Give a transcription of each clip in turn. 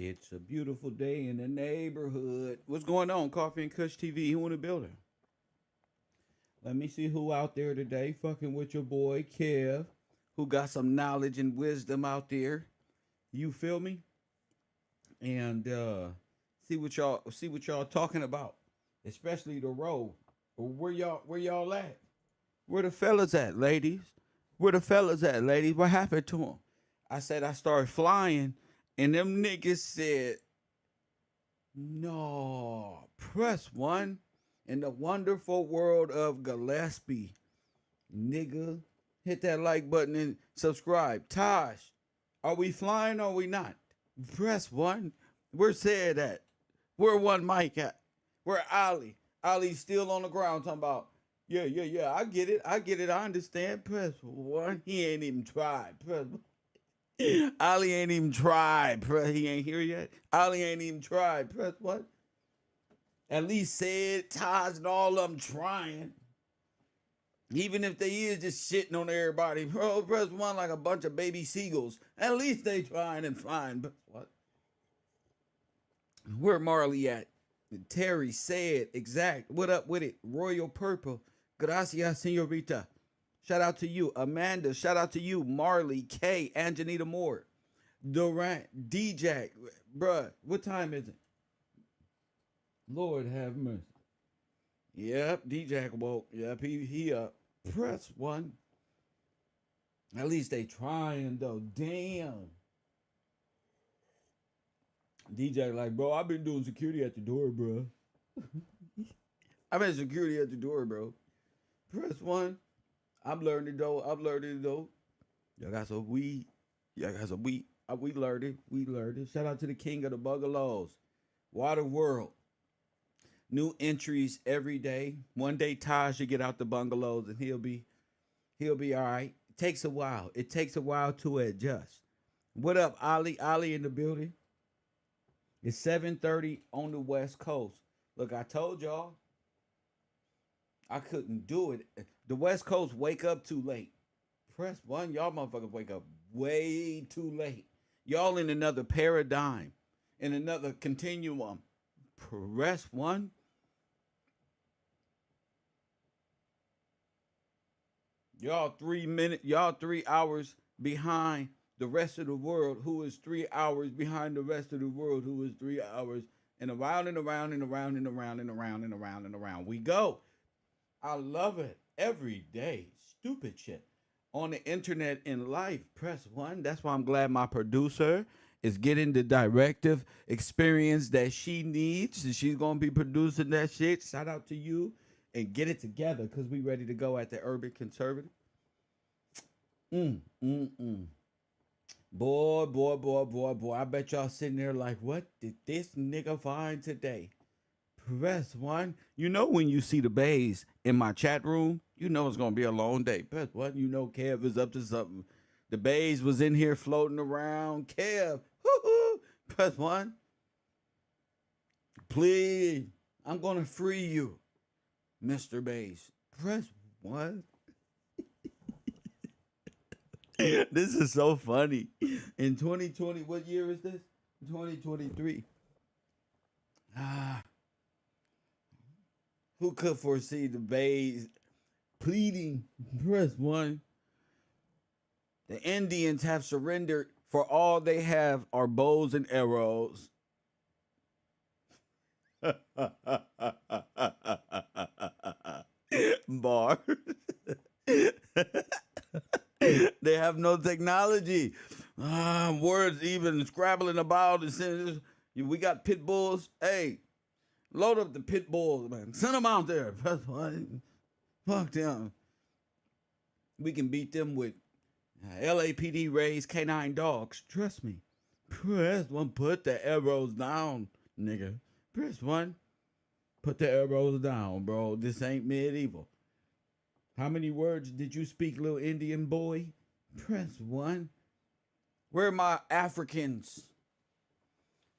It's a beautiful day in the neighborhood. What's going on? Coffee and Kush TV. Who in the building? Let me see who out there today. Fucking with your boy Kev, who got some knowledge and wisdom out there. You feel me? And see what y'all talking about, especially the road. Where y'all at? Where the fellas at, ladies? Where the fellas at, ladies? What happened to them? I said I started flying, and them niggas said, no, press one in the wonderful world of Gillespie. Nigga, hit that like button and subscribe. Taj, are we flying or are we not? Press one. Where said that? Where one Mike at? Where Ali? Ali's still on the ground talking about, yeah. I get it. I understand. Press one. He ain't even tried. Press one. Ali ain't even tried. He ain't here yet. Ali ain't even tried. Press what? At least said Taj and all of them trying. Even if they is just shitting on everybody. Bro, press one like a bunch of baby seagulls. At least they trying and fine. But what? Where Marley at? Terry said exact. What up with it? Royal Purple. Gracias, senorita. Shout out to you, Amanda. Shout out to you, Marley, K, Anjanita Moore, Durant, DJ. Bruh, what time is it? Lord have mercy. Yep, DJ woke. Yep, he up. Press one. At least they trying though. Damn. DJ like, bro, I've been doing security at the door, bro. I've been security at the door, bro. Press one. I'm learning though. Y'all got some weed. Y'all got some weed. We learned it. We learned it. Shout out to the king of the bungalows. Water World. New entries every day. One day Taj should get out the bungalows and he'll be all right. It takes a while. It takes a while to adjust. What up, Ali? Ali in the building. It's 7:30 on the West Coast. Look, I told y'all I couldn't do it. The West Coast wake up too late. Press one. Y'all motherfuckers wake up way too late. Y'all in another paradigm, in another continuum. Press one. Y'all 3 minutes, y'all 3 hours behind the rest of the world, who is 3 hours behind the rest of the world, who is 3 hours, and around and around and around and around and around and around and around we go. I love it every day. Stupid shit on the internet in life. Press one. That's why I'm glad my producer is getting the directive experience that she needs. And she's gonna be producing that shit. Shout out to you and get it together because we ready to go at the Urban Conservative. Mm, mm, mm. Boy. I bet y'all sitting there like, what did this nigga find today? Press one. You know when you see the bays in my chat room, you know it's gonna be a long day. Press one. You know Kev is up to something. The bays was in here floating around. Kev, woo-hoo. Press one. Please, I'm gonna free you, Mr. Bays. Press one. This is so funny. In 2020, what year is this? 2023. Ah. Who could foresee the bays pleading? Press one. The Indians have surrendered, for all they have are bows and arrows. Bars. They have no technology. Words even scrabbling about. We got pit bulls. Hey, load up the pit bulls, man. Send them out there. Fuck them. We can beat them with LAPD raised canine dogs. Trust me. Press one. Put the arrows down, nigga. Press one. Put the arrows down, bro. This ain't medieval. How many words did you speak, little Indian boy? Press one. Where are my Africans?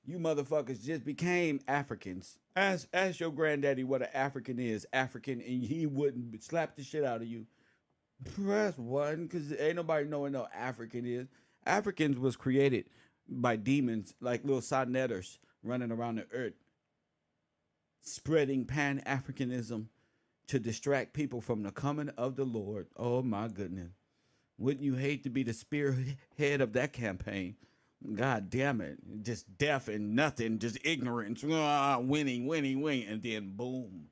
You motherfuckers just became Africans. Ask your granddaddy what an African is. African, and he wouldn't slap the shit out of you. Press one, because ain't nobody knowing no African is. Africans was created by demons like little sonetters running around the earth, spreading Pan Africanism to distract people from the coming of the Lord. Oh my goodness. Wouldn't you hate to be the spearhead of that campaign? God damn it. Just deaf and nothing, just ignorance. Winning, winning, winning. And then boom,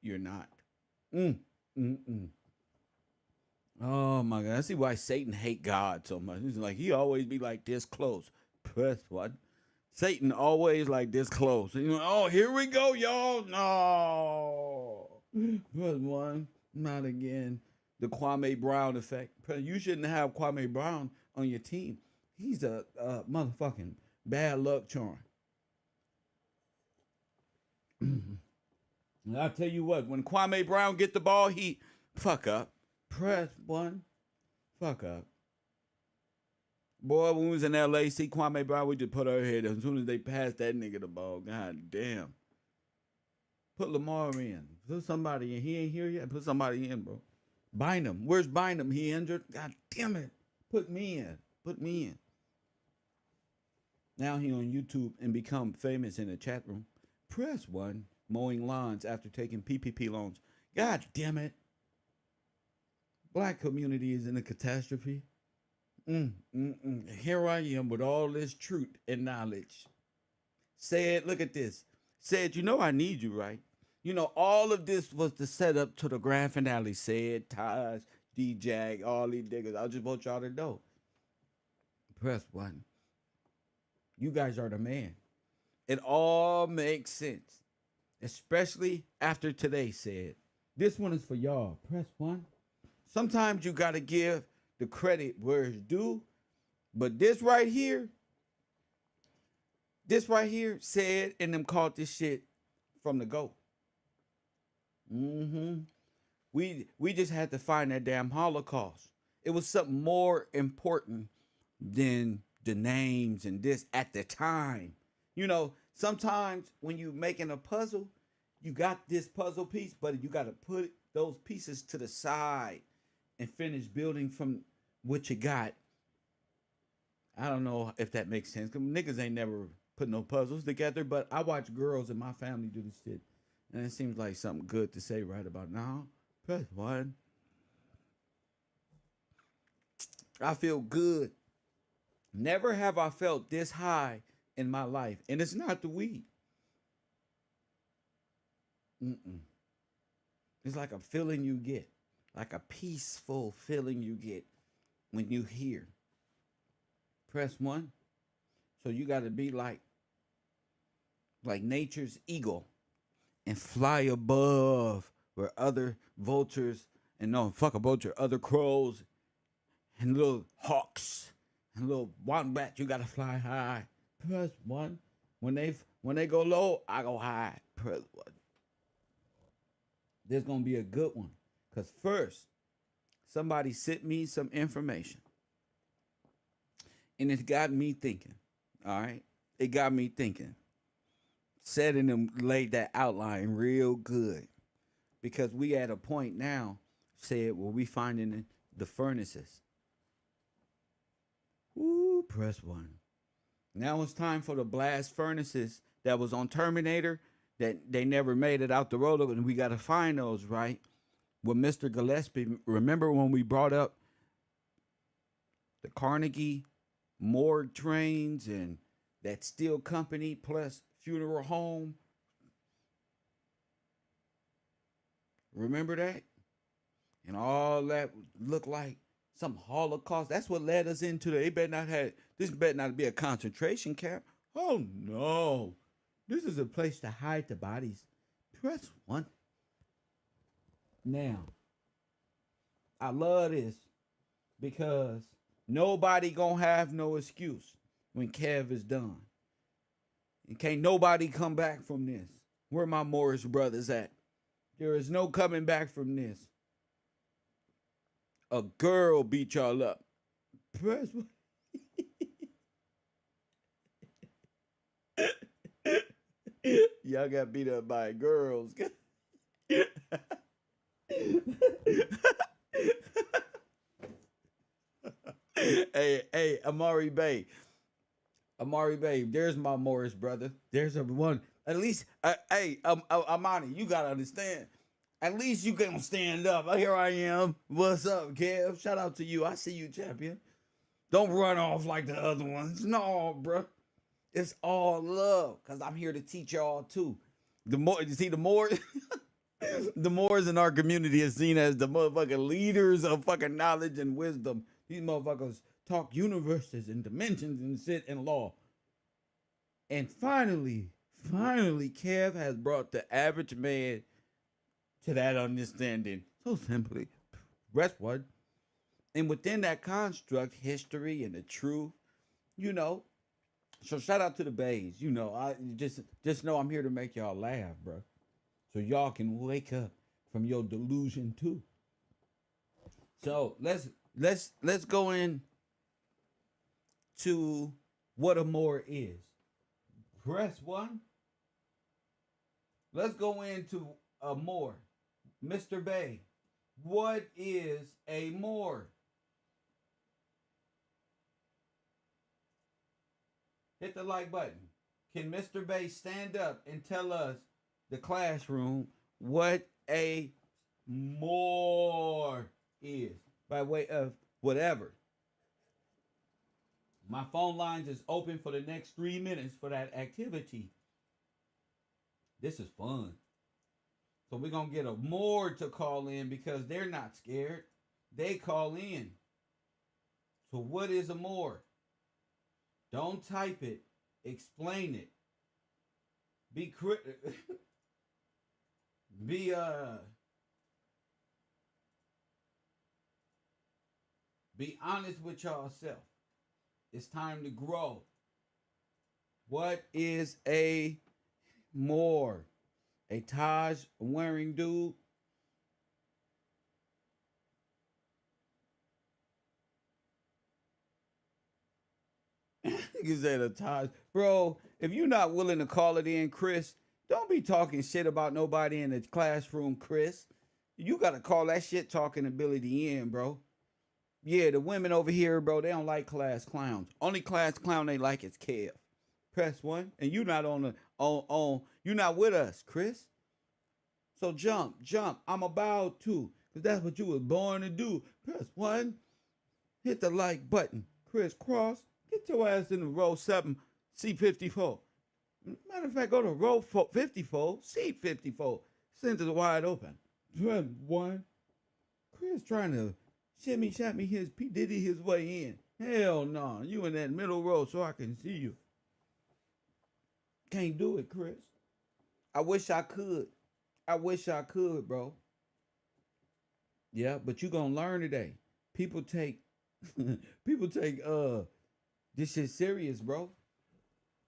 you're not. Mm, mm, mm. Oh my God. I see why Satan hate God so much. He's like, he always be like this close. Press what? Satan always like this close. You know, oh, here we go, y'all. No. Press one. Not again. The Kwame Brown effect. You shouldn't have Kwame Brown on your team. He's a motherfucking bad luck charm. And I'll tell you what, when Kwame Brown get the ball, he fuck up. Press one. Fuck up. Boy, when we was in LA, see Kwame Brown, we just put our head as soon as they passed that nigga the ball. God damn. Put Lamar in. Put somebody in. He ain't here yet. Put somebody in, bro. Bynum. Where's Bynum? He injured? God damn it. Put me in. Put me in. Now he on YouTube and become famous in the chat room. Press one. Mowing lawns after taking PPP loans. God damn it. Black community is in a catastrophe. Here I am with all this truth and knowledge. Said, look at this. Said, you know I need you, right? You know, all of this was the setup to the grand finale. Said, Taj, D-Jag, all these niggas. I just want y'all to know. Press one. You guys are the man. It all makes sense. Especially after today, said. This one is for y'all. Press one. Sometimes you got to give the credit where it's due. But this right here said and them called this shit from the GOAT. We just had to find that damn Holocaust. It was something more important than the names and this at the time. You know, sometimes when you making a puzzle, you got this puzzle piece, but you got to put those pieces to the side and finish building from what you got. I don't know if that makes sense. Cause niggas ain't never put no puzzles together, but I watch girls in my family do this shit. And it seems like something good to say right about now. Press one. I feel good. Never have I felt this high in my life. And it's not the weed. It's like a feeling you get. Like a peaceful feeling you get when you hear. Press one. So you got to be like nature's eagle and fly above where other vultures, and no, fuck a vulture, other crows and little hawks and little wombats, you got to fly high. Press one. When they go low, I go high. Press one. There's going to be a good one. Because first, somebody sent me some information. And it got me thinking. All right? It got me thinking. Said and laid that outline real good. Because we at a point now, said, well, we finding the furnaces. Ooh, press one. Now it's time for the blast furnaces that was on Terminator that they never made it out the road. And we got to find those, right? With Mr. Gillespie, remember when we brought up the Carnegie morgue trains and that steel company plus funeral home? Remember that? And all that looked like some Holocaust. That's what led us into this better not be a concentration camp. Oh no. This is a place to hide the bodies. Press one. Now, I love this because nobody gonna have no excuse when Kev is done. And can't nobody come back from this. Where my Morris brothers at? There is no coming back from this. A girl beat y'all up. Press one. Y'all got beat up by girls. Hey, Amari Bay. Amari Bay, there's my Morris brother. There's a one. At least, hey, Amani, you gotta understand. At least you can stand up. Here I am. What's up, Kev? Shout out to you. I see you, champion. Don't run off like the other ones. No, bro. It's all love, cause I'm here to teach y'all too. The more you see, the more the Moors in our community is seen as the motherfucking leaders of fucking knowledge and wisdom. These motherfuckers talk universes and dimensions and shit and law. And finally, Kev has brought the average man to that understanding. So simply, rest one. And within that construct, history and the truth, you know. So shout out to the Bays. You know, I just know I'm here to make y'all laugh, bro. So y'all can wake up from your delusion too. So let's go in to what a Moor is. Press one. Let's go into a Moor. Mr. Bay, what is a Moor? Hit the like button. Can Mr. Bay stand up and tell us, the classroom, what a Moor is by way of whatever? My phone lines is open for the next 3 minutes for that activity. This is fun. So we're going to get a Moor to call in because they're not scared. They call in. So what is a Moor? Don't type it. Explain it. Be be honest with yourself. It's time to grow. What is a Moor? A Taj wearing dude? You said a Taj. Bro, if you're not willing to call it in, Chris, don't be talking shit about nobody in the classroom, Chris. You got to call that shit talking ability in, bro. Yeah, the women over here, bro, they don't like class clowns. Only class clown they like is Kev. Press one, and you not on the you not with us, Chris. So jump. I'm about to, cause that's what you was born to do. Press one, hit the like button. Chris Cross, get your ass in the row 7, seat 54. Matter of fact, go to row 54, seat 54. Center wide open. Press one. Chris trying to shimmy his P. Diddy his way in. Hell no. You in that middle row so I can see you. Can't do it, Chris. I wish I could. Bro. Yeah, but you gonna learn today. People take this shit serious, bro.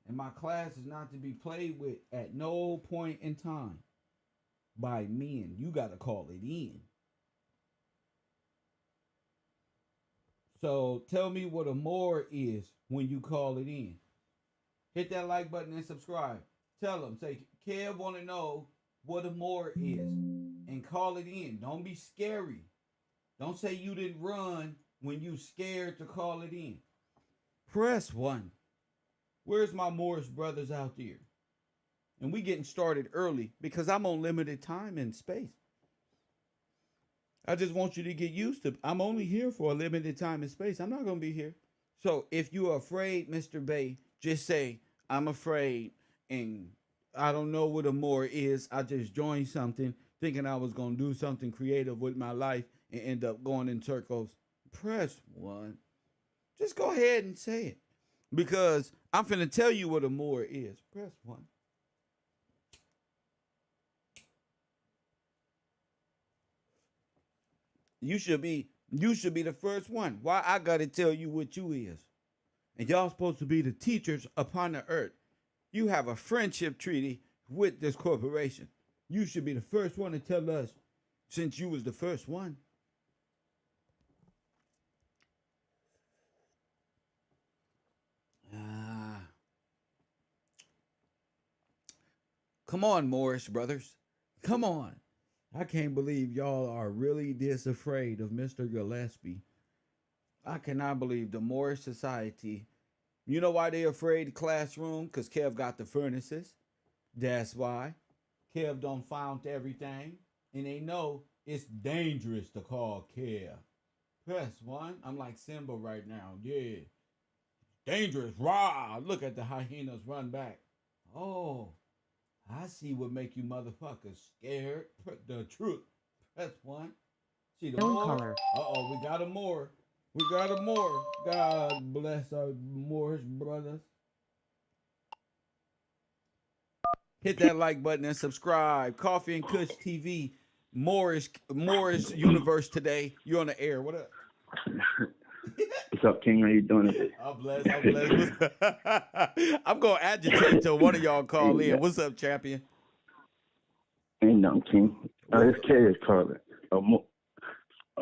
And my class is not to be played with at no point in time by men. You gotta call it in. So tell me what a Moor is when you call it in. Hit that like button and subscribe. Tell them, say, Kev want to know what a Moor is and call it in. Don't be scary. Don't say you didn't run when you scared to call it in. Press one. Where's my Moorish brothers out there? And we getting started early because I'm on limited time and space. I just want you to get used to, I'm only here for a limited time and space. I'm not going to be here. So if you're afraid, Mr. Bay, just say, I'm afraid and I don't know what a Moor is. I just joined something thinking I was going to do something creative with my life and end up going in circles. Press one. Just go ahead and say it because I'm finna tell you what a Moor is. Press one. You should be the first one. Why I gotta tell you what you is? And y'all supposed to be the teachers upon the earth. You have a friendship treaty with this corporation. You should be the first one to tell us since you was the first one. Come on, Morris brothers. Come on. I can't believe y'all are really this afraid of Mr. Gillespie. I cannot believe the Moorish society. You know why they afraid the classroom? Because Kev got the furnaces. That's why. Kev don't found everything. And they know it's dangerous to call Kev. Press one. I'm like Simba right now. Yeah. Dangerous. Rah. Look at the hyenas run back. Oh, I see what make you motherfuckers scared. The truth. Press one. See the more. Color. Uh-oh, we got a more. We got a more. God bless our Moorish brothers. Hit that like button and subscribe. Coffee and Kush TV. Moorish Universe today. You're on the air. What up? What's up, King? How you doing today? I'm blessed. I'm blessed. I'm gonna agitate till one of y'all call in. What's up, champion? Ain't nothing, King. This kid is calling. A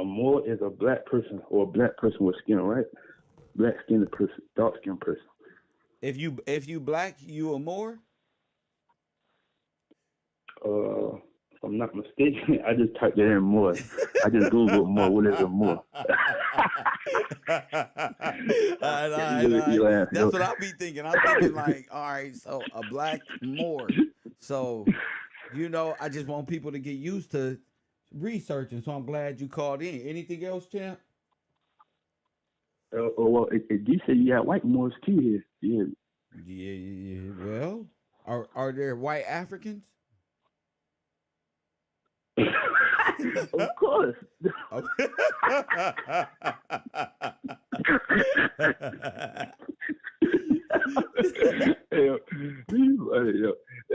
Moor is a black person or a black person with skin, right? Black skinned person, dark skinned person. If you black, you a Moor? If I'm not mistaken, I just typed it in Moor. I just Googled Moor. What is a Moor? That's what I'll be thinking. I'm thinking like, all right, so a black Moor. So, I just want people to get used to researching. So I'm glad you called in. Anything else, champ? Well, it did say you got white Moors too here. Yeah. Well, are there white Africans? Of course. Let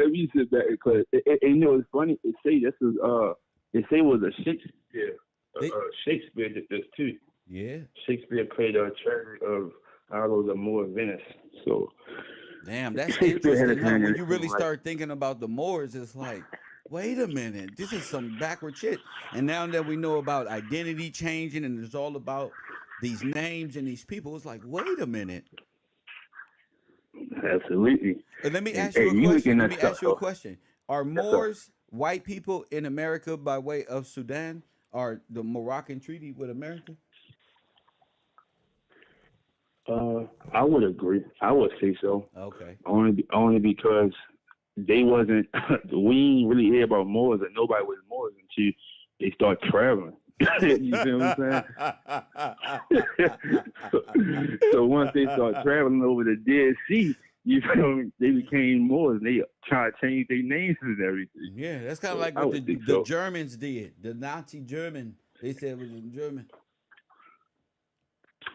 me sit back because it's funny. It say this is it say it was a Shakespeare. Shakespeare did this too. Yeah. Shakespeare played a tragedy of Otto the Moor of Venice. So damn, that's interesting. When you really start thinking about the Moors, it's like, wait a minute, this is some backward shit. And now that we know about identity changing and it's all about these names and these people, it's like, wait a minute. Absolutely. Let me ask you a question. Are Moors white people in America by way of Sudan or the Moroccan treaty with America? I would agree. I would say so. Okay. Only because they wasn't. We ain't really hear about Moors, and nobody was Moors until they start traveling. You see what I'm saying? so once they start traveling over the Dead Sea, you feel me? They became Moors. And they try to change their names and everything. Yeah, that's kind of like what the Germans did. The Nazi German. They said it was in German.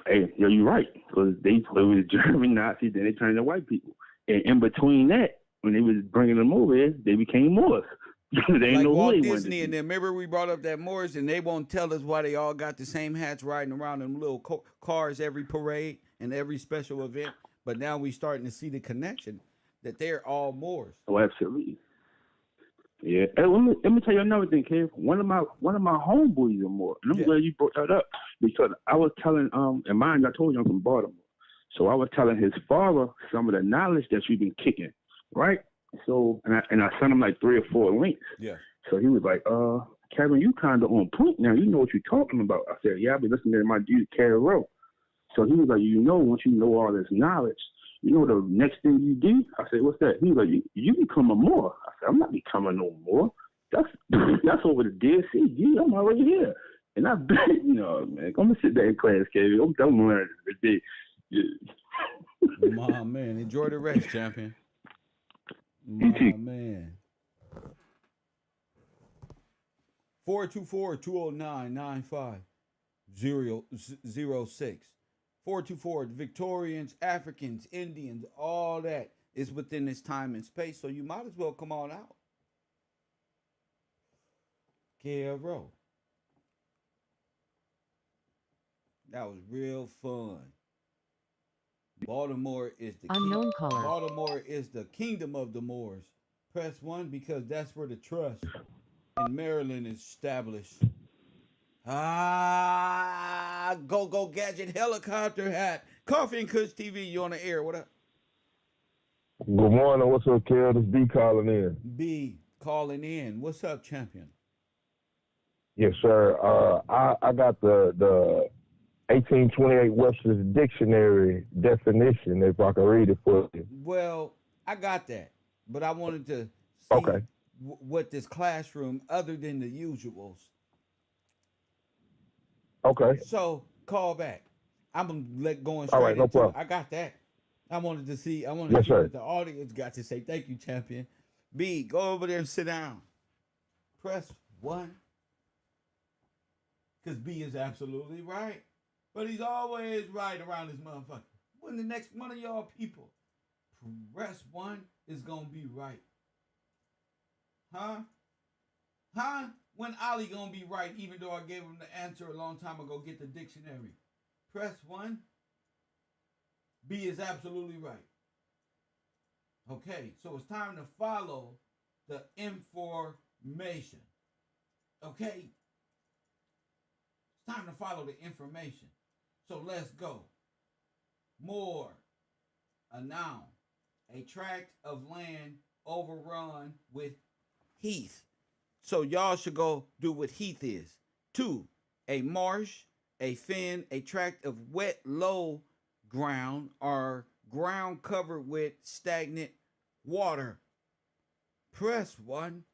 Hey, you're right. Because they was German Nazis, then they turned to white people. And in between that, when they was bringing them over here, they became Moors. They like know Walt Disney and them. Remember we brought up that Moors, and they won't tell us why they all got the same hats riding around in little cars every parade and every special event. But now we starting to see the connection that they're all Moors. Oh, absolutely. Yeah. Hey, let me tell you another thing, Kev. One of my homeboys are Moor. And I'm glad you brought that up because I was telling and mind I told you I'm from Baltimore. So I was telling his father some of the knowledge that you've been kicking, right? So and I sent him like 3 or 4 links. Yeah. So he was like, Kevin, you kind of on point now. You know what you're talking about. I said, yeah, I've been listening to my dude KevRow. So he was like, once you know all this knowledge, you know the next thing you do? I said, what's that? He was like, you become a Moor. I said, I'm not becoming no Moor. That's over the Dead Sea. Yeah, I'm already here. And I've been, man, I'm going to sit there in class, Kevin. I'm learning today. Yeah. My man, enjoy the rest, champion. My man. 424-209-9506. 424, Victorians, Africans, Indians, all that is within this time and space. So you might as well come on out. KevRow. That was real fun. Baltimore is the unknown color. Baltimore is the kingdom of the Moors. Press 1 because that's where the trust in Maryland is established. Go gadget helicopter hat. Coffee and Kush TV, you on the air. What up? Good morning. What's up, Kev? This B calling in. B calling in. What's up, champion? Yes, sir. I got the 1828 Webster's Dictionary definition, if I can read it for you. Well, I got that, but I wanted to see Okay. what this classroom, other than the usuals. Okay. So call back. I'm gonna let going All straight right. No into it. problem. I got that. I wanted to see. I want to Yes, see sir. what the audience got to say. Thank you, champion. B, go over there and sit down. Press one, because B is absolutely right. But he's always right around this motherfucker. When the next one of y'all people press one is gonna be right. Huh? Huh? When Ali gonna be right, even though I gave him the answer a long time ago, get the dictionary. Press one. B is absolutely right. Okay, so it's time to follow the information. Okay? It's time to follow the information. So let's go. More. A noun. A tract of land overrun with heath. So y'all should go do what heath is. 2. A marsh, a fen, a tract of wet, low ground or ground covered with stagnant water. Press 1.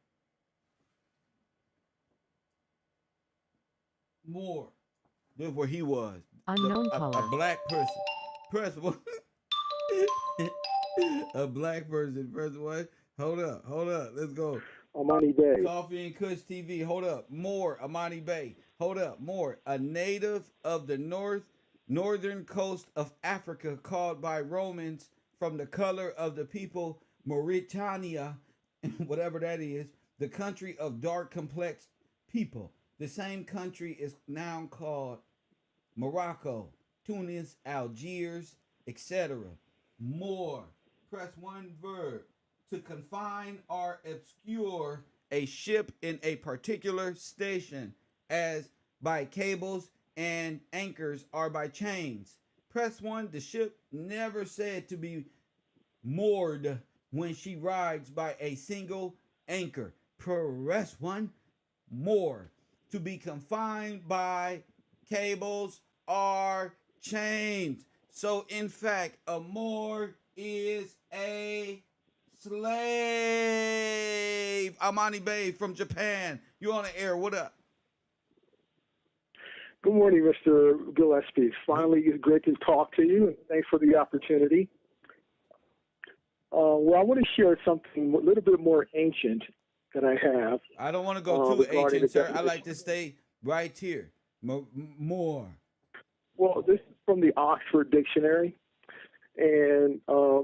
More. This is where he was. Unknown caller. A black person. Press 1. A black person. Press 1. Hold up. Let's go. Amani Bay. Coffee and Kush TV. Hold up. More. Amani Bay. Hold up. More. A native of the northern coast of Africa, called by Romans from the color of the people Mauritania, whatever that is, the country of dark complex people. The same country is now called Morocco, Tunis, Algiers, etc. More. Press 1 verb. To confine or obscure a ship in a particular station, as by cables and anchors or by chains. Press 1. The ship never said to be moored when she rides by a single anchor. Press 1. More. To be confined by cables or chains. So, in fact, a moor is a slave. Amani Bay from Japan. You on the air. What up? Good morning, Mr. Gillespie. Finally, it's great to talk to you, and thanks for the opportunity. Well, I want to share something a little bit more ancient that I have. I don't want to go too regarding ancient, the sir. I like to stay right here. More. Well, this is from the Oxford Dictionary. And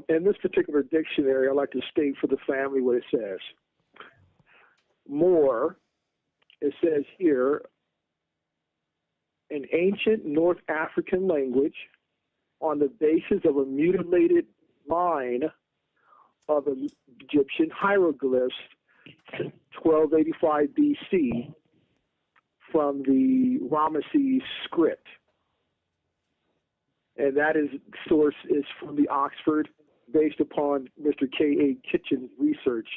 in this particular dictionary, I like to state for the family what it says. More, it says here, an ancient North African language on the basis of a mutilated line of Egyptian hieroglyphs, 1285 BC, from the Ramesses script. And that is source is from the Oxford, based upon Mr. K.A. Kitchen's research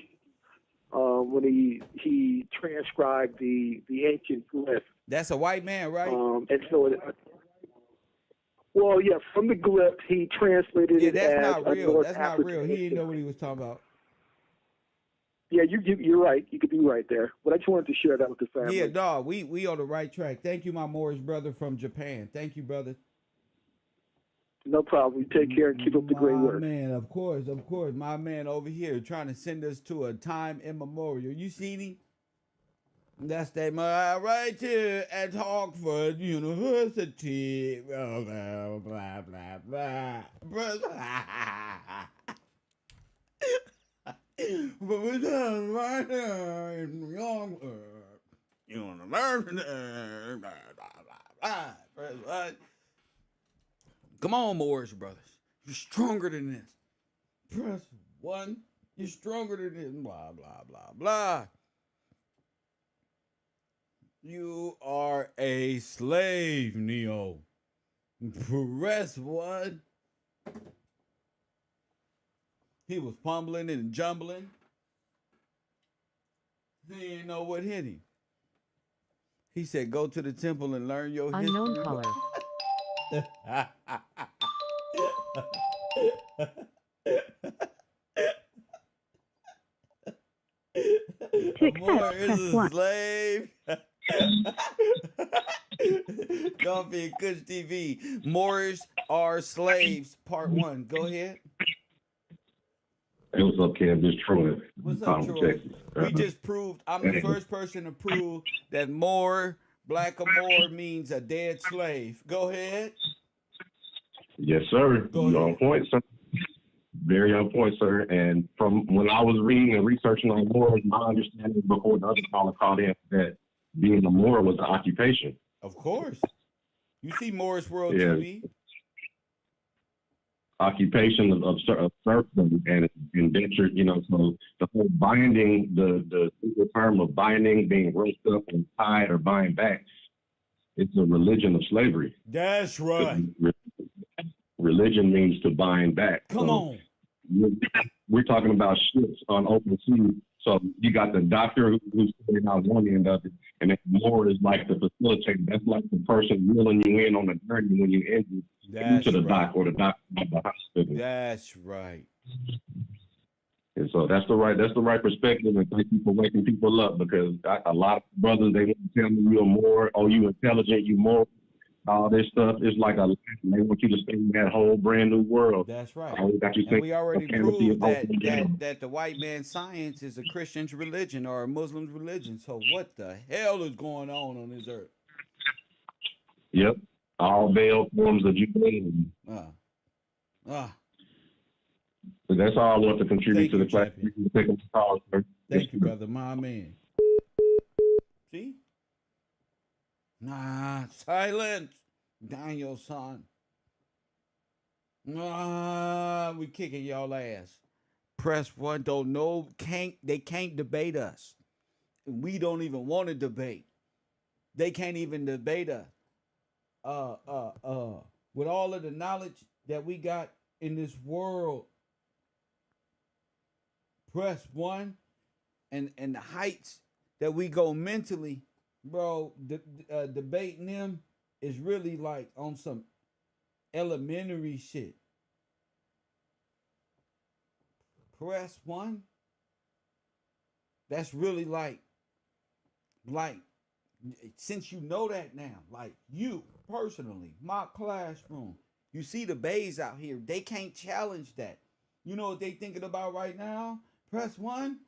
when he transcribed the ancient glyph. That's a white man, right? And so, well, yeah, from the glyph he translated it that's as not a real. North That's African. not real. He didn't know what he was talking about. Yeah, you're right. You could be right there. But I just wanted to share that with the family. Yeah, dog. We on the right track. Thank you, my Moorish brother from Japan. Thank you, brother. No problem. You take care and keep up the great work. My man, of course. My man over here trying to send us to a time immemorial. You seen him? That's that man right here at Oxford University. Blah, blah, blah, blah, blah. But we're done right here in New York. You want to learn? Blah, blah, blah, blah. Come on, Moorish brothers. You're stronger than this. Press 1. You're stronger than this. Blah, blah, blah, blah. You are a slave, Neo. Press 1. He was fumbling and jumbling. He didn't know what hit him. He said, go to the temple and learn your history. Unknown caller. Moore is a slave. Coffee and Kush TV. Moors are slaves. Part 1. Go ahead. Hey, what's up, Kev? This Troy. What's up, Troy? Texas. We just proved, I'm the first person to prove that Moor, black or Moor, means a dead slave. Go ahead. Yes, sir. Go You're ahead. on point, sir. Very on point, sir. And from when I was reading and researching on Moors, my understanding before the other caller called in that being a Moor was an occupation. Of course. You see Morris World Yeah. TV. Occupation of serfdom and indentured, so the whole binding, the legal term of binding, being roped up and tied or bind back, it's a religion of slavery. That's right. Religion means to bind back. Come on. We're talking about ships on open sea. So you got the doctor who's sitting on one end of it, and then more is like the facilitator. That's like the person wheeling you in on the journey when you enter to the dock or the dock of the hospital. That's right. And so that's the right perspective. And thank you for waking people up, because a lot of brothers, they want to tell me you're more, you intelligent, you more. All this stuff is like they want you to stay in that whole brand new world. That's right. And we already proved that the white man's science is a Christian's religion or a Muslim's religion. So what the hell is going on this earth? Yep. All veiled forms of Judaism. So that's all I want to contribute to the class. Thank you, brother. My man. See? Nah, silence, Daniel, son. We kicking y'all ass. Press 1 don't know, they can't debate us. We don't even want to debate. They can't even debate us. With all of the knowledge that we got in this world, press 1 and the heights that we go mentally. Bro, debating them is really like on some elementary shit. Press 1. That's really like, since you know that now, like you personally, my classroom, you see the bays out here, they can't challenge that. You know what they thinking about right now? Press 1.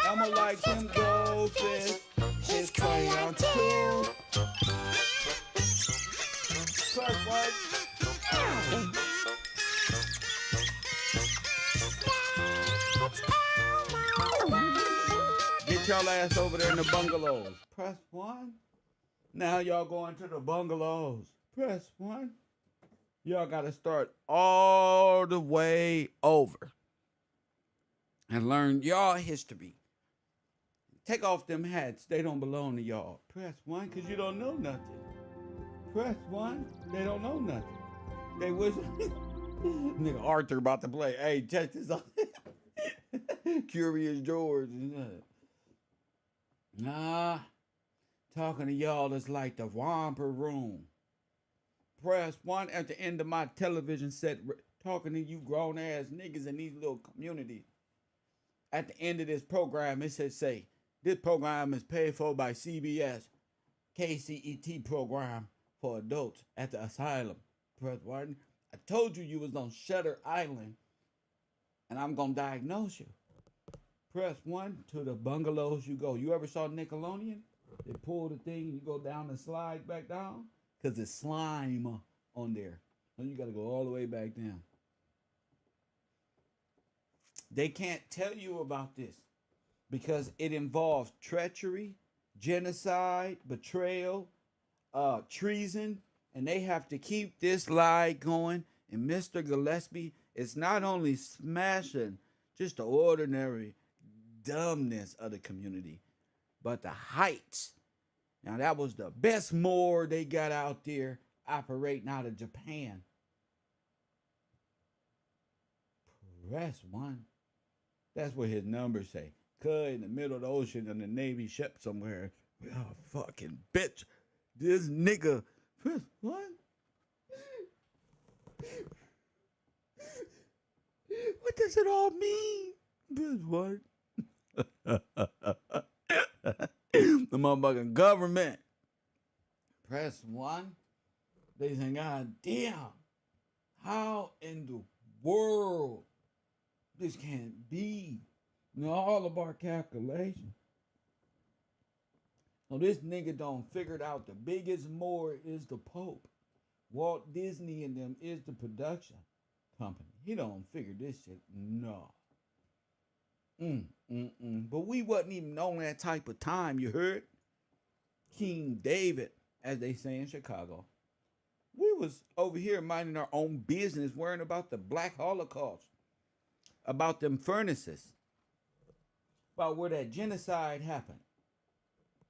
Elmo like them goldfish. His crayon too. Press 1. Get y'all ass over there in the bungalows. Press 1. Now y'all going to the bungalows. Press 1. Y'all got to start all the way over and learn y'all history. Take off them hats. They don't belong to y'all. Press 1 because you don't know nothing. Press 1. They don't know nothing. They wish. Nigga Arthur about to play. Hey, check this out. Curious George. Nah. Talking to y'all is like the romper room. Press 1 at the end of my television set. Talking to you grown ass niggas in these little communities. At the end of this program, it says, this program is paid for by CBS, KCET program for adults at the asylum. Press 1. I told you was on Shutter Island, and I'm going to diagnose you. Press 1 to the bungalows you go. You ever saw Nickelodeon? They pull the thing and you go down and slide back down? Because it's slime on there. So you got to go all the way back down. They can't tell you about this because it involves treachery, genocide, betrayal, treason, and they have to keep this lie going. And Mr. Gillespie is not only smashing just the ordinary dumbness of the community, but the heights. Now, that was the best Moor they got out there operating out of Japan. Press 1. That's what his numbers say. Cut in the middle of the ocean on the Navy ship somewhere. Oh, fucking bitch. This nigga. Press 1. What does it all mean? Press 1. The motherfucking government. Press 1. They say, God damn. How in the world this can't be? You know, all of our calculations. So this nigga don't figure it out. The biggest more is the Pope. Walt Disney and them is the production company. He don't figure this shit. No. But we wasn't even on that type of time, you heard? King David, as they say in Chicago. We was over here minding our own business, worrying about the Black Holocaust, about them furnaces, about where that genocide happened.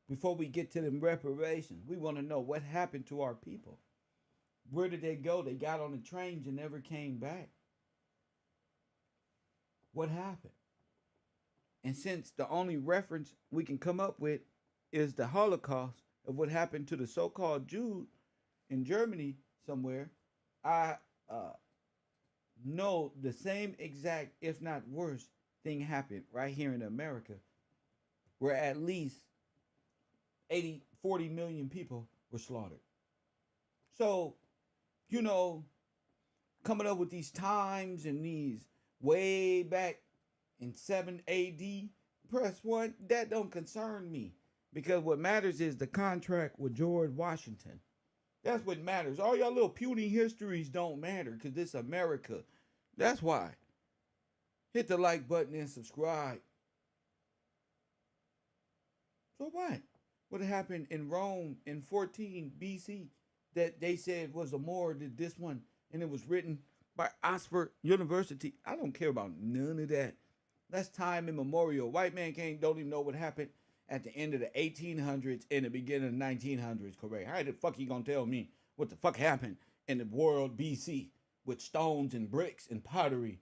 Before we get to them reparations, we want to know what happened to our people. Where did they go? They got on the trains and never came back. What happened? And since the only reference we can come up with is the Holocaust of what happened to the so-called Jews in Germany somewhere, I know the same exact, if not worse, thing happened right here in America, where at least 40 million people were slaughtered. So, you know, coming up with these times and these way back in 7 AD, press 1, that don't concern me. Because what matters is the contract with George Washington. That's what matters. All y'all little puny histories don't matter because this America. That's why. Hit the like button and subscribe. So what? What happened in Rome in 14 BC that they said was a more than this one, and it was written by Oxford University? I don't care about none of that. That's time immemorial. White man don't even know what happened at the end of the 1800s and the beginning of the 1900s, correct? How the fuck you gonna tell me what the fuck happened in the world BC with stones and bricks and pottery?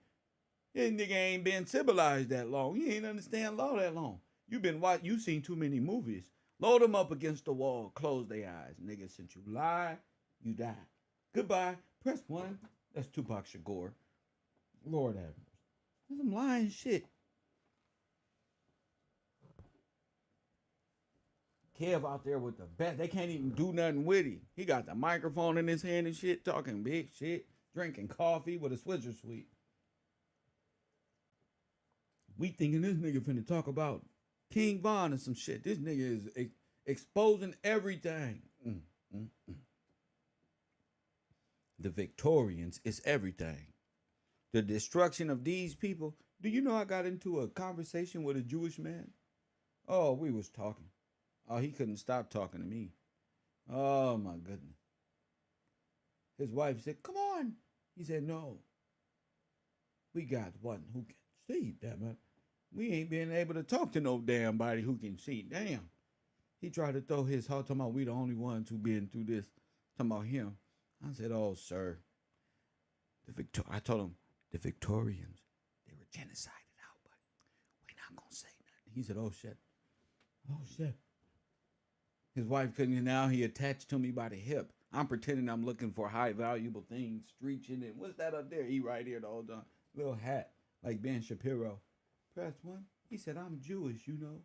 This nigga ain't been civilized that long. You ain't understand law that long. You seen too many movies. Load them up against the wall. Close their eyes. Nigga, since you lie, you die. Goodbye. Press 1. That's Tupac Shakur. Lord have mercy. That's some lying shit. Kev out there with the best. They can't even do nothing with him. He got the microphone in his hand and shit, talking big shit, drinking coffee with a Switzer sweet. We thinking this nigga finna talk about King Von and some shit. This nigga is exposing everything. The Victorians is everything. The destruction of these people. Do you know I got into a conversation with a Jewish man? Oh, we was talking. Oh, he couldn't stop talking to me. Oh, my goodness. His wife said, come on. He said, no. We got one who can see, damn it. We ain't been able to talk to no damn body who can see. Damn. He tried to throw his heart, talking about we the only ones who been through this. Talking about him. I said, oh, sir. I told him, the Victorians, they were genocided out, but we're not going to say nothing. He said, oh, shit. Oh, shit. His wife couldn't, now he attached to me by the hip. I'm pretending I'm looking for high valuable things, streaching it. What's that up there? He right here the whole time. Little hat, like Ben Shapiro. Press 1. He said, I'm Jewish, you know.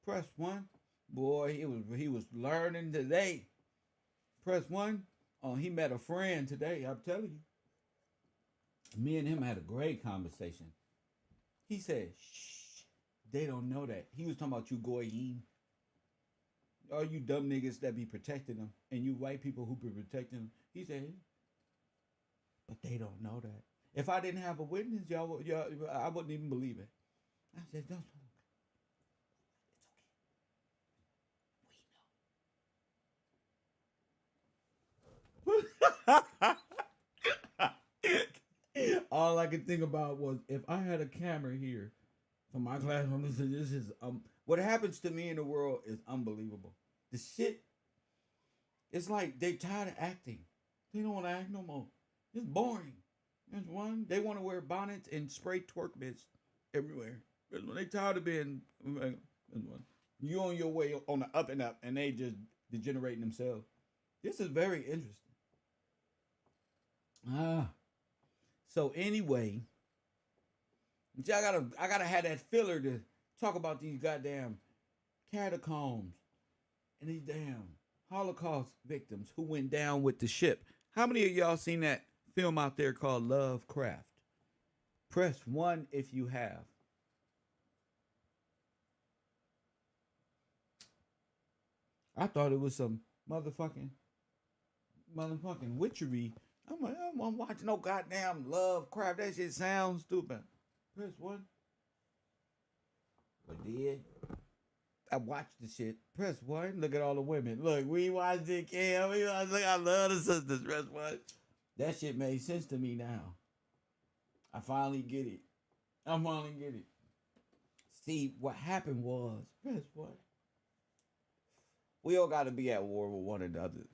Press 1. Boy, he was learning today. Press 1. Oh, he met a friend today, I'm telling you. Me and him had a great conversation. He said, shh. They don't know that. He was talking about you goyim. All you dumb niggas that be protecting them, and you white people who be protecting them. He said, but they don't know that. If I didn't have a witness, I wouldn't even believe it. I said, don't. It's okay. All I could think about was if I had a camera here for my class, this is what happens to me in the world is unbelievable. The shit, it's like they tired of acting. They don't want to act no more. It's boring. That's one. They want to wear bonnets and spray twerk bits everywhere. That's when they tired of being. That's one. You on your way on the up and up, and they just degenerating themselves. This is very interesting. So anyway, I gotta have that filler to talk about these goddamn catacombs and these damn Holocaust victims who went down with the ship. How many of y'all seen that film out there called Lovecraft? Press 1 if you have. I thought it was some motherfucking witchery. I'm like, I'm watching no goddamn Lovecraft. That shit sounds stupid. Press 1. But did. I watched the shit. Press 1. Look at all the women. Look, we watched it, Cam. Look, I love the sisters. Press 1. That shit made sense to me now. I finally get it. See, what happened was, press 1. We all got to be at war with one another.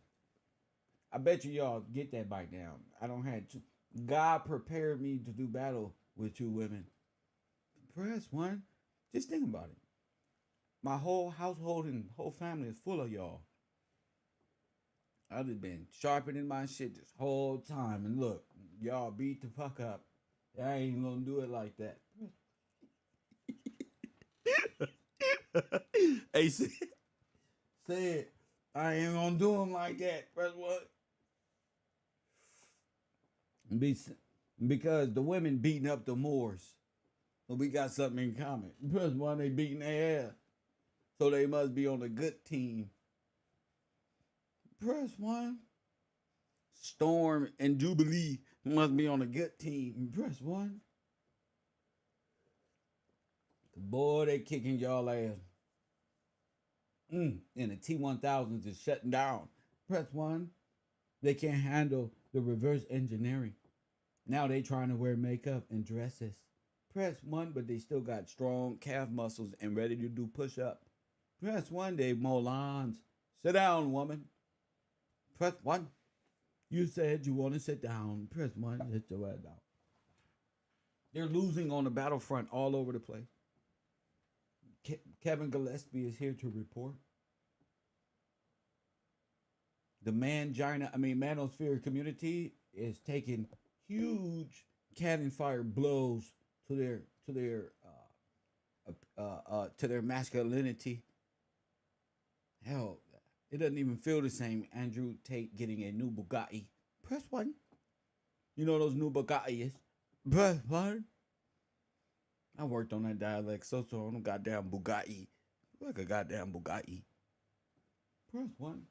I bet you y'all get that by now. I don't have to. God prepared me to do battle with 2 women. Press 1. Just think about it. My whole household and whole family is full of y'all. I've just been sharpening my shit this whole time. And look, y'all beat the fuck up. I ain't gonna do it like that. Hey, say it. I ain't gonna do them like that. Press what? Because the women beating up the Moors. But we got something in common. Press 1, they beating their ass. So they must be on a good team. Press 1. Storm and Jubilee must be on a good team. Press 1. Boy, they kicking y'all ass. And the T-1000s is shutting down. Press 1. They can't handle the reverse engineering. Now they trying to wear makeup and dresses. Press 1, but they still got strong calf muscles and ready to do push-up. Press 1, Dave Molans. Sit down, woman. Press 1. You said you want to sit down. Press 1, sit your ass down. They're losing on the battlefront all over the place. Kevin Gillespie is here to report. The manosphere community is taking huge cannon fire blows to their masculinity. Hell, it doesn't even feel the same. Andrew Tate getting a new Bugatti. Press 1. You know those new Bugattis. Press 1. I worked on that dialect so on a goddamn Bugatti. Like a goddamn Bugatti. Press 1.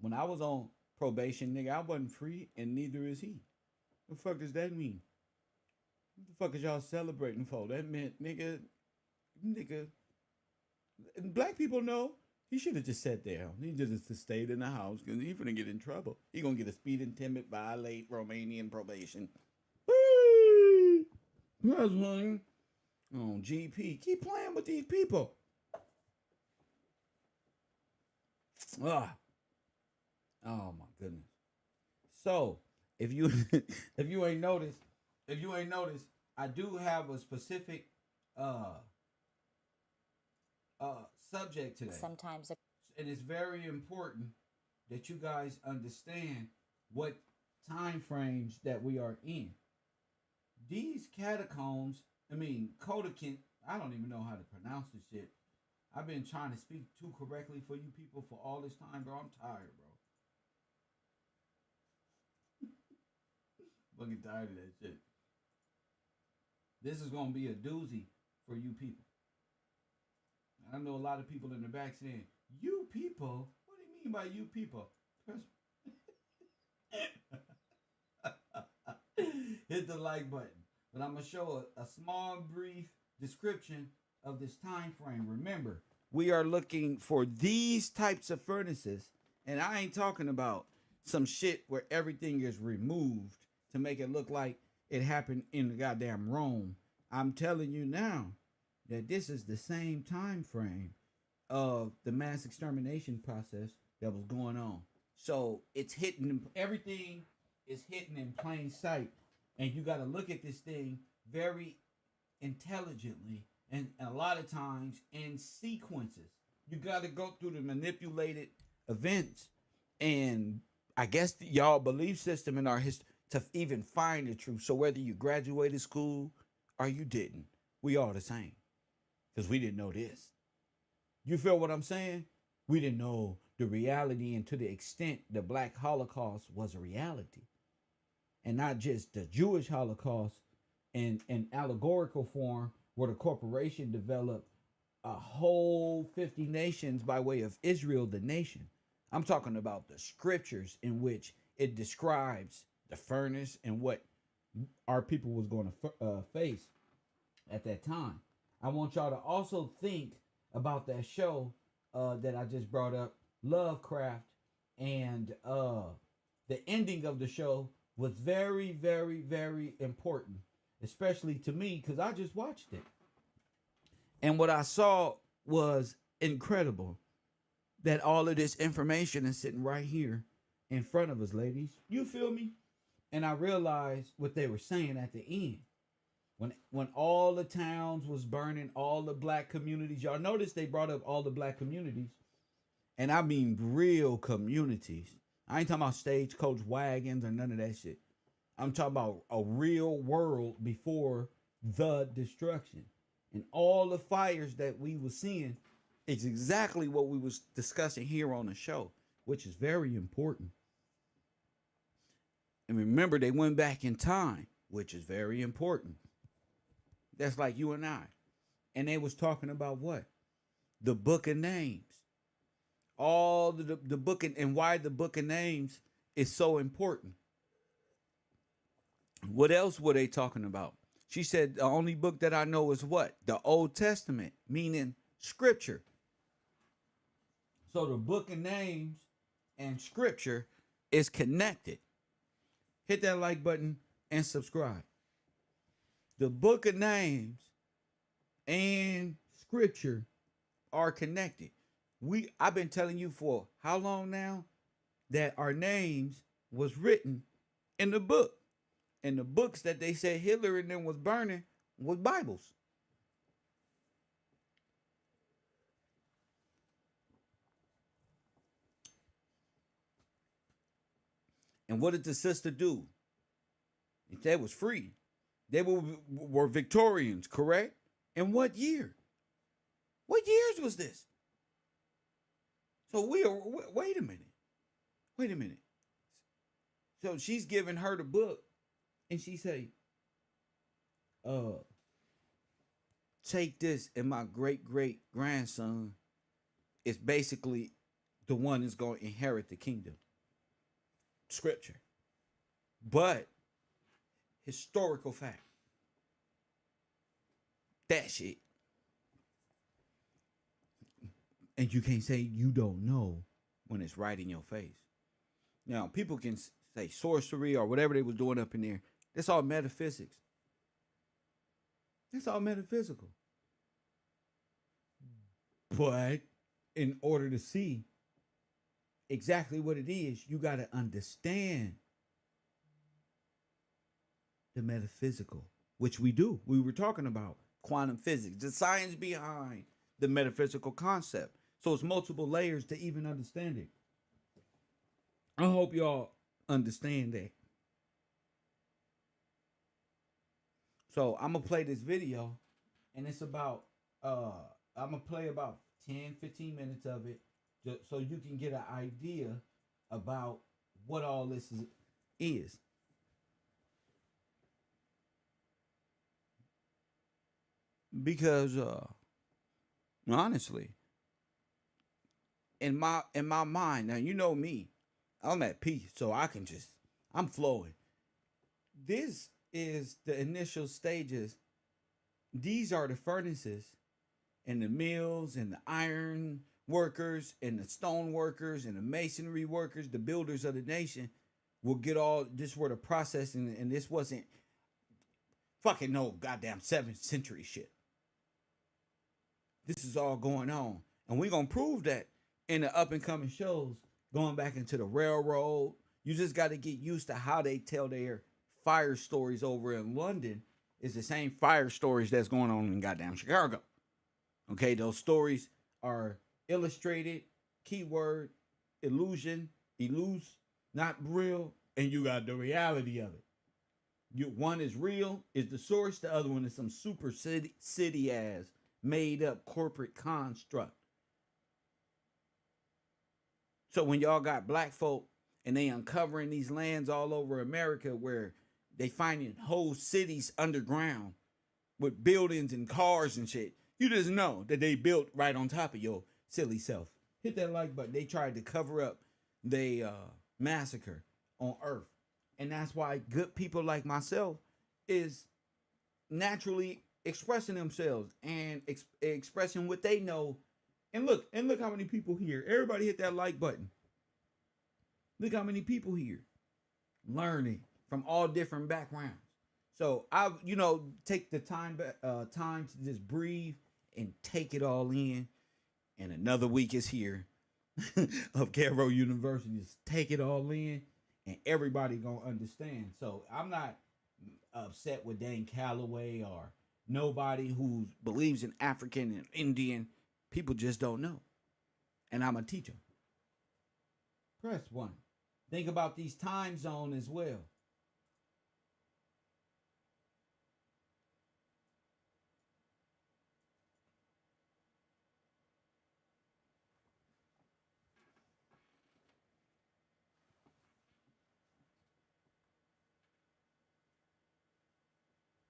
When I was on probation, nigga, I wasn't free, and neither is he. What the fuck does that mean? What the fuck is y'all celebrating for? That meant, nigga. Black people know he should have just sat down. He just stayed in the house because he's gonna get in trouble. He gonna get a speeding ticket, violate Romanian probation. That's one. Oh, GP, keep playing with these people. Oh my goodness. So if you ain't noticed, I do have a specific subject today. Sometimes and it's very important that you guys understand what time frames that we are in. These catacombs, Kodakint, I don't even know how to pronounce this shit. I've been trying to speak too correctly for you people for all this time, bro. I'm tired, bro. Fucking tired of that shit. This is gonna be a doozy for you people. I know a lot of people in the back saying, "You people? What do you mean by you people?" Hit the like button. But I'm gonna show a small, brief description of this time frame. Remember, we are looking for these types of furnaces, and I ain't talking about some shit where everything is removed to make it look like it happened in the goddamn Rome. I'm telling you now that this is the same time frame of the mass extermination process that was going on. So it's hidden. Everything is hidden in plain sight, and you got to look at this thing very intelligently, and a lot of times in sequences. You got to go through the manipulated events, and I guess y'all belief system in our history to even find the truth. So whether you graduated school or you didn't, we all the same because we didn't know this. You feel what I'm saying? We didn't know the reality, and to the extent the Black Holocaust was a reality, and not just the Jewish Holocaust in allegorical form, where the corporation developed a whole 50 nations by way of Israel, the nation. I'm talking about the scriptures in which it describes the furnace and what our people was going to face at that time. I want y'all to also think about that show that I just brought up, Lovecraft, and the ending of the show was very, very, very important, especially to me because I just watched it. And what I saw was incredible, that all of this information is sitting right here in front of us, ladies. You feel me? And I realized what they were saying at the end. When all the towns was burning, all the black communities, y'all notice they brought up all the black communities. And I mean real communities. I ain't talking about stagecoach wagons or none of that shit. I'm talking about a real world before the destruction. And all the fires that we were seeing is exactly what we was discussing here on the show, which is very important. And remember, they went back in time, which is very important. That's like you and I. And they was talking about what? The book of names. All the book and why the book of names is so important. What else were they talking about? She said the only book that I know is what? The Old Testament, meaning scripture. So the book of names and scripture is connected. Hit that like button and subscribe. The book of names and scripture are connected. I've been telling you for how long now that our names was written in the book. And the books that they said Hitler and them was burning was Bibles. And what did the sister do? They was free. They were Victorians, correct? In what year? What years was this? So wait a minute. So she's giving her the book, and she say, take this, and my great grandson is basically the one that's going to inherit the kingdom. Scripture. But historical fact. That shit. And you can't say you don't know when it's right in your face. Now, people can say sorcery or whatever they was doing up in there. That's all metaphysics. That's all metaphysical. But in order to see exactly what it is, you got to understand the metaphysical, which we do. We were talking about quantum physics, the science behind the metaphysical concept. So it's multiple layers to even understand it. I hope y'all understand that. So I'm going to play this video, and it's about, I'm going to play about 10, 15 minutes of it so you can get an idea about what all this is. Because honestly, in my mind, now you know me, I'm at peace, so I'm flowing. This is the initial stages. These are the furnaces and the mills and the iron workers and the stone workers and the masonry workers, the builders of the nation will get all this were the processing, and this wasn't fucking no goddamn 7th century shit. This is all going on. And we're going to prove that in the up and coming shows going back into the railroad. You just got to get used to how they tell their fire stories over in London. Is the same fire stories that's going on in goddamn Chicago. Okay, those stories are illustrated, keyword, illusion, elusive, not real, and you got the reality of it. One is real, is the source. The other one is some super city ass made up corporate construct. So when y'all got black folk and they uncovering these lands all over America where they finding whole cities underground with buildings and cars and shit, you just know that they built right on top of your silly self. Hit that like button. They tried to cover up the massacre on Earth. And that's why good people like myself is naturally expressing themselves and expressing what they know. And look how many people here. Everybody hit that like button. Look how many people here learning from all different backgrounds. So I, take the time to just breathe and take it all in. And another week is here of KevRow University. Just take it all in, and everybody gonna understand. So I'm not upset with Dane Calloway or nobody who believes in African and Indian. People just don't know, and I'm a teacher. Press 1. Think about these time zones as well.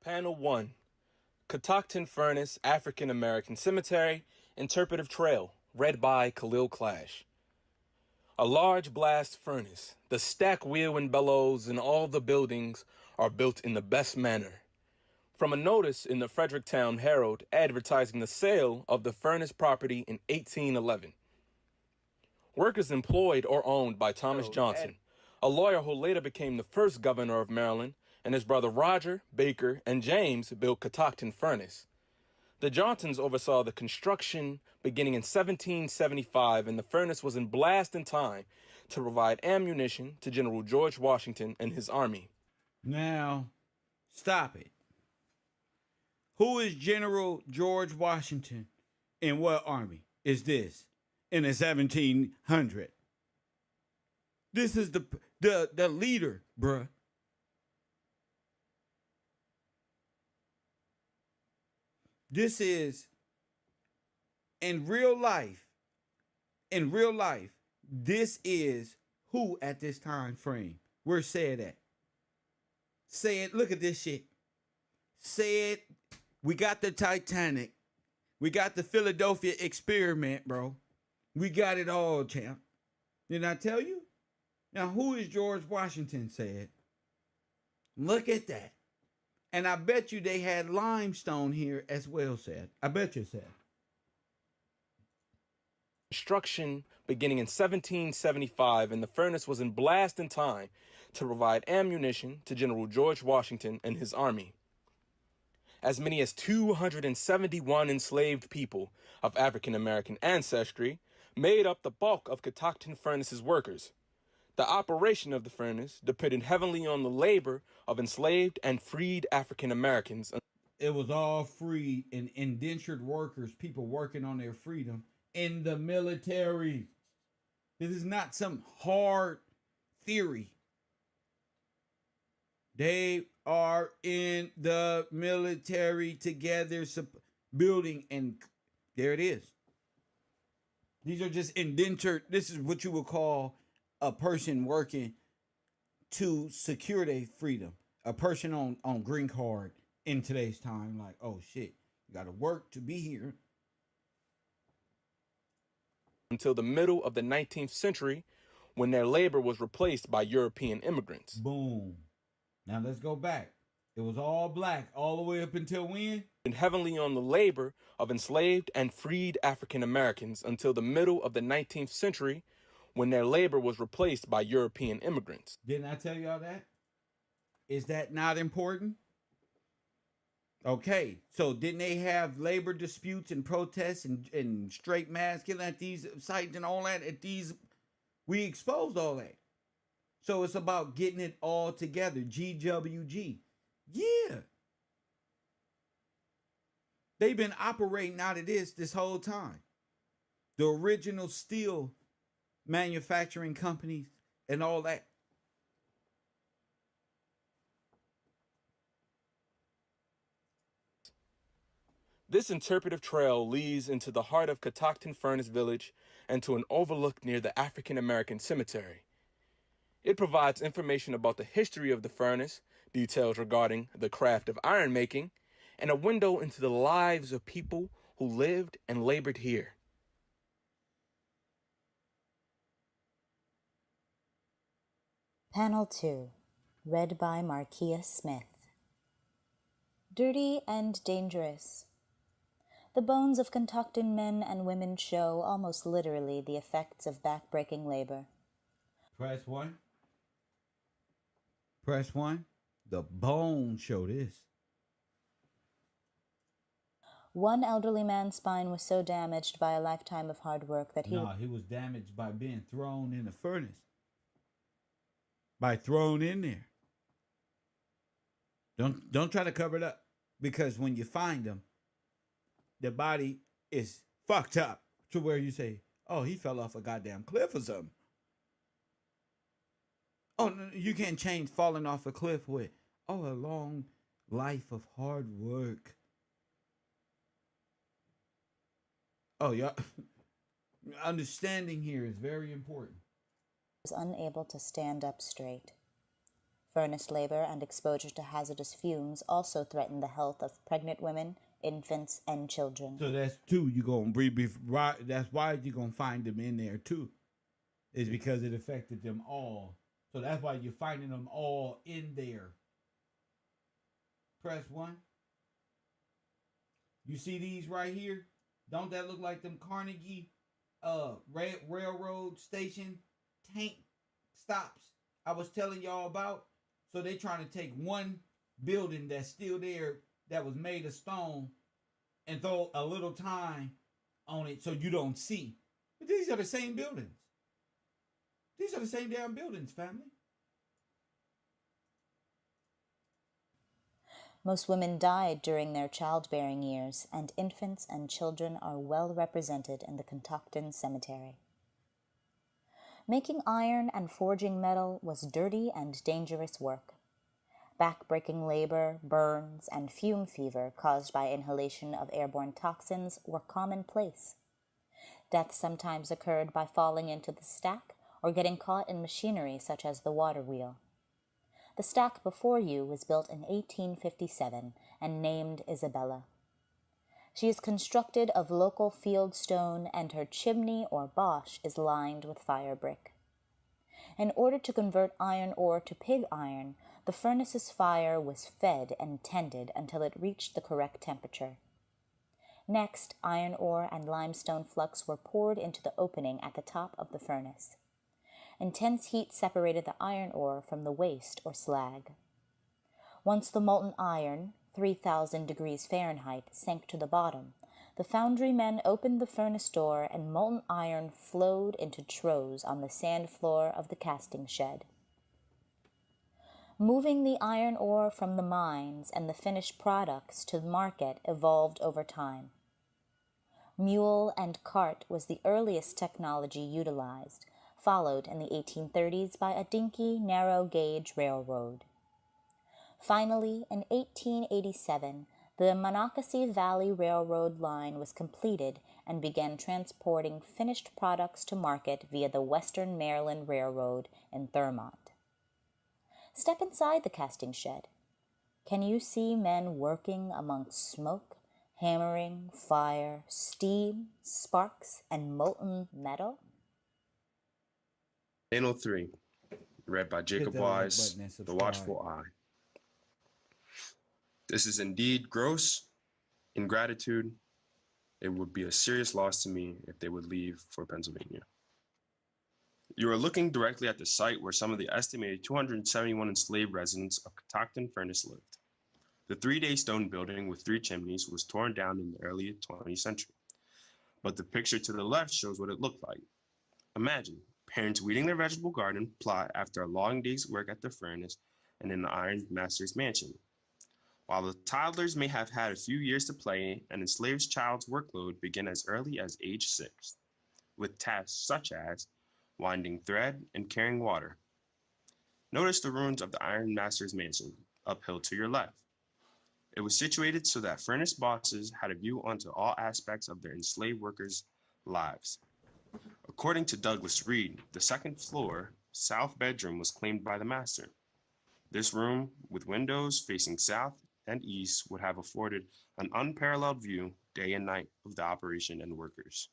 Panel 1. Catoctin Furnace, African American Cemetery, Interpretive Trail, read by Khalil Clash. A large blast furnace, the stack wheel and bellows and all the buildings are built in the best manner. From a notice in the Fredericktown Herald advertising the sale of the furnace property in 1811. Workers employed or owned by Thomas Johnson, a lawyer who later became the first governor of Maryland, and his brother Roger, Baker, and James built Catoctin Furnace. The Johnsons oversaw the construction beginning in 1775, and the furnace was in blast in time to provide ammunition to General George Washington and his army. Now, stop it. Who is General George Washington and what army is this in the 1700? This is the leader, bruh. This is in real life, this is who at this time frame. Where's said at? Say it, look at this shit. Say it, we got the Titanic. We got the Philadelphia experiment, bro. We got it all, champ. Didn't I tell you? Now, who is George Washington said? Look at that. And I bet you they had limestone here as well, said. I bet you said. Construction beginning in 1775, and the furnace was in blast in time to provide ammunition to General George Washington and his army. As many as 271 enslaved people of African American ancestry made up the bulk of Catoctin Furnace's workers. The operation of the furnace depended heavily on the labor of enslaved and freed African Americans. It was all free and indentured workers, people working on their freedom in the military. This is not some hard theory. They are in the military together, building, and there it is. These are just indentured. This is what you would call a person working to secure their freedom. A person on green card in today's time, like, oh shit, you gotta work to be here. Until the middle of the 19th century, when their labor was replaced by European immigrants. Boom. Now let's go back. It was all black all the way up until when? And heavily on the labor of enslaved and freed African Americans until the middle of the 19th century, when their labor was replaced by European immigrants. Didn't I tell y'all that? Is that not important? Okay, so didn't they have labor disputes and protests and straight mass killing at these sites and all that at these We exposed all that. So it's about getting it all together. GWG. Yeah. They've been operating out of this whole time. The original steel manufacturing companies and all that. This interpretive trail leads into the heart of Catoctin Furnace Village and to an overlook near the African American Cemetery. It provides information about the history of the furnace, details regarding the craft of iron making, and a window into the lives of people who lived and labored here. Panel 2, read by Markia Smith. Dirty and dangerous. The bones of Catoctin men and women show almost literally the effects of backbreaking labor. Press 1. Press 1. The bones show this. One elderly man's spine was so damaged by a lifetime of hard work that he was damaged by being thrown in the furnace. By thrown in there. Don't try to cover it up, because when you find them, the body is fucked up to where you say, "Oh, he fell off a goddamn cliff or something." Oh, no, you can't change falling off a cliff with, "Oh, a long life of hard work." Oh, yeah. Understanding here is very important. was unable to stand up straight. Furnace labor and exposure to hazardous fumes also threatened the health of pregnant women, infants, and children. So that's two you're going to breathe. That's why you're going to find them in there too. Is because it affected them all. So that's why you're finding them all in there. Press 1. You see these right here? Don't that look like them Carnegie railroad station tank stops I was telling y'all about? So they trying to take one building that's still there that was made of stone and throw a little time on it so you don't see. But these are the same buildings. These are the same damn buildings, family. Most women died during their childbearing years, and infants and children are well represented in the Catoctin Cemetery. Making iron and forging metal was dirty and dangerous work. Back-breaking labor, burns, and fume fever caused by inhalation of airborne toxins were commonplace. Death sometimes occurred by falling into the stack or getting caught in machinery such as the water wheel. The stack before you was built in 1857 and named Isabella. She is constructed of local field stone, and her chimney or bosh is lined with fire brick. In order to convert iron ore to pig iron, the furnace's fire was fed and tended until it reached the correct temperature. Next, iron ore and limestone flux were poured into the opening at the top of the furnace. Intense heat separated the iron ore from the waste or slag. Once the molten iron, 3,000 degrees Fahrenheit, sank to the bottom, the foundry men opened the furnace door and molten iron flowed into troves on the sand floor of the casting shed. Moving the iron ore from the mines and the finished products to the market evolved over time. Mule and cart was the earliest technology utilized, followed in the 1830s by a dinky, narrow-gauge railroad. Finally, in 1887, the Monocacy Valley Railroad line was completed and began transporting finished products to market via the Western Maryland Railroad in Thurmont. Step inside the casting shed. Can you see men working amongst smoke, hammering, fire, steam, sparks, and molten metal? Panel 3, read by Jacob Wise, The Watchful Eye. This is indeed gross ingratitude. It would be a serious loss to me if they would leave for Pennsylvania. You are looking directly at the site where some of the estimated 271 enslaved residents of Catoctin Furnace lived. The 3-day stone building with 3 chimneys was torn down in the early 20th century, but the picture to the left shows what it looked like. Imagine Parents weeding their vegetable garden plot after a long day's work at the furnace and in the iron master's mansion. While the toddlers may have had a few years to play, an enslaved child's workload began as early as age 6, with tasks such as winding thread and carrying water. Notice the ruins of the iron master's mansion, uphill to your left. It was situated so that furnace bosses had a view onto all aspects of their enslaved workers' lives. According to Douglas Reed, the second floor, south bedroom was claimed by the master. This room, with windows facing south and east, would have afforded an unparalleled view day and night of the operation and workers.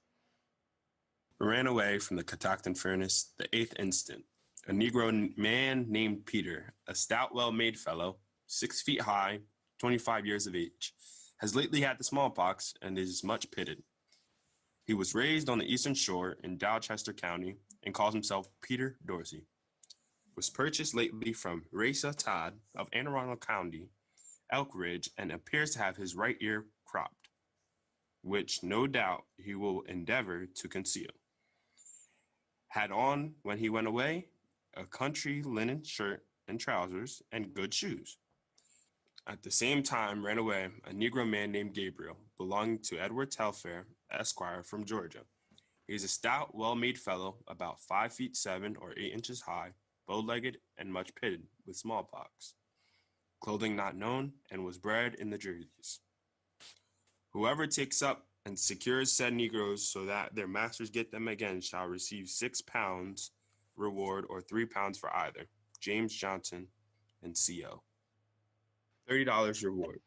Ran away from the Catoctin furnace the 8th instant. A Negro man named Peter, a stout, well-made fellow, 6 feet high, 25 years of age, has lately had the smallpox and is much pitted. He was raised on the eastern shore in Dorchester County and calls himself Peter Dorsey. Was purchased lately from Rasa Todd of Anne Arundel County, Elk Ridge, and appears to have his right ear cropped, which no doubt he will endeavor to conceal. Had on, when he went away, a country linen shirt and trousers and good shoes. At the same time ran away a Negro man named Gabriel, belonging to Edward Telfair, Esquire, from Georgia. He is a stout, well-made fellow, about 5 feet 7 or 8 inches high, bow-legged, and much pitted with smallpox. Clothing not known, and was bred in the Jerseys. Whoever takes up and secures said Negroes so that their masters get them again shall receive £6 reward or £3 for either. James Johnson and C.O. $30 reward.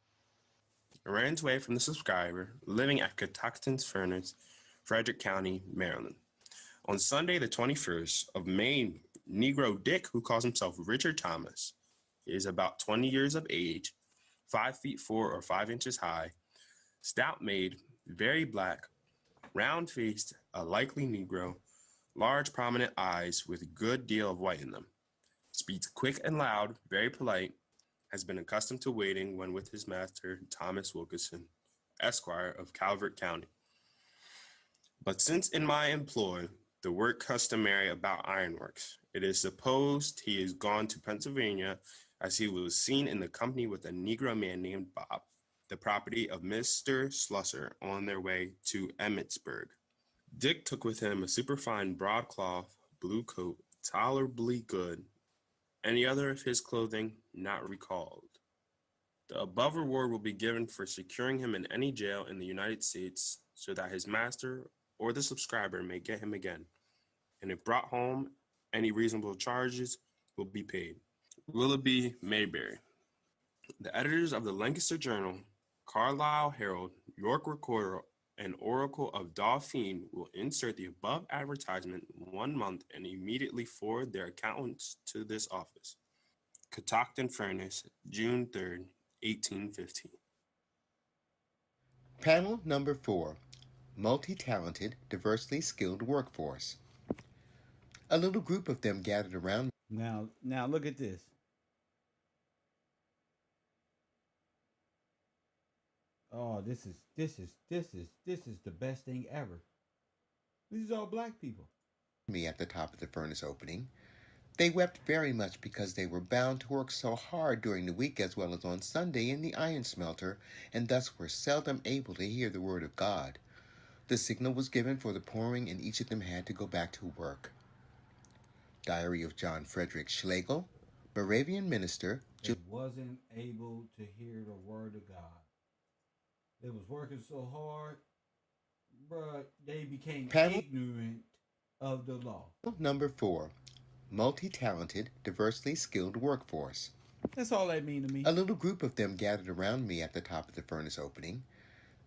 Ran away from the subscriber, living at Catoctin's Furnace, Frederick County, Maryland. On Sunday, the 21st of May, Negro Dick, who calls himself Richard Thomas, is about 20 years of age, 5 feet 4 or 5 inches high, stout-made, very black, round-faced, a likely Negro, large prominent eyes with a good deal of white in them. Speaks quick and loud, very polite, has been accustomed to waiting when with his master, Thomas Wilkinson, Esquire of Calvert County. But since in my employ, the work customary about ironworks, it is supposed he is gone to Pennsylvania, as he was seen in the company with a Negro man named Bob, the property of Mr. Slusser, on their way to Emmitsburg. Dick took with him a superfine broadcloth blue coat, tolerably good, any other of his clothing not recalled. The above reward will be given for securing him in any jail in the United States, so that his master or the subscriber may get him again, and if brought home, any reasonable charges will be paid. Willoughby Mayberry. The editors of the Lancaster Journal, Carlisle Herald, York Recorder, and Oracle of Dauphine will insert the above advertisement 1 month and immediately forward their accountants to this office. Catoctin Furnace, June 3rd, 1815. Panel number 4, multi-talented, diversely skilled workforce. A little group of them gathered around. Now look at this. Oh, this is the best thing ever. These are all black people. Me at the top of the furnace opening. They wept very much because they were bound to work so hard during the week as well as on Sunday in the iron smelter, and thus were seldom able to hear the word of God. The signal was given for the pouring, and each of them had to go back to work. Diary of John Frederick Schlegel, Moravian minister. They wasn't able to hear the word of God. They was working so hard, but they became ignorant of the law. Number 4, multi-talented, diversely skilled workforce. That's all that mean to me. A little group of them gathered around me at the top of the furnace opening.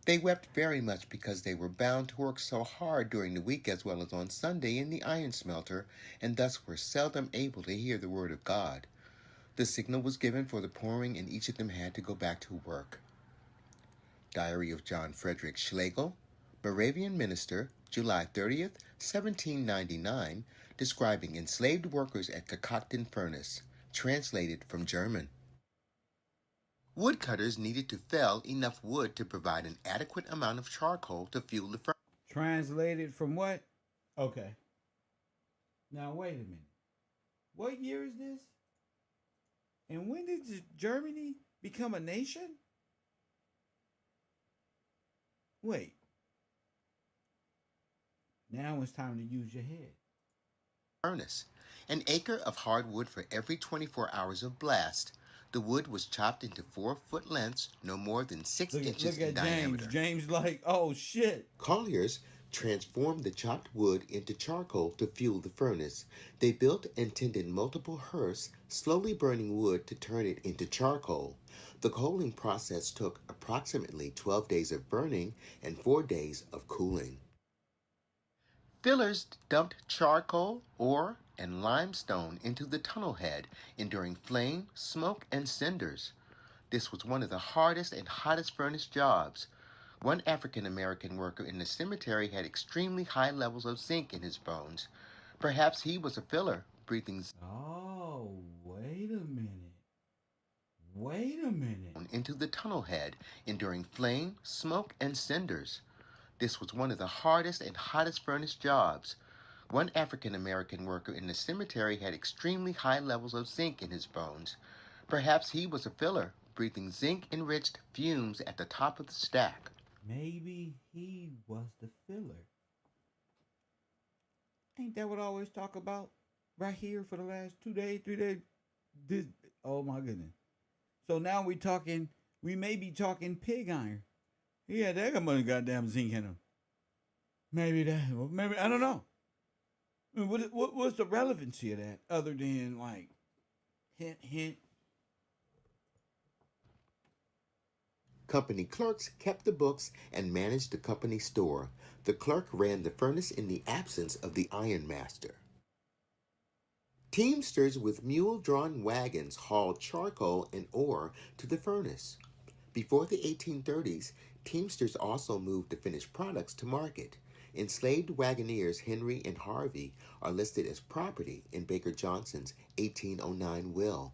They wept very much because they were bound to work so hard during the week as well as on Sunday in the iron smelter, and thus were seldom able to hear the word of God. The signal was given for the pouring, and each of them had to go back to work. Diary of John Frederick Schlegel, Moravian minister, July 30th, 1799, describing enslaved workers at Catoctin Furnace, translated from German. Woodcutters needed to fell enough wood to provide an adequate amount of charcoal to fuel the furnace. Translated from what? Okay. Now wait a minute. What year is this? And when did Germany become a nation? Wait. Now it's time to use your head. Furnace. An acre of hardwood for every 24 hours of blast. The wood was chopped into 4-foot lengths, no more than 6 inches in diameter. James like, oh shit. Colliers transformed the chopped wood into charcoal to fuel the furnace. They built and tended multiple hearths, slowly burning wood to turn it into charcoal. The coaling process took approximately 12 days of burning and 4 days of cooling. Fillers dumped charcoal, ore, and limestone into the tunnel head, enduring flame, smoke, and cinders. This was one of the hardest and hottest furnace jobs. One African-American worker in the cemetery had extremely high levels of zinc in his bones. Perhaps he was a filler, breathing Oh, wait a minute. Wait a minute. into the tunnel head, enduring flame, smoke, and cinders. This was one of the hardest and hottest furnace jobs. One African-American worker in the cemetery had extremely high levels of zinc in his bones. Perhaps he was a filler, breathing zinc-enriched fumes at the top of the stack. Maybe he was the filler. Ain't that what I always talk about? Right here for the last 2 days, 3 days. This, oh my goodness. So now we may be talking pig iron. Yeah, they got money goddamn zinc in them. Maybe, I don't know. I mean, what's the relevancy of that other than like, hint, hint? Company clerks kept the books and managed the company store. The clerk ran the furnace in the absence of the ironmaster. Teamsters with mule-drawn wagons hauled charcoal and ore to the furnace. Before the 1830s, teamsters also moved the finished products to market. Enslaved wagoneers Henry and Harvey are listed as property in Baker Johnson's 1809 will.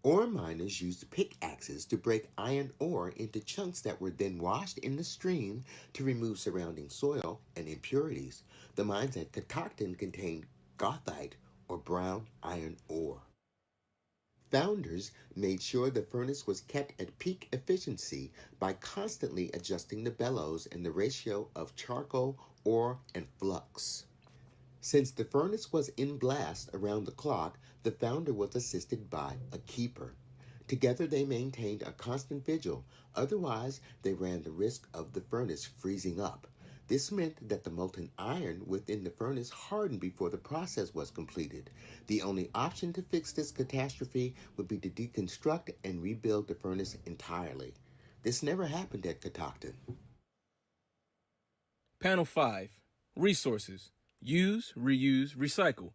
Ore miners used pickaxes to break iron ore into chunks that were then washed in the stream to remove surrounding soil and impurities. The mines at Catoctin contained goethite or brown iron ore. Founders made sure the furnace was kept at peak efficiency by constantly adjusting the bellows and the ratio of charcoal, ore, and flux. Since the furnace was in blast around the clock, the founder was assisted by a keeper. Together they maintained a constant vigil, otherwise they ran the risk of the furnace freezing up. This meant that the molten iron within the furnace hardened before the process was completed. The only option to fix this catastrophe would be to deconstruct and rebuild the furnace entirely. This never happened at Catoctin. Panel 5. Resources. Use, reuse, recycle.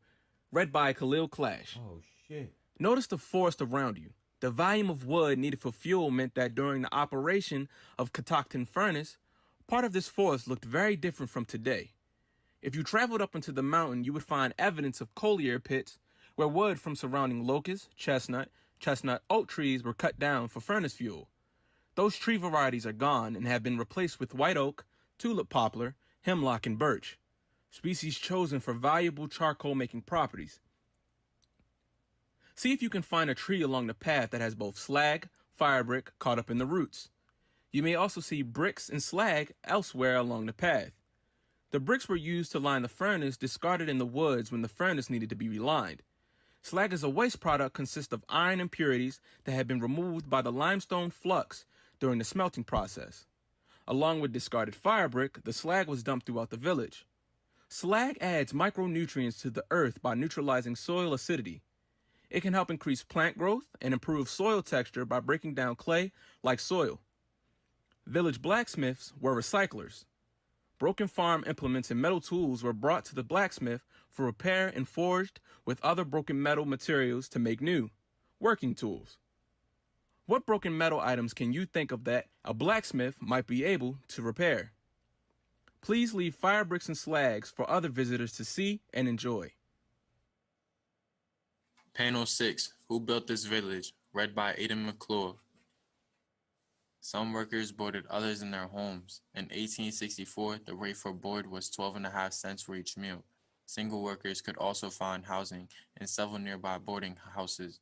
Read by Khalil Clash. Oh, shit. Notice the forest around you. The volume of wood needed for fuel meant that during the operation of Catoctin furnace, part of this forest looked very different from today. If you traveled up into the mountain, you would find evidence of collier pits where wood from surrounding locust, chestnut oak trees were cut down for furnace fuel. Those tree varieties are gone and have been replaced with white oak, tulip poplar, hemlock, and birch, species chosen for valuable charcoal-making properties. See if you can find a tree along the path that has both slag, firebrick caught up in the roots. You may also see bricks and slag elsewhere along the path. The bricks were used to line the furnace discarded in the woods when the furnace needed to be relined. Slag as a waste product consists of iron impurities that had been removed by the limestone flux during the smelting process. Along with discarded firebrick, the slag was dumped throughout the village. Slag adds micronutrients to the earth by neutralizing soil acidity. It can help increase plant growth and improve soil texture by breaking down clay like soil. Village blacksmiths were recyclers. Broken farm implements and metal tools were brought to the blacksmith for repair and forged with other broken metal materials to make new, working tools. What broken metal items can you think of that a blacksmith might be able to repair? Please leave fire bricks and slags for other visitors to see and enjoy. Panel 6. Who built this village? Read by Aidan McClure. Some workers boarded others in their homes. In 1864, the rate for board was 12.5 cents for each meal. Single workers could also find housing in several nearby boarding houses.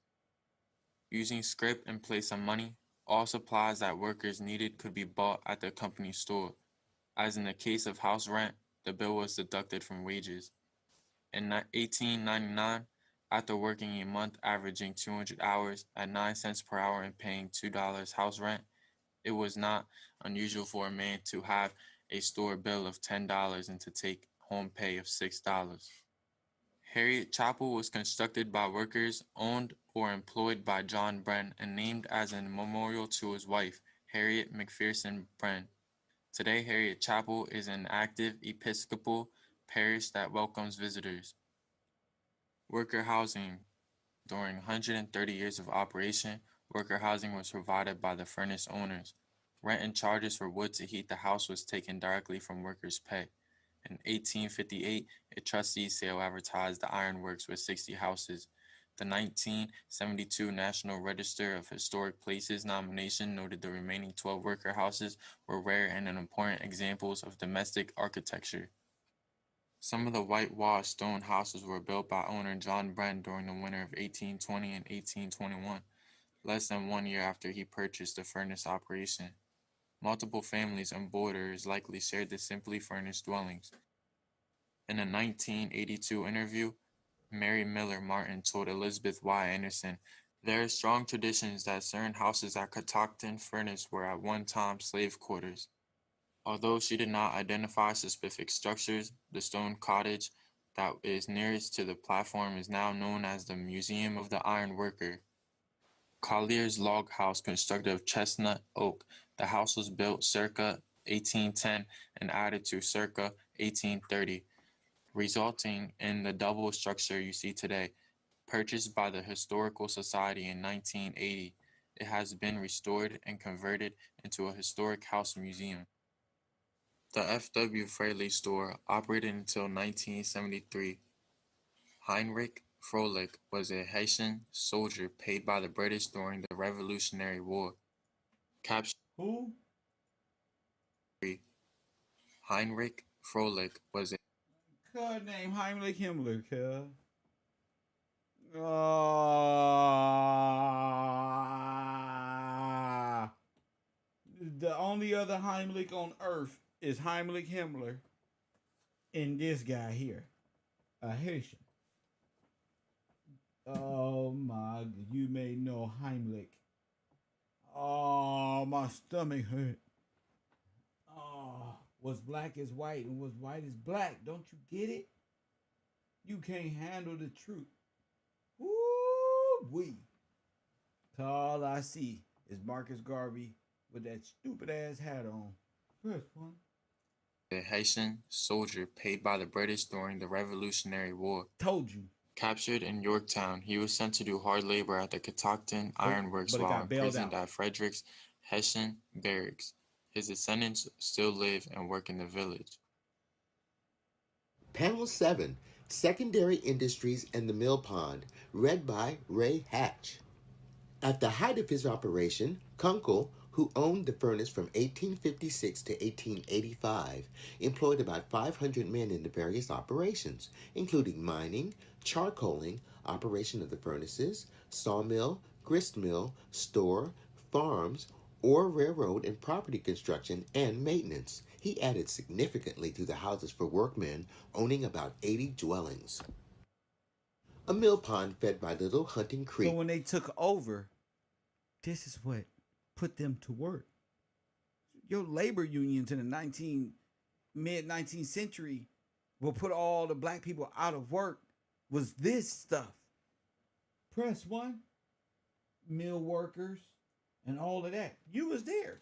Using scrip in place of money, all supplies that workers needed could be bought at the company store. As in the case of house rent, the bill was deducted from wages. In 1899, after working a month averaging 200 hours at 9 cents per hour and paying $2 house rent, it was not unusual for a man to have a store bill of $10 and to take home pay of $6. Harriet Chapel was constructed by workers owned or employed by John Bren and named as a memorial to his wife, Harriet McPherson Bren. Today, Harriet Chapel is an active Episcopal parish that welcomes visitors. Worker housing. During 130 years of operation, worker housing was provided by the furnace owners. Rent and charges for wood to heat the house was taken directly from workers' pay. In 1858, a trustee sale advertised the ironworks with 60 houses. The 1972 National Register of Historic Places nomination noted the remaining 12 worker houses were rare and important examples of domestic architecture. Some of the whitewashed stone houses were built by owner John Bren during the winter of 1820 and 1821, less than 1 year after he purchased the furnace operation. Multiple families and boarders likely shared the simply furnished dwellings. In a 1982 interview, Mary Miller Martin told Elizabeth Y. Anderson, "There are strong traditions that certain houses at Catoctin Furnace were at one time slave quarters." Although she did not identify specific structures, the stone cottage that is nearest to the platform is now known as the Museum of the Iron Worker. Collier's log house constructed of chestnut oak. The house was built circa 1810 and added to circa 1830, resulting in the double structure you see today. Purchased by the Historical Society in 1980, it has been restored and converted into a historic house museum. The F.W. Fraley store operated until 1973. Heinrich Froelich was a Haitian soldier paid by the British during the Revolutionary War. Captured. Who? Heinrich Froelich was a Cuz name Heimlich Himmler, cuz. The only other Heimlich on earth is Heimlich Himmler and this guy here, a Haitian. Oh my, you may know Heimlich. Oh, my stomach hurt. Oh, what's black is white and what's white is black. Don't you get it? You can't handle the truth. Woo-wee. All I see is Marcus Garvey with that stupid ass hat on. First one. A Haitian soldier paid by the British during the Revolutionary War. Told you. Captured in Yorktown, he was sent to do hard labor at the Catoctin Ironworks while imprisoned at Frederick's Hessian barracks. His descendants still live and work in the village. Panel 7, Secondary Industries and the Mill Pond, read by Ray Hatch. At the height of his operation, Kunkel, who owned the furnace from 1856 to 1885, employed about 500 men in the various operations, including mining, charcoaling, operation of the furnaces, sawmill, grist mill, store, farms, ore railroad and property construction, and maintenance. He added significantly to the houses for workmen, owning about 80 dwellings. A mill pond fed by Little Hunting Creek. So when they took over, this is what put them to work. Your labor unions in the mid-19th century will put all the black people out of work was this stuff. Press one, mill workers, and all of that. You was there.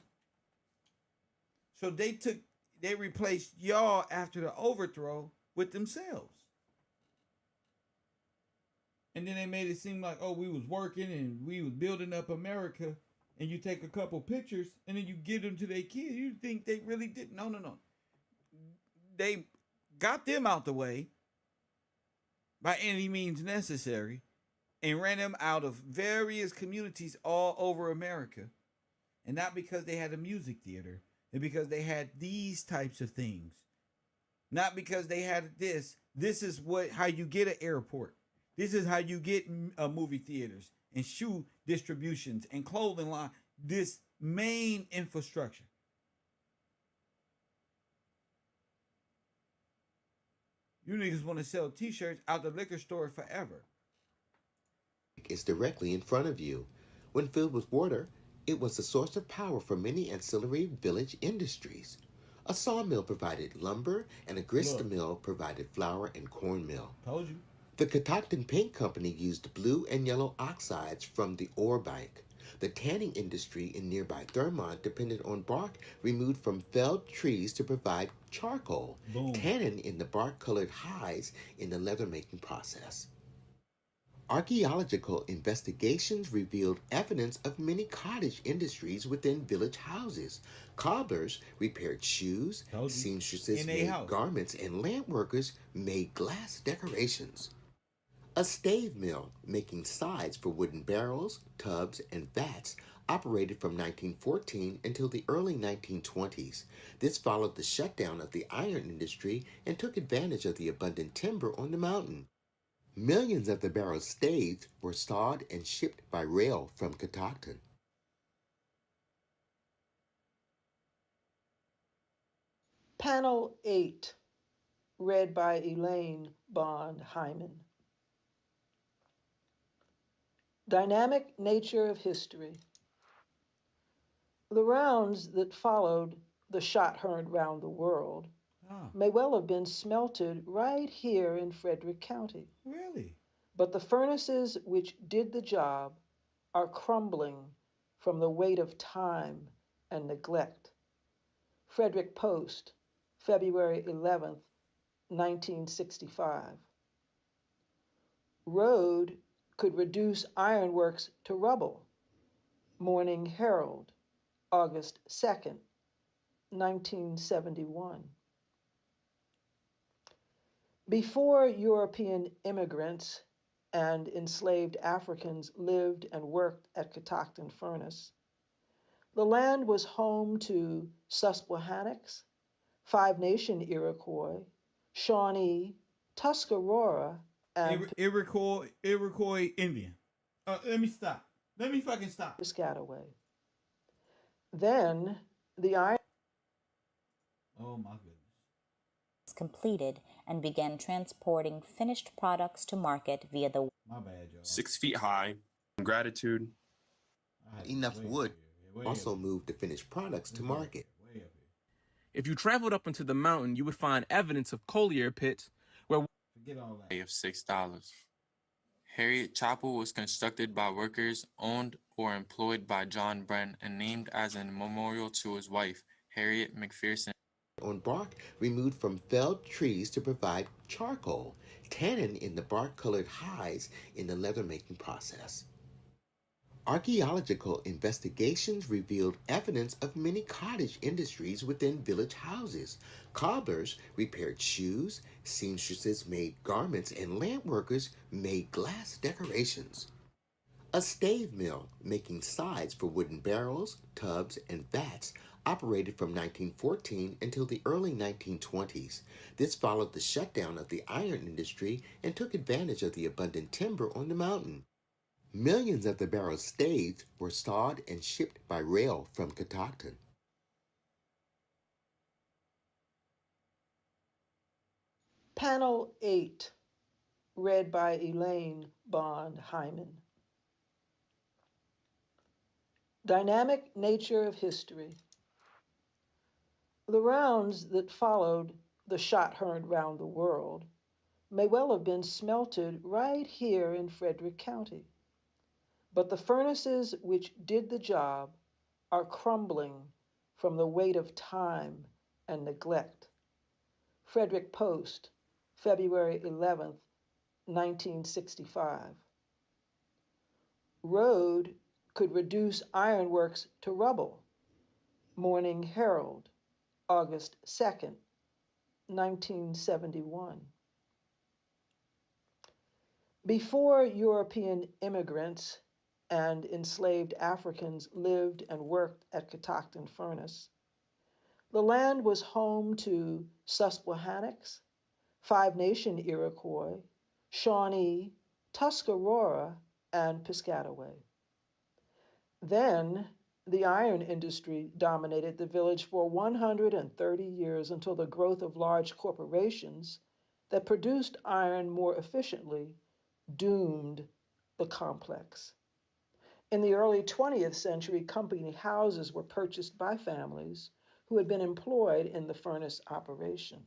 So they replaced y'all after the overthrow with themselves. And then they made it seem like, oh, we was working and we was building up America. And you take a couple pictures and then you give them to their kids. You think they really did? No. They got them out the way by any means necessary and ran them out of various communities all over America. And not because they had a music theater, and because they had these types of things. not because they had this. This is how you get an airport. This is how you get movie theaters and shoe distributions and clothing line. This main infrastructure. You niggas want to sell T-shirts out the liquor store forever. Is directly in front of you. When filled with water, it was a source of power for many ancillary village industries. A sawmill provided lumber, and a grist mill provided flour and corn meal. Told you. The Catoctin Paint Company used blue and yellow oxides from the ore bank. The tanning industry in nearby Thurmont depended on bark removed from felled trees to provide charcoal, tannin in the bark-colored hides in the leather-making process. Archaeological investigations revealed evidence of many cottage industries within village houses. Cobblers repaired shoes, seamstresses made garments, and lamp workers made glass decorations. A stave mill, making sides for wooden barrels, tubs, and vats, operated from 1914 until the early 1920s. This followed the shutdown of the iron industry and took advantage of the abundant timber on the mountain. Millions of the barrel staves were sawed and shipped by rail from Catoctin. Panel 8, read by Elaine Bond Hyman. Dynamic nature of history. The rounds that followed the shot heard round the world may well have been smelted right here in Frederick County. Really? But the furnaces which did the job are crumbling from the weight of time and neglect. Frederick Post, February 11th, 1965. Road could reduce ironworks to rubble. Morning Herald, August 2nd, 1971. Before European immigrants and enslaved Africans lived and worked at Catoctin Furnace, the land was home to Susquehannocks, Five Nation Iroquois, Shawnee, Tuscarora, and Iroquois Indian. Let me stop. Let me fucking stop. Piscataway. Then the iron. Oh my goodness. Completed and began transporting finished products to market via the 6 feet high. Gratitude. Enough wood also moved the finished products to market. If you traveled up into the mountain, you would find evidence of collier pits where of $6. Harriet Chapel was constructed by workers owned or employed by John Brenn and named as a memorial to his wife, Harriet McPherson. On bark removed from felled trees to provide charcoal, tannin in the bark-colored hides in the leather-making process. Archaeological investigations revealed evidence of many cottage industries within village houses. Cobblers repaired shoes, seamstresses made garments, and lamp workers made glass decorations. A stave mill, making sides for wooden barrels, tubs, and vats, operated from 1914 until the early 1920s. This followed the shutdown of the iron industry and took advantage of the abundant timber on the mountain. Millions of the barrel staves were sawed and shipped by rail from Catoctin. Panel 8, read by Elaine Bond Hyman. Dynamic nature of history. The rounds that followed the shot heard round the world may well have been smelted right here in Frederick County. But the furnaces which did the job are crumbling from the weight of time and neglect. Frederick Post, February 11th, 1965. Road could reduce ironworks to rubble. Morning Herald, August 2nd, 1971. Before European immigrants and enslaved Africans lived and worked at Catoctin Furnace, The land was home to Susquehannocks, Five Nation Iroquois, Shawnee, Tuscarora, and Piscataway. Then, the iron industry dominated the village for 130 years until the growth of large corporations that produced iron more efficiently doomed the complex. In the early 20th century, company houses were purchased by families who had been employed in the furnace operation.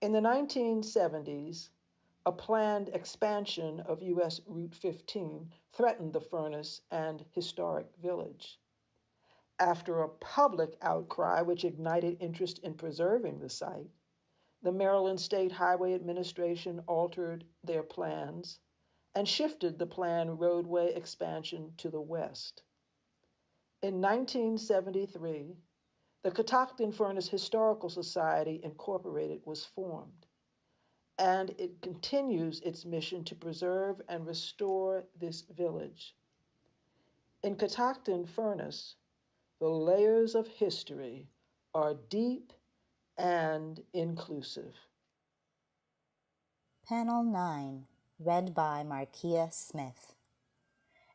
In the 1970s, a planned expansion of US Route 15 threatened the furnace and historic village. After a public outcry which ignited interest in preserving the site, the Maryland State Highway Administration altered their plans and shifted the planned roadway expansion to the west. In 1973, the Catoctin Furnace Historical Society, Incorporated, was formed, and it continues its mission to preserve and restore this village. In Catoctin Furnace, the layers of history are deep and inclusive. Panel 9, read by Markia Smith.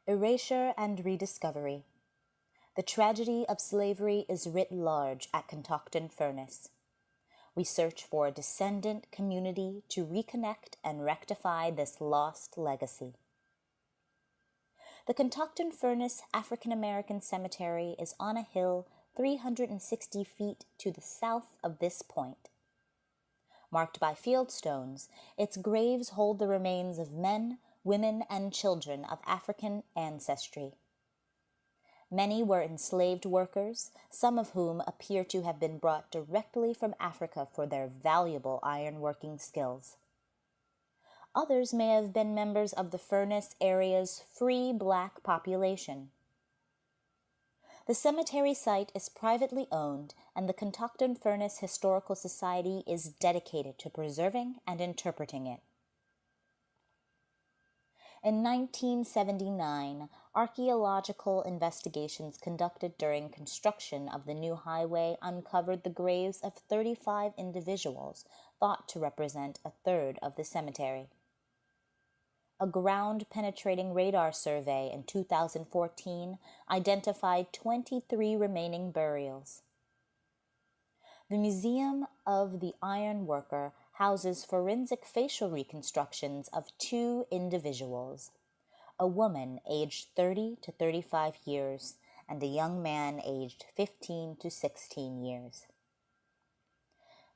Erasure and Rediscovery. The tragedy of slavery is writ large at Catoctin Furnace. We search for a descendant community to reconnect and rectify this lost legacy. The Catoctin Furnace African American Cemetery is on a hill 360 feet to the south of this point. Marked by fieldstones, its graves hold the remains of men, women, and children of African ancestry. Many were enslaved workers, some of whom appear to have been brought directly from Africa for their valuable ironworking skills. Others may have been members of the furnace area's free black population. The cemetery site is privately owned, and the Catoctin Furnace Historical Society is dedicated to preserving and interpreting it. In 1979, archaeological investigations conducted during construction of the new highway uncovered the graves of 35 individuals thought to represent a third of the cemetery. A ground-penetrating radar survey in 2014 identified 23 remaining burials. The Museum of the Iron Worker houses forensic facial reconstructions of 2 individuals, a woman aged 30 to 35 years and a young man aged 15 to 16 years.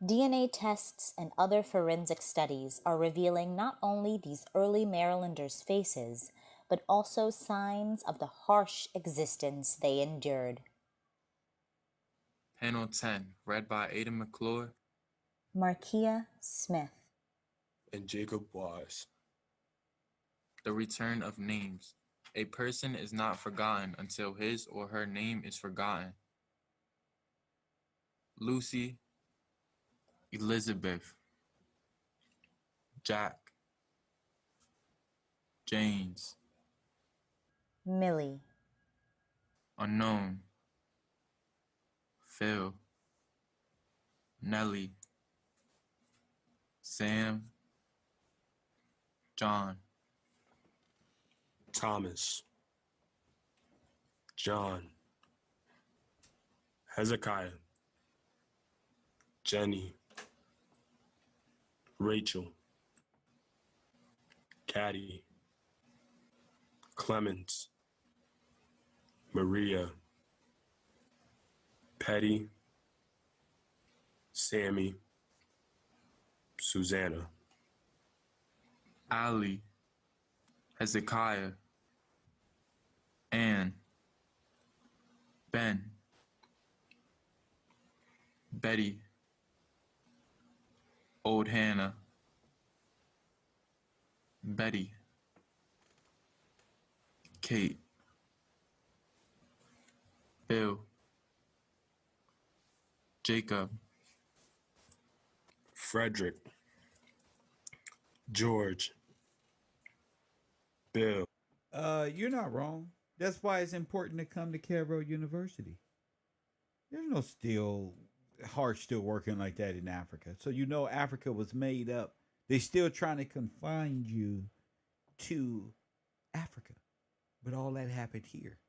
DNA tests and other forensic studies are revealing not only these early Marylanders' faces, but also signs of the harsh existence they endured. Panel 10, read by Ada McClure, Markia Smith, and Jacob Wise. The return of names. A person is not forgotten until his or her name is forgotten. Lucy, Elizabeth, Jack, James, Millie, unknown, Phil, Nellie, Sam, John, Thomas, John, Hezekiah, Jenny, Rachel, Caddy, Clemens, Maria, Petty, Sammy, Susanna, Ali, Hezekiah, Ann, Ben, Betty, Old Hannah, Betty, Kate, Bill, Jacob, Frederick, George, Bill. You're not wrong. That's why it's important to come to KevRow University. There's no heart still working like that in Africa. So you know Africa was made up. They still trying to confine you to Africa. But all that happened here.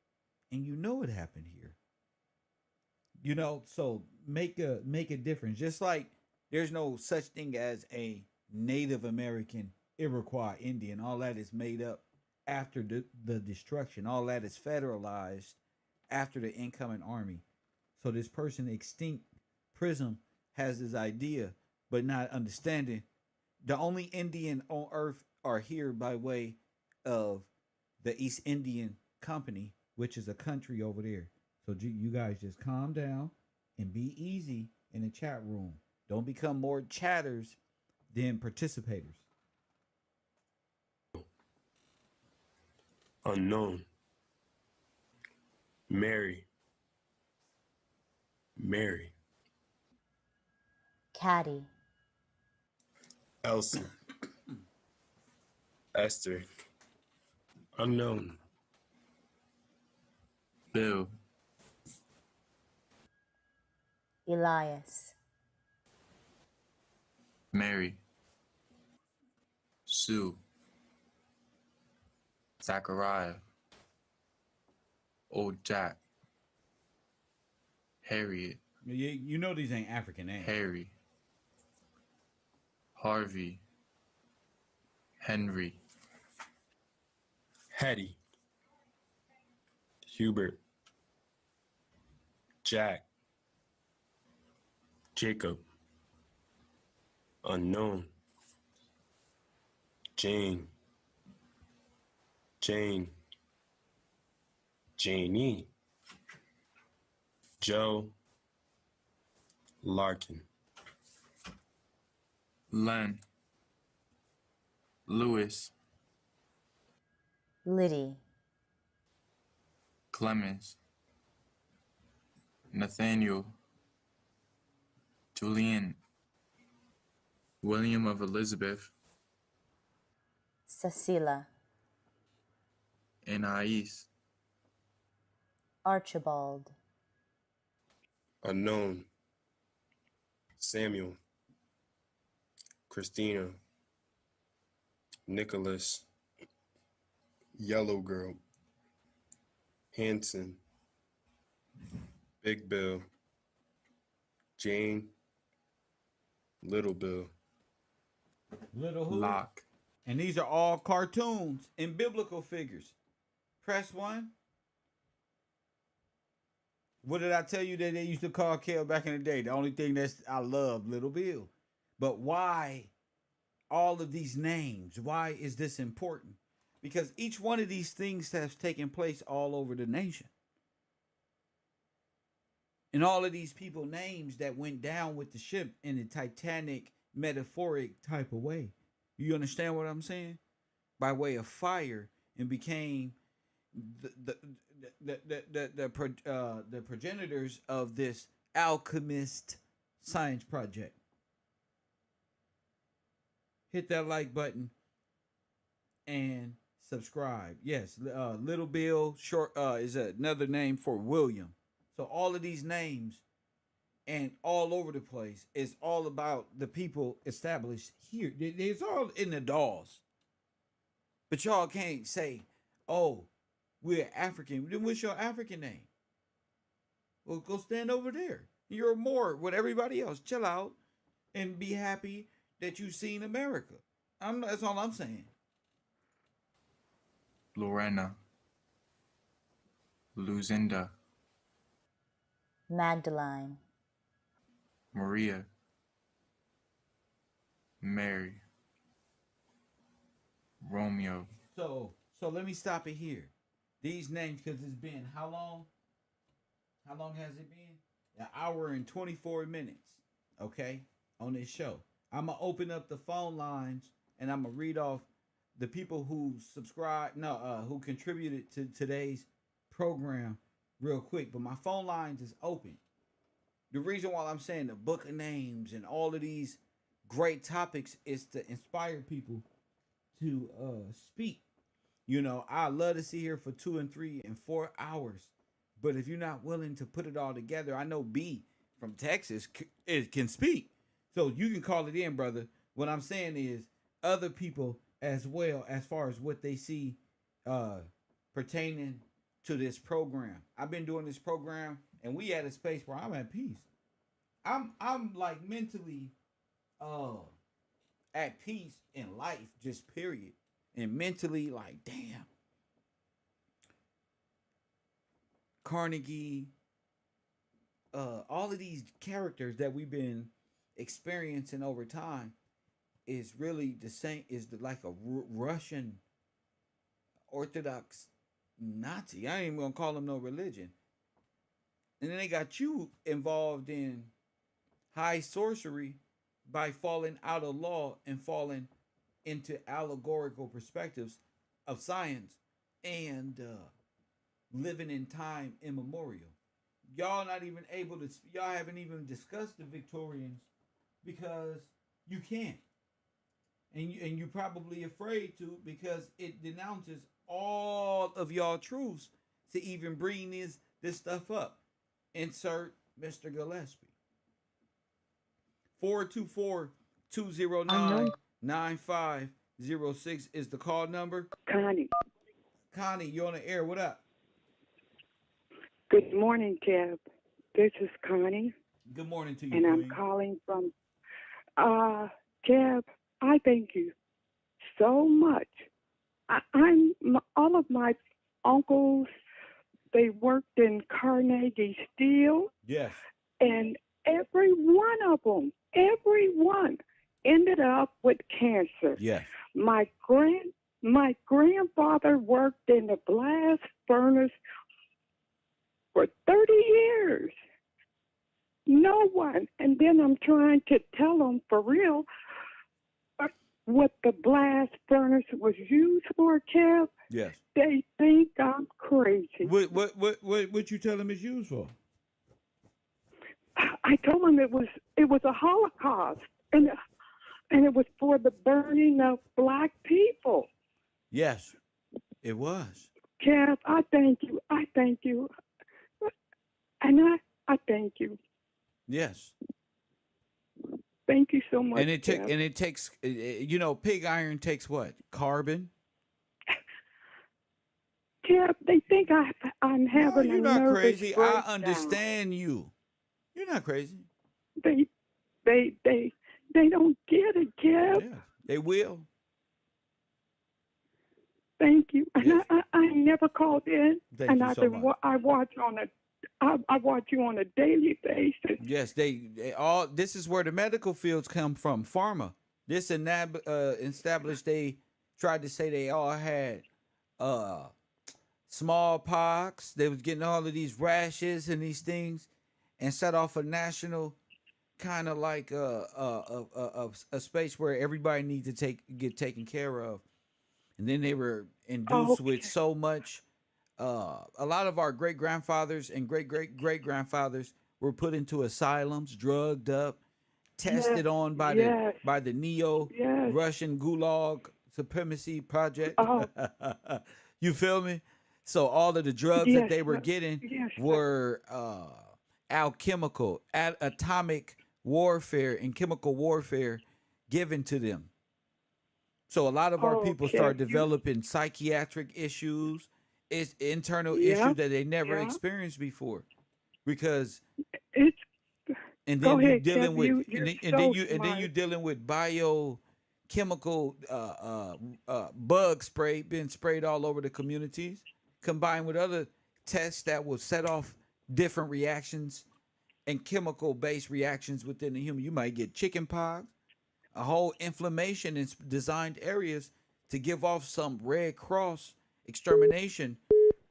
And you know it happened here. You know, so make a difference. Just like there's no such thing as a Native American Iroquois Indian. All that is made up after the destruction. All that is federalized after the incoming army. So this person extinct Prism has this idea, but not understanding the only Indian on earth are here by way of the East Indian Company, which is a country over there. So you guys just calm down and be easy in the chat room. Don't become more chatters than participators. Unknown. Mary. Mary. Caddy. Elsie. Esther. Unknown. Bill, Elias. Mary, Sue, Zachariah, Old Jack, Harriet, You know these ain't African names. Harry, Harvey, Henry, Hetty. Hubert. Jack. Jacob. Unknown. Jane. Jane. Janie. Joe. Larkin. Len, Lewis, Liddy. Clemens, Nathaniel, Julian, William of Elizabeth, Cecilia. Anais, Archibald. Unknown. Samuel. Christina. Nicholas. Yellow Girl. Hanson. Big Bill. Jane. Little Bill. Little who? Locke, And these are all cartoons and biblical figures. Press 1. What did I tell you that they used to call Kel back in the day? The only thing that's I love Little Bill. But why all of these names? Why is this important? Because each one of these things has taken place all over the nation. And all of these people names that went down with the ship in a Titanic metaphoric type of way. You understand what I'm saying? By way of fire and became the progenitors of this alchemist science project. Hit that like button and subscribe. Yes, Little Bill short is another name for William. So all of these names and all over the place is all about the people established here. It's all in the dolls. But y'all can't say, oh, we're African. Then what's your African name? Well, go stand over there. You're more with everybody else. Chill out and be happy that you've seen America. That's all I'm saying. Lorena, Lucinda, Magdalene. Maria, Mary, Romeo. So let me stop it here. These names, because it's been how long? How long has it been? An hour and 24 minutes. Okay, on this show. I'm gonna open up the phone lines and I'm gonna read off the people who who contributed to today's program real quick. But my phone lines is open. The reason why I'm saying the book of names and all of these great topics is to inspire people to speak. You know, I love to sit here for 2 and 3 and 4 hours But if you're not willing to put it all together, I know B from Texas it can speak. So you can call it in, brother. What I'm saying is other people as well, as far as what they see uh, pertaining to this program. I've been doing this program, and we at a space where I'm at peace. I'm like mentally uh, at peace in life, just period, and mentally like, damn, Carnegie, all of these characters that we've been experiencing over time is really the same. Is like a Russian Orthodox Nazi. I ain't even gonna call them no religion. And then they got you involved in high sorcery by falling out of law and falling into allegorical perspectives of science and living in time immemorial. Y'all not even able to. Y'all haven't even discussed the Victorians because you can't, and you're probably afraid to because it denounces all of y'all truths to even bring this stuff up. Insert Mr. Gillespie. 424-209-9506 is the call number. Connie. Connie, you're on the air. What up? Good morning, Kev. This is Connie. Good morning to you, and Queen. I'm calling from, Kev, I thank you so much. All of my uncles, they worked in Carnegie Steel. Yes. And every one of them, everyone ended up with cancer. Yes. My grandfather worked in the blast furnace for 30 years. No one. And then I'm trying to tell them for real what the blast furnace was used for, Kev. Yes. They think I'm crazy. What you tell them it's used for? I told them it was a Holocaust, and it was for the burning of black people. Yes, it was. Kev, I thank you. I thank you. And I thank you. Yes. Thank you so much. And it takes pig iron takes what? Carbon? Kev, they think I'm having you're a not nervous crazy. breakdown. I understand you. You're not crazy. They don't get it, Kev. Yeah, they will. Thank you. And Yes. I never called in. Thank and you so much. I watch you on a daily basis. Yes, they all. This is where the medical fields come from. Pharma. This established. They tried to say they all had smallpox. They was getting all of these rashes and these things, and set off a national kind of like a space where everybody needs to get taken care of. And then they were induced with so much. A lot of our great grandfathers and great grandfathers were put into asylums, drugged up, tested on by the neo Russian Gulag supremacy project. You feel me? So all of the drugs that they were getting were alchemical, atomic warfare and chemical warfare given to them. So a lot of our people start developing psychiatric issues, internal issues that they never experienced before, because and then you're dealing with and then you're dealing with biochemical bug spray being sprayed all over the communities, combined with other tests that will set off different reactions and chemical-based reactions within the human. You might get chicken pox, a whole inflammation in designed areas to give off some Red Cross extermination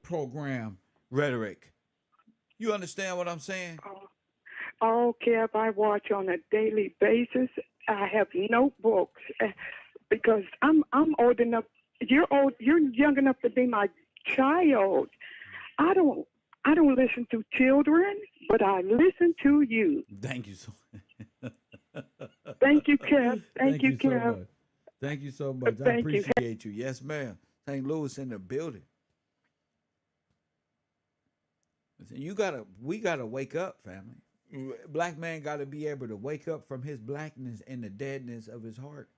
program rhetoric. You understand what I'm saying? Oh, Kev, I watch on a daily basis. I have notebooks because I'm old enough. You're old. You're young enough to be my child. I don't listen to children, but I listen to you. Thank you so much. Thank you, Kev. Thank you, Kev. So much. Thank you so much. I appreciate you. Yes, ma'am. St. Louis in the building. We gotta wake up, family. Black man gotta be able to wake up from his blackness and the deadness of his heart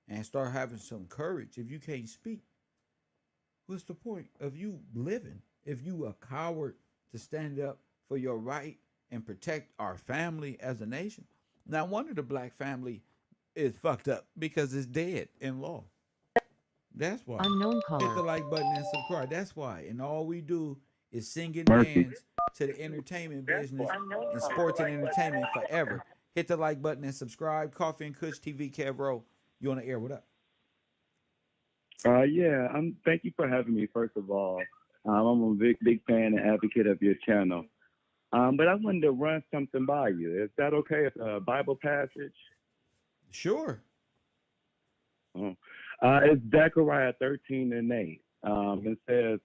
and start having some courage. If you can't speak, what's the point of you living? If you a coward to stand up for your right and protect our family as a nation. Now, one of the black family is fucked up because it's dead in law. That's why. Unknown Hit caller. the like button and subscribe. That's why. And all we do is sing and Mercy. dance to the entertainment business and sports and entertainment forever. Hit the like button and subscribe. Coffee and Kush TV, KevRow. You on the air? What up? Yeah, thank you for having me, first of all. I'm a big fan and advocate of your channel. But I wanted to run something by you. Is that okay? It's a Bible passage. Sure. It's Zechariah 13:8. It says,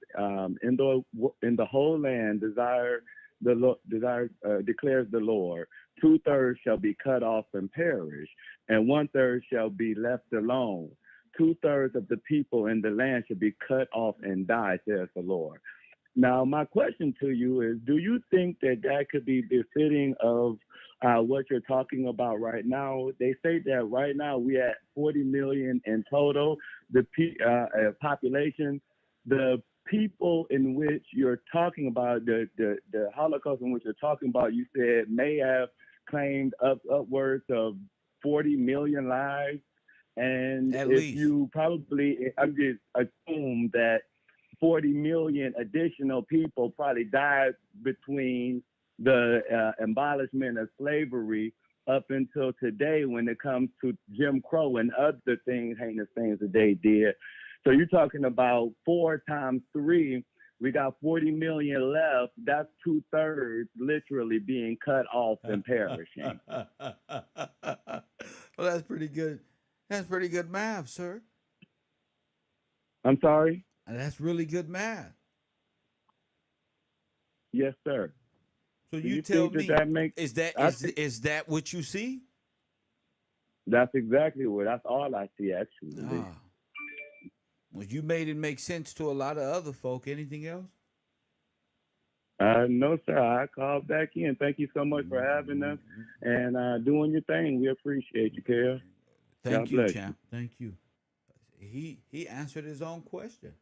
"In the whole land, declares the Lord, 2/3 shall be cut off and perish, and 1/3 shall be left alone. 2/3 of the people in the land shall be cut off and die, says the Lord." Now, my question to you is, do you think that could be befitting of what you're talking about right now? They say that right now we at 40 million in total, the population. The people in which you're talking about, the Holocaust in which you're talking about, you said may have claimed upwards of 40 million lives. And At if least. you probably, I'm just assume that 40 million additional people probably died between the abolishment of slavery up until today when it comes to Jim Crow and other things, heinous things that they did. So you're talking about 4 times 3. We got 40 million left. That's 2/3 literally being cut off and perishing. Well, that's pretty good. That's pretty good math, sir. I'm sorry? That's really good math. Yes, sir. So Do you you tell think me, that makes is that I is think is that what you see? that's exactly what that's all I see actually. Ah, well, you made it make sense to a lot of other folk. Anything else? No, sir. I called back in. Thank you so much for having us and doing your thing. We appreciate you, Kev. Thank God you, bless champ. Thank you. He answered his own question.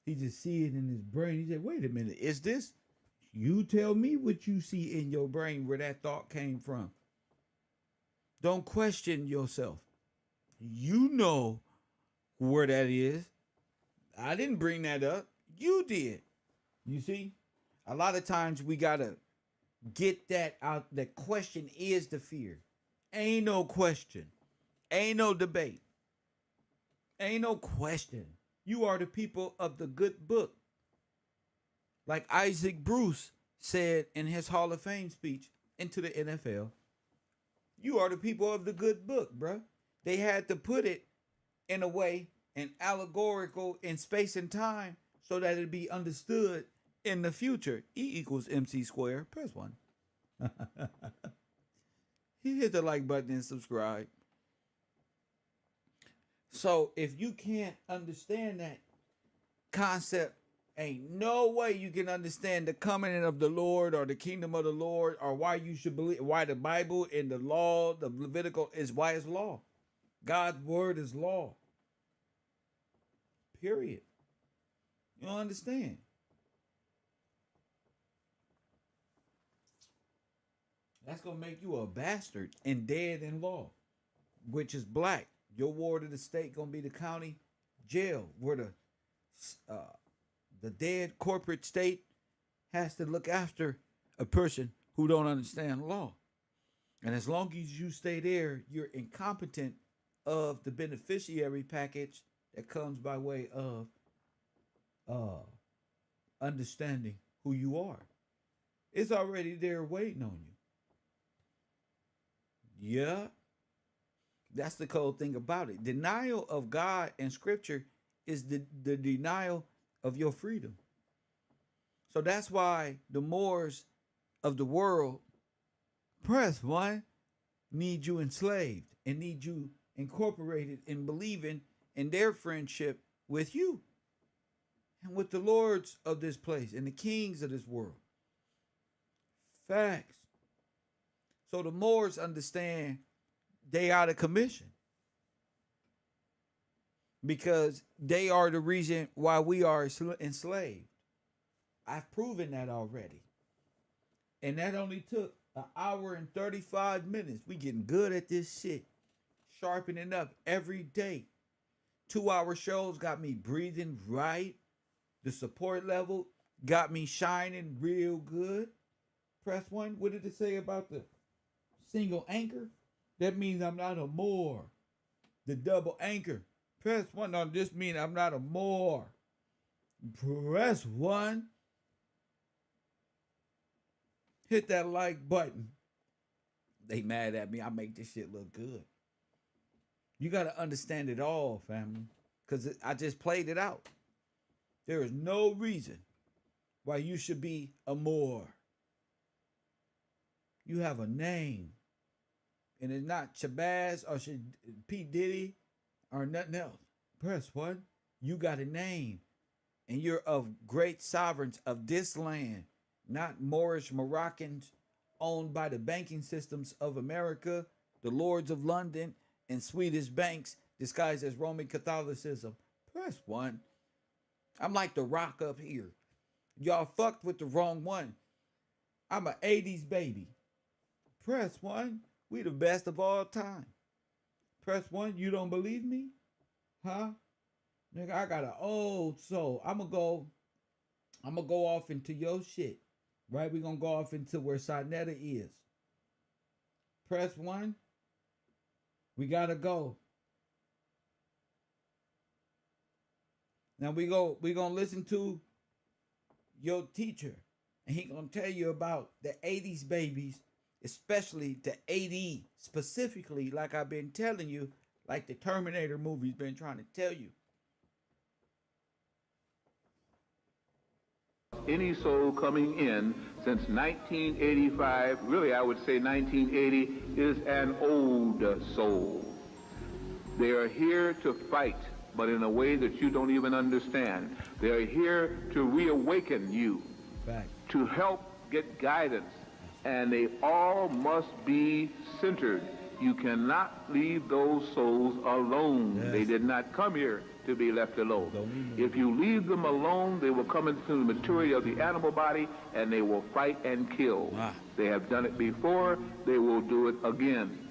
He just see it in his brain. He said, "Wait a minute, is this?" You tell me what you see in your brain where that thought came from. Don't question yourself. You know where that is. I didn't bring that up. You did. You see? A lot of times we gotta get that out. The question is the fear. Ain't no question. Ain't no debate. Ain't no question. You are the people of the good book. Like Isaac Bruce said in his Hall of Fame speech into the NFL, you are the people of the good book, bruh. They had to put it in a way, an allegorical in space and time, so that it be understood in the future. E equals MC squared. Press 1. He hit the like button and subscribe. So if you can't understand that concept, ain't no way you can understand the coming of the Lord or the kingdom of the Lord or why you should believe, why the Bible and the law, the Levitical is why it's law. God's word is law. Period. You don't understand. That's going to make you a bastard and dead in law, which is black. Your ward of the state going to be the county jail where the dead corporate state has to look after a person who don't understand law. And as long as you stay there, you're incompetent of the beneficiary package that comes by way of understanding who you are. It's already there waiting on you. Yeah. That's the cold thing about it. Denial of God and scripture is the denial of your freedom. So that's why the Moors of the world, press 1, need you enslaved and need you incorporated in believing in their friendship with you. and with the lords of this place and the kings of this world. Facts. So the Moors understand they out of commission because they are the reason why we are enslaved. I've proven that already. And that only took an hour and 35 minutes. We getting good at this shit. Sharpening up every day. 2-hour shows got me breathing right. The support level got me shining real good. Press 1. What did it say about the single anchor? That means I'm not a Moor. The double anchor. Press 1. No, this means I'm not a Moor. Press 1. Hit that like button. They mad at me. I make this shit look good. You got to understand it all, family. Because I just played it out. There is no reason why you should be a Moor. You have a name. And it's not Shabazz or P. Diddy or nothing else. Press 1. You got a name. And you're of great sovereigns of this land. Not Moorish Moroccans owned by the banking systems of America, the lords of London, and Swedish banks disguised as Roman Catholicism. Press 1. I'm like the Rock up here. Y'all fucked with the wrong one. I'm an 80s baby. Press 1. We the best of all time. Press 1. You don't believe me? Huh? Nigga, I got an old soul. I'm gonna go off into your shit. Right? We're going to go off into where Sinetta is. Press 1. We got to go. Now we're going to listen to your teacher. And he going to tell you about the 80s babies, especially the 80, specifically, like I've been telling you, like the Terminator movie's been trying to tell you. Any soul coming in since 1985, really I would say 1980, is an old soul. They are here to fight, but in a way that you don't even understand. They are here to reawaken you, to help get guidance, and they all must be centered. You cannot leave those souls alone. Yes. They did not come here to be left alone. If you leave them alone, they will come into the maturity of the animal body and they will fight and kill. Wow. They have done it before, they will do it again.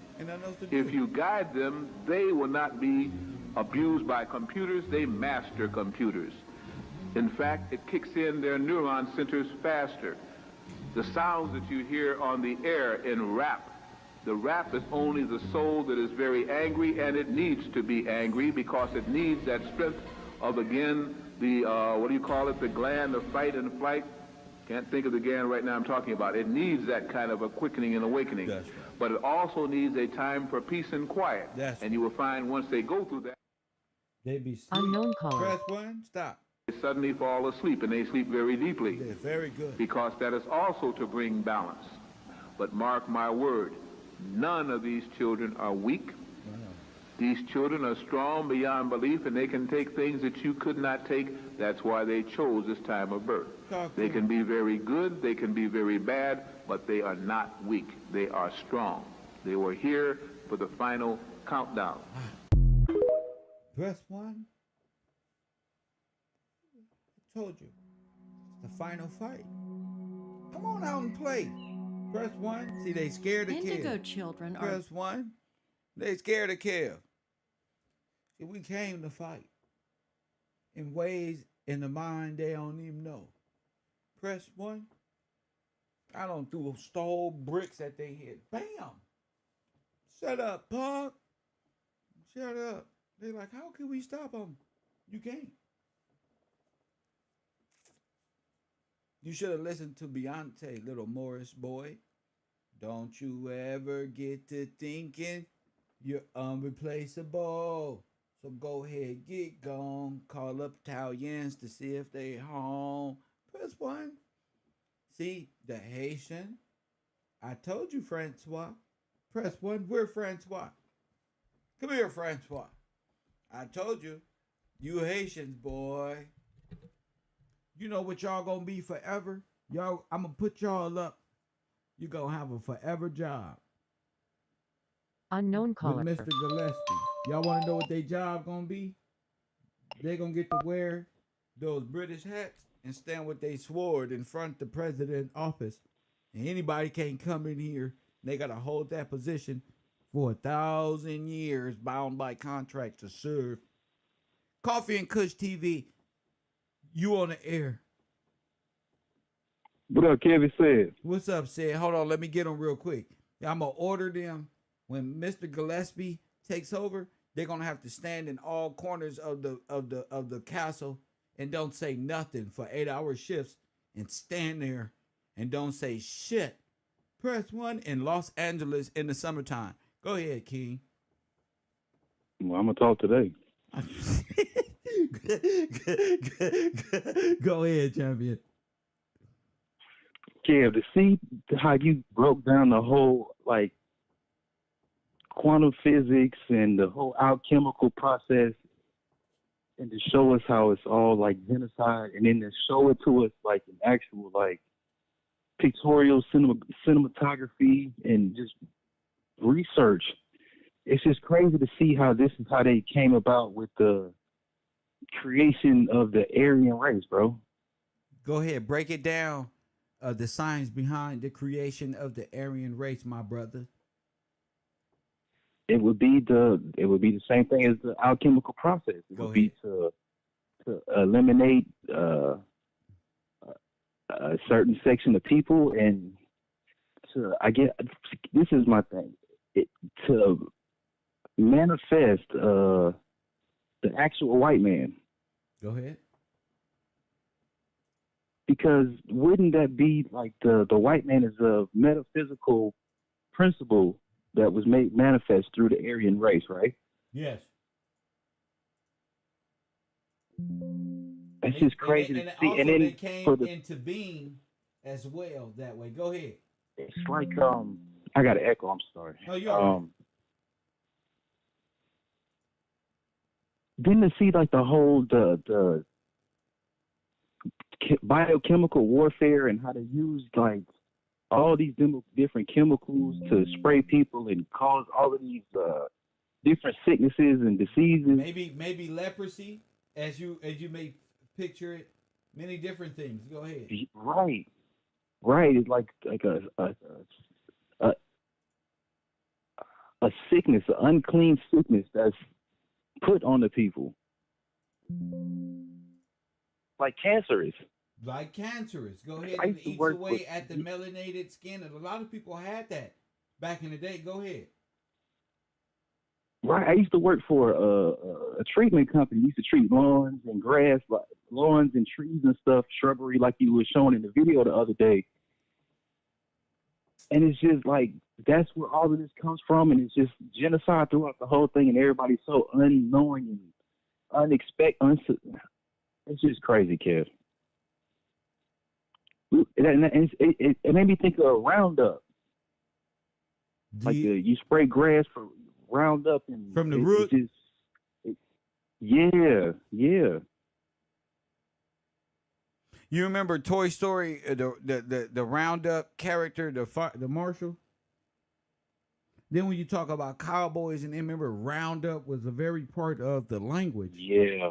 If you guide them, they will not be abused by computers, they master computers. In fact, it kicks in their neuron centers faster. The sounds that you hear on the air in rap, the rap is only the soul that is very angry, and it needs to be angry because it needs that strength of, again, the, what do you call it, the gland of fight and flight. Can't think of the gland right now I'm talking about. It needs that kind of a quickening and awakening. Right. But it also needs a time for peace and quiet. And you will find once they go through that, they be sleep. Unknown caller. Press 1, stop. They suddenly fall asleep, and they sleep very deeply. They're very good. Because that is also to bring balance. But mark my word, none of these children are weak. These children are strong beyond belief, and they can take things that you could not take. That's why they chose this time of birth. They can be very good, they can be very bad, but they are not weak. They are strong. They were here for the final countdown. Press 1. I told you. It's the final fight. Come on out and play. Press 1. See, they scared of Kev. Indigo children are... Press 1. They scared of Kev. See, we came to fight in ways in the mind they don't even know. Press 1. I don't throw stole bricks at their head. Bam! Shut up, punk. Shut up. They're like, how can we stop them? You can't. You should have listened to Beyonce, little Morris boy. Don't you ever get to thinking you're unreplaceable. So go ahead, get gone. Call up Italians to see if they home. Press 1. See, the Haitian. I told you, Francois. Press 1. We're Francois. Come here, Francois. I told you. You Haitians, boy. You know what y'all gonna be forever? Y'all, I'm gonna put y'all up. You gonna have a forever job Unknown with caller. Mr. Gillespie. Y'all wanna know what their job gonna be? They gonna get to wear those British hats and stand with their sword in front of the president's office. And anybody can't come in here. They gotta hold that position for 1,000 years, bound by contract to serve. Coffee and Kush TV, you on the air. What up, Kevin said? What's up, Sid? Hold on, let me get them real quick. I'm gonna order them when Mr. Gillespie takes over. They're gonna have to stand in all corners of the castle and don't say nothing for 8-hour shifts and stand there and don't say shit. Press 1 in Los Angeles in the summertime. Go ahead, King. Well, I'm gonna talk today. Go ahead, champion. Kev, to see how you broke down the whole like quantum physics and the whole alchemical process, and to show us how it's all like genocide, and then to show it to us like an actual like pictorial cinematography and just research. It's just crazy to see how this is how they came about with the creation of the Aryan race, bro. Go ahead, break it down. The science behind the creation of the Aryan race, my brother. It would be the same thing as the alchemical process. It Go would be ahead. to eliminate a certain section of people, and to I get this is my thing. To manifest the actual white man. Go ahead. Because wouldn't that be like the white man is a metaphysical principle that was made manifest through the Aryan race, right? Yes. That's just crazy And to see. also And then they came for the, into being as well that way. Go ahead. it's like I got an echo. I'm sorry. No, you're all right. Then to see like the whole the biochemical warfare and how they use like all these different chemicals to spray people and cause all of these different sicknesses and diseases. Maybe leprosy, as you may picture it. Many different things. Go ahead. Right. It's like a sickness, an unclean sickness that's put on the people. Like cancerous. Like cancerous. Go ahead I and used to eats work away with, at the melanated skin. And a lot of people had that back in the day. Go ahead. right. I used to work for a treatment company. We used to treat lawns and grass, like lawns and trees and stuff, shrubbery, like you were showing in the video the other day. And it's just like that's where all of this comes from, and it's just genocide throughout the whole thing, and everybody's so unknowing and unexpected. It's just crazy, kid. It made me think of Roundup. You spray grass for Roundup and from the root. Yeah. You remember Toy Story, the Roundup character, the Marshall? Then when you talk about cowboys, and then remember Roundup was a very part of the language. Yeah.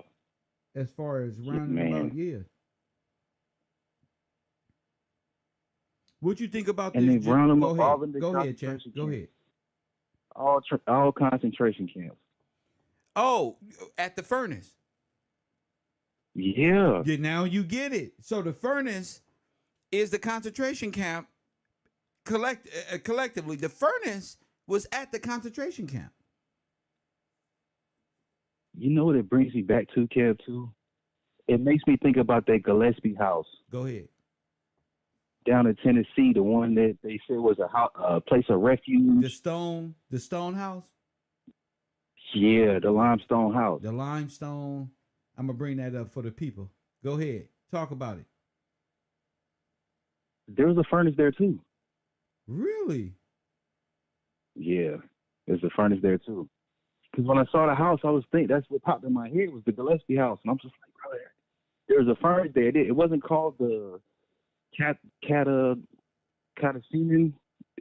As far as rounding about, yeah. What you think about and this? And they round them Go up ahead. all in the Go ahead, champ. concentration Go camps. ahead. All concentration camps. Oh, at the furnace. Yeah. Now you get it. So the furnace is the concentration camp. Collectively, the furnace was at the concentration camp. You know what it brings me back to, Kev, too? It makes me think about that Gillespie house. Go ahead. Down in Tennessee, the one that they said was a place of refuge. The stone house? Yeah, the limestone house. The limestone. I'm going to bring that up for the people. Go ahead. Talk about it. There was a furnace there, too. Really? Yeah, there's a furnace there, too. Because when I saw the house, I was thinking, that's what popped in my head was the Gillespie house. And I'm just like, bro, There's a furnace there. It wasn't called the catasemen.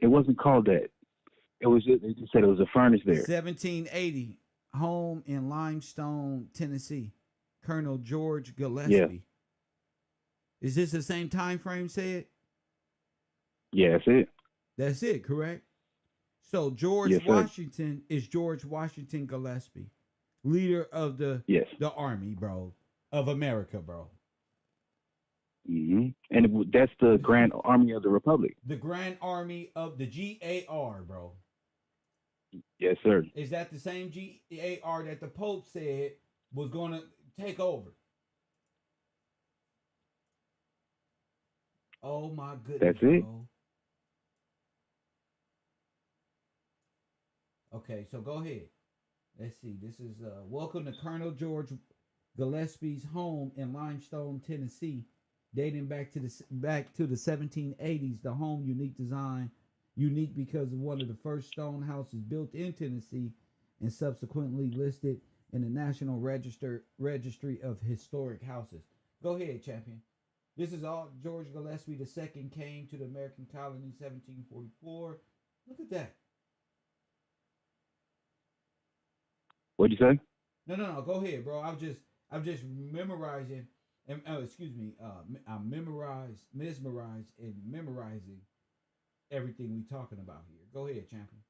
It wasn't called that. It was just, they just said it was a furnace there. 1780, home in Limestone, Tennessee. Colonel George Gillespie. Yeah. Is this the same time frame said? Yeah, that's it. That's it, correct? So George Yes, sir. Washington is George Washington Gillespie, leader of the army, bro, of America, bro. Mm-hmm. And that's the Grand Army of the Republic. The Grand Army of the GAR, bro. Yes, sir. Is that the same GAR that the Pope said was going to take over? Oh my goodness. That's it. Bro. Okay, so go ahead. Let's see. This is welcome to Colonel George Gillespie's home in Limestone, Tennessee, dating back to the 1780s. The home unique design, unique because of one of the first stone houses built in Tennessee, and subsequently listed in the National Registry of Historic Houses. Go ahead, champion. This is all George Gillespie II came to the American colony in 1744. Look at that. What'd you say? No. Go ahead, bro. I'm just memorizing. Excuse me. I'm mesmerized, and memorizing everything we talking about here. Go ahead, champion.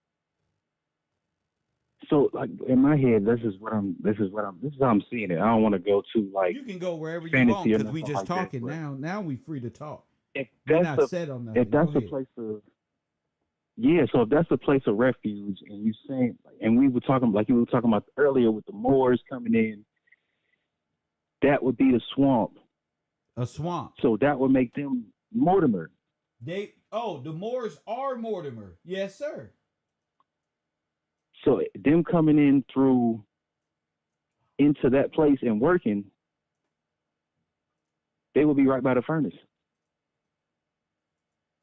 So, like in my head, this is how I'm seeing it. I don't want to go to like. You can go wherever you want because we just like talking now. Now we free to talk. If we're that's not set on nothing. If that's a place of. Yeah, so if that's a place of refuge, and you saying, and we were talking like you were talking about earlier with the Moors coming in, that would be a swamp. A swamp. So that would make them Mortimer. The Moors are Mortimer. Yes, sir. So them coming in into that place and working, they will be right by the furnace.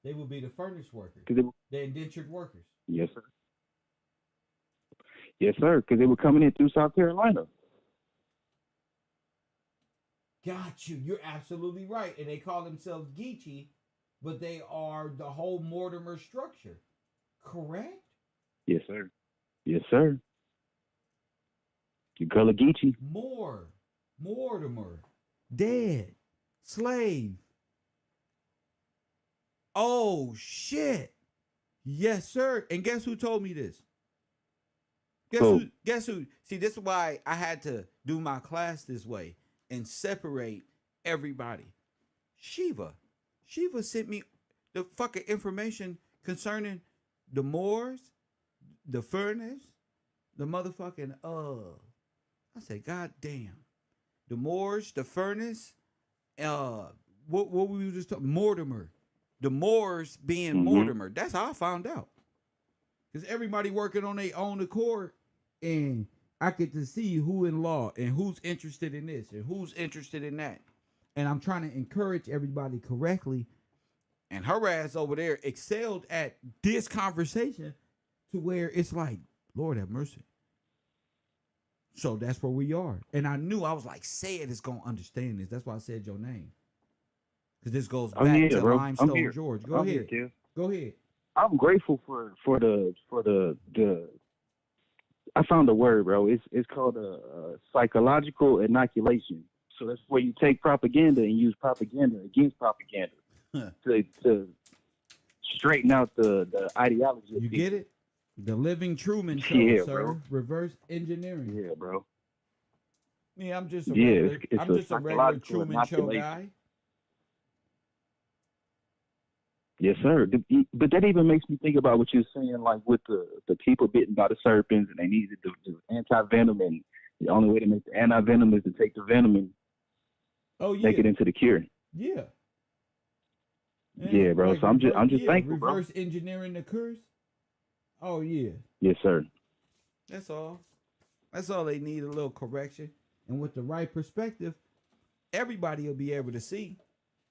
They will be the furnace workers. The indentured workers. Yes, sir. Yes, sir. Because they were coming in through South Carolina. Got you. You're absolutely right. And they call themselves Geechee, but they are the whole Mortimer structure. Correct? Yes, sir. Yes, sir. You call it Geechee. Mortimer. Dead. Slave. Oh, shit. Yes, sir. And guess who told me this? Guess who? See, this is why I had to do my class this way and separate everybody. Shiva sent me the fucking information concerning the Moors, the furnace, the motherfucking, I said, God damn. The Moors, the furnace, what we were just talking, Mortimer. The Moors being Mortimer. That's how I found out. Because everybody working on their own accord, and I get to see who in law and who's interested in this and who's interested in that. And I'm trying to encourage everybody correctly. And her ass over there excelled at this conversation to where it's like, Lord have mercy. So that's where we are. And I knew, I was like, say it is going to understand this. That's why I said your name. Because this goes back to Limestone George. Go ahead. Go ahead. I'm grateful for the I found a word, bro. It's called a psychological inoculation. So that's where you take propaganda and use propaganda against propaganda to straighten out the ideology. You get it? The Living Truman Show, sir. Bro. Reverse engineering. Yeah, bro. Yeah, I'm just a regular, I'm just a regular Truman Show guy. Yes, sir. But that even makes me think about what you're saying, like with the people bitten by the serpents, and they needed the anti-venom, and the only way to make the anti-venom is to take the venom and make it into the cure. Yeah. Yeah, bro. Like so I'm just thankful, bro. Reverse engineering the curse. Oh yeah. Yes, sir. That's all. That's all they need, a little correction, and with the right perspective, everybody will be able to see.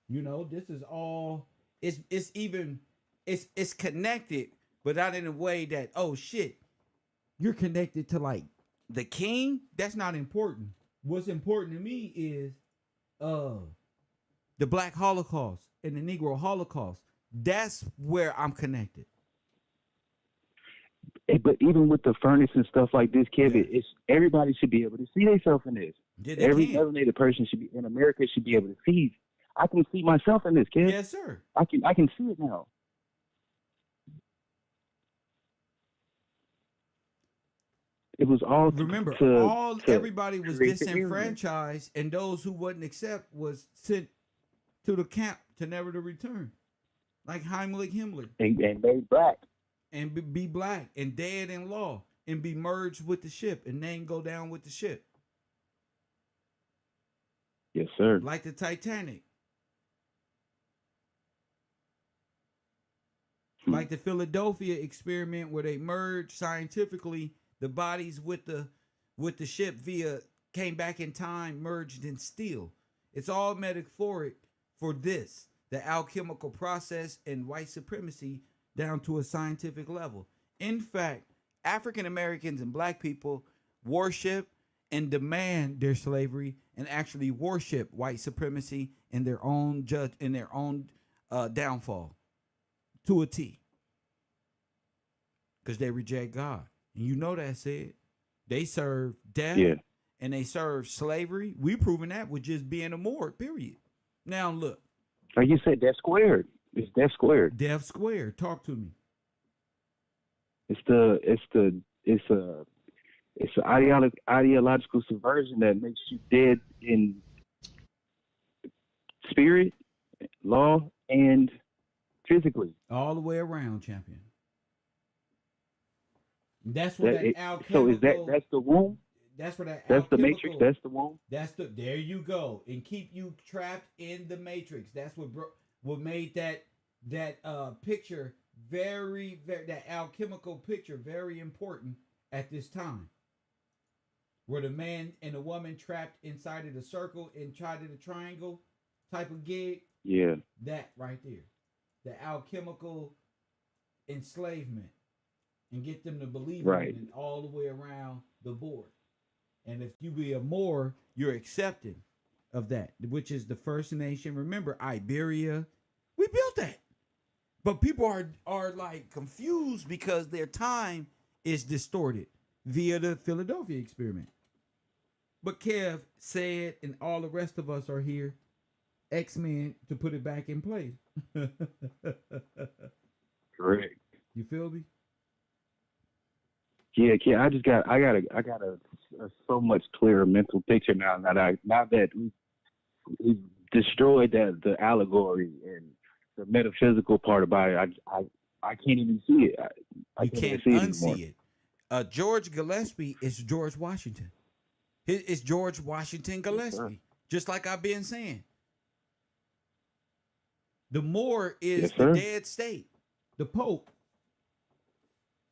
You know, this is all. It's connected, but not in a way that, oh shit, you're connected to like the king. That's not important. What's important to me is the Black Holocaust and the Negro Holocaust. That's where I'm connected. But even with the furnace and stuff like this, Kevin, it's everybody should be able to see themselves in this. Yeah, Every melanated person should be in America should be able to see. I can see myself in this, Kevin. Yes, sir. I can see it now. It was all remember everybody was disenfranchised, and those who wouldn't accept was sent to the camp to never to return, like Heimlich Himmler, and made black, and be black and dead in law, and be merged with the ship, and then go down with the ship. Yes, sir. Like the Titanic, like the Philadelphia experiment, where they merged scientifically the bodies with the ship came back in time, merged in steel. It's all metaphoric for this, the alchemical process and white supremacy down to a scientific level. In fact, African Americans and black people worship and demand their slavery, and actually worship white supremacy in their own downfall to a T, because they reject God. And you know that said. They serve death, and they serve slavery. We proven that with just being a Moor, period. Now look. Like you said, death squared. It's death squared. Death squared. Talk to me. It's an ideological subversion that makes you dead in spirit, law, and physically. All the way around, champion. That's what alchemical. So that's the womb? That's what that's the matrix. That's the womb. There you go, and keep you trapped in the matrix. That's what made that picture very that alchemical picture very important at this time, where the man and the woman trapped inside of the circle, inside of the triangle type of gig. Yeah. That right there, the alchemical enslavement. And get them to believe in it all the way around the board. And if you be a Moor, you're accepting of that, which is the First Nation. Remember, Iberia, we built that. But people are like confused because their time is distorted via the Philadelphia experiment. But Kev said, and all the rest of us are here, X-Men, to put it back in place. Correct. You feel me? Yeah, I got a so much clearer mental picture now that we've destroyed the allegory and the metaphysical part about it. I can't even see it. You can't unsee it. George Gillespie is George Washington. It's George Washington Gillespie, just like I've been saying. The Moor is the dead state, the Pope.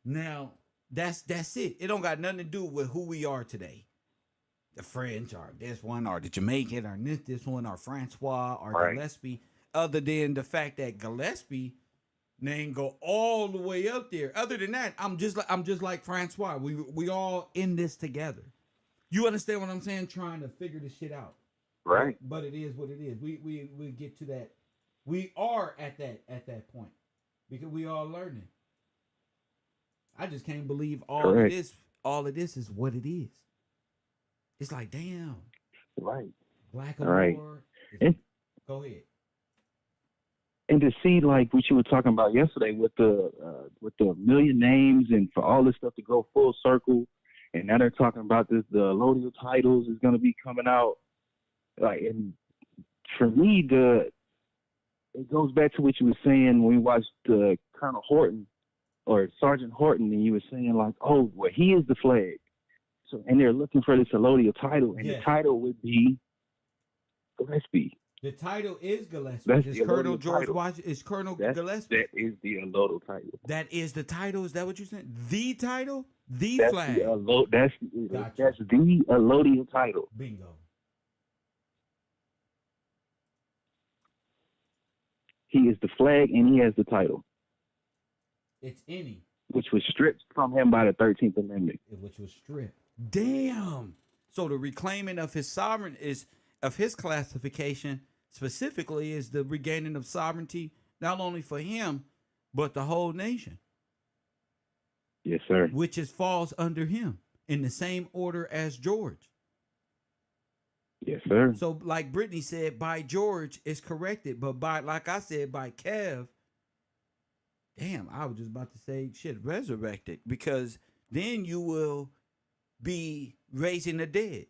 Now. That's it. It don't got nothing to do with who we are today. The French or this one or the Jamaican or this one or Francois or Gillespie. Other than the fact that Gillespie name go all the way up there. Other than that, I'm just like Francois. We all in this together. You understand what I'm saying? Trying to figure this shit out. Right. But it is what it is. We get to that. We are at that point because we all learning. I just can't believe all of this is what it is. It's like, damn. Right. Black War. Go ahead. And to see like what you were talking about yesterday with the million names and for all this stuff to go full circle, and now they're talking about the allodial titles is going to be coming out. Like, and for me, it goes back to what you were saying when we watched Colonel Horton. Or Sergeant Horton, and you were saying like, oh, well, he is the flag. So, and they're looking for this allodial title, and the title would be Gillespie. The title is Gillespie. It's Colonel George Washington. It's Colonel Gillespie. That is the allodial title. That is the title. Is that what you said? The title, the flag. That's the allodial title. Bingo. He is the flag, and he has the title. It's any. Which was stripped from him by the 13th Amendment. Which was stripped. Damn. So the reclaiming of his sovereign is of his classification specifically is the regaining of sovereignty, not only for him, but the whole nation. Yes, sir. Which falls under him in the same order as George. Yes, sir. So, like Brittany said, by George is corrected, but by, like I said, by Kev, damn, I was just about to say shit, resurrected, because then you will be raising the dead.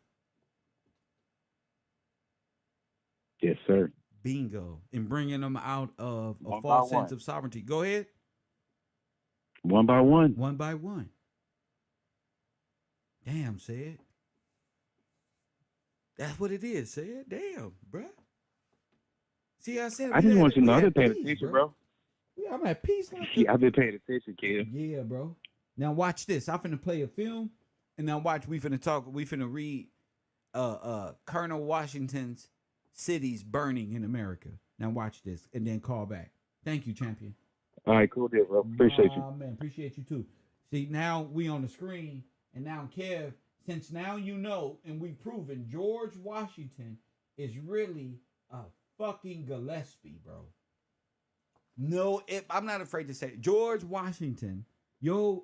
Yes, sir. Bingo. And bringing them out of a One false by sense one. of sovereignty. Go ahead. One by one. One by one. Damn, said. That's what it is, said. Damn, bruh. See, I said I just want you to know I've been paying peace, attention, bro. Yeah, I'm at peace. Like Yeah, I've been paying attention, kid. Yeah, bro. Now watch this. I'm finna play a film, and now watch. We finna read Colonel Washington's cities burning in America. Now watch this, and then call back. Thank you, champion. All right, cool deal, bro. Appreciate you. Man, appreciate you too. See, now we on the screen, and now Kev, since now you know, and we've proven George Washington is really a fucking Gillespie, bro. No, I'm not afraid to say it. George Washington, your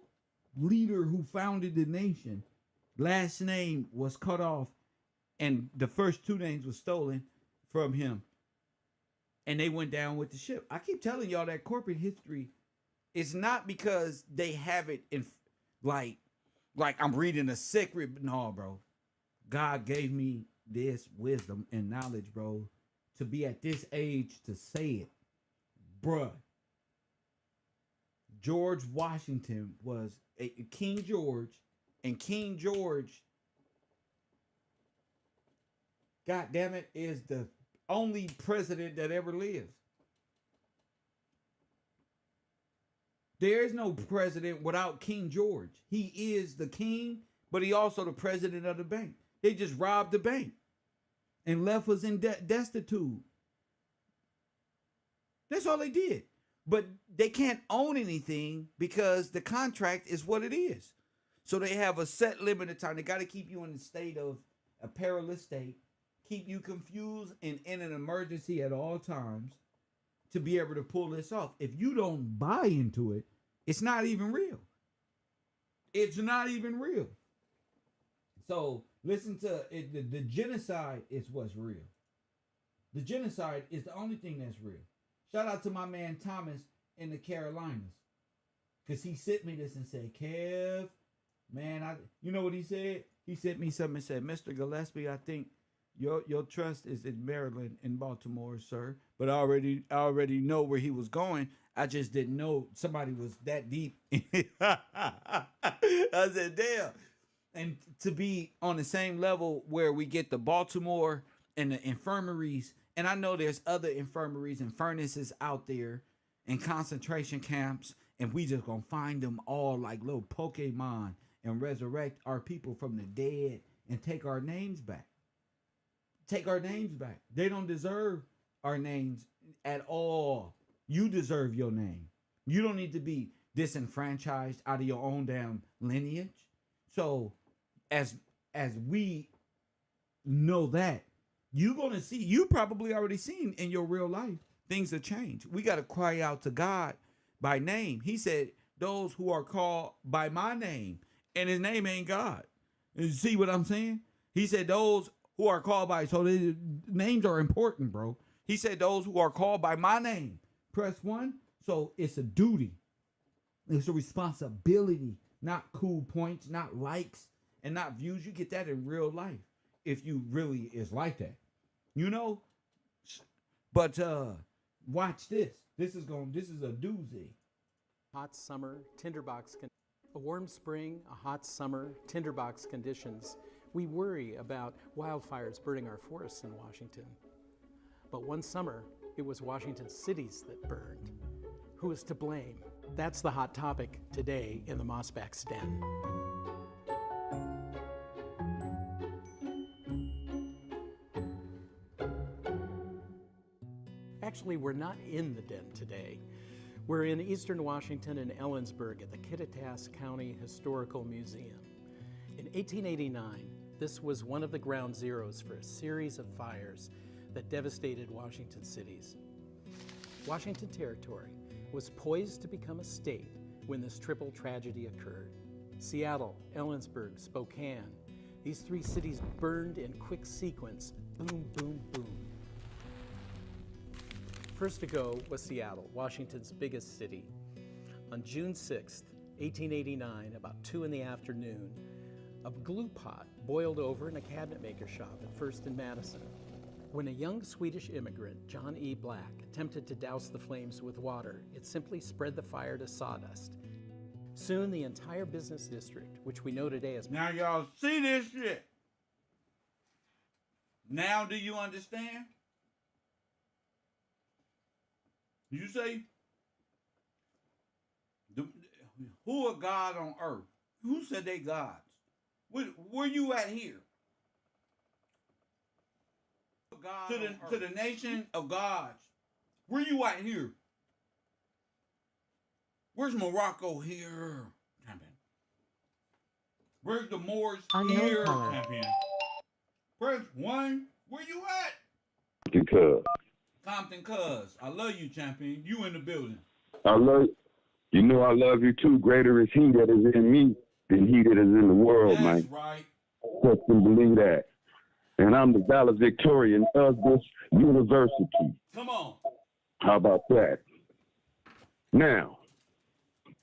leader who founded the nation, last name was cut off, and the first two names were stolen from him, and they went down with the ship. I keep telling y'all that corporate history is not because they have it in like I'm reading a secret. No, bro. God gave me this wisdom and knowledge, bro, to be at this age to say it. Bruh. George Washington was King George, and King George, God damn it, is the only president that ever lived. There is no president without King George. He is the king, but he also the president of the bank. They just robbed the bank and left us in destitute. That's all they did. But they can't own anything because the contract is what it is. So they have a set limit of time. They got to keep you in a state of a perilous state, keep you confused and in an emergency at all times to be able to pull this off. If you don't buy into it, it's not even real. It's not even real. So listen to it. The genocide is what's real. The genocide is the only thing that's real. Shout out to my man Thomas in the Carolinas, because he sent me this and said, Kev, man, you know what he said? He sent me something and said, Mr. Gillespie, I think your trust is in Maryland, in Baltimore, sir. But I already know where he was going. I just didn't know somebody was that deep. I said, damn. And to be on the same level where we get the Baltimore and the infirmaries, and I know there's other infirmaries and furnaces out there and concentration camps, and we just gonna find them all like little Pokemon and resurrect our people from the dead and take our names back. Take our names back. They don't deserve our names at all. You deserve your name. You don't need to be disenfranchised out of your own damn lineage. So as we know that, you're going to see, you probably already seen in your real life, things have changed. We got to cry out to God by name. He said, those who are called by my name, and his name ain't God. You see what I'm saying? He said, those who are called by, so the names are important, bro. He said, those who are called by my name, press 1. So it's a duty. It's a responsibility, not cool points, not likes, and not views. You get that in real life if you really is like that, you know. But watch this. This is a doozy. Hot summer, tinderbox, a warm spring, a hot summer, tinderbox conditions. We worry about wildfires burning our forests in Washington. But one summer, it was Washington cities that burned. Who is to blame? That's the hot topic today in the Mossback's Den. Actually, we're not in the den today. We're in eastern Washington in Ellensburg at the Kittitas County Historical Museum. In 1889, This was one of the ground zeros for a series of fires that devastated Washington cities. Washington Territory was poised to become a state when this triple tragedy occurred. Seattle, Ellensburg, Spokane, these three cities burned in quick sequence, boom, boom, boom. First to go was Seattle, Washington's biggest city. On June 6th, 1889, about 2 in the afternoon, a glue pot boiled over in a cabinet maker shop at First and Madison. When a young Swedish immigrant, John E. Black, attempted to douse the flames with water, it simply spread the fire to sawdust. Soon the entire business district, which we know today as... Now y'all see this shit. Now do you understand? You say, who are God on earth? Who said they gods? Where you at here? To the nation of gods. Where you at here? Where's Morocco here, champion? Where's the Moors here, champion? Press 1. Where you at? Because Compton Cuz. I love you, champion. You in the building. I love you. Know I love you too. Greater is he that is in me than he that is in the world, That's man. Right. Trust and believe that. And I'm the valedictorian of this university. Come on. How about that? Now,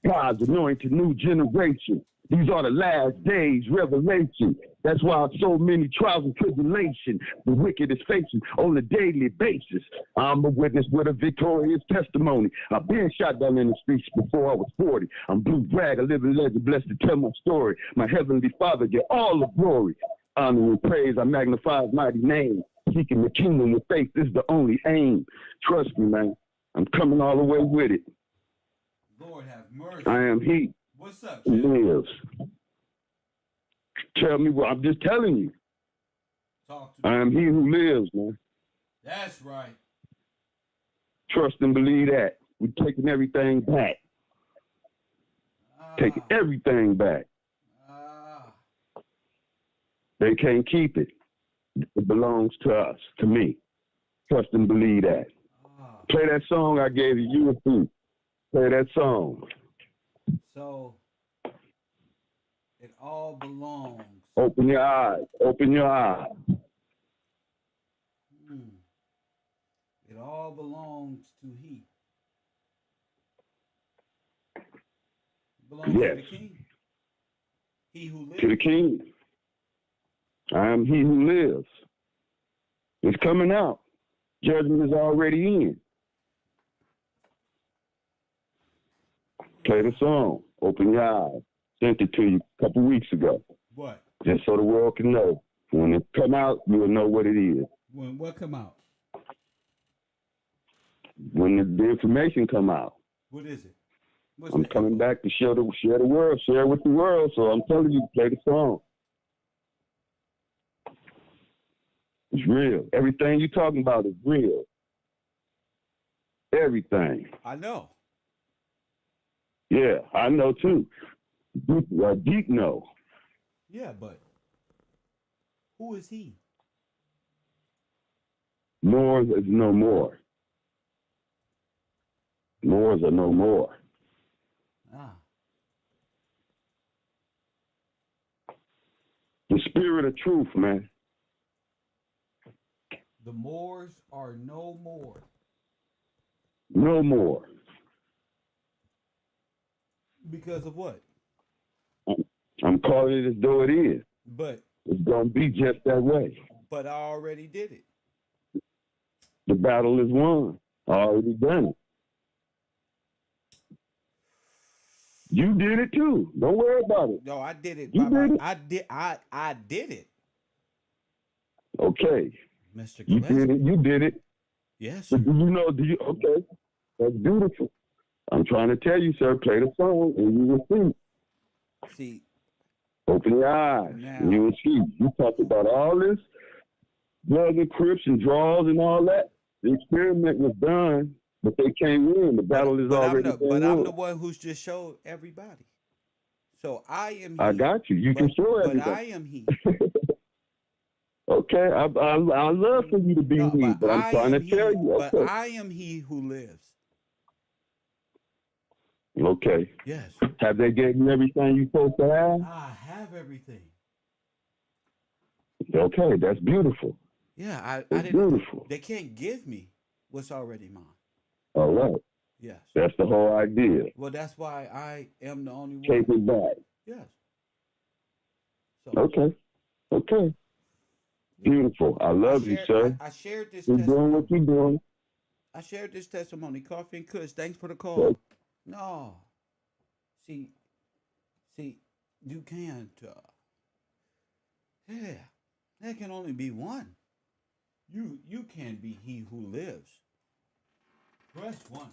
God's anointed new generation. These are the last days, revelation. That's why so many trials and tribulation the wicked is facing on a daily basis. I'm a witness with a victorious testimony. I've been shot down in the streets before I was 40. I'm Blue Bragg, a living legend, blessed to tell my story. My heavenly Father get all the glory. Honor and praise, I magnify his mighty name. Seeking the kingdom with faith is the only aim. Trust me, man. I'm coming all the way with it. Lord have mercy. I am he. What's up, who lives. Tell me what I'm just telling you. Talk to me. I am he who lives, man. That's right. Trust and believe that. We're taking everything back. Taking everything back. They can't keep it. It belongs to us, to me. Trust and believe that. Play that song I gave you. Play that song. So, it all belongs. Open your eyes. Open your eyes. It all belongs to he. It belongs to the king. He who lives. To the king. I am he who lives. It's coming out. Judgment is already in. Play the song. Open your eyes. Sent it to you a couple weeks ago. What? Just so the world can know. When it come out, you will know what it is. When what come out? When the information come out. What is it? I'm coming back to share the world, share with the world. So I'm telling you, play the song. It's real. Everything you're talking about is real. Everything. I know. Yeah, I know too. Deep know. Yeah, but who is he? More is no more. Moors are no more. The spirit of truth, man. The Moors are no more. No more. Because of what? I'm calling it as though it is. But it's gonna be just that way. But I already did it. The battle is won. I already done it. You did it too. Don't worry about it. No, I did it. You did it? I did it. Okay. Mr. You did it. You did it. Yes. So okay. That's beautiful. I'm trying to tell you, sir, play the song and you will see. See. Open your eyes. Now. And you will see. You talked about all this blood and crips and draws and all that. The experiment was done, but they can't win. The battle is already won. But I'm the one who's just showed everybody. So I am he. I got you. You can show everybody. But I am he. Okay, I love for you to be No, me, but but I'm I trying am to tell he. you. But Okay, I am he who lives. okay. Yes. Have they given you everything you're supposed to have? I have everything. Okay, that's beautiful. Yeah, I It's didn't. beautiful. They can't give me what's already mine. All right. Yes. That's the whole idea. Well, that's why I am the only one. Take it back. Yes. So Okay. Okay. Beautiful. I love you, sir. I shared this You're doing testimony. what you're doing. I shared this testimony. Coffee and Kush. Thanks for the call. Okay. No. See, you can't. Yeah, there can only be one. You can't be he who lives. Press one.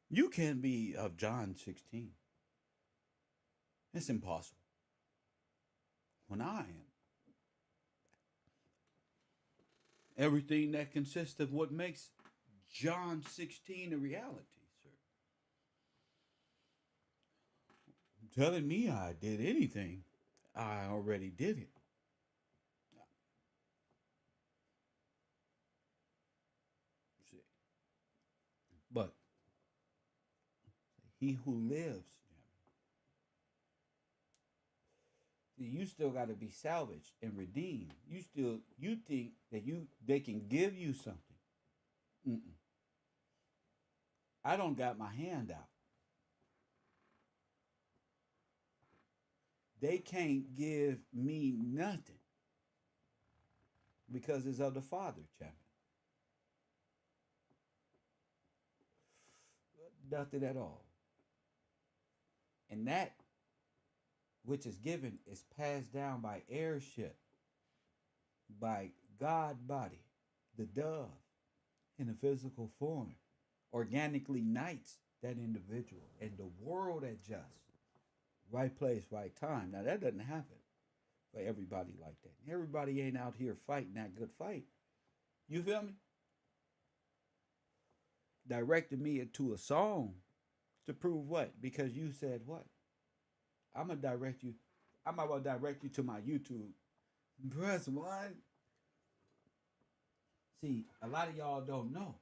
You can't be of John 16. It's impossible. When I am. Everything that consists of what makes John 16 a reality, sir. Telling me I did anything, I already did it. See. But he who lives, you still got to be salvaged and redeemed. You think that they can give you something. Mm-mm. I don't got my hand out. They can't give me nothing because it's of the Father, champion. Nothing at all. And that which is given is passed down by heirship, by God body, the dove, in a physical form, organically unites that individual, and the world adjusts. Right place, right time. Now that doesn't happen for everybody like that. Everybody ain't out here fighting that good fight. You feel me? Directed me into a song to prove what? Because you said what? I'm gonna direct you. I'm about to direct you to my YouTube. Press one. See, a lot of y'all don't know.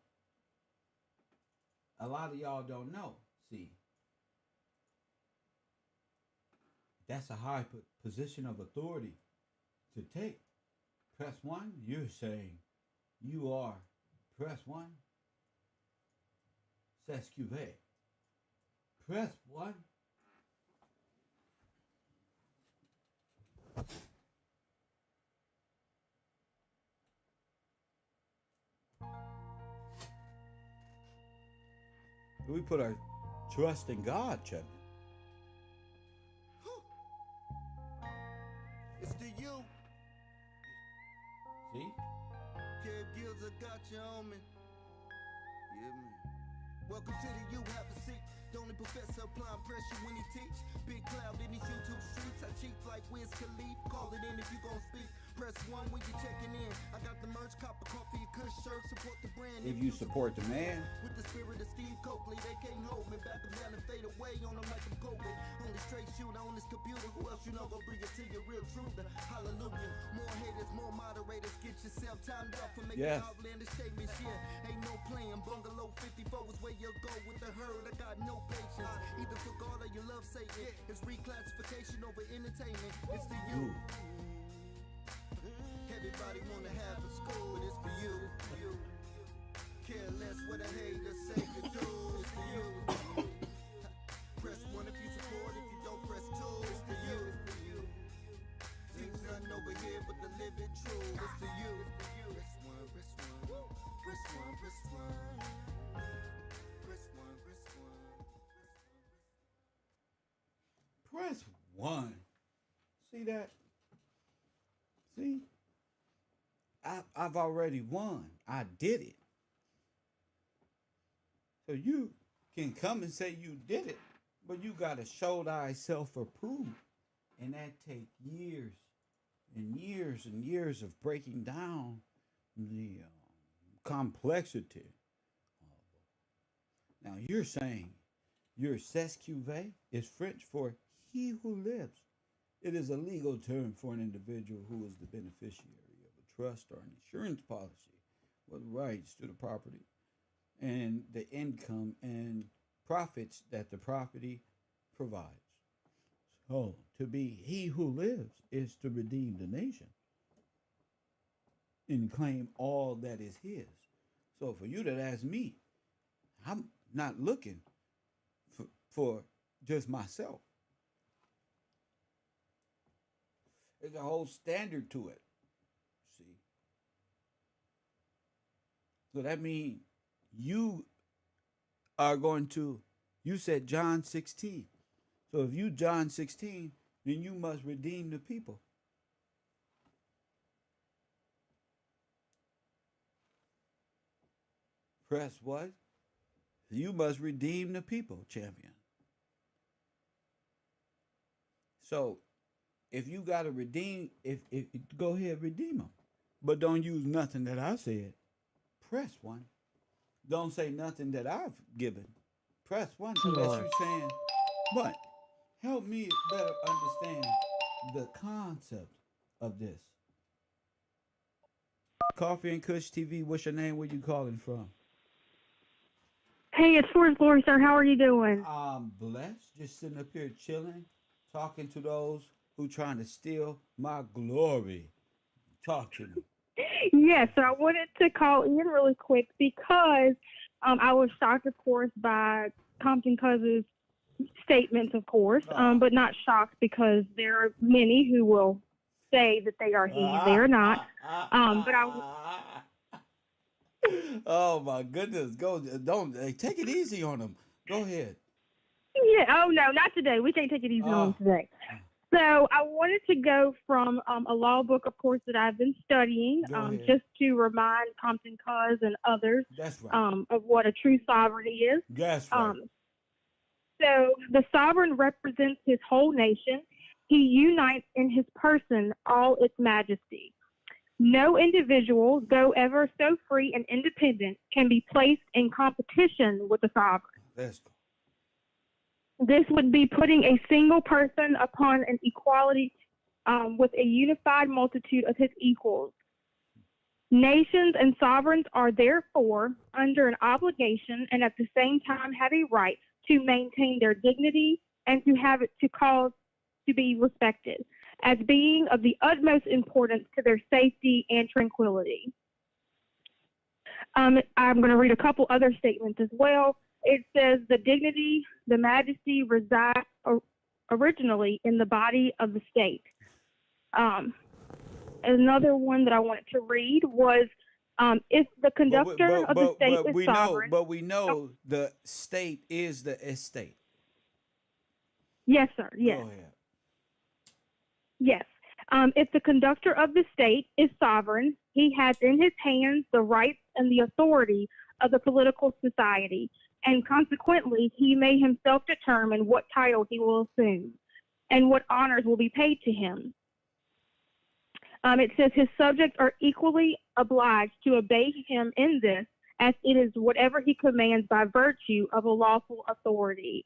A lot of y'all don't know. See, that's a high position of authority to take. Press one, you're saying you are. Press one, s'excuser. Press one. We put our trust in God, Chevy. It's to you. See? Kev Gills, I got you on me. Yeah, man. Welcome to the U, have a seat. The only professor applying pressure when he teach. Big cloud in these YouTube streets. I cheat like Wiz Khalif. Call it in if you gon' speak. Press one when you checking in. I got the merch, copper, coffee, and Kush shirt. Support the brand. If you support the man. With the spirit of Steve Coakley, they can't hold me. Back them down and fade away on them like I'm Kobe. Only straight shooter on this computer. Who else you know gon' bring it to your real truth? Hallelujah. More haters, more moderators. Get yourself timed out for making outlandish statements. Yeah, ain't no playing. Bungalow 54 is where you'll go with the herd. I got no patience. Either for God or you love Satan. It's reclassification over entertainment. It's the you. Everybody wanna have a school, but it's for you. Care less what a hater say you do. It's for you. Press one if you support, if you don't press two. It's for you. Teach nothing over here but the living true. It's for you. Press one, press one, press one, press one. Press one, press one. Press one. See that? See? I've already won. I did it. So you can come and say you did it, but you got to show thyself approved. And that take years and years and years of breaking down the complexity. Now you're saying your s'excuser is French for he who lives. It is a legal term for an individual who is the beneficiary of a trust or an insurance policy with rights to the property and the income and profits that the property provides. So, to be he who lives is to redeem the nation and claim all that is his. So, for you to ask me, I'm not looking for just myself. There's a whole standard to it. See? So that means you are going to, you said John 16. So if you John 16, then you must redeem the people. Press what? You must redeem the people, champion. So if you got to redeem, if go ahead, redeem them. But don't use nothing that I said. Press one. Don't say nothing that I've given. Press one unless you're saying, what? Help me better understand the concept of this. Coffee and Kush TV, what's your name? Where you calling from? Hey, it's Forrest Glory, sir. How are you doing? I'm blessed. Just sitting up here chilling, talking to those who trying to steal my glory. Talk to me. Yes, so I wanted to call in really quick because I was shocked, of course, by Compton Cousins' statements, of course, but not shocked because there are many who will say that they are he. They are not. But Oh my goodness! Go, don't take it easy on them. Go ahead. Yeah. Oh no, not today. We can't take it easy on them today. So I wanted to go from a law book, of course, that I've been studying, just to remind Compton Cuz and others of what a true sovereignty is. That's right. So the sovereign represents his whole nation. He unites in his person all its majesty. No individual, though ever so free and independent, can be placed in competition with the sovereign. That's cool. This would be putting a single person upon an equality with a unified multitude of his equals. Nations and sovereigns are therefore under an obligation and at the same time have a right to maintain their dignity and to have it to cause to be respected as being of the utmost importance to their safety and tranquility. I'm going to read a couple other statements as well. It says the dignity, the majesty resides originally in the body of the state. Another one that I wanted to read was if the conductor of the state is sovereign. But we know the state is the estate. Yes, sir. Yes. Go ahead. Yes. If the conductor of the state is sovereign, he has in his hands the rights and the authority of the political society, and consequently, he may himself determine what title he will assume and what honors will be paid to him. It says his subjects are equally obliged to obey him in this, as it is whatever he commands by virtue of a lawful authority.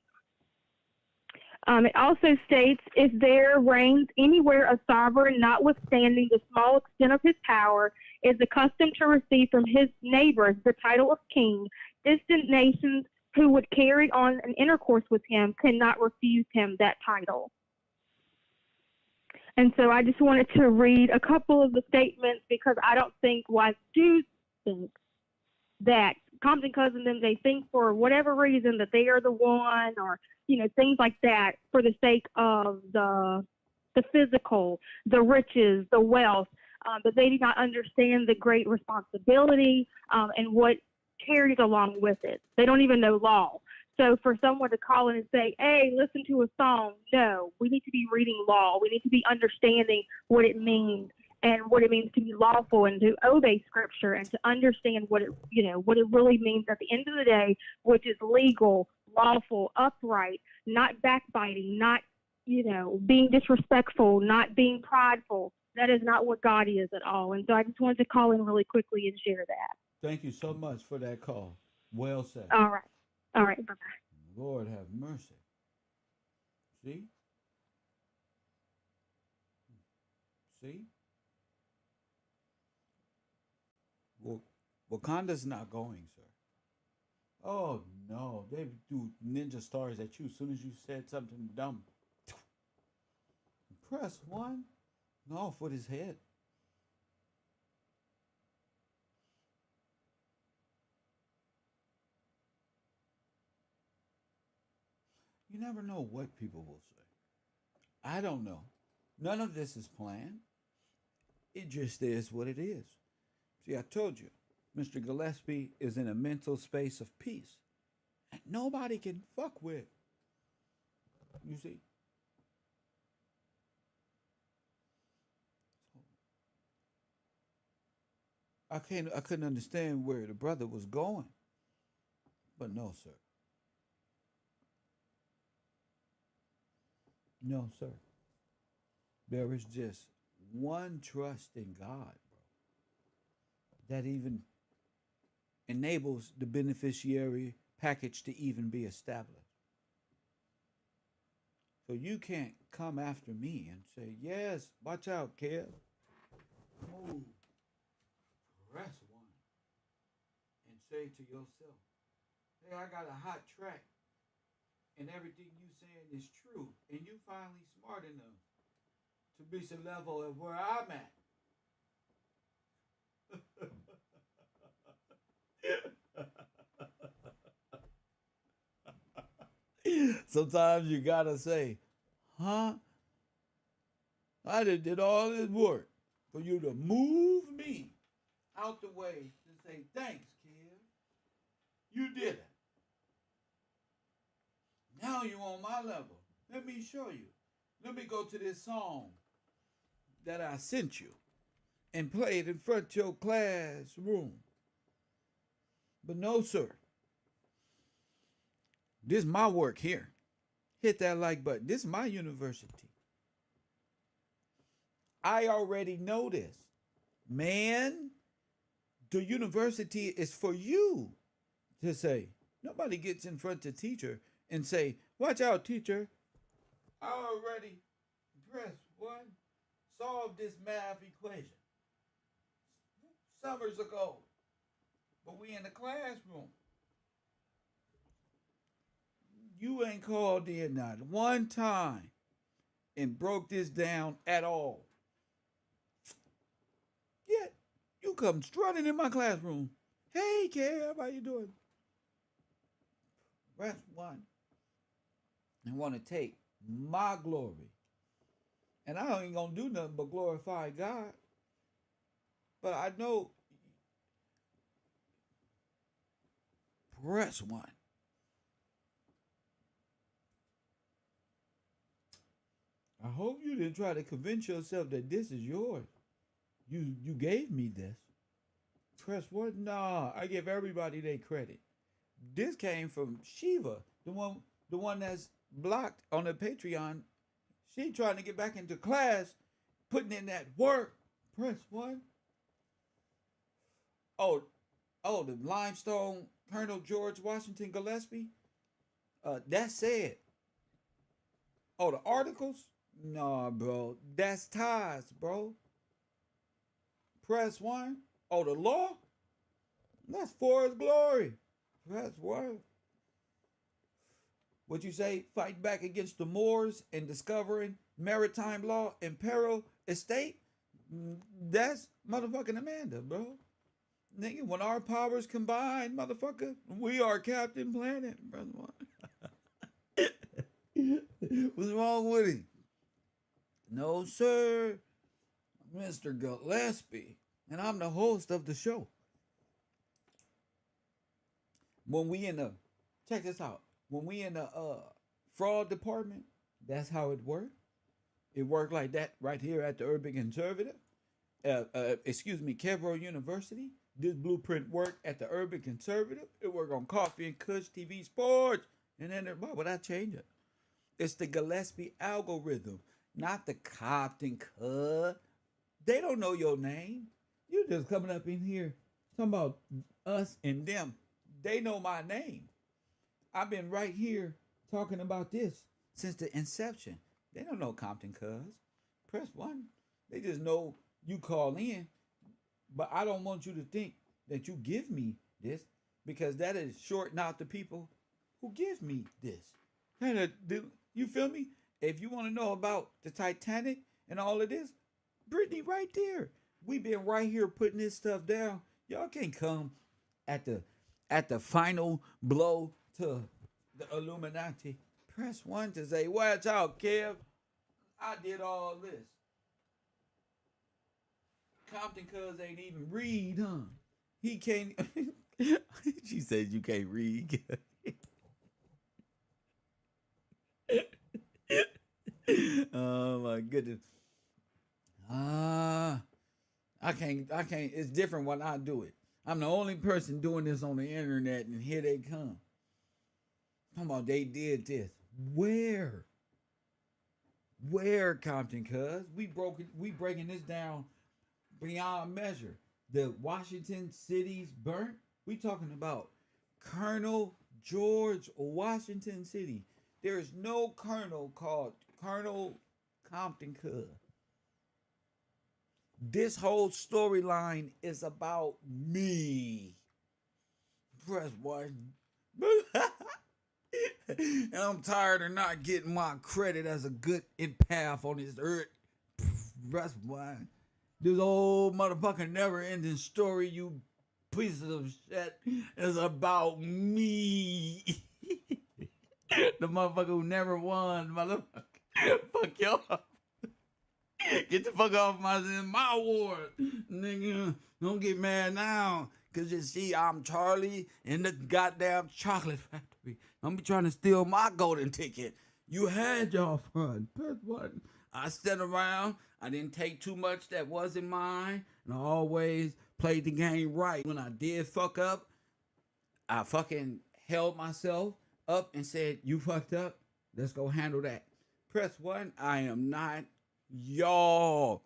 It also states, if there reigns anywhere a sovereign, notwithstanding the small extent of his power, is accustomed to receive from his neighbors the title of king, distant nations who would carry on an intercourse with him cannot refuse him that title. And so I just wanted to read a couple of the statements because I don't think, well, I do think that Compton Cousins, they think for whatever reason that they are the one, or things like that, for the sake of the physical, the riches, the wealth, but they do not understand the great responsibility and what carries along with it. They don't even know law. So for someone to call in and say, hey, listen to a song, no, we need to be reading law. We need to be understanding what it means and what it means to be lawful and to obey scripture and to understand what it really means at the end of the day, which is legal, lawful, upright, not backbiting, not, being disrespectful, not being prideful. That is not what God is at all. And so I just wanted to call in really quickly and share that. Thank you so much for that call. Well said. All right. All right. Bye-bye. Lord have mercy. See? See? Well, Wakanda's not going, sir. Oh no, they do ninja stars at you as soon as you said something dumb. Press one, and off with his head. You never know what people will say. I don't know. None of this is planned. It just is what it is. See, I told you, Mr. Gillespie is in a mental space of peace. And nobody can fuck with. You see? I couldn't understand where the brother was going. But no, sir. No, sir. There is just one trust in God, bro, that even enables the beneficiary package to even be established. So you can't come after me and say, yes, watch out, Kev. Move. Press one. And say to yourself, hey, I got a hot track. And everything you saying is true. And you finally smart enough to reach the level of where I'm at. Sometimes you gotta say, huh? I did all this work for you to move me out the way to say, thanks, kid. You did it. Now you on my level. Let me show you. Let me go to this song that I sent you and play it in front of your classroom. But no, sir. This is my work here. Hit that like button. This is my university. I already know this. Man, the university is for you to say. Nobody gets in front of the teacher and say, watch out, teacher. I already pressed one, solved this math equation summers ago. But we in the classroom. You ain't called in not one time and broke this down at all. Yet you come strutting in my classroom. Hey, Kev, how you doing? Press one and want to take my glory. And I ain't gonna do nothing but glorify God. But I know, press one. I hope you didn't try to convince yourself that this is yours. You gave me this. Press one? Nah, I give everybody their credit. This came from Shiva, the one that's blocked on the Patreon. She trying to get back into class, putting in that work. Press one. Oh, the limestone Colonel George Washington Gillespie. That's it. Oh, the articles? Nah, bro. That's ties, bro. Press one. Oh, the law? That's for his glory. Press one. What you say? Fight back against the Moors and discovering maritime law and peril estate? That's motherfucking Amanda, bro. Nigga, when our powers combine, motherfucker, we are Captain Planet, brother. What's wrong with him? No, sir. Mr. Gillespie, and I'm the host of the show. When we in the, check this out. When we in the fraud department, that's how it worked. It worked like that right here at the Urban Conservative. KevRow University. This blueprint worked at the Urban Conservative. It worked on Coffee and Kush TV Sports. And then, why would I change it? It's the Gillespie algorithm, not the Compton Cub. They don't know your name. You just coming up in here talking about us and them. They know my name. I've been right here talking about this since the inception. They don't know Compton Cuz. Press one. They just know you call in. But I don't want you to think that you give me this because that is shorting out the people who give me this. You feel me? If you want to know about the Titanic and all of this, Brittany right there. We been right here putting this stuff down. Y'all can't come at the final blow to the Illuminati. Press 1 to say, watch out, Kev. I did all this. Compton cuz ain't even read, huh? He can't. She said you can't read. Oh my goodness. I can't. It's different when I do it. I'm the only person doing this on the internet, and here they come. Come on, they did this. Where? Where, Compton cuz? We breaking this down beyond measure. The Washington cities burnt. We talking about Colonel George Washington City. There is no colonel called Colonel Compton cuz. This whole storyline is about me. Press 1. And I'm tired of not getting my credit as a good empath on this earth. Press 1. This old motherfucker never ending story, you pieces of shit, is about me. The motherfucker who never won, motherfucker. Fuck y'all. Get the fuck off my ward. Nigga, don't get mad now. Cause you see, I'm Charlie in the goddamn chocolate factory. Don't be trying to steal my golden ticket. You had your fun. Press 1. I sat around. I didn't take too much that wasn't mine. And I always played the game right. When I did fuck up, I fucking held myself up and said, you fucked up. Let's go handle that. Press 1. I am not y'all.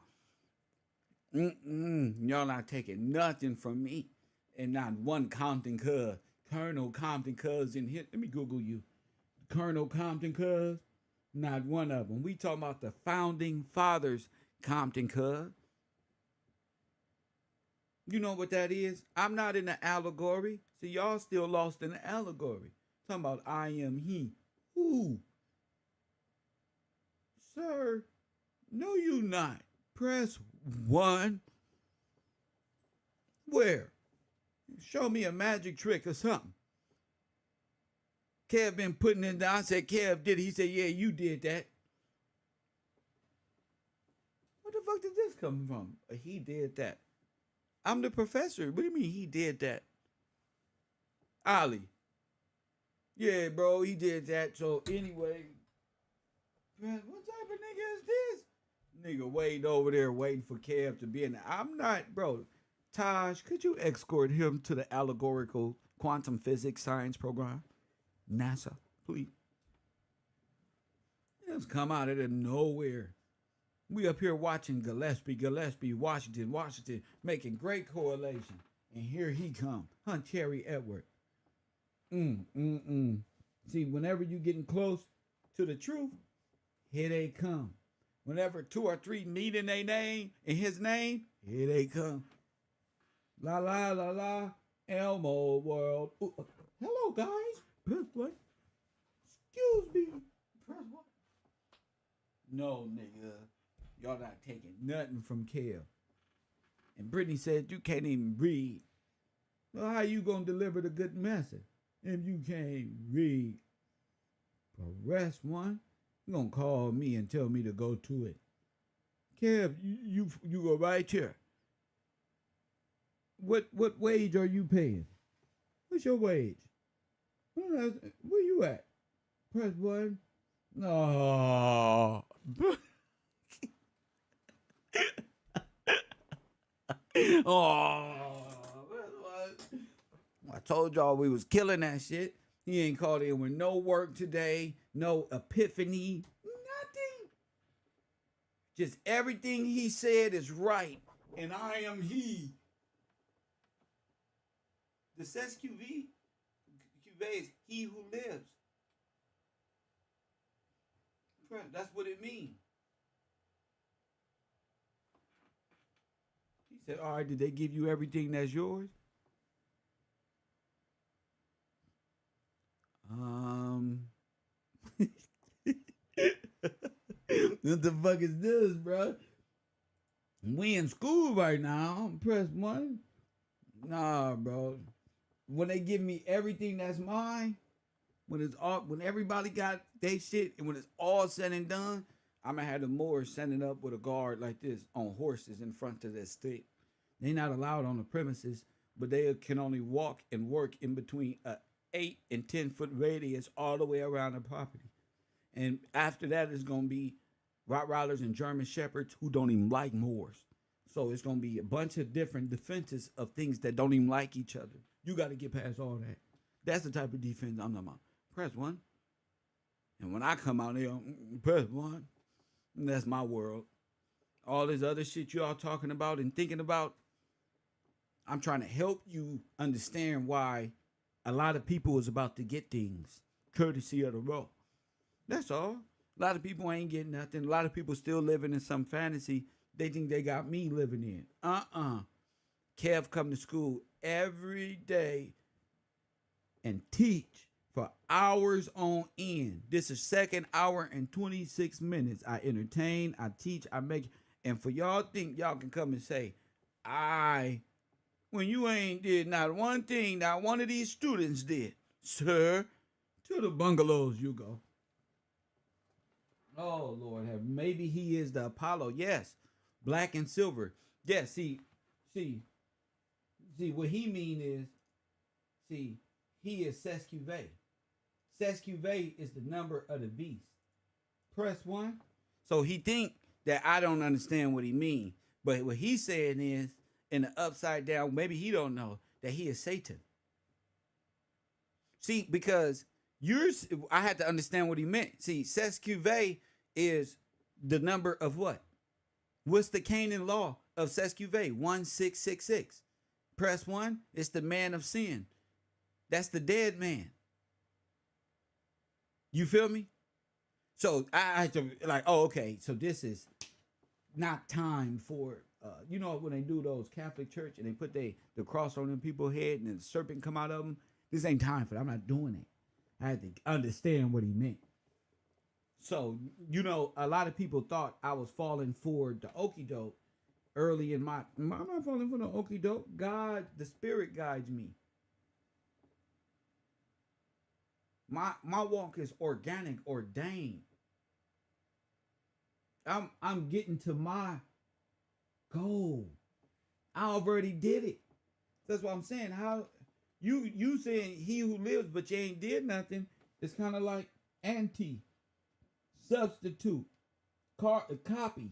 Y'all not taking nothing from me. And not one Compton cuz. Colonel Compton cuz in here. Let me Google you. Colonel Compton cuz. Not one of them. We talking about the founding fathers Compton cuz. You know what that is? I'm not in the allegory. So y'all still lost in the allegory. Talking about I am he. Who? Sir, no you not. Press 1. Where? Show me a magic trick or something. Kev been putting it down. I said, Kev did it. He said, yeah, you did that. What the fuck did this come from? He did that. I'm the professor. What do you mean he did that? Ali. Yeah, bro, he did that. So anyway, man, what type of nigga is this? Nigga waiting over there waiting for Kev to be in there. I'm not, bro. Taj, could you escort him to the allegorical quantum physics science program? NASA, please. Just come out of nowhere. We up here watching Gillespie, Washington, making great correlation. And here he come, Hunt Cherry Edward. See, whenever you getting close to the truth, here they come. Whenever 2 or 3 meet in their name, in his name, here they come. La la la la, Elmo world. Ooh, hello guys. Press what? Excuse me. Press what? No, nigga. Y'all not taking nothing from Kev. And Brittany said you can't even read. Well, how you gonna deliver the good message if you can't read? Press 1. You gonna call me and tell me to go to it. Kev, you go right here. What wage are you paying? What's your wage? Where you at? Press 1. No. Oh, I told y'all we was killing that shit. He ain't called in with no work today, no epiphany, nothing. Just everything he said is right, and I am he. The SQV is he who lives. That's what it means. Said, all right, did they give you everything that's yours? What the fuck is this, bro? We in school right now. Press one. Nah, bro. When they give me everything that's mine, when everybody got they shit, and when it's all said and done, I'm gonna have the Moors standing up with a guard like this on horses in front of their stick. They not allowed on the premises, but they can only walk and work in between a 8 and 10 foot radius all the way around the property. And after that, it's gonna be Rottweilers and German Shepherds who don't even like Moors. So it's gonna be a bunch of different defenses of things that don't even like each other. You got to get past all that. That's the type of defense I'm talking about. Press one. And when I come out there, press one. And that's my world. All this other shit you all talking about and thinking about, I'm trying to help you understand why a lot of people is about to get things courtesy of the row. That's all. A lot of people ain't getting nothing. A lot of people still living in some fantasy they think they got me living in. Kev come to school every day and teach for hours on end. This is second hour and 26 minutes. I entertain, I teach, I make. And for y'all think y'all can come and say, when you ain't did not one thing not one of these students did, sir, to the bungalows you go. Oh, Lord have, maybe he is the Apollo. Yes, black and silver. Yes, see, what he mean is, he is Sesquive. Sesquive is the number of the beast. Press one. So he think that I don't understand what he mean. But what he's saying is, in the upside down, maybe he don't know that he is Satan. See, because I had to understand what he meant. See, Sesquive is the number of what? What's the Canaan law of Sesquive? 1666. Press one, it's the man of sin. That's the dead man. You feel me? So I had to okay, so this is not time for, when they do those Catholic church and they put the cross on them people's head and the serpent come out of them. This ain't time for that. I'm not doing it. I had to understand what he meant. So, a lot of people thought I was falling for the okie doke early in I'm not falling for the okie doke. God, the Spirit guides me. My walk is organic, ordained. I'm getting to my goal. I already did it. That's what I'm saying. How you saying he who lives but you ain't did nothing? It's kind of like substitute, copy,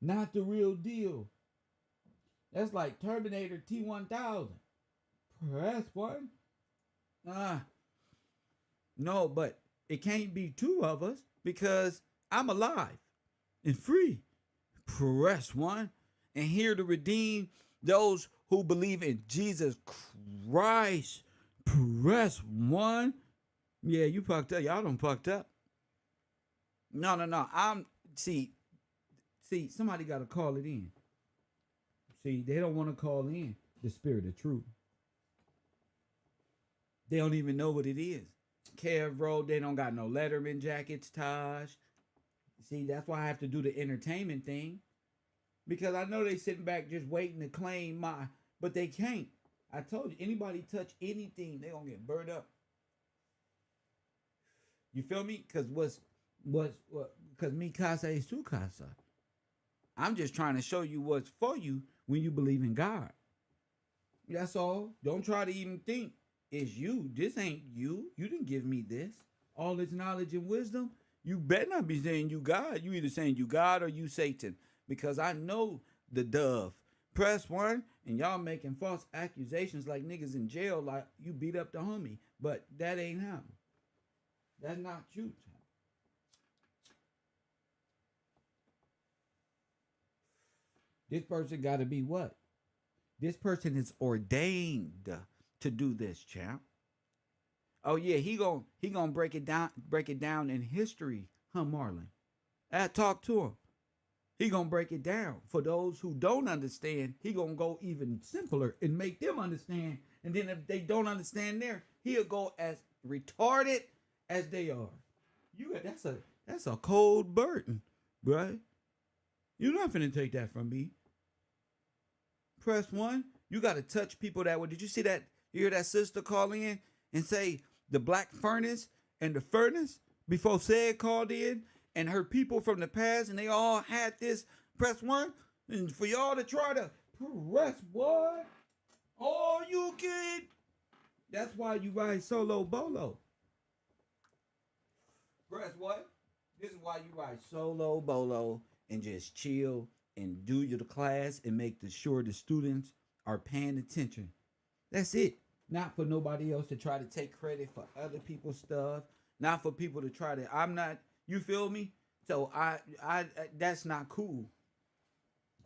not the real deal. That's like Terminator T-1000. Press one. No, but it can't be two of us because I'm alive and free. Press one. And here to redeem those who believe in Jesus Christ. Press one. Yeah, you fucked up. Y'all done fucked up. No. See, somebody got to call it in. See, they don't want to call in the spirit of truth. They don't even know what it is. KevRow, they don't got no Letterman jackets, Taj. See, that's why I have to do the entertainment thing. Because I know they sitting back just waiting to claim but they can't. I told you, anybody touch anything, they gonna get burned up. You feel me? Because because mi casa es tu casa. I'm just trying to show you what's for you when you believe in God. That's all. Don't try to even think it's you. This ain't you. You didn't give me this. All this knowledge and wisdom. You better not be saying you God. You either saying you God or you Satan. Because I know the dove. Press one, and y'all making false accusations like niggas in jail, like you beat up the homie. But that ain't him. That's not you. This person got to be what? This person is ordained to do this, champ. Oh yeah, he gonna break it down in history, huh, Marlon? Talk to him. He gonna break it down. For those who don't understand, he gonna go even simpler and make them understand. And then if they don't understand there, he'll go as retarded as they are. That's a cold burden, right? You're not finna take that from me. Press one. You gotta touch people that way. Did you see that? You hear that sister call in and say the black furnace and the furnace before said called in and her people from the past and they all had this press one and for y'all to try to press what? Oh, you kid. That's why you ride solo bolo. Press what? This is why you ride solo bolo and just chill and do your class and make sure the students are paying attention. That's it. Not for nobody else to try to take credit for other people's stuff. Not for people to try to. I'm not. You feel me? So I that's not cool.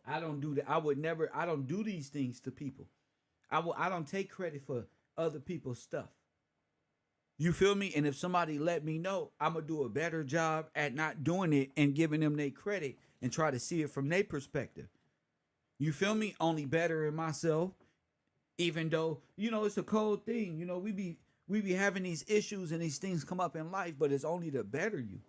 I don't do that. I would never. I don't do these things to people. I don't take credit for other people's stuff. You feel me? And if somebody let me know, I'm gonna do a better job at not doing it and giving them their credit and try to see it from their perspective. You feel me? Only better in myself. Even though, it's a cold thing. We be having these issues and these things come up in life, but it's only to better you.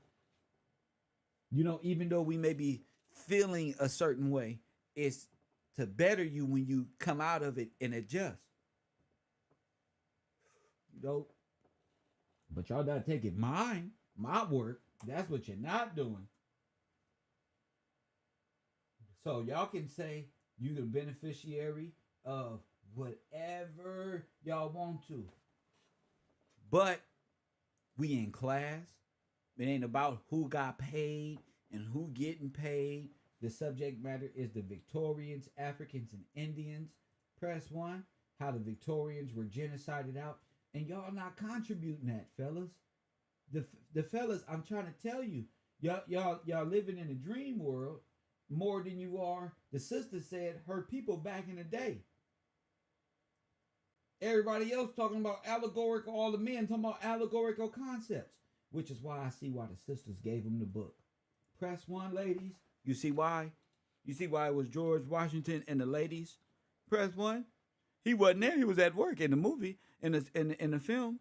Even though we may be feeling a certain way, it's to better you when you come out of it and adjust. But y'all not taking my work. That's what you're not doing. So y'all can say you're the beneficiary of whatever y'all want to. But we in class. It ain't about who got paid and who getting paid. The subject matter is the Victorians, Africans, and Indians. Press one. How the Victorians were genocided out. And y'all not contributing that, fellas. The fellas, I'm trying to tell you, y'all living in a dream world more than you are. The sister said her people back in the day. Everybody else talking about allegorical, all the men talking about allegorical concepts, which is why I see why the sisters gave them the book. Press one, ladies. You see why? You see why it was George Washington and the ladies? Press one. He wasn't there. He was at work in the movie, in the film,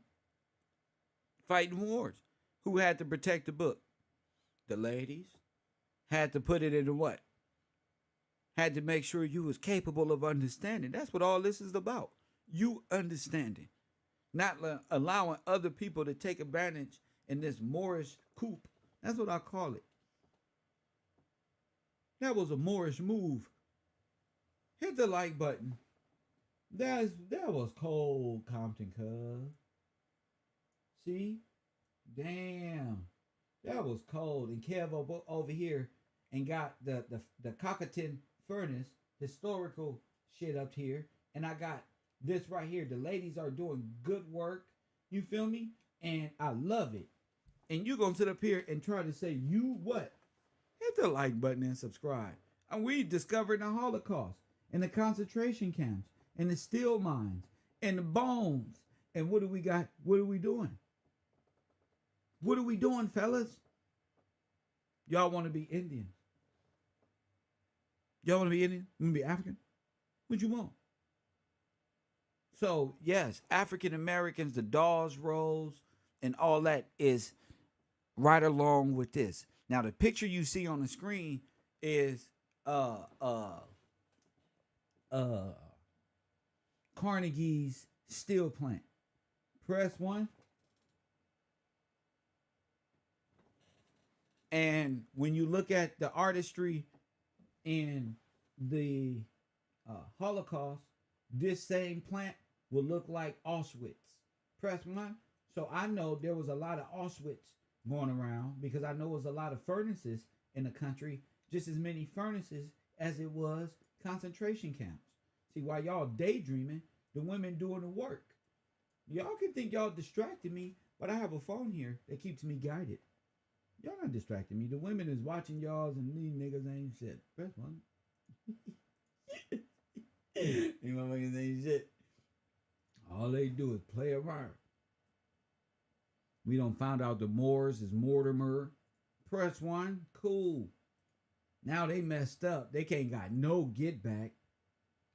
fighting wars. Who had to protect the book? The ladies. Had to put it into what? Had to make sure you was capable of understanding. That's what all this is about. You understanding. Not allowing other people to take advantage in this Moorish coup. That's what I call it. That was a Moorish move. Hit the like button. That was cold, Compton cuz. See? Damn. That was cold. And Kev over here and got the Cockatoo furnace, historical shit up here. And I got this right here. The ladies are doing good work. You feel me? And I love it. And you gonna sit up here and try to say you what? Hit the like button and subscribe. And we discovered the Holocaust and the concentration camps and the steel mines and the bones. And what do we got? What are we doing? What are we doing, fellas? Y'all want to be Indian? Y'all want to be Indian? You want to be African? What you want? So, yes, African Americans, the Dawes Rolls, and all that is right along with this. Now, the picture you see on the screen is Carnegie's steel plant. Press one. And when you look at the artistry in the Holocaust, this same plant will look like Auschwitz. Press one. So I know there was a lot of Auschwitz going around because I know it was a lot of furnaces in the country, just as many furnaces as it was concentration camps. See, while y'all daydreaming, the women doing the work. Y'all can think y'all distracted me, but I have a phone here that keeps me guided. Y'all not distracting me. The women is watching y'all's and these niggas ain't shit. Press one. These motherfuckers ain't shit. All they do is play around. We don't found out the Moors is Mortimer. Press one. Cool. Now they messed up. They can't got no get back.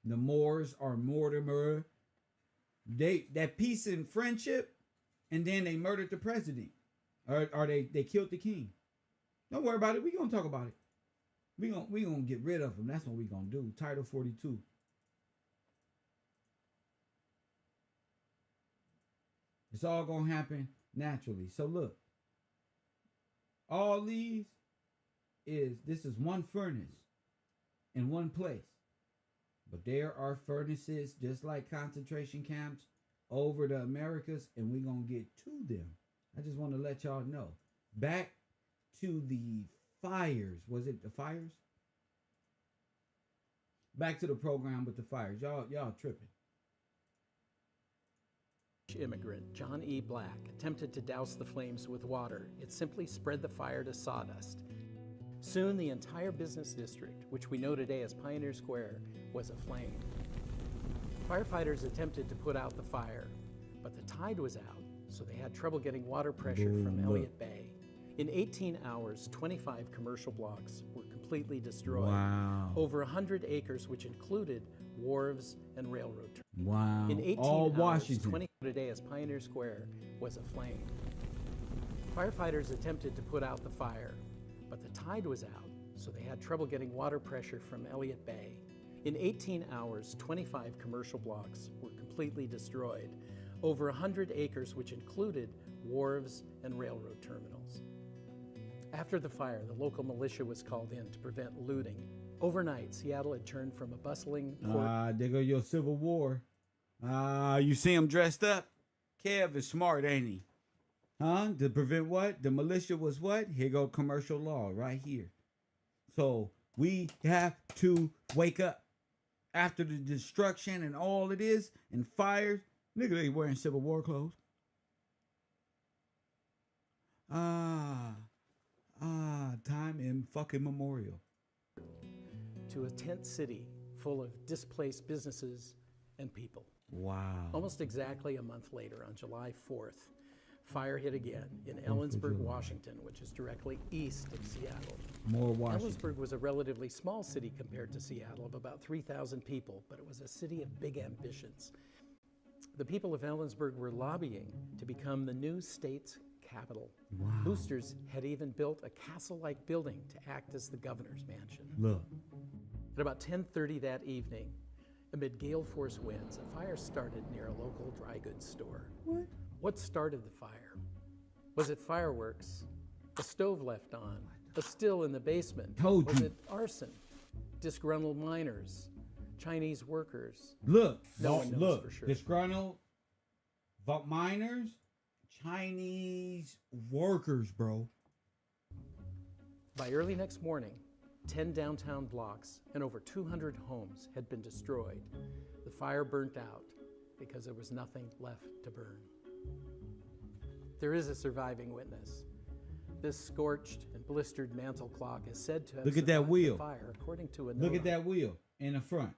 The Moors are Mortimer. That peace and friendship, and then they murdered the president. Or they killed the king. Don't worry about it. We're gonna talk about it. We gonna get rid of them. That's what we're gonna do. Title 42. It's all gonna happen naturally. So look, all these this is one furnace in one place. But there are furnaces just like concentration camps over the Americas, and we're gonna get to them. I just want to let y'all know. Back to the fires. Was it the fires? Back to the program with the fires. Y'all tripping. Immigrant John E. Black attempted to douse the flames with water. It simply spread the fire to sawdust. Soon the entire business district, which we know today as Pioneer Square, was aflame. Firefighters attempted to put out the fire, but the tide was out, so they had trouble getting water pressure from Elliott Bay. In 18 hours, 25 commercial blocks were completely destroyed. Wow. Over 100 acres, which included wharves and railroad terminals. Wow. In 18 All hours, Washington. 20 today as Pioneer Square was aflame. Firefighters attempted to put out the fire, but the tide was out, so they had trouble getting water pressure from Elliott Bay. In 18 hours, 25 commercial blocks were completely destroyed. Over 100 acres, which included wharves and railroad terminals. After the fire, the local militia was called in to prevent looting. Overnight, Seattle had turned from a bustling port. There go your Civil War. You see him dressed up? Kev is smart, ain't he? Huh? To prevent what? The militia was what? Here go commercial law right here. So we have to wake up. After the destruction and all it is, and fires, nigga, they wearing Civil War clothes. Time in fucking memorial. To a tent city full of displaced businesses and people. Wow. Almost exactly a month later, on July 4th, fire hit again in Ellensburg, Washington, which is directly east of Seattle. More Washington. Ellensburg was a relatively small city compared to Seattle, of about 3,000 people, but it was a city of big ambitions. The people of Ellensburg were lobbying to become the new state's capital. Wow. Boosters had even built a castle-like building to act as the governor's mansion. Look. At about 10:30 that evening, amid gale force winds, a fire started near a local dry goods store. What started the fire? Was it fireworks? A stove left on? A still in the basement? Told Was you. it arson? Disgruntled miners? Chinese workers? Look, No one knows for sure. disgruntled miners, Chinese workers, bro. By early next morning, 10 downtown blocks and over 200 homes had been destroyed. The fire burnt out because there was nothing left to burn. There is a surviving witness. This scorched and blistered mantle clock is said to have Look at that survived wheel. the fire, according to a Look note at that wheel in the front.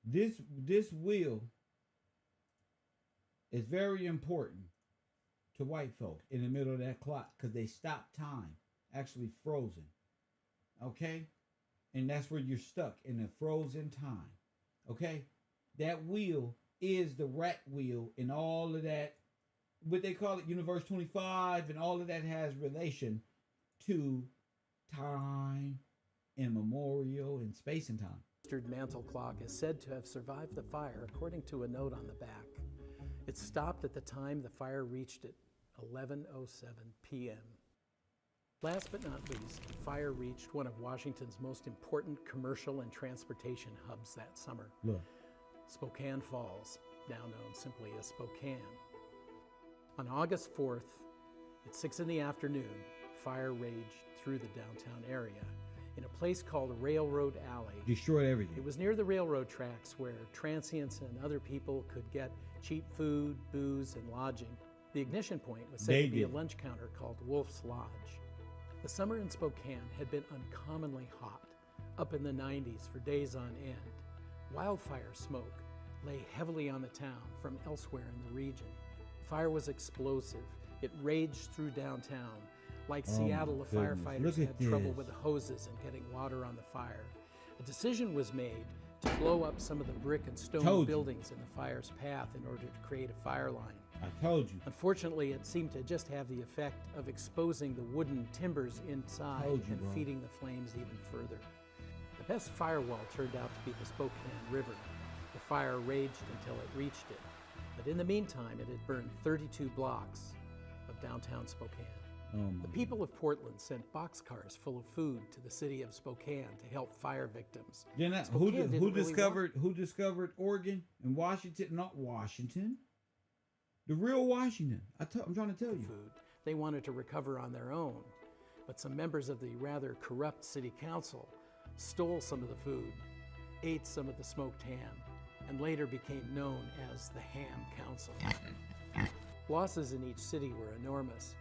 This wheel is very important to white folk in the middle of that clock because they stop time, actually frozen. Okay? And that's where you're stuck, in a frozen time. Okay? That wheel is the rat wheel and all of that, what they call it, Universe 25, and all of that has relation to time and memorial and space and time. blistered mantle clock is said to have survived the fire, according to a note on the back. It stopped at the time the fire reached it, 11:07 p.m. Last but not least, the fire reached one of Washington's most important commercial and transportation hubs that summer. Look. Spokane Falls, now known simply as Spokane. On August 4th, at 6 in the afternoon, fire raged through the downtown area in a place called Railroad Alley. Destroyed everything. It was near the railroad tracks where transients and other people could get cheap food, booze, and lodging. The ignition point was said to be a lunch counter called Wolf's Lodge. The summer in Spokane had been uncommonly hot, up in the 90s for days on end. Wildfire smoke lay heavily on the town from elsewhere in the region. Fire was explosive. It raged through downtown. Like Oh, Seattle, the my goodness. firefighters Look at had trouble this. with the hoses and getting water on the fire. A decision was made to blow up some of the brick and stone Told you. buildings in the fire's path in order to create a fire line. I told you. Unfortunately, it seemed to just have the effect of exposing the wooden timbers inside Told you, and bro. feeding the flames even further. The best firewall turned out to be the Spokane River. The fire raged until it reached it. But in the meantime, it had burned 32 blocks of downtown Spokane. Oh my. The people of Portland sent boxcars full of food to the city of Spokane to help fire victims. You know, Spokane who didn't really discovered Oregon and Washington? Not Washington. The real Washington. I'm trying to tell you. Food. They wanted to recover on their own. But some members of the rather corrupt city council stole some of the food, ate some of the smoked ham, and later became known as the Ham Council. Losses in each city were enormous.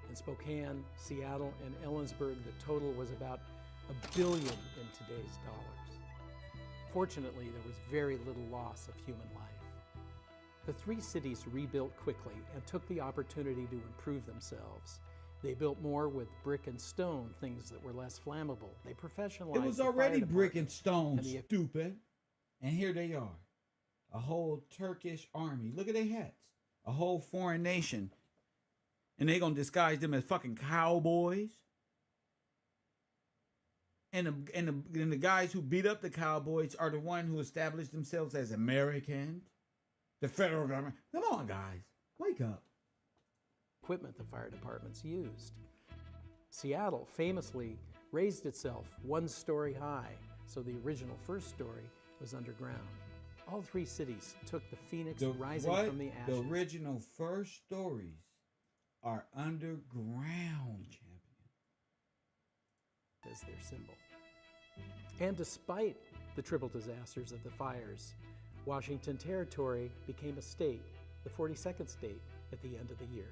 In Spokane, Seattle, and Ellensburg, the total was about $1 billion in today's dollars. Fortunately, there was very little loss of human life. The three cities rebuilt quickly and took the opportunity to improve themselves. They built more with brick and stone, things that were less flammable. They professionalized It was the already fire brick and department stone, and stupid. And here they are. A whole Turkish army. Look at their hats. A whole foreign nation. And they gonna disguise them as fucking cowboys. And the guys who beat up the cowboys are the one who established themselves as Americans. The federal government. Come on, guys. Wake up. equipment the fire departments used. Seattle famously raised itself 1 story high, so the original first story was underground. All 3 cities took the phoenix rising from the ashes. The original first stories are underground, champion. As their symbol. And despite the triple disasters of the fires, Washington Territory became a state, the 42nd state, at the end of the year.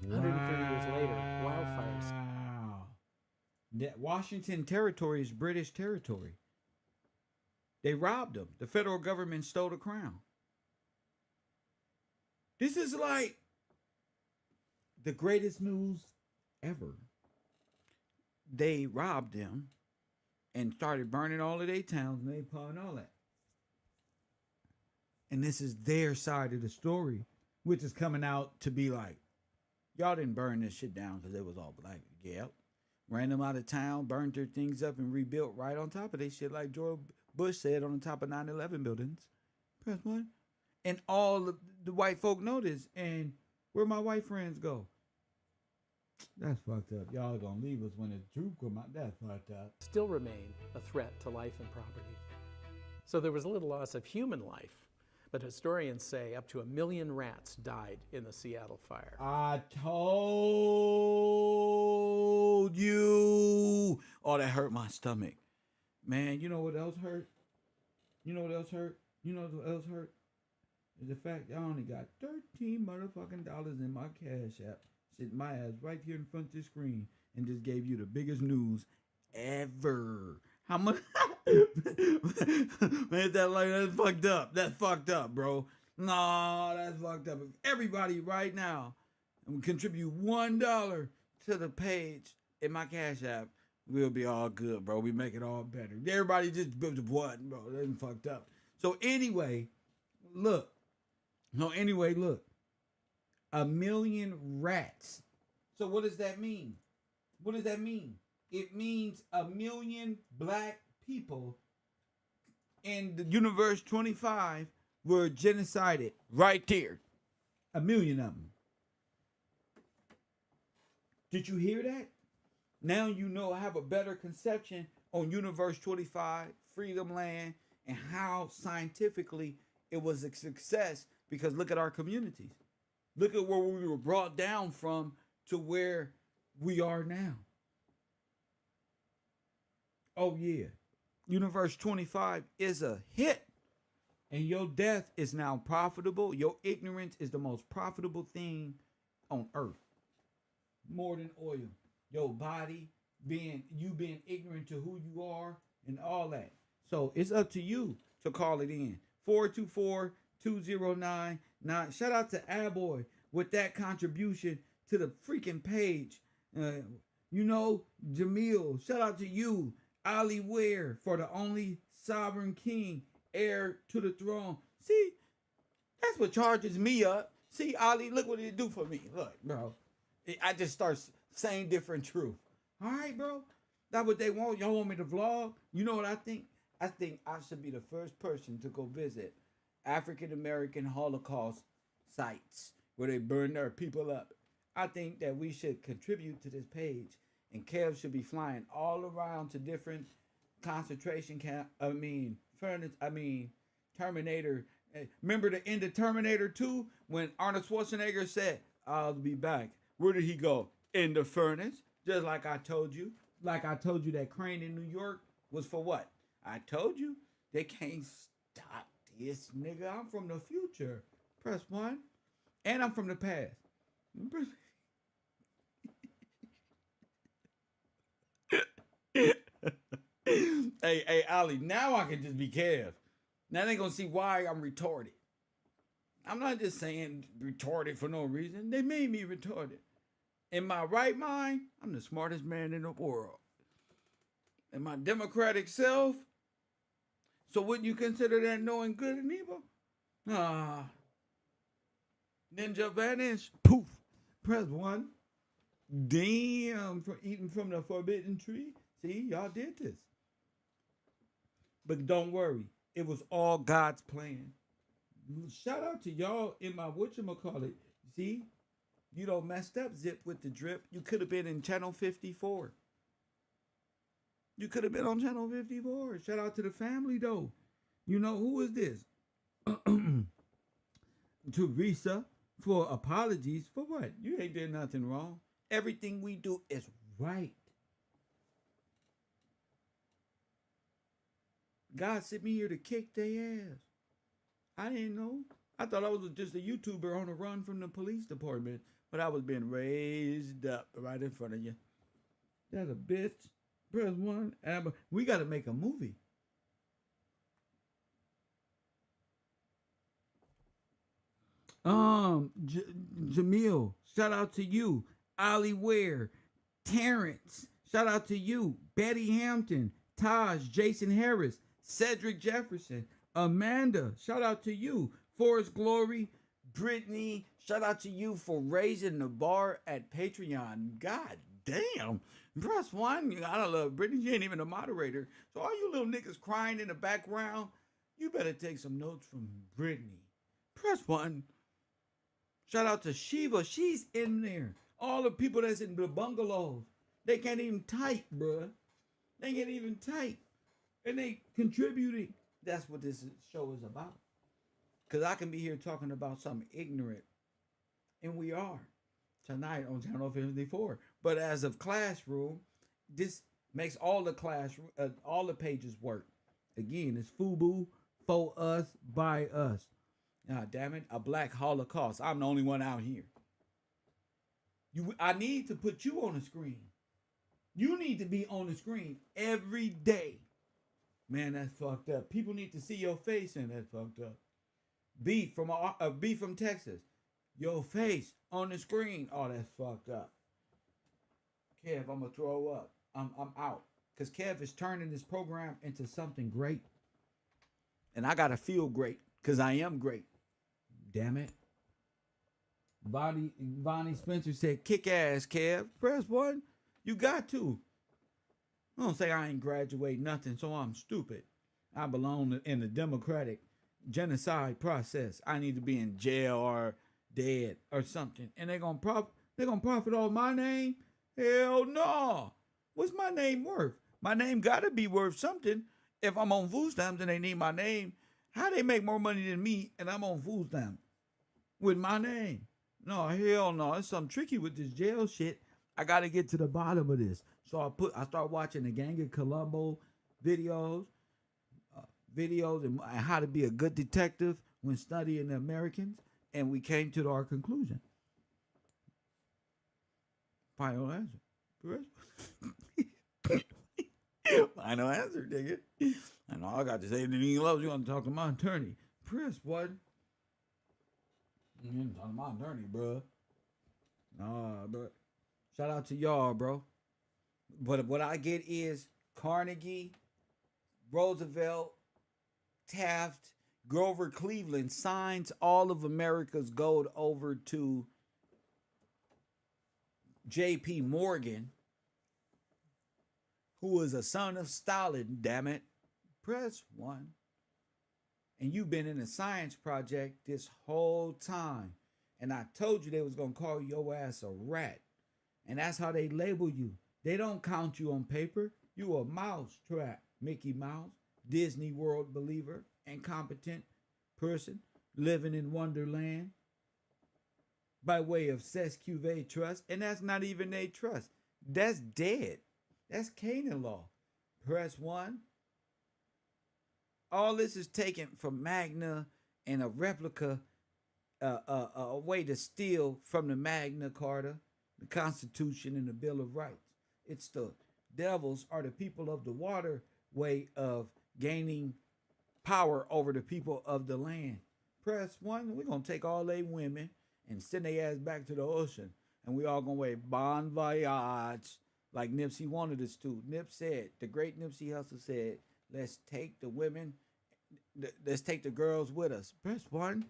130 years later, wildfires. Wow. That Washington Territory is British territory. They robbed them. The federal government stole the crown. This is like the greatest news ever. They robbed them and started burning all of their towns, Naples and all that. And this is their side of the story, which is coming out to be like, y'all didn't burn this shit down because it was all black. Yep. Ran them out of town, burned their things up, and rebuilt right on top of their shit, like George Bush said on the top of 9/11 buildings. Press 1. And all the white folk know this. And where my white friends go? That's fucked up. Y'all gonna leave us when the truth come out. That's fucked up. Still remain a threat to life and property. So there was little loss of human life, but historians say up to 1 million rats died in the Seattle fire. I told you. Oh, that hurt my stomach. Man, you know what else hurt? You know what else hurt? You know what else hurt? Is the fact I only got $13 motherfucking dollars in my Cash App. Sitting my ass right here in front of the screen and just gave you the biggest news ever. How much? Man, that's fucked up. That's fucked up, bro. No, that's fucked up. If everybody right now contribute $1 to the page in my Cash App, we'll be all good, bro. We make it all better. Everybody just built what, bro? That's fucked up. So anyway, look. 1 million rats. So what does that mean? What does that mean? It means 1 million black people in the universe 25 were genocided right there. 1 million of them. Did you hear that? Now you know I have a better conception on Universe 25, Freedom Land, and how scientifically it was a success, because look at our communities. Look at where we were brought down from to where we are now. Oh yeah. Universe 25 is a hit. And your death is now profitable. Your ignorance is the most profitable thing on earth. More than oil. Your body being ignorant to who you are and all that. So it's up to you to call it in. 424-2099. Shout out to Aboy with that contribution to the freaking page. You know, Jamil, shout out to you. Ali Ware for the only sovereign king, heir to the throne. See, that's what charges me up. See, Ali, look what it do for me. Look, bro. I just start saying different truth. All right, bro. That's what they want. Y'all want me to vlog? You know what I think? I think I should be the first person to go visit African American Holocaust sites where they burn their people up. I think that we should contribute to this page, and Kev should be flying all around to different concentration camp. Terminator. Remember the end of Terminator 2 when Arnold Schwarzenegger said, "I'll be back." Where did he go? In the furnace. Just like I told you. Like I told you that crane in New York was for what? I told you they can't stop this nigga. I'm from the future. Press 1. And I'm from the past. Hey, Ali, now I can just be Kev. Now they gonna see why I'm retarded. I'm not just saying retarded for no reason. They made me retarded. In my right mind, I'm the smartest man in the world. In my democratic self, so wouldn't you consider that knowing good and evil? Ninja vanish. Poof. Press 1. Damn, for eating from the forbidden tree. See, y'all did this. But don't worry, it was all God's plan. Shout out to y'all in my whatchamacallit. See, you don't messed up, Zip with the drip. You could have been in channel 54. You could have been on channel 54. Shout out to the family, though. You know, who is this? Teresa, for apologies. For what? You ain't did nothing wrong. Everything we do is right. God sent me here to kick their ass. I didn't know. I thought I was just a YouTuber on a run from the police department, but I was being raised up right in front of you. That's a bitch. Press 1. We got to make a movie. Jamil, shout out to you. Ali Ware, Terrence, shout out to you. Betty Hampton, Taj, Jason Harris, Cedric Jefferson, Amanda, shout out to you. Forrest Glory, Brittany, shout out to you for raising the bar at Patreon. God damn. Press 1. I love Brittany. She ain't even a moderator. So all you little niggas crying in the background, you better take some notes from Brittany. Press 1. Shout out to Shiva. She's in there. All the people that's in the bungalows. They can't even type, bruh. They can't even type. And they contributing. That's what this show is about. Because I can be here talking about something ignorant. And we are. Tonight on Channel 54. But as of Classroom, this makes all the all the pages work. Again, it's FUBU, for us, by us. God damn it, a black Holocaust. I'm the only one out here. I need to put you on the screen. You need to be on the screen every day. Man, that's fucked up. People need to see your face, and that's fucked up. Beef from Texas. Your face on the screen. Oh, that's fucked up. Kev, I'm gonna throw up. I'm out. Because Kev is turning this program into something great. And I gotta feel great. Because I am great. Damn it. Vonnie Spencer said, kick ass, Kev. Press 1. You got to. Don't say I ain't graduate nothing, so I'm stupid. I belong in the democratic genocide process. I need to be in jail or dead or something. And they're gonna profit off my name? Hell no. What's my name worth? My name gotta be worth something. If I'm on food stamps and they need my name, how they make more money than me and I'm on food stamps with my name? No, hell no. It's something tricky with this jail shit. I got to get to the bottom of this. So I start watching the Gang of Colombo videos and how to be a good detective when studying the Americans, and we came to our conclusion. Final answer. Final answer, nigga. And all I got to say, he loves you. I'm talking to my attorney. Press what? I'm talking to my attorney, bro. Nah, bro. Shout out to y'all, bro. But what I get is Carnegie, Roosevelt, Taft, Grover Cleveland signs all of America's gold over to J.P. Morgan, who was a son of Stalin, damn it. Press 1. And you've been in a science project this whole time. And I told you they was going to call your ass a rat. And that's how they label you. They don't count you on paper. You a mouse trap, Mickey Mouse, Disney World believer, incompetent person living in Wonderland by way of Sesquive Trust. And that's not even a trust. That's dead. That's Canaan law. Press 1. All this is taken from Magna and a replica, a way to steal from the Magna Carta, the Constitution, and the Bill of Rights. It's the devils are the people of the water way of gaining power over the people of the land. Press 1, we're going to take all they women and send their ass back to the ocean. And we all going to wave bon voyage like Nipsey wanted us to. Nip said, the great Nipsey Hussle said, let's take the women, let's take the girls with us. Press 1.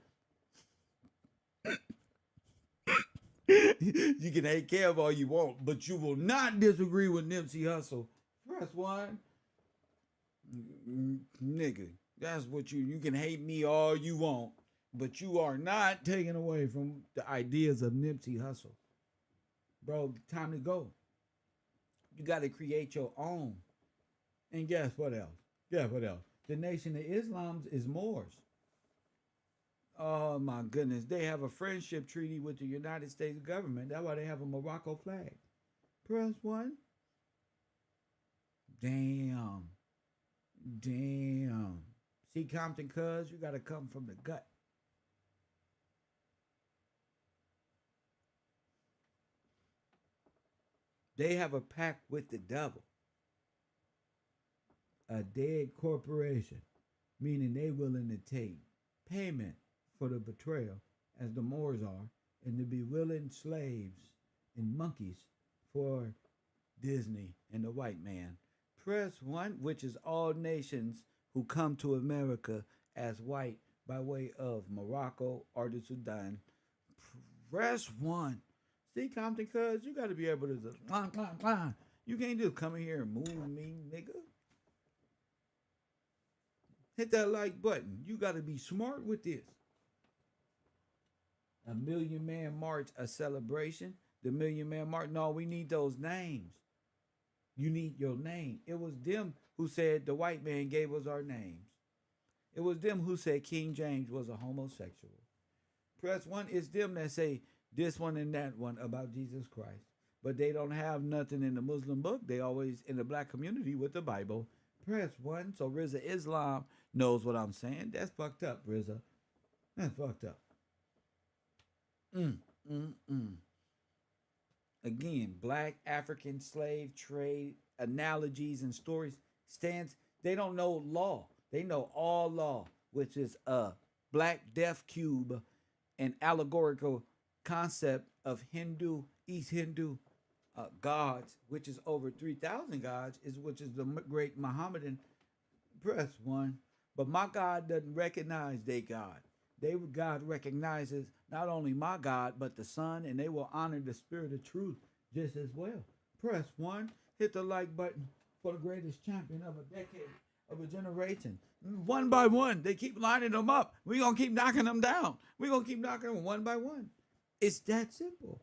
You can hate Kev all you want, but you will not disagree with Nipsey Hussle. Press 1. Nigga, that's what you can hate me all you want, but you are not taking away from the ideas of Nipsey Hussle. Bro, time to go. You got to create your own. And guess what else? Guess what else? The Nation of Islam is Moors. Oh my goodness. They have a friendship treaty with the United States government. That's why they have a Morocco flag. Press 1. Damn. See, Compton cuz, you got to come from the gut. They have a pact with the devil. A dead corporation, meaning they willing to take payment for the betrayal, as the Moors are, and to be willing slaves and monkeys for Disney and the white man. Press 1, which is all nations who come to America as white by way of Morocco or the Sudan. Press 1. See, Compton cuz, you got to be able to just climb. You can't just come in here and move me, nigga. Hit that like button. You got to be smart with this. A Million Man March, a celebration. The Million Man March. No, we need those names. You need your name. It was them who said the white man gave us our names. It was them who said King James was a homosexual. Press 1, it's them that say this one and that one about Jesus Christ. But they don't have nothing in the Muslim book. They always in the black community with the Bible. Press 1, so Rizza Islam knows what I'm saying. That's fucked up, Rizza. That's fucked up. Again, black African slave trade analogies and stories stands. They don't know law. They know all law, which is a black death cube, an allegorical concept of Hindu, East Hindu gods, which is over 3,000 gods, which is the great Mohammedan. Press 1. But my God doesn't recognize their God. God recognizes not only my God, but the Son, and they will honor the Spirit of truth just as well. Press 1. Hit the like button for the greatest champion of a decade, of a generation. One by one, they keep lining them up. We're going to keep knocking them down. We're going to keep knocking them one by one. It's that simple.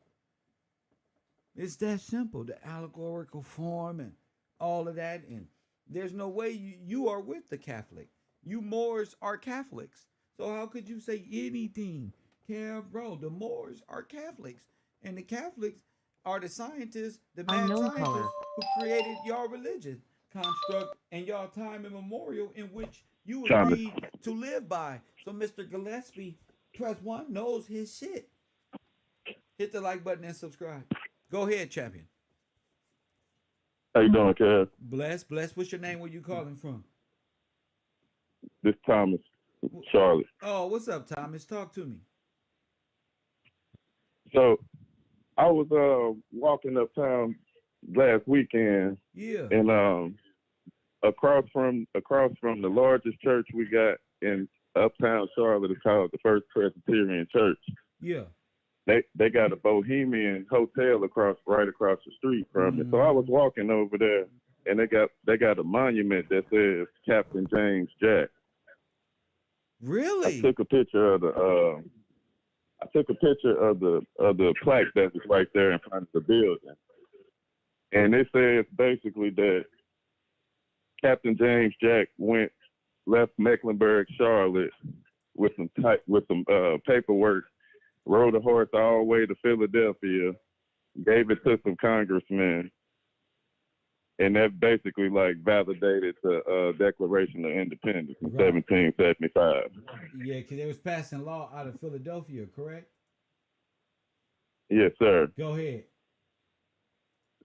It's that simple. The allegorical form and all of that. And there's no way you are with the Catholic. You Moors are Catholics. So how could you say anything? KevRow, the Moors are Catholics. And the Catholics are the scientists, the mad scientists who created your religion construct and your time immemorial in which you agreed to live by. So Mr. Gillespie, press 1, knows his shit. Hit the like button and subscribe. Go ahead, champion. How you doing, Kev? Bless. What's your name? Where you calling from? This Thomas, Charlotte. Oh, what's up, Thomas? Talk to me. So I was walking uptown last weekend, Yeah. and across from the largest church we got in uptown Charlotte is called the First Presbyterian Church. Yeah. They got a Bohemian hotel right across the street from it. So I was walking over there, and they got a monument that says Captain James Jack. Really? I took a picture of the plaque that was right there in front of the building, and it says basically that Captain James Jack left Mecklenburg, Charlotte, with some paperwork, rode a horse all the way to Philadelphia, gave it to some congressmen, and that basically like validated the Declaration of Independence in 1775. Yeah, because they was passing law out of Philadelphia, correct? Yes, sir. Go ahead.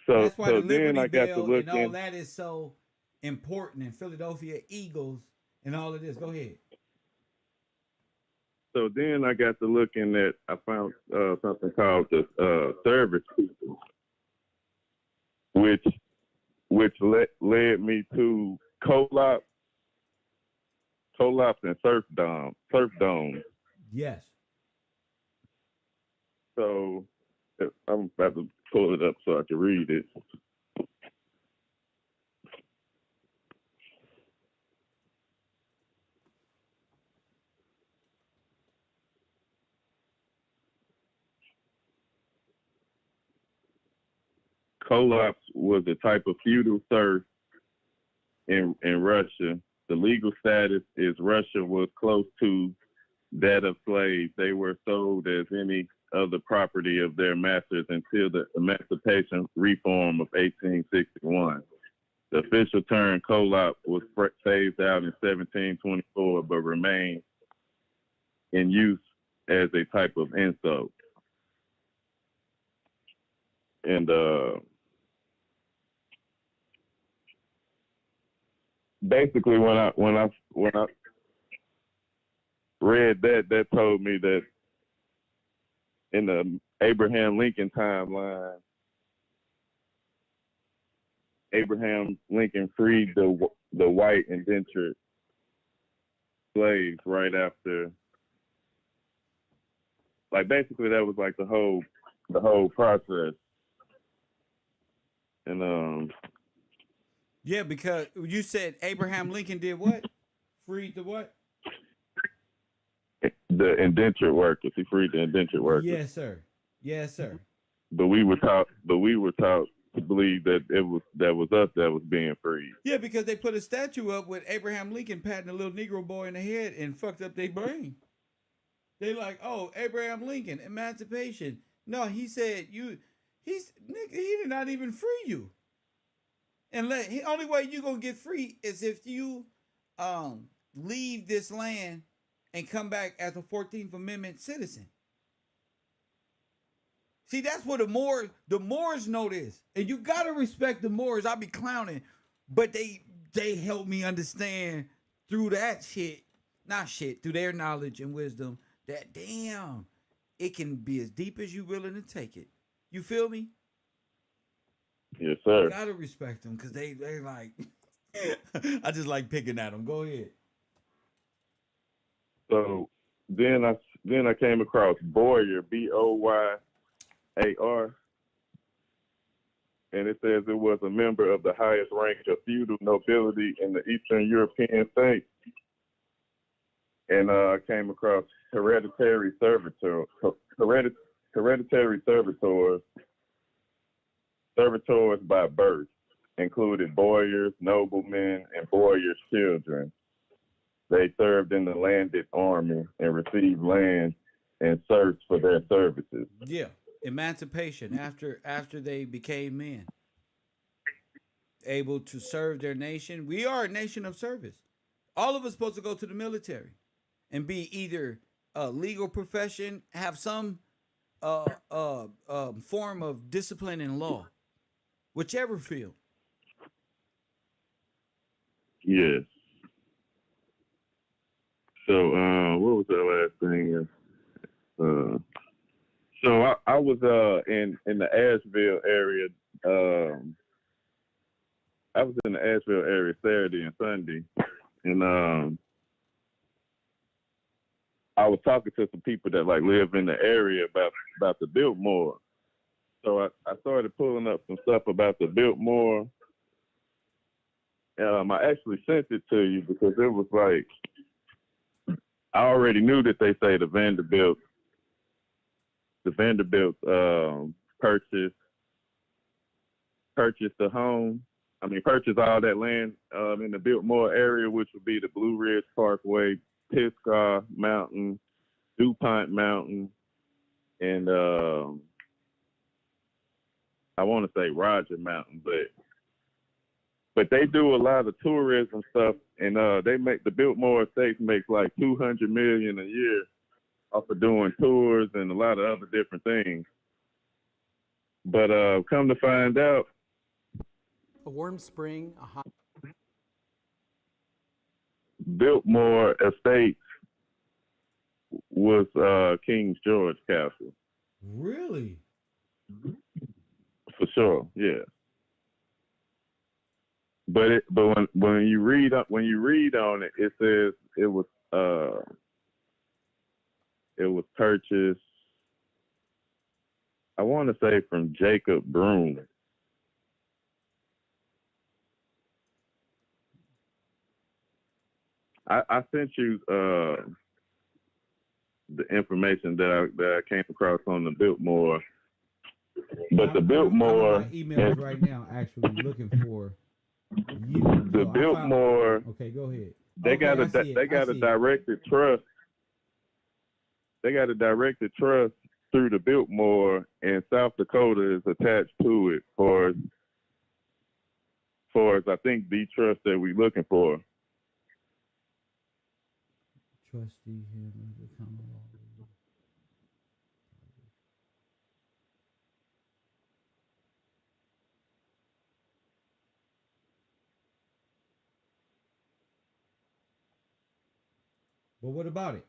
So, That's why the then Liberty I got to Bell look and all in. that is so important, and Philadelphia Eagles and all of this. Go ahead. So then I got to looking at. I found something called the service people, which led me to co-ops and surf domes. Yes. So I'm about to pull it up so I can read it. Co-ops was a type of feudal serf in Russia. The legal status is Russia was close to that of slaves. They were sold as any other property of their masters until the Emancipation Reform of 1861. The official term co-op was phased out in 1724, but remained in use as a type of insult. And basically, when I read that told me that in the Abraham Lincoln timeline, Abraham Lincoln freed the white indentured slaves right after. Like basically, that was like the whole process. And Yeah, because you said Abraham Lincoln did what? Freed the what? the indentured workers. He freed the indentured workers. Yes, sir. Yes, sir. But we were taught to believe that that was us that was being freed. Yeah, because they put a statue up with Abraham Lincoln patting a little Negro boy in the head and fucked up their brain. They like, oh, Abraham Lincoln, emancipation. No, he said he did not even free you. And the only way you gonna get free is if you leave this land and come back as a 14th Amendment citizen. See, that's what the Moors know this. And you gotta respect the Moors. I be clowning, but they help me understand through that through their knowledge and wisdom that damn, it can be as deep as you willing to take it. You feel me? Yes, sir. You gotta respect them because they like I just like picking at them. Go ahead. So then I came across Boyer, Boyar, and it says it was a member of the highest rank of feudal nobility in the Eastern European states. And I came across hereditary servitors by birth included boyars, noblemen, and boyars' children. They served in the landed army and received land and serfs for their services. Yeah, emancipation after they became men, able to serve their nation. We are a nation of service. All of us supposed to go to the military and be either a legal profession, have some form of discipline and law, whichever field. Yes. So what was that last thing? So I was in the Asheville area. I was in the Asheville area Saturday and Sunday, and I was talking to some people that like live in the area about the Biltmore. So I started pulling up some stuff about the Biltmore. I actually sent it to you because it was like I already knew that they say the Vanderbilt purchased the home. I mean, purchased all that land in the Biltmore area, which would be the Blue Ridge Parkway, Pisgah Mountain, DuPont Mountain, and I want to say Roger Mountain, but they do a lot of tourism stuff, and they make the Biltmore Estates makes like $200 million a year off of doing tours and a lot of other different things. But come to find out, A warm spring, a hot. Biltmore Estates was King George Castle. Really? For sure, yeah. But when you read on it, it says it was purchased. I want to say from Jacob Broom. I sent you the information that I came across on the Biltmore. But the Biltmore, I'm in my emails right now, actually looking for you. The Biltmore. Okay, go ahead. They got a directed trust. They got a directed trust through the Biltmore, and South Dakota is attached to it for as I think the trust that we're looking for. Trustee here, the common law. But what about it?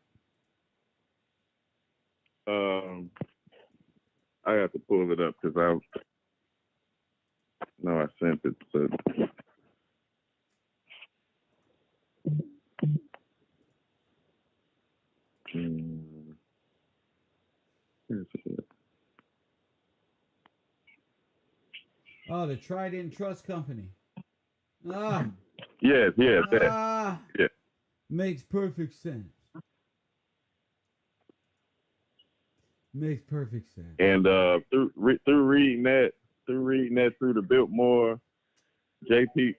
I have to pull it up because I sent it to. Oh, the Trident Trust Company. Ah. Yes, yeah. Makes perfect sense. Makes perfect sense. And through reading that through the Biltmore, JP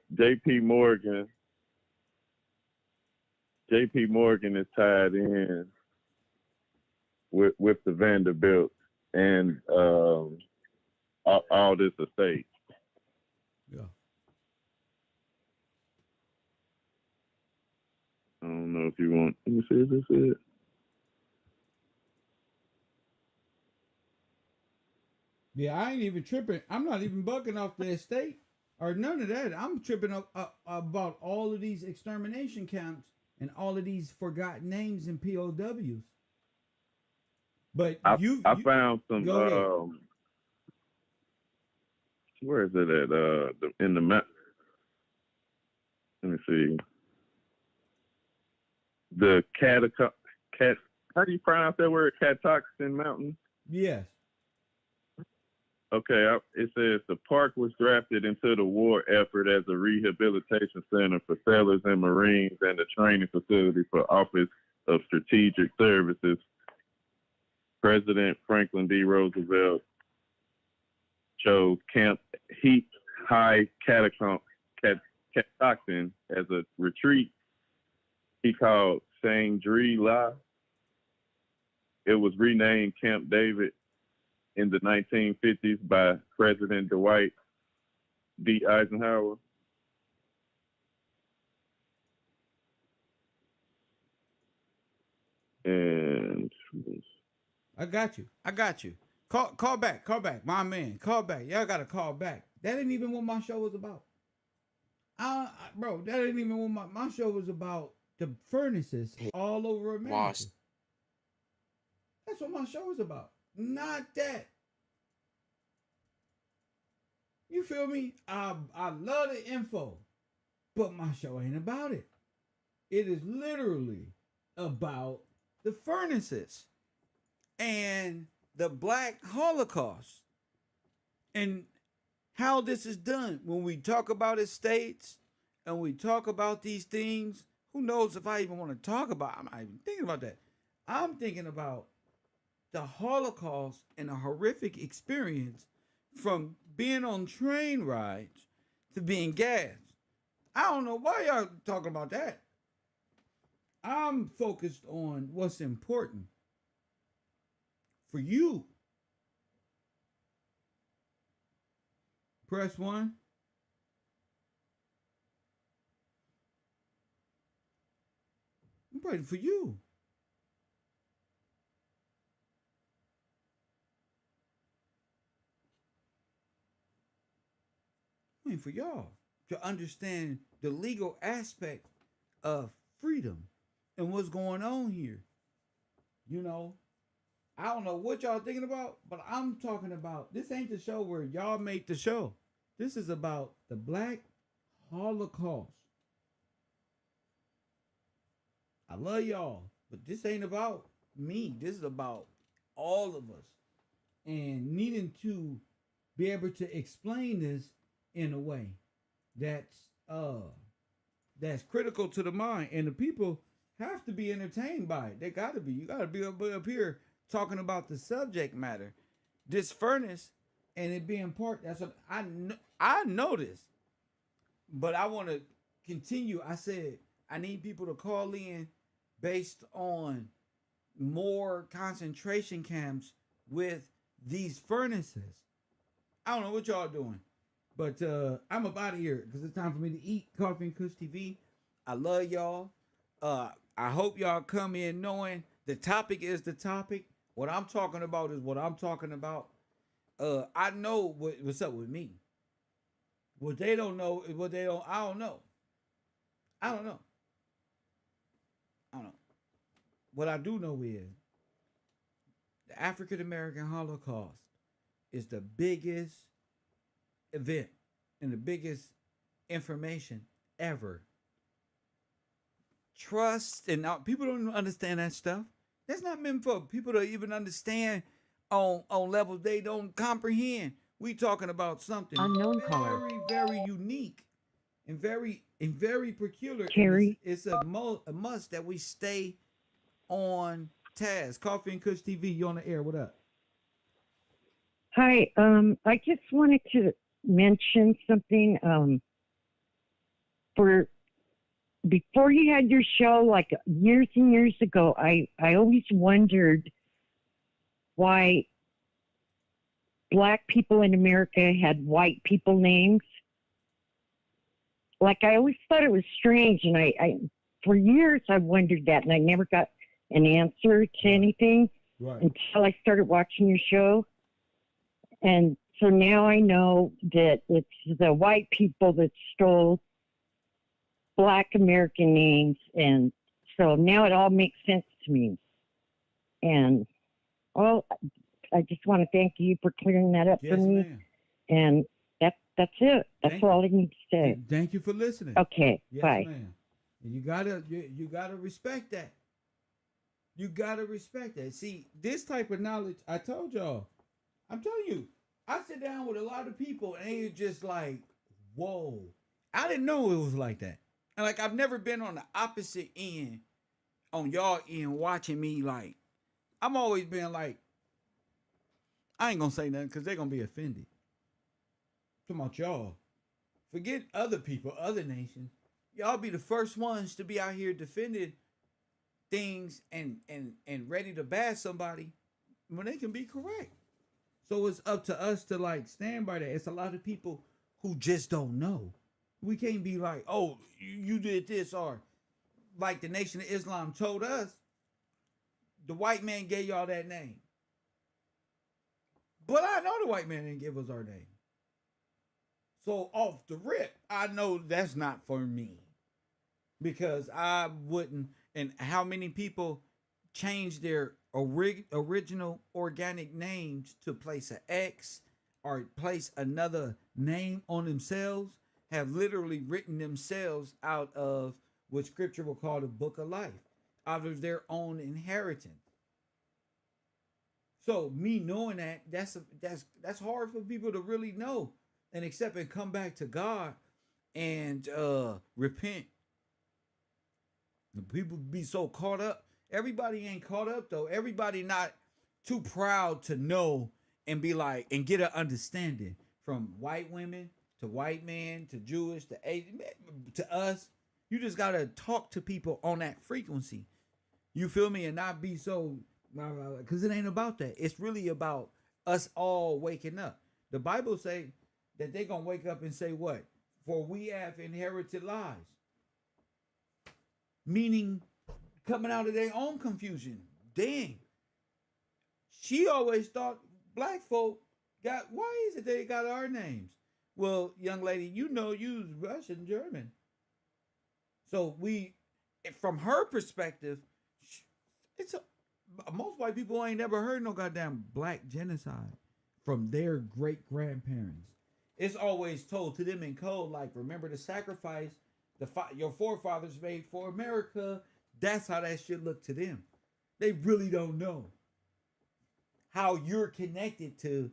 Morgan is tied in with the Vanderbilt and all this estate. Yeah. I don't know if you want. Let me see if this is it. Yeah, I ain't even tripping. I'm not even bucking off the estate or none of that. I'm tripping about all of these extermination camps and all of these forgotten names and POWs. But I found some. Go ahead. Where is it at? In the map. Let me see. The how do you pronounce that word? Catoctin Mountain? Yes. Okay, it says the park was drafted into the war effort as a rehabilitation center for sailors and Marines and a training facility for Office of Strategic Services. President Franklin D. Roosevelt chose Camp Heat High Catoctin as a retreat he called Shangri-La. It was renamed Camp David in the 1950s by President Dwight D. Eisenhower. And I got you. Call back, my man. Call back. Y'all gotta call back. That ain't even what my show was about. Bro, that ain't even what my show was about. The furnaces all over America. That's what my show is about. Not that. You feel me? I love the info, but my show ain't about it. It is literally about the furnaces and the Black Holocaust and how this is done. When we talk about estates and we talk about these things, who knows if I even want to talk about? I'm not even thinking about that. I'm thinking about the Holocaust and a horrific experience from being on train rides to being gassed. I don't know why y'all talking about that. I'm focused on what's important for you. Press 1. I'm waiting for you. I'm waiting for y'all to understand the legal aspect of freedom and what's going on here. You know, I don't know what y'all thinking about, but I'm talking about this ain't the show where y'all make the show. This is about the Black Holocaust. I love y'all, but this ain't about me. This is about all of us and needing to be able to explain this in a way that's that's critical to the mind, and the people have to be entertained by it. They got to be. You got to be up here talking about the subject matter, this furnace, and it being part. That's what I know this, but I want to continue. I said I need people to call in based on more concentration camps with these furnaces. I don't know what y'all doing, but I'm up out of here because it's time for me to eat. Coffee and Kush TV. I love y'all. I hope y'all come in knowing the topic is the topic. What I'm talking about is what I'm talking about. I know what's up with me. What they don't know is what they don't. I don't know. I don't know. I don't know. What I do know is the African American Holocaust is the biggest event and the biggest information ever. Trust and now people don't understand that stuff. That's not meant for people to even understand on levels they don't comprehend. We talking about something Unknown very, caller. very unique and very peculiar. Carrie. It's a must that we stay on task. Coffee and Kush TV, you on the air. What up? Hi, I just wanted to mention something. For before you had your show, like years and years ago, I always wondered why Black people in America had white people names. Like I always thought it was strange, and I for years I wondered that, and I never got an answer to anything until I started watching your show. And so now I know that it's the white people that stole Black American names, and so now it all makes sense to me. And I just want to thank you for clearing that up for me. Ma'am. And that's it. That's all I need to say. Thank you for listening. Okay, yes, bye. Ma'am. You gotta respect that. You gotta respect that. See, this type of knowledge, I told y'all. I'm telling you, I sit down with a lot of people and they're just like, whoa. I didn't know it was like that. And like I've never been on the opposite end, on y'all end, watching me like, I'm always been like, I ain't gonna say nothing because they're gonna be offended. Talking about y'all. Forget other people, other nations. Y'all be the first ones to be out here defending things and ready to bash somebody when they can be correct. So it's up to us to like stand by that. It's a lot of people who just don't know. We can't be like, oh, you did this, or like the Nation of Islam told us, the white man gave y'all that name. But I know the white man didn't give us our name. So off the rip, I know that's not for me. Because I wouldn't, and how many people change their original organic names to place an X or place another name on themselves have literally written themselves out of what scripture will call the book of life, out of their own inheritance. So me knowing that, that's hard for people to really know and accept and come back to God and repent. The people be so caught up. Everybody ain't caught up though. Everybody not too proud to know and be like and get an understanding from white women to white men to Jewish to Asian to us. You just gotta talk to people on that frequency. You feel me? And not be so, because it ain't about that. It's really about us all waking up. The Bible say that they gonna wake up and say what? For we have inherited lies. Meaning coming out of their own confusion. Dang. She always thought black folk got, why is it they got our names? Well, young lady, you know you was Russian, German. So we, from her perspective, it's most white people ain't never heard no goddamn black genocide from their great grandparents. It's always told to them in code, like, remember the sacrifice your forefathers made for America. That's how that shit look to them. They really don't know how you're connected to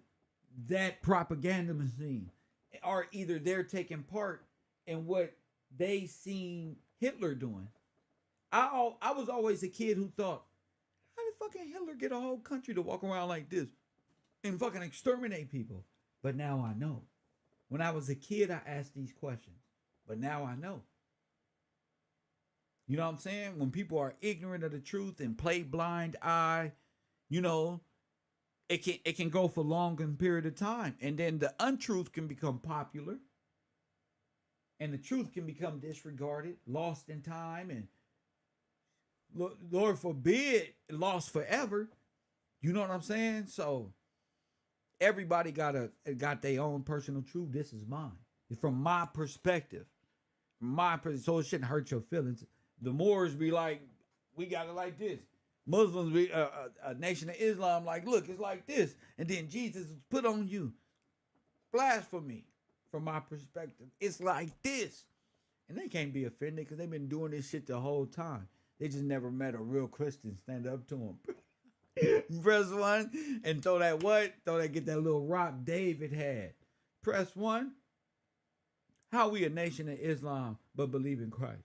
that propaganda machine, or either they're taking part in what they seen Hitler doing. I was always a kid who thought, how did fucking Hitler get a whole country to walk around like this and fucking exterminate people? But now I know. When I was a kid, I asked these questions, but now I know. You know what I'm saying? When people are ignorant of the truth and play blind eye, you know, it can go for a long period of time. And then the untruth can become popular. And the truth can become disregarded, lost in time, and Lord forbid, lost forever. You know what I'm saying? So everybody got their own personal truth. This is mine. It's from my perspective. So it shouldn't hurt your feelings. The Moors be like, we got it like this. Muslims be a nation of Islam like, look, it's like this. And then Jesus was put on you. Blasphemy. From my perspective, it's like this. And they can't be offended because they've been doing this shit the whole time. They just never met a real Christian stand up to them. Press 1 and throw that, get that little rock David had. Press 1. How we a nation of Islam but believe in Christ?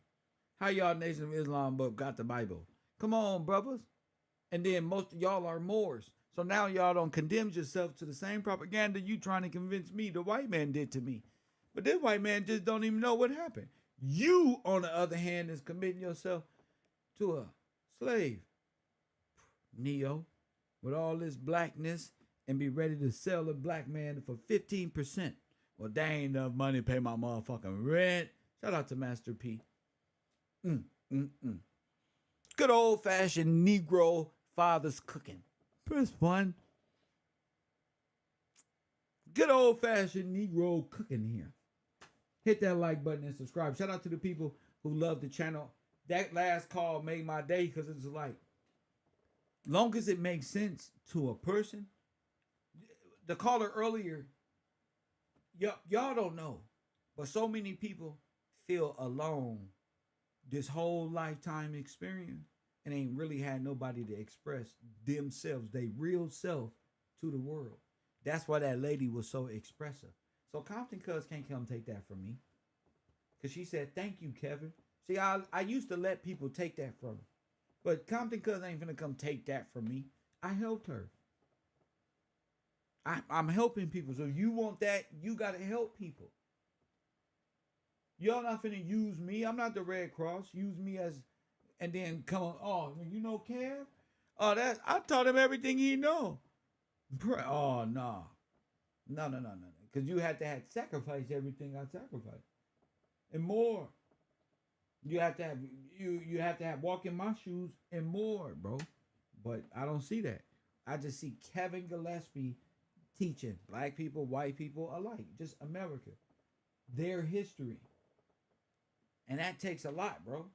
How y'all nation of Islam but got the Bible? Come on, brothers. And then most of y'all are Moors. So now y'all don't condemn yourself to the same propaganda you trying to convince me the white man did to me. But this white man just don't even know what happened. You, on the other hand, is committing yourself to a slave. Neo, with all this blackness, and be ready to sell a black man for 15%. Well, they ain't enough money to pay my motherfucking rent. Shout out to Master P. Good old-fashioned Negro father's cooking. Press 1. Good old-fashioned Negro cooking here. Hit that like button and subscribe. Shout out to the people who love the channel. That last call made my day because it's like, long as it makes sense to a person. The caller earlier, y'all don't know, but so many people feel alone this whole lifetime experience and ain't really had nobody to express themselves, their real self, to the world. That's why that lady was so expressive. So Compton Cuz can't come take that from me. Because she said, thank you, Kevin. See, I used to let people take that from me. But Compton Cuz ain't finna come take that from me. I helped her. I'm helping people. So you want that, you gotta help people. Y'all not finna use me. I'm not the Red Cross. Use me as, and then come on, oh, you know Kev? Oh, I taught him everything he know. Oh, no. No. Because you had to have sacrificed everything I sacrificed. And more. You have to have walk in my shoes and more, bro. But I don't see that. I just see Kevin Gillespie teaching black people, white people alike, just America, their history. And that takes a lot, bro.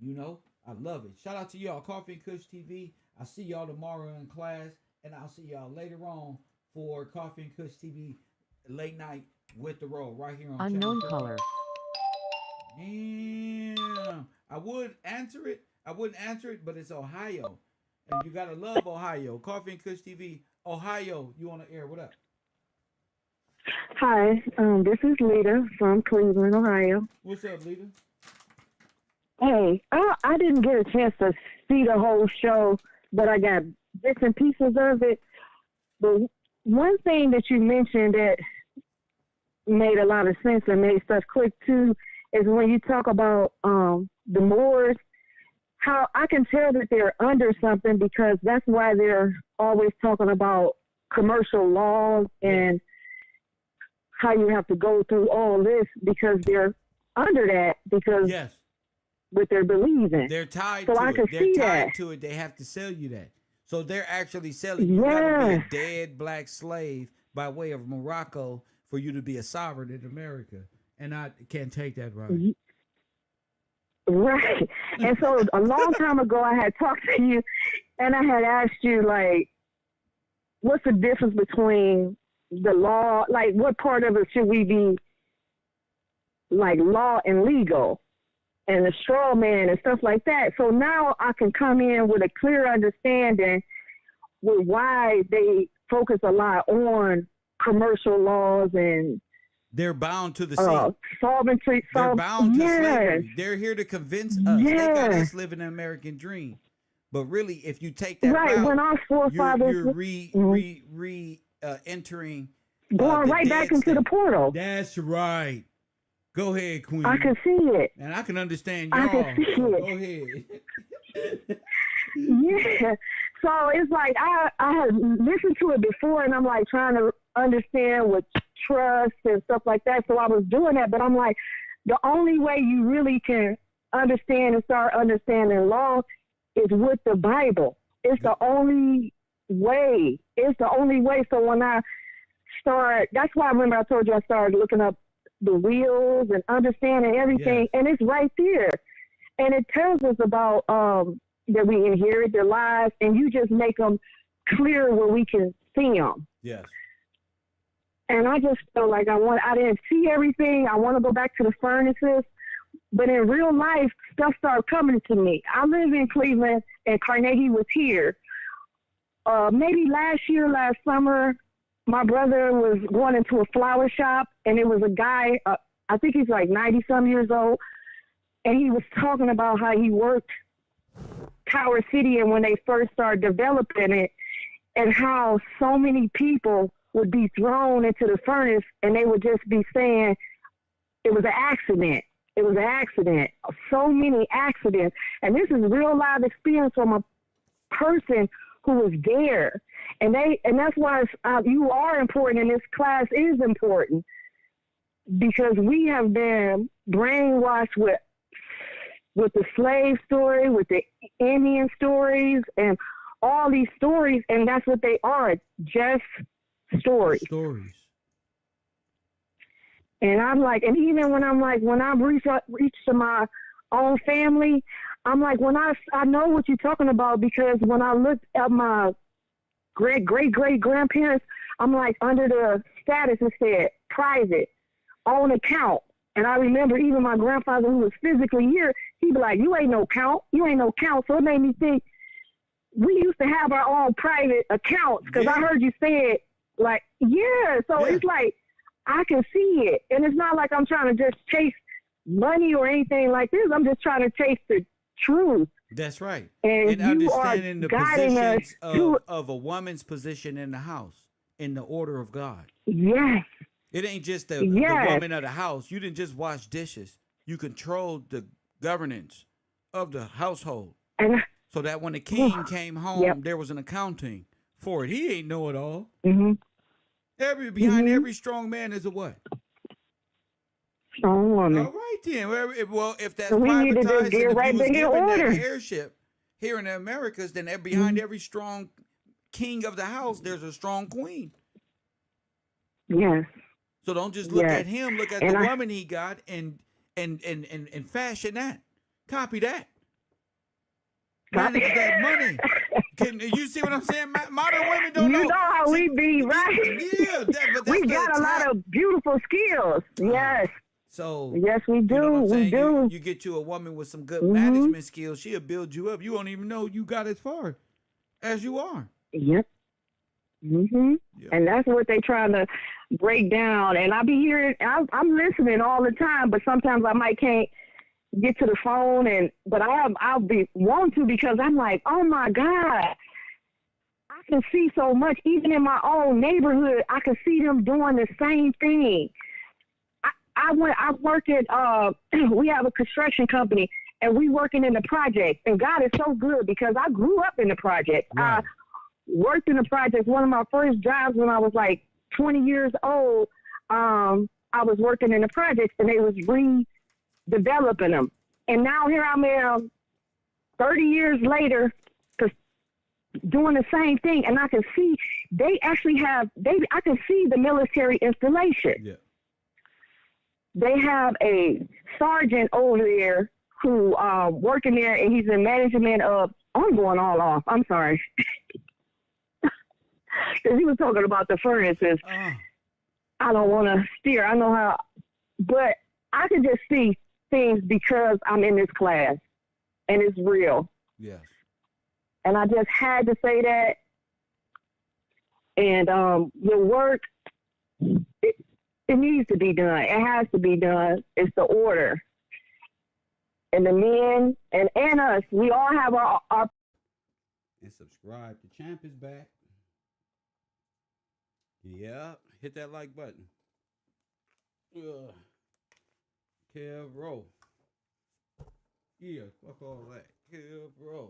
You know, I love it. Shout out to y'all, Coffee and Kush TV. I'll see y'all tomorrow in class, and I'll see y'all later on for Coffee and Kush TV late night with the roll right here on Unknown Channel caller. Damn. I wouldn't answer it, but it's Ohio. And you gotta love Ohio. Coffee and Kush TV, Ohio, you on the air. What up? Hi, this is Lita from Cleveland, Ohio. What's up, Lita? Hey, I didn't get a chance to see the whole show, but I got bits and pieces of it. But one thing that you mentioned that made a lot of sense and made stuff click too is when you talk about the Moors, how I can tell that they're under something because that's why they're always talking about commercial laws and how you have to go through all this because they're under that because what they're believing. They're tied so to I it. can They're see tied that. to it. They have to sell you that. So they're actually selling you. You gotta be a dead black slave by way of Morocco for you to be a sovereign in America. And I can't take that right. Right. And so a long time ago, I had talked to you and I had asked you, like, what's the difference between the law? Like, what part of it should we be, like, law and legal and the straw man and stuff like that? So now I can come in with a clear understanding with why they focus a lot on commercial laws and they're bound to the sea. Solvency. They're bound to slavery. They're here to convince us. They got us living an American dream. But really, if you take that route, when our forefathers you're entering going right back into the portal. That's right. Go ahead, Queen. I can see it. And I can understand I y'all. can see So it. go ahead. Yeah. So it's like I had listened to it before and I'm like trying to understand what trust and stuff like that. So I was doing that, but I'm like, the only way you really can understand and start understanding law is with the Bible. It's the only way. It's the only way. So when I start, that's why I remember I told you I started looking up the wheels and understanding everything, and it's right there. And it tells us about that we inherit their lives, and you just make them clear where we can see them. Yes. And I just feel like I didn't see everything. I want to go back to the furnaces. But in real life, stuff started coming to me. I live in Cleveland, and Carnegie was here. Maybe last summer, my brother was going into a flower shop, and it was a guy, I think he's like 90-some years old, and he was talking about how he worked Tower City and when they first started developing it, and how so many people would be thrown into the furnace, and they would just be saying it was an accident. It was an accident. So many accidents. And this is real live experience from a person who was there. And that's why you are important, and this class is important, because we have been brainwashed with the slave story, with the Indian stories, and all these stories, and that's what they are, just stories. And I'm like, and even when I reach to my own family, I'm like, when I know what you're talking about, because when I looked at my great-great-great-grandparents, I'm like, under the status, it said private, on account. And I remember even my grandfather, who was physically here, he'd be like, you ain't no count. So it made me think, we used to have our own private accounts, because I heard you say it, like, it's like, I can see it. And it's not like I'm trying to just chase money or anything like this. I'm just trying to chase the truth. That's right. And you understanding the guiding us positions of a woman's position in the house, in the order of God. Yes. It ain't just the woman of the house. You didn't just wash dishes. You controlled the governance of the household. So that when the king came home, there was an accounting for it. He ain't know it all. Mm-hmm. Behind every strong man is a what? Strong woman. All right then. Well, if that's so we need to just privatized, get and if right you was back in given order. that heirship here in the Americas, then behind every strong king of the house, there's a strong queen. Yes. So don't just look at him. Look at the woman he got, and fashion that. Copy that. Manage that money. Can you see what I'm saying? Modern women don't know. You know how we be, right? Yeah, but that's we got a lot of beautiful skills. Yes. So yes, we do. You know what I'm saying? We do. You get you a woman with some good management skills, she'll build you up. You won't even know you got as far as you are. Yep. And that's what they trying to break down. And I be hearing, I'm listening all the time, but sometimes I can't get to the phone. But I'll be want to, because I'm like, oh my God, I can see so much. Even in my own neighborhood, I can see them doing the same thing. I work at we have a construction company, and we working in the project. And God is so good, because I grew up in the project. Right. Worked in the project. One of my first jobs when I was like 20 years old, I was working in the projects, and they was redeveloping them. And now here I am 30 years later doing the same thing, and I can see they actually have, I can see the military installation. Yeah. They have a sergeant over there who working there, and he's in management of, I'm going all off. I'm sorry. Because he was talking about the furnaces. I don't want to steer. I know how, but I can just see things because I'm in this class, and it's real. Yes. And I just had to say that. And the work, it needs to be done. It has to be done. It's the order. And the men and us, we all have our. And subscribe. The champ is back. Yeah, hit that like button. KevRow. Yeah, fuck all that. KevRow.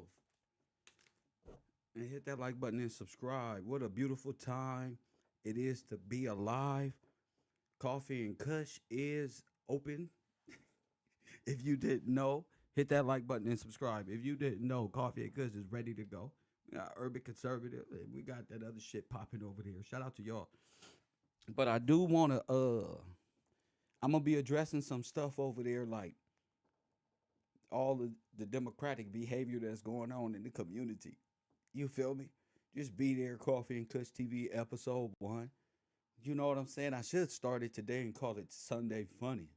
And hit that like button and subscribe. What a beautiful time it is to be alive. Coffee and Kush is open. If you didn't know, hit that like button and subscribe. If you didn't know, Coffee and Kush is ready to go. We got Urban Conservative, and we got that other shit popping over there. Shout out to y'all. But I do want to, I'm going to be addressing some stuff over there, like all of the democratic behavior that's going on in the community. You feel me? Just be there, Coffee and Kush TV, episode 1. You know what I'm saying? I should start it today and call it Sunday Funnies,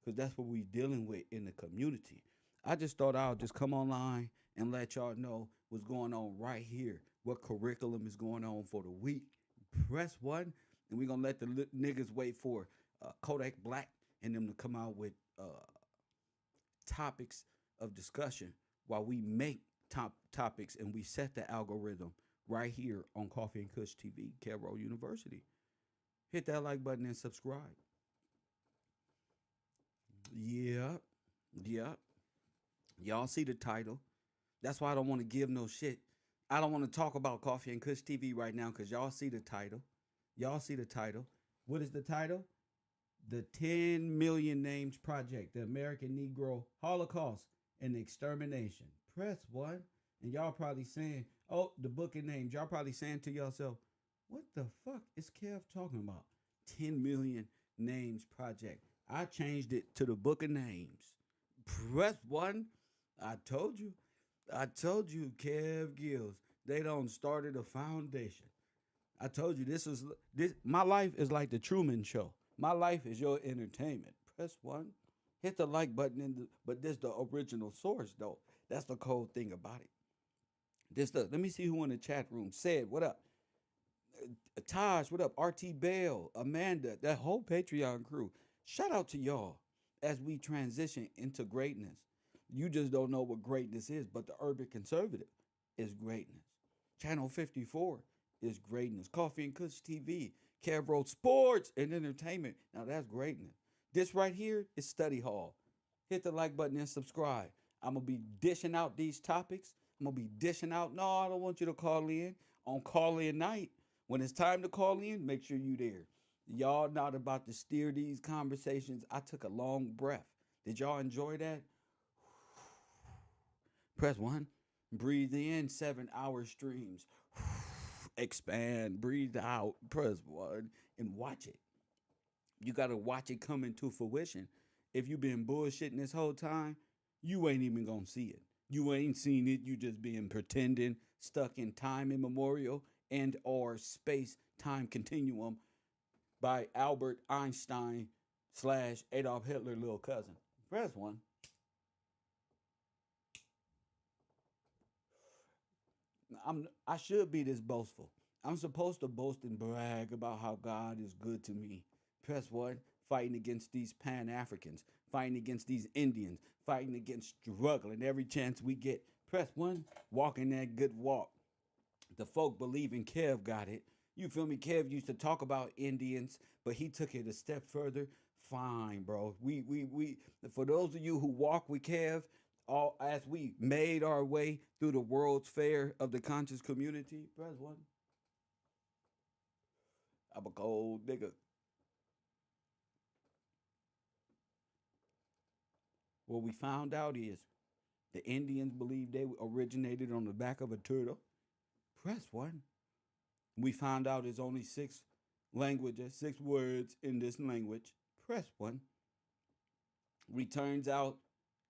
because that's what we dealing with in the community. I just thought I'll just come online and let y'all know what's going on right here, what curriculum is going on for the week. Press 1, and we're going to let the niggas wait for Kodak Black and them to come out with topics of discussion while we make top topics and we set the algorithm right here on Coffee and Kush TV, KevRow University. Hit that like button and subscribe. Yeah. Y'all see the title. That's why I don't want to give no shit. I don't want to talk about Coffee and Kush TV right now, because y'all see the title. What is the title? The 10 Million Names Project, the American Negro Holocaust and Extermination. Press 1. And y'all probably saying, oh, the book of names. Y'all probably saying to yourself, what the fuck is Kev talking about? 10 Million Names Project. I changed it to the book of names. Press 1. I told you, Kev Gills. They done started a foundation. I told you this. My life is like the Truman Show. My life is your entertainment. Press 1. Hit the like button, but this the original source though. That's the cold thing about it. Let me see who in the chat room said, what up? Taj, what up? RT Bell, Amanda, that whole Patreon crew. Shout out to y'all as we transition into greatness. You just don't know what greatness is, but the Urban Conservative is greatness. Channel 54 is greatness. Coffee and Kush TV, KevRow Sports and Entertainment. Now that's greatness. This right here is Study Hall. Hit the like button and subscribe. I'm going to be dishing out these topics. I'm going to be dishing out. No, I don't want you to call in on call-in night. When it's time to call in, make sure you there. Y'all not about to steer these conversations. I took a long breath. Did y'all enjoy that? Press 1. Breathe in 7-hour streams. Expand. Breathe out. Press 1 and watch it. You got to watch it come into fruition. If you've been bullshitting this whole time, you ain't even going to see it. You ain't seen it. You just been pretending, stuck in time immemorial and or space-time continuum by Albert Einstein / Adolf Hitler little cousin. Press 1. I should be this boastful. I'm supposed to boast and brag about how God is good to me. Press 1. Fighting against these Pan-Africans, fighting against these Indians, fighting against struggling every chance we get. Press 1. Walking that good walk. The folk believing Kev got it. You feel me? Kev used to talk about Indians, but he took it a step further. Fine, bro. We for those of you who walk with Kev, all as we made our way through the World's Fair of the conscious community. Press 1. I'm a cold nigga. What we found out is the Indians believe they originated on the back of a turtle. Press 1. We found out there's only 6 languages, 6 words in this language. Press 1. Turns out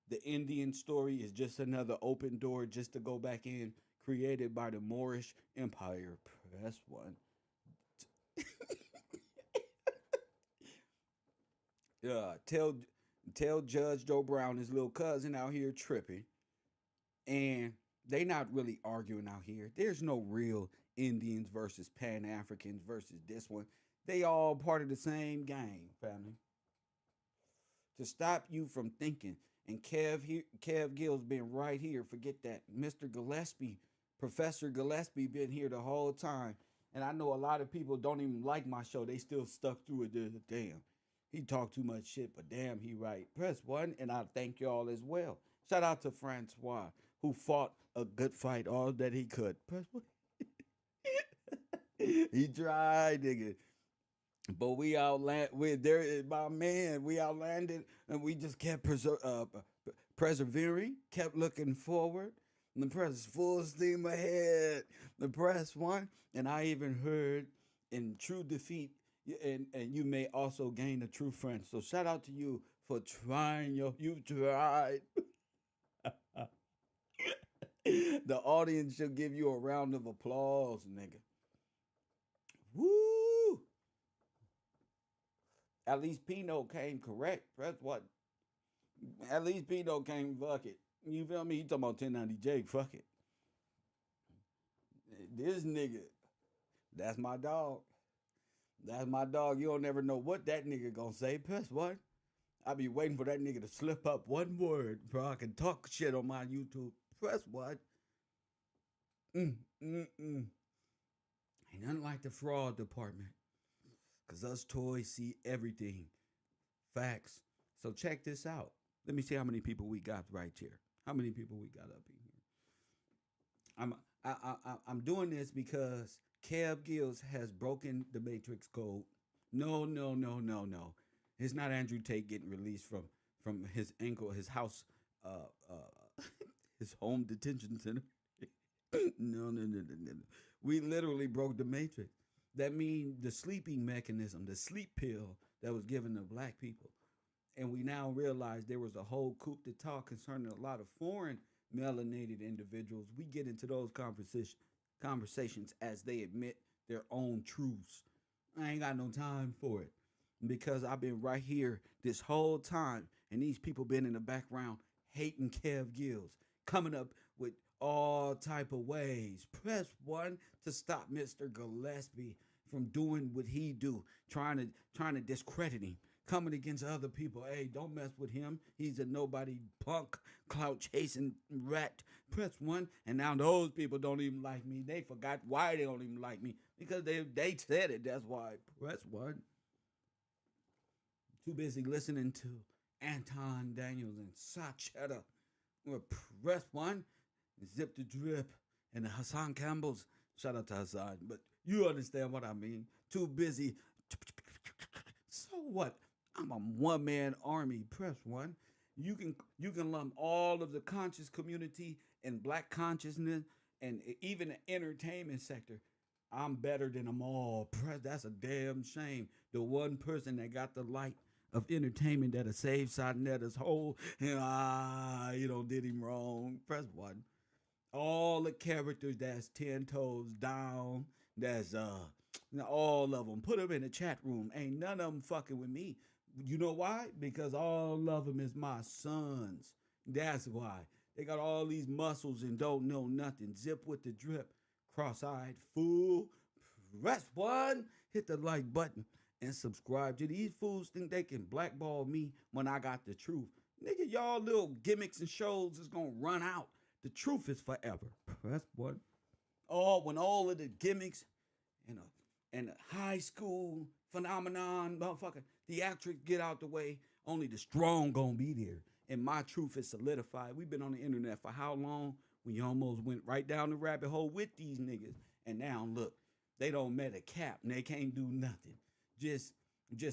the Indian story is just another open door just to go back in, created by the Moorish Empire. Press 1. Tell Judge Joe Brown, his little cousin, out here tripping. And they not really arguing out here. There's no real Indians versus Pan-Africans versus this one. They all part of the same gang, family. To stop you from thinking, and Kev Gill's been right here. Forget that. Mr. Gillespie, Professor Gillespie been here the whole time. And I know a lot of people don't even like my show. They still stuck through it. Damn. He talked too much shit, but damn, he right. Press 1, and I thank y'all as well. Shout out to Francois, who fought a good fight all that he could. Press 1. He tried, nigga. But we outlanded, my man, we outlanded, and we just kept persevering, kept looking forward. And the press full steam ahead. The press 1, and I even heard in true defeat, and you may also gain a true friend. So shout out to you for trying you tried. The audience should give you a round of applause, nigga. Woo! At least Pino came correct. Press 1. At least Pino came, fuck it. You feel me? He talking about 1090J, fuck it. This nigga, that's my dog. That's my dog. You don't never know what that nigga gonna say. Press 1. I be waiting for that nigga to slip up one word, bro. I can talk shit on my YouTube. Press 1. Ain't nothing like the fraud department. Because us toys see everything. Facts. So check this out. Let me see how many people we got right here. How many people we got up in here. I'm doing this because Kev Gills has broken the Matrix code. No. It's not Andrew Tate getting released from his house, his home detention center. No. We literally broke the Matrix. That means the sleeping mechanism, the sleep pill that was given to black people. And we now realize there was a whole coup d'etat concerning a lot of foreign melanated individuals. We get into those conversations as they admit their own truths. I ain't got no time for it because I've been right here this whole time, and these people been in the background hating Kev Gills, coming up with all type of ways. Press 1 to stop Mr. Gillespie from doing what he do, trying to discredit him, coming against other people. Hey, don't mess with him. He's a nobody punk, clout chasing rat. Press 1, and now those people don't even like me. They forgot why they don't even like me because they said it. That's why. Press 1. Too busy listening to Anton Daniels and Sachetta. Or press 1. Zip the Drip and the Hassan Campbell's. Shout out to Hassan, but you understand what I mean. Too busy. So what? I'm a one-man army. Press 1. You can lump all of the conscious community and black consciousness and even the entertainment sector. I'm better than them all. That's a damn shame. The one person that got the light of entertainment that'll save Sonetta's whole, did him wrong. Press 1. All the characters that's 10 toes down, that's all of them. Put them in the chat room. Ain't none of them fucking with me. You know why? Because all of them is my sons. That's why. They got all these muscles and don't know nothing. Zip with the drip. Cross-eyed fool. Press one. Hit the like button and subscribe to these fools. Think they can blackball me when I got the truth. Nigga, y'all little gimmicks and shows is gonna run out. The truth is forever. Press one. When all of the gimmicks and a high school phenomenon, motherfucker, theatrics get out the way, only the strong gonna be there. And my truth is solidified. We've been on the internet for how long? We almost went right down the rabbit hole with these niggas. And now look, they don't met a cap and they can't do nothing. Just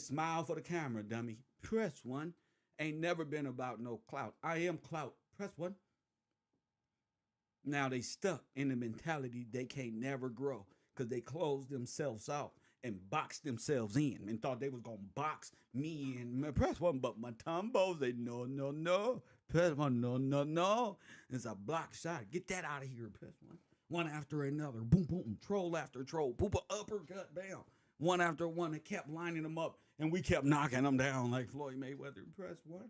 smile for the camera, dummy. Press one. Ain't never been about no clout. I am clout. Press one. Now they stuck in the mentality they can't never grow because they closed themselves out and boxed themselves in and thought they was going to box me and press one. But my tumbos, they no. Press one, no. It's a block shot. Get that out of here. Press one. One after another. Boom, boom. Troll after troll. Poop, uppercut, bam. One after one. They kept lining them up and we kept knocking them down like Floyd Mayweather. Press one.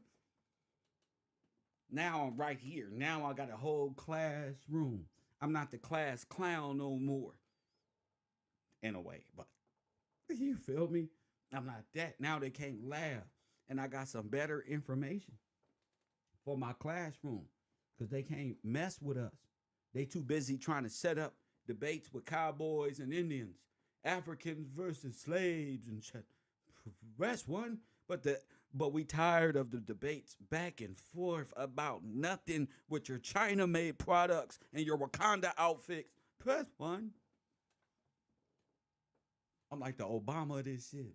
Now I'm right here. Now I got a whole classroom. I'm not the class clown no more. In a way, but you feel me? I'm not that. Now they can't laugh. And I got some better information for my classroom because they can't mess with us. They too busy trying to set up debates with cowboys and Indians, Africans versus slaves and shit. Press one. But we tired of the debates back and forth about nothing with your China-made products and your Wakanda outfits. Press one. I'm like the Obama of this shit.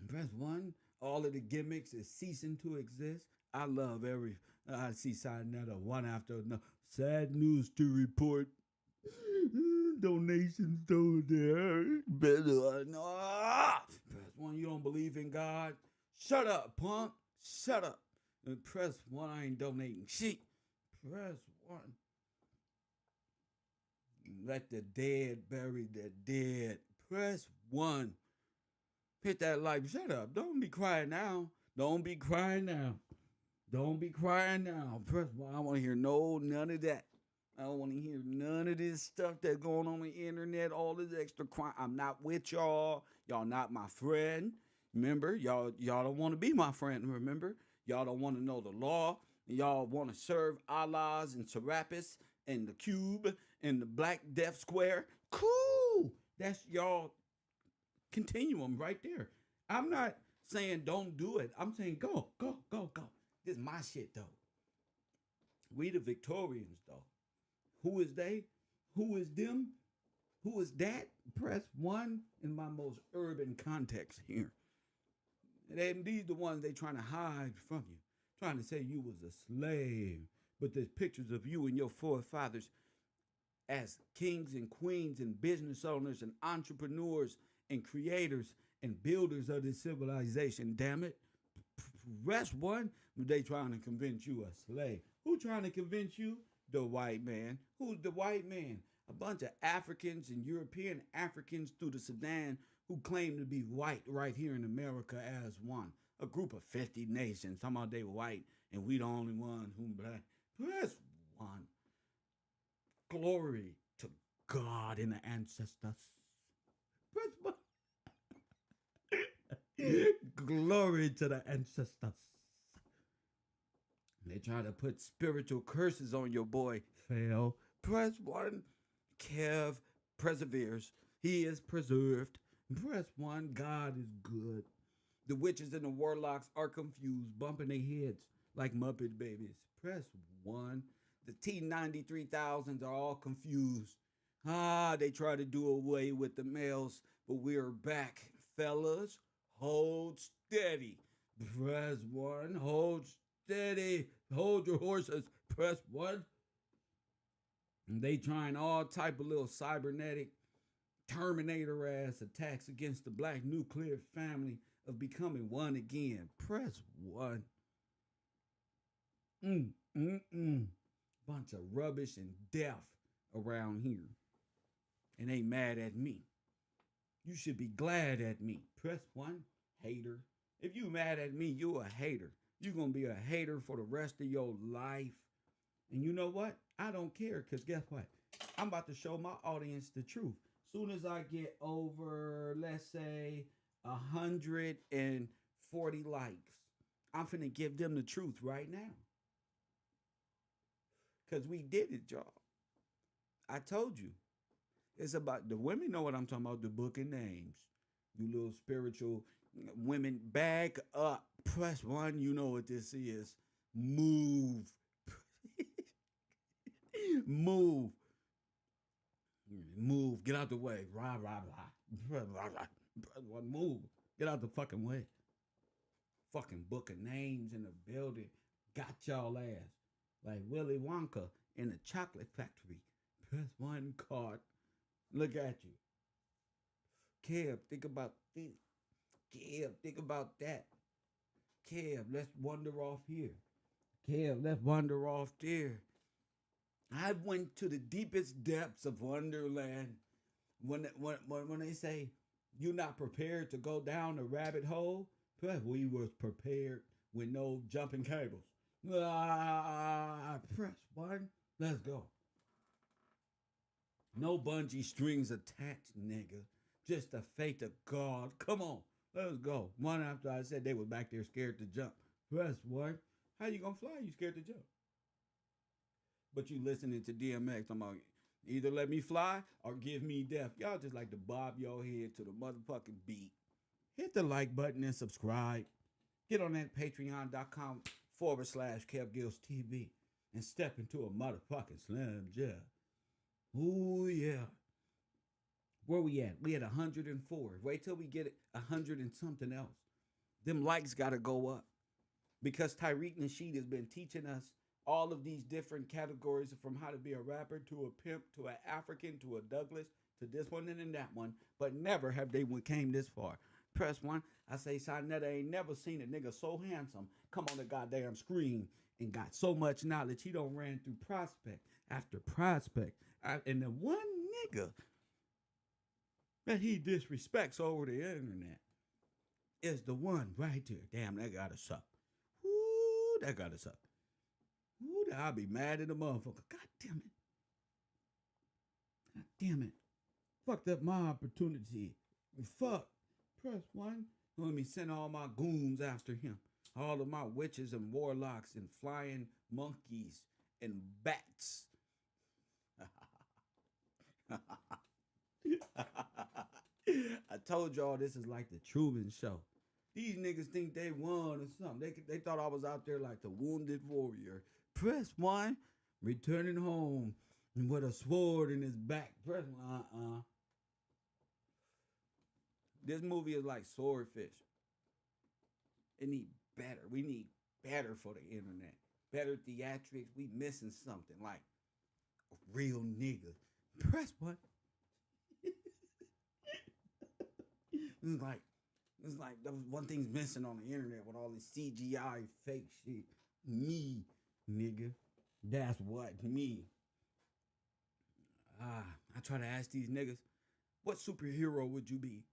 Press one. All of the gimmicks is ceasing to exist. I love I see Sinetta one after another. Sad news to report. Donations don't there. Better no. Press one. You don't believe in God? Shut up, punk. Shut up. And press one. I ain't donating shit. Press one. Let the dead bury the dead. Press one. Hit that like. Shut up. Don't be crying now. Don't be crying now. Don't be crying now. Press one. I want to hear none of that. I don't want to hear none of this stuff that's going on the internet, all this extra crime. I'm not with y'all. Y'all not my friend. Remember, y'all don't want to be my friend. Remember, y'all don't want to know the law. Y'all want to serve Allahs and Serapis and the Cube and the Black Death Square. Cool. That's y'all continuum right there. I'm not saying don't do it. I'm saying go. This is my shit, though. We the Victorians, though. Who is they? Who is them? Who is that? Press one in my most urban context here. And these the ones they trying to hide from you. Trying to say you was a slave. But there's pictures of you and your forefathers as kings and queens and business owners and entrepreneurs and creators and builders of this civilization. Damn it. Press one. They trying to convince you a slave. Who trying to convince you? The white man. Who's the white man? A bunch of Africans and European Africans through the Sudan who claim to be white right here in America as one. A group of 50 nations. Talking about they white and we the only one who black. Press one. Glory to God and the ancestors. Press one. Glory to the ancestors. They try to put spiritual curses on your boy. Fail. Press one. Kev perseveres. He is preserved. Press one. God is good. The witches and the warlocks are confused, bumping their heads like Muppet babies. Press one. The T-93,000s are all confused. They try to do away with the males, but we're back. Fellas, hold steady. Press one. Hold steady. Hold your horses. Press one. And they trying all type of little cybernetic Terminator ass attacks against the black nuclear family of becoming one again. Press one. Bunch of rubbish and death around here. And they mad at me. You should be glad at me. Press 1, hater. If you mad at me, you a hater. You're going to be a hater for the rest of your life. And you know what? I don't care, because guess what? I'm about to show my audience the truth. Soon as I get over, let's say, 140 likes, I'm finna give them the truth right now. Because we did it, y'all. I told you. It's about, the women know what I'm talking about, the book of names. You little spiritual women, bag up. Press 1, you know what this is. Move. Move. Move. Get out the way. Rah, rah, rah. Move. Get out the fucking way. Fucking book of names in the building. Got y'all ass. Like Willy Wonka in a chocolate factory. Press 1 card. Look at you. Kev, think about this. Kev, think about that. Kev, let's wander off here. Kev, let's wander off there. I went to the deepest depths of Wonderland. When they say you're not prepared to go down the rabbit hole, we was prepared with no jumping cables. Press 1. Let's go. No bungee strings attached, nigga. Just the faith of God. Come on, let's go. One after I said they were back there scared to jump. Press 1. How you gonna fly? You scared to jump. But you listening to DMX, I'm like, either let me fly or give me death. Y'all just like to bob your head to the motherfucking beat. Hit the like button and subscribe. Get on that patreon.com/KevGillsTV and step into a motherfucking Slim Jim. Ooh, yeah. Where we at? We at 104. Wait till we get 100 and something else. Them likes got to go up. Because Tyreek Nasheed has been teaching us all of these different categories, from how to be a rapper to a pimp to an African to a Douglas to this one and then that one. But never have they came this far. Press 1. I say, Sinetta ain't never seen a nigga so handsome come on the goddamn screen and got so much knowledge. He don't ran through prospect after prospect. And the one nigga that he disrespects over the internet is the one right there. Damn, that gotta suck. Ooh, that gotta suck. Ooh, I'll be mad at the motherfucker. God damn it. God damn it. Fucked up my opportunity. Fuck. Press 1. Let me send all my goons after him. All of my witches and warlocks and flying monkeys and bats. I told y'all this is like the Truman Show. These niggas think they won or something. They thought I was out there like the wounded warrior. Press 1, returning home with a sword in his back. Press 1. This movie is like Swordfish. It need better. We need better for the internet. Better theatrics. We missing something like a real nigga. Press 1. It's like that was one thing's missing on the internet with all this CGI fake shit. Me, nigga. That's what, me. I try to ask these niggas, what superhero would you be?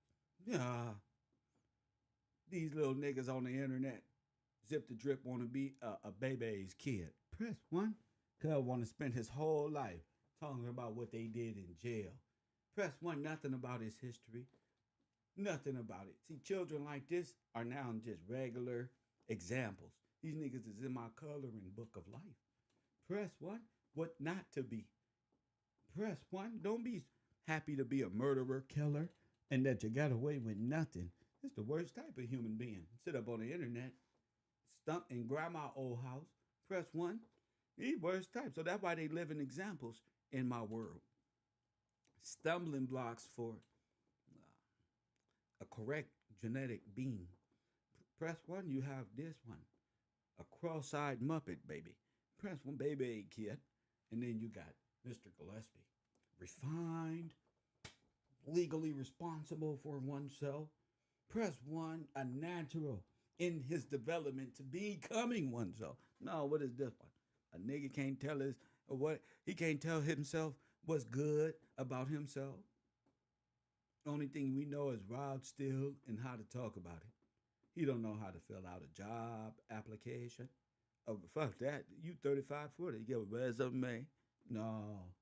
These little niggas on the internet, Zip the Drip want to be a baby's kid. Press 1. Cuz want to spend his whole life talking about what they did in jail. Press 1, nothing about his history. Nothing about it. See, children like this are now just regular examples. These niggas is in my coloring book of life. Press 1, what not to be. Press 1, don't be happy to be a murderer, killer, and that you got away with nothing. It's the worst type of human being. Sit up on the internet, stump in grandma's old house. Press 1, these worst type. So that's why they live in examples in my world. Stumbling blocks for a correct genetic being. Press 1, you have this one. A cross-eyed Muppet, baby. Press 1, baby kid. And then you got Mr. Gillespie. Refined, legally responsible for oneself. Press 1, a natural in his development to becoming oneself. No, what is this one? A nigga can't tell his or what he can't tell himself what's good about himself. Only thing we know is Rod Still and how to talk about it. He don't know how to fill out a job application. Oh, fuck that. You 35, 40. You get a resume. No.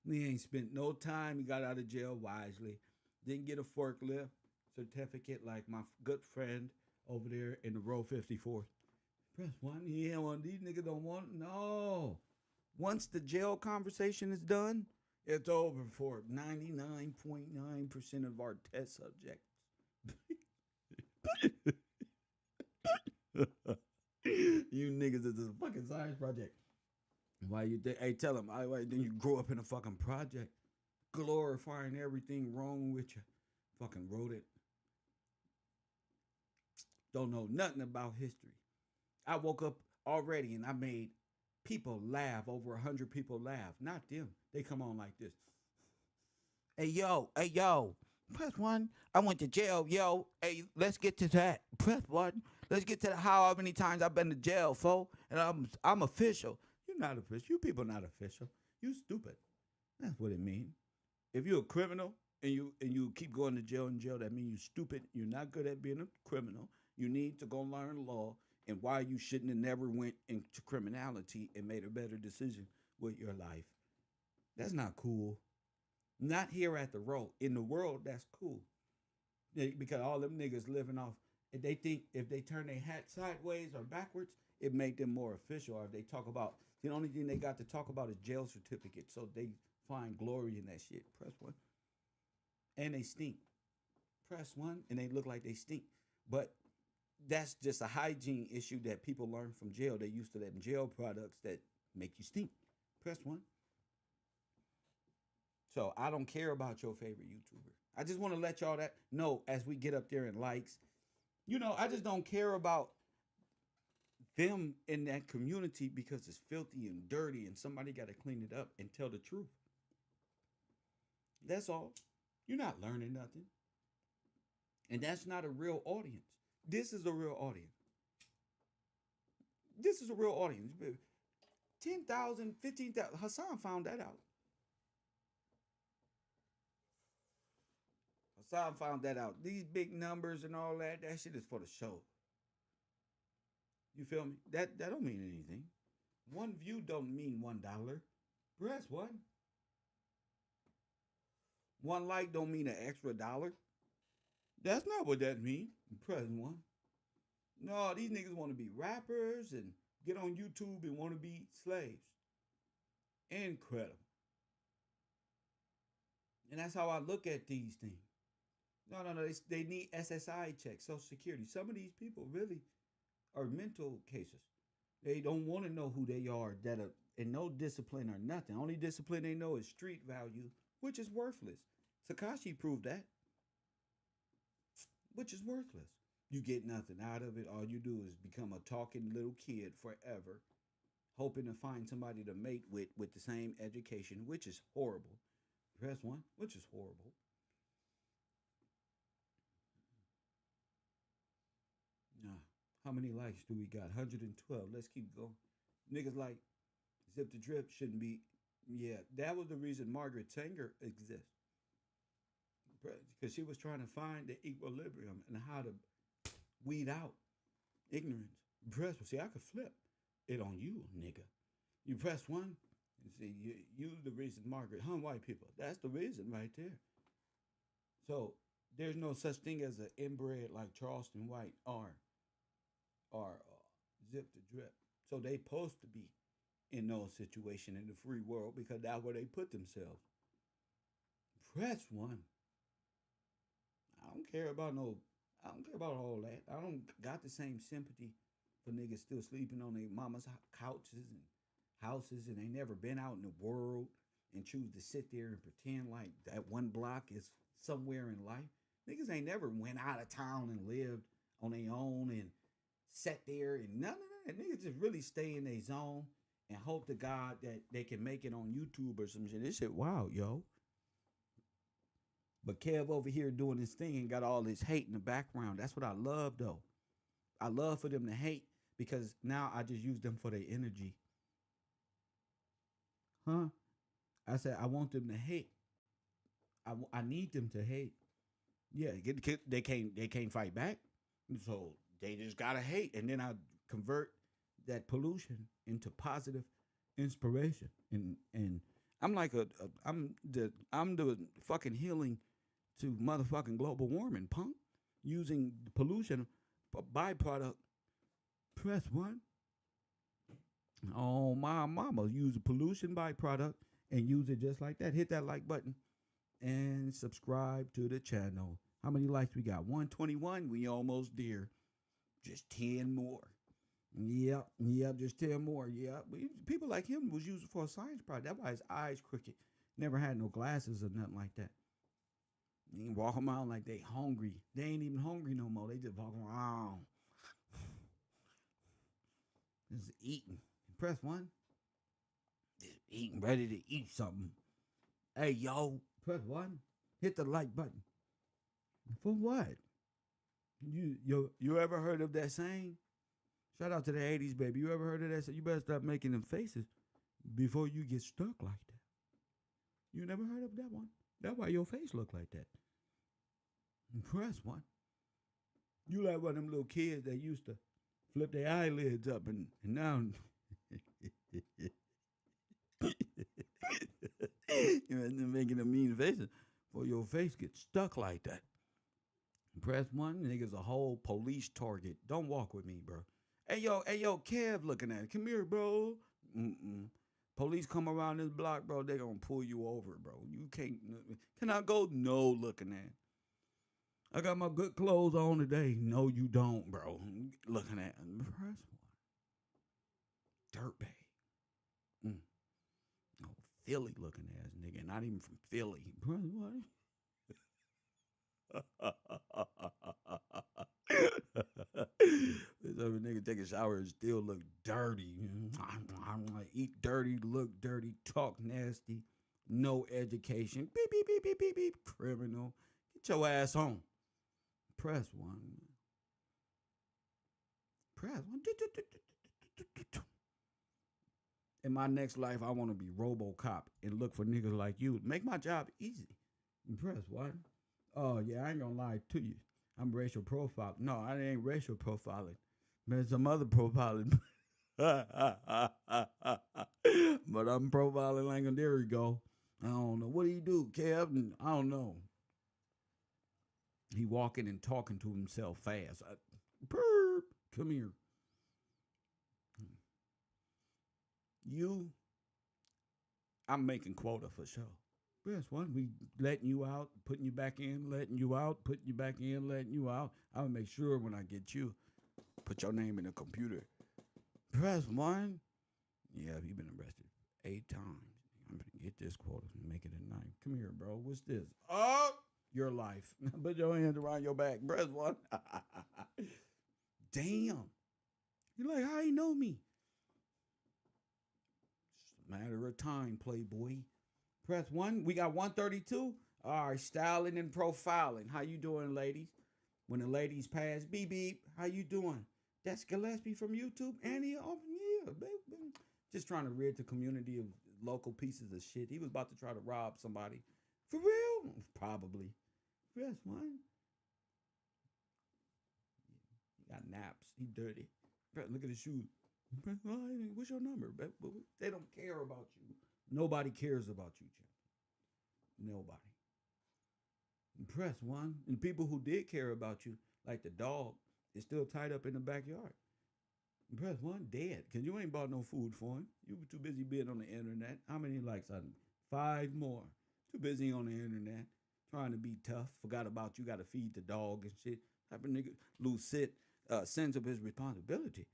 He ain't spent no time. He got out of jail wisely. Didn't get a forklift certificate like my good friend over there in the row 54. Press one. He ain't one. These niggas don't want. No. Once the jail conversation is done, it's over for 99.9% of our test subjects. You niggas is a fucking science project. Why you think? Hey, tell them. Why then you grow up in a fucking project, glorifying everything wrong with you. Fucking wrote it. Don't know nothing about history. I woke up already and I made people laugh. Over 100 people laugh. Not them. They come on like this. Hey yo. Press one. I went to jail, yo. Hey, let's get to that. Press one. Let's get to how many times I've been to jail, fo. And I'm official. You're not official. You people not official. You stupid. That's what it means. If you're a criminal and you keep going to jail and jail, that means you're stupid. You're not good at being a criminal. You need to go learn law and why you shouldn't have never went into criminality and made a better decision with your life. That's not cool. Not here at the road. In the world, that's cool. Because all them niggas living off, if they think if they turn their hat sideways or backwards, it make them more official. Or if they talk about, the only thing they got to talk about is jail certificates. So they find glory in that shit. Press one. And they stink. Press one and they look like they stink. But that's just a hygiene issue that people learn from jail. They used to them jail products that make you stink. Press one. So I don't care about your favorite YouTuber. I just want to let y'all that know as we get up there in likes. You know, I just don't care about them in that community because it's filthy and dirty and somebody got to clean it up and tell the truth. That's all. You're not learning nothing. And that's not a real audience. This is a real audience. This is a real audience. 10,000, 15,000. Hassan found that out. Hassan found that out. These big numbers and all that shit is for the show. You feel me? That don't mean anything. One view don't mean $1. Press one. One like don't mean an extra $1. That's not what that means. Press one. No, these niggas want to be rappers and get on YouTube and want to be slaves. Incredible. And that's how I look at these things. No. They need SSI checks, Social Security. Some of these people really are mental cases. They don't want to know who they are, that are in no discipline or nothing. Only discipline they know is street value, which is worthless. Takashi proved that. Which is worthless. You get nothing out of it. All you do is become a talking little kid forever, hoping to find somebody to mate with the same education, which is horrible. Press one, which is horrible. How many likes do we got? 112. Let's keep going. Niggas like Zip the Drip shouldn't be. Yeah, that was the reason Margaret Sanger exists. Because she was trying to find the equilibrium and how to weed out ignorance. Press, see, I could flip it on you, nigga. You press one, and see, you the reason Margaret, white people. That's the reason right there. So there's no such thing as an inbred like Charleston White or Zip the Drip. So they supposed to be in no situation in the free world because that's where they put themselves. Press one. I don't care about all that. I don't got the same sympathy for niggas still sleeping on their mama's couches and houses and they never been out in the world and choose to sit there and pretend like that one block is somewhere in life. Niggas ain't never went out of town and lived on their own and sat there and none of that. Niggas just really stay in their zone and hope to God that they can make it on YouTube or some shit. This shit wild, yo. But Kev over here doing his thing and got all this hate in the background. That's what I love, though. I love for them to hate because now I just use them for their energy. Huh? I said I want them to hate. I need them to hate. Yeah, they can't fight back, so they just gotta hate, and then I convert that pollution into positive inspiration, and I'm like I'm the fucking healing to motherfucking global warming, punk, using the pollution byproduct. Press 1. Oh, my mama, use a pollution byproduct and use it just like that. Hit that like button and subscribe to the channel. How many likes we got? 121. We almost there. Just 10 more. Yep, just 10 more. Yep. People like him was used for a science project. That's why his eyes crooked. Never had no glasses or nothing like that. You walk around like they hungry. They ain't even hungry no more. They just walk around. Just eating. Press 1. Just eating, ready to eat something. Hey, yo, press 1. Hit the like button. For what? You ever heard of that saying? Shout out to the 80s, baby. You ever heard of that saying? You better stop making them faces before you get stuck like that. You never heard of that one? That's why your face look like that. Press 1. You like one of them little kids that used to flip their eyelids up and now you're making a mean faces for your face get stuck like that. Press 1, nigga's a whole police target. Don't walk with me, bro. Hey yo, Kev looking at it. Come here, bro. Police come around this block, bro, they gonna pull you over, bro. You can't. Can I go? No, looking at. I got my good clothes on today. No, you don't, bro. Looking at. Press 1. Dirtbag. Oh, Philly looking ass nigga. Not even from Philly. Press 1. This other nigga take a shower and still look dirty. I'm like, eat dirty, look dirty, talk nasty, no education. Beep, beep, beep, beep, beep, beep. Criminal. Get your ass home. Press 1. Press 1. In my next life, I want to be RoboCop and look for niggas like you. Make my job easy. Press 1. Oh, yeah, I ain't gonna lie to you. I'm racial profiling. No, I ain't racial profiling. There's some other profiling. But I'm profiling like, there we go. I don't know. What do you do, Kev? I don't know. He walking and talking to himself fast. Burp. Come here. I'm making quota for sure. Press 1. We letting you out, putting you back in, letting you out, putting you back in, letting you out. I'm going to make sure when I get you, put your name in the computer. Press 1. Yeah, you've been arrested 8 times. I'm going to get this quota and make it a 9. Come here, bro. What's this? Oh, your life. Put your hands around your back. Press 1. Damn. You're like, how you know me? It's a matter of time, playboy. Press 1. We got 132. All right, styling and profiling. How you doing, ladies? When the ladies pass, beep, beep. How you doing? That's Gillespie from YouTube. Annie, yeah, baby. Just trying to rid the community of local pieces of shit. He was about to try to rob somebody. For real? Probably. Press 1. He got naps. He dirty. Look at his shoes. What's your number? They don't care about you. Nobody cares about you, champ. Nobody. Press 1. And people who did care about you, like the dog, is still tied up in the backyard. Press 1, dead. Because you ain't bought no food for him. You were too busy being on the internet. How many likes on 5 more. Too busy on the internet. Trying to be tough. Forgot about you. Got to feed the dog and shit. Type of nigga lose sense of his responsibility.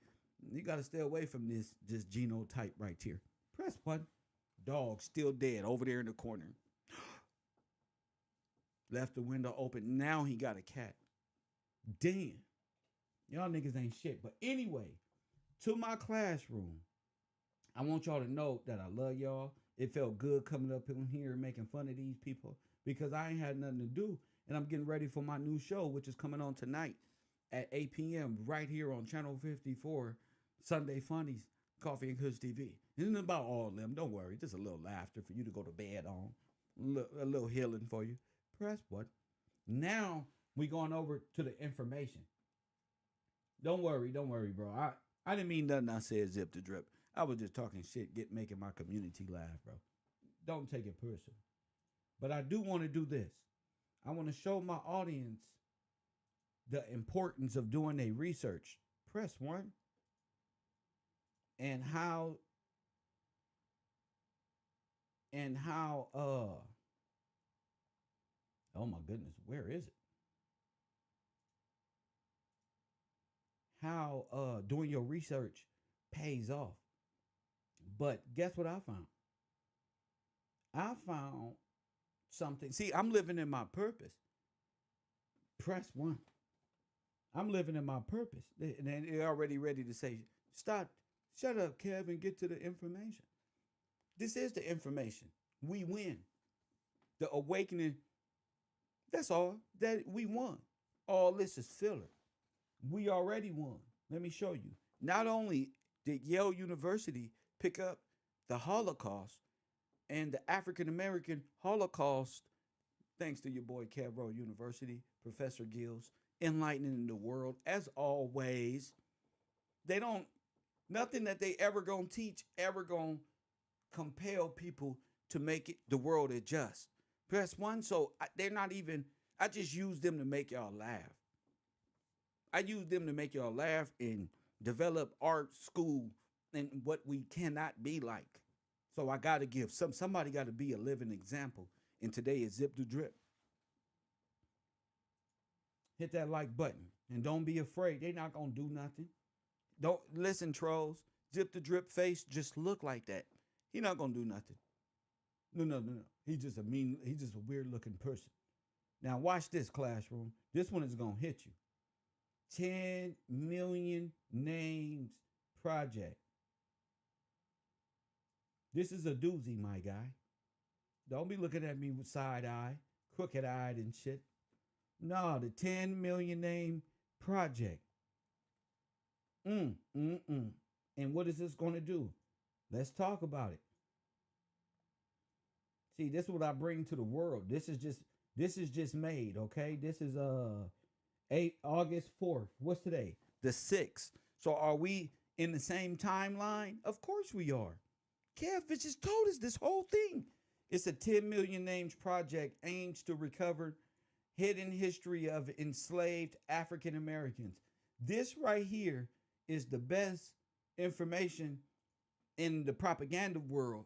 You got to stay away from this genotype right here. Press 1. Dog still dead over there in the corner. Left the window open. Now he got a cat. Damn. Y'all niggas ain't shit. But anyway, to my classroom, I want y'all to know that I love y'all. It felt good coming up in here and making fun of these people because I ain't had nothing to do. And I'm getting ready for my new show, which is coming on tonight at 8 p.m. right here on Channel 54 Sunday Funnies, Coffee and Kush TV. It isn't about all of them. Don't worry. Just a little laughter for you to go to bed on. A little healing for you. Press what? Now we going over to the information. Don't worry, bro. I didn't mean nothing I said zip to drip. I was just talking shit, making my community laugh, bro. Don't take it personal. But I do want to do this. I want to show my audience the importance of doing a research. Press 1. And how oh my goodness, where is it? How doing your research pays off. But guess what I found? I found something. See, I'm living in my purpose. Press 1. I'm living in my purpose. And they're already ready to say, stop, shut up, Kev, and get to the information. This is the information. We win. The awakening, that's all. That we won. All this is filler. We already won. Let me show you. Not only did Yale University pick up the Holocaust and the African American Holocaust, thanks to your boy KevRow University, Professor Gills, enlightening the world as always. They don't, nothing that they ever gonna teach ever gonna compel people to make it the world adjust. Press 1. So they're not even, I just use them to make y'all laugh. I use them to make y'all laugh and develop art school and what we cannot be like. So I got to give somebody got to be a living example. And today is Zip to Drip. Hit that like button and don't be afraid. They're not going to do nothing. Don't listen, trolls. Zip to Drip face just look like that. He not going to do nothing. No. He's just a weird looking person. Now watch this, classroom. This one is going to hit you. 10 million names project. This is a doozy, my guy. Don't be looking at me with side eye, crooked eyed and shit. No, the 10 million name project. And what is this going to do? Let's talk about it. See, this is what I bring to the world. This is just made, okay? This is August 4th. What's today? The 6th. So are we in the same timeline? Of course we are. Kev just told us this whole thing. It's a 10 million names project aims to recover hidden history of enslaved African Americans. This right here is the best information in the propaganda world.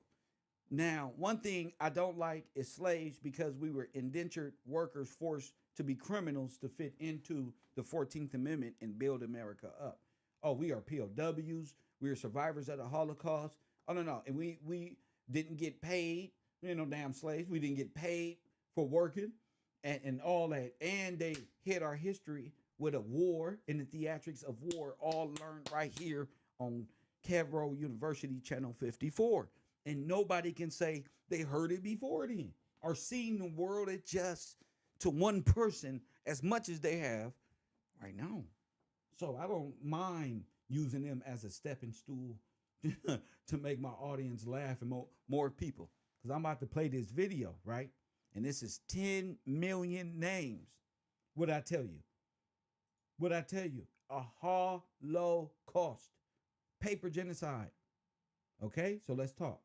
Now, one thing I don't like is slaves, because we were indentured workers forced to be criminals to fit into the 14th Amendment and build America up. Oh, we are POWs. We are survivors of the Holocaust. Oh, no. And we didn't get paid. Damn slaves. We didn't get paid for working and all that. And they hit our history with a war and the theatrics of war, all learned right here on KevRow University Channel 54. And nobody can say they heard it before then or seen the world adjust to one person as much as they have right now. So I don't mind using them as a stepping stool to make my audience laugh and more people. Because I'm about to play this video, right? And this is 10 million names. What'd I tell you? A Holocaust. Paper genocide. Okay, so let's talk.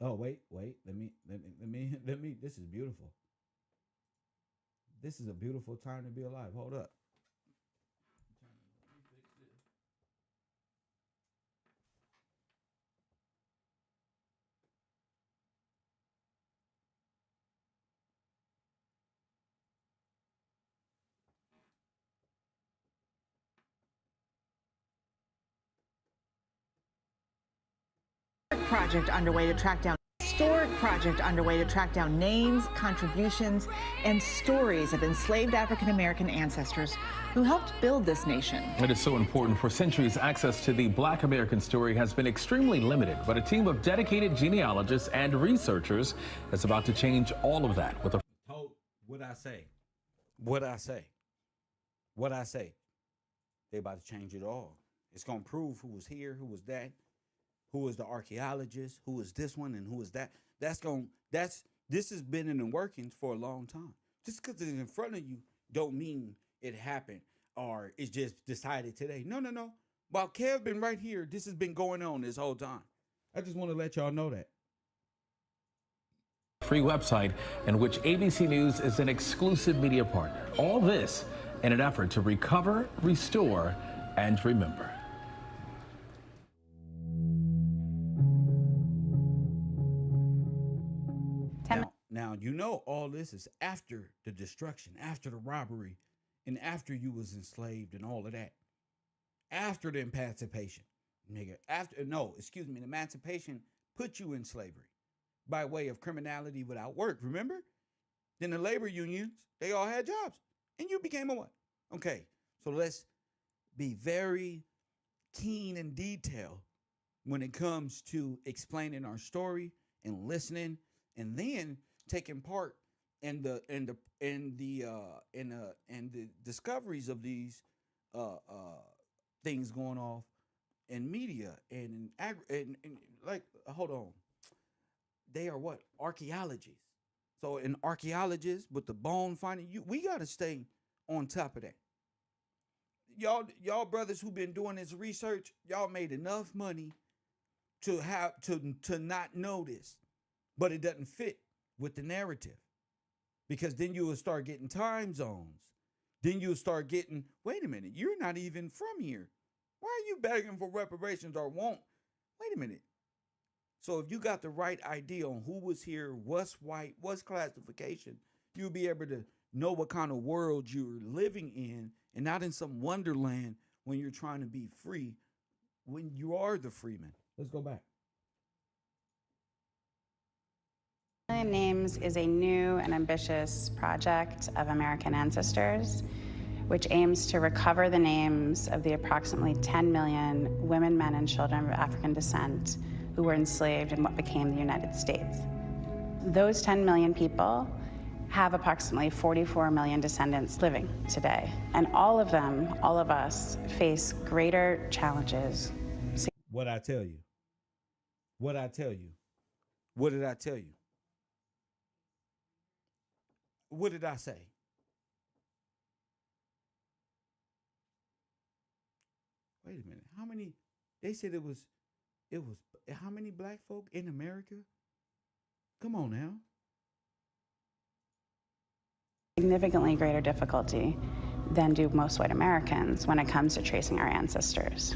Oh, wait. Let me, this is beautiful. This is a beautiful time to be alive. Hold up. Project underway to track down names, contributions, and stories of enslaved African American ancestors who helped build this nation. It is so important. For centuries, access to the Black American story has been extremely limited, but a team of dedicated genealogists and researchers is about to change all of that with a What I say. They about to change it all. It's gonna prove who was here, who was that, who was the archaeologist, who was this one, and who was that. This has been in the workings for a long time. Just because it's in front of you don't mean it happened or it's just decided today. No, no, no. While Kev been right here, this has been going on this whole time. I just want to let y'all know that. Free website in which ABC News is an exclusive media partner. All this in an effort to recover, restore, and remember. Now, you know all this is after the destruction, after the robbery, and after you was enslaved and all of that. After the emancipation, nigga. The emancipation put you in slavery by way of criminality without work, remember? Then the labor unions, they all had jobs. And you became a what? Okay, so let's be very keen and detailed when it comes to explaining our story and listening, and then taking part in the discoveries of these things going off in media and like, hold on, they are what? Archaeologists. So in archaeologists with the bone finding, we got to stay on top of that. Y'all brothers who been doing this research, y'all made enough money to not know this, but it doesn't fit with the narrative, because then you will start getting time zones. Then you'll start getting, wait a minute, you're not even from here. Why are you begging for reparations or won't? Wait a minute. So if you got the right idea on who was here, what's white, what's classification, you'll be able to know what kind of world you're living in and not in some wonderland when you're trying to be free, when you are the freeman. Let's go back. Million Names is a new and ambitious project of American ancestors, which aims to recover the names of the approximately 10 million women, men, and children of African descent who were enslaved in what became the United States. Those 10 million people have approximately 44 million descendants living today. And all of them, all of us, face greater challenges. What I tell you? What I tell you? What did I tell you? What did I say? Wait a minute. How many? They said it was how many black folk in America? Come on now. Significantly greater difficulty than do most white Americans when it comes to tracing our ancestors.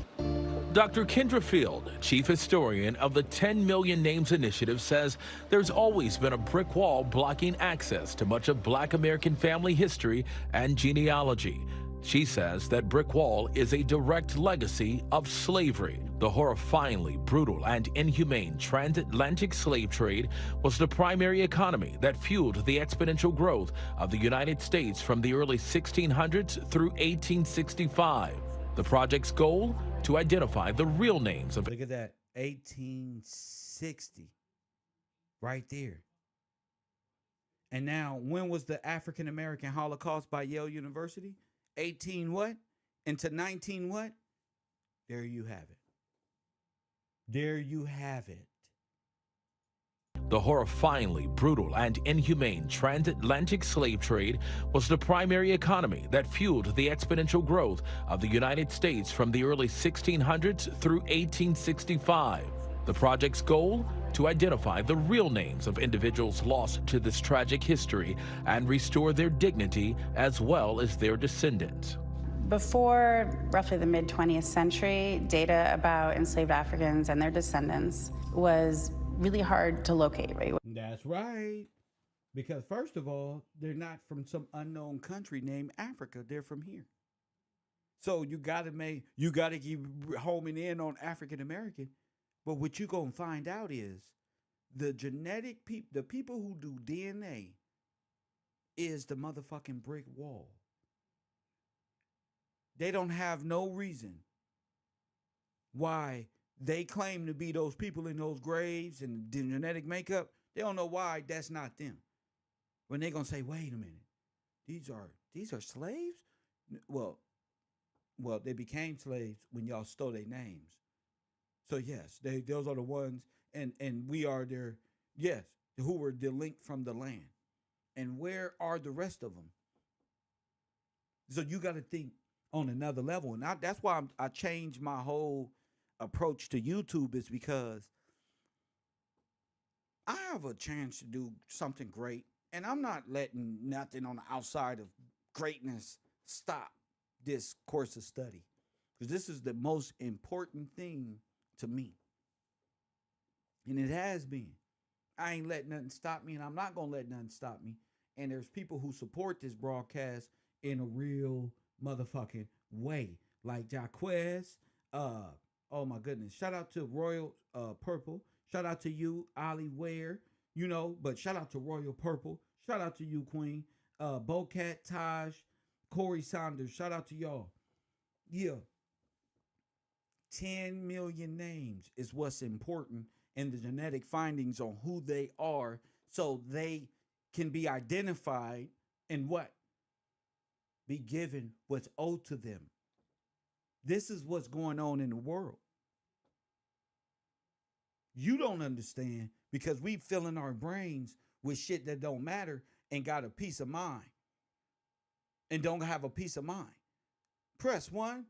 Dr. Kendra Field, chief historian of the 10 Million Names Initiative, says there's always been a brick wall blocking access to much of Black American family history and genealogy. She says that brick wall is a direct legacy of slavery. The horrifyingly brutal and inhumane transatlantic slave trade was the primary economy that fueled the exponential growth of the United States from the early 1600s through 1865. The project's goal? To identify the real names of... Look at that, 1860, right there. And now, when was the African American Holocaust by Yale University? 18 what? Into 19 what? There you have it. There you have it. The horrifyingly brutal and inhumane transatlantic slave trade was the primary economy that fueled the exponential growth of the United States from the early 1600s through 1865. The project's goal? To identify the real names of individuals lost to this tragic history and restore their dignity as well as their descendants. Before roughly the mid-20th century, data about enslaved Africans and their descendants was really hard to locate, right? That's right. Because first of all, they're not from some unknown country named Africa. They're from here. So you gotta keep homing in on African American. But what you're gonna find out is the the people who do DNA is the motherfucking brick wall. They don't have no reason why they claim to be those people in those graves and the genetic makeup. They don't know why that's not them. When they're gonna say, wait a minute, these are slaves? Well, Well, they became slaves when y'all stole their names. So yes, those are the ones, and we are their, yes, who were delinquent from the land. And where are the rest of them? So you got to think on another level, and that's why I changed my whole approach to YouTube, is because I have a chance to do something great, and I'm not letting nothing on the outside of greatness stop this course of study, because this is the most important thing to me, and it has been. I ain't letting nothing stop me, and I'm not gonna let nothing stop me. And there's people who support this broadcast in a real motherfucking way, like Jaquez. Oh my goodness! Shout out to Royal Purple. Shout out to you, Ollie Ware. You know, but shout out to Royal Purple. Shout out to you, Queen. Bocat, Taj, Corey Saunders. Shout out to y'all. Yeah. 10 million names is what's important in the genetic findings on who they are, so they can be identified and what? Be given what's owed to them. This is what's going on in the world. You don't understand because we filling our brains with shit that don't matter and got a peace of mind and don't have a peace of mind. Press 1.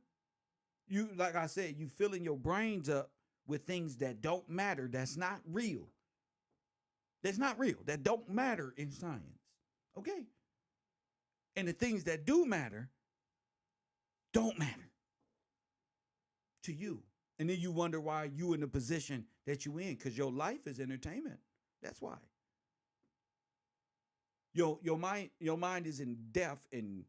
You, like I said, you filling your brains up with things that don't matter, that's not real. That's not real. That don't matter in science. Okay? And the things that do matter don't matter to you. And then you wonder why you in the position that you in, because your life is entertainment. That's why. Your mind is in death and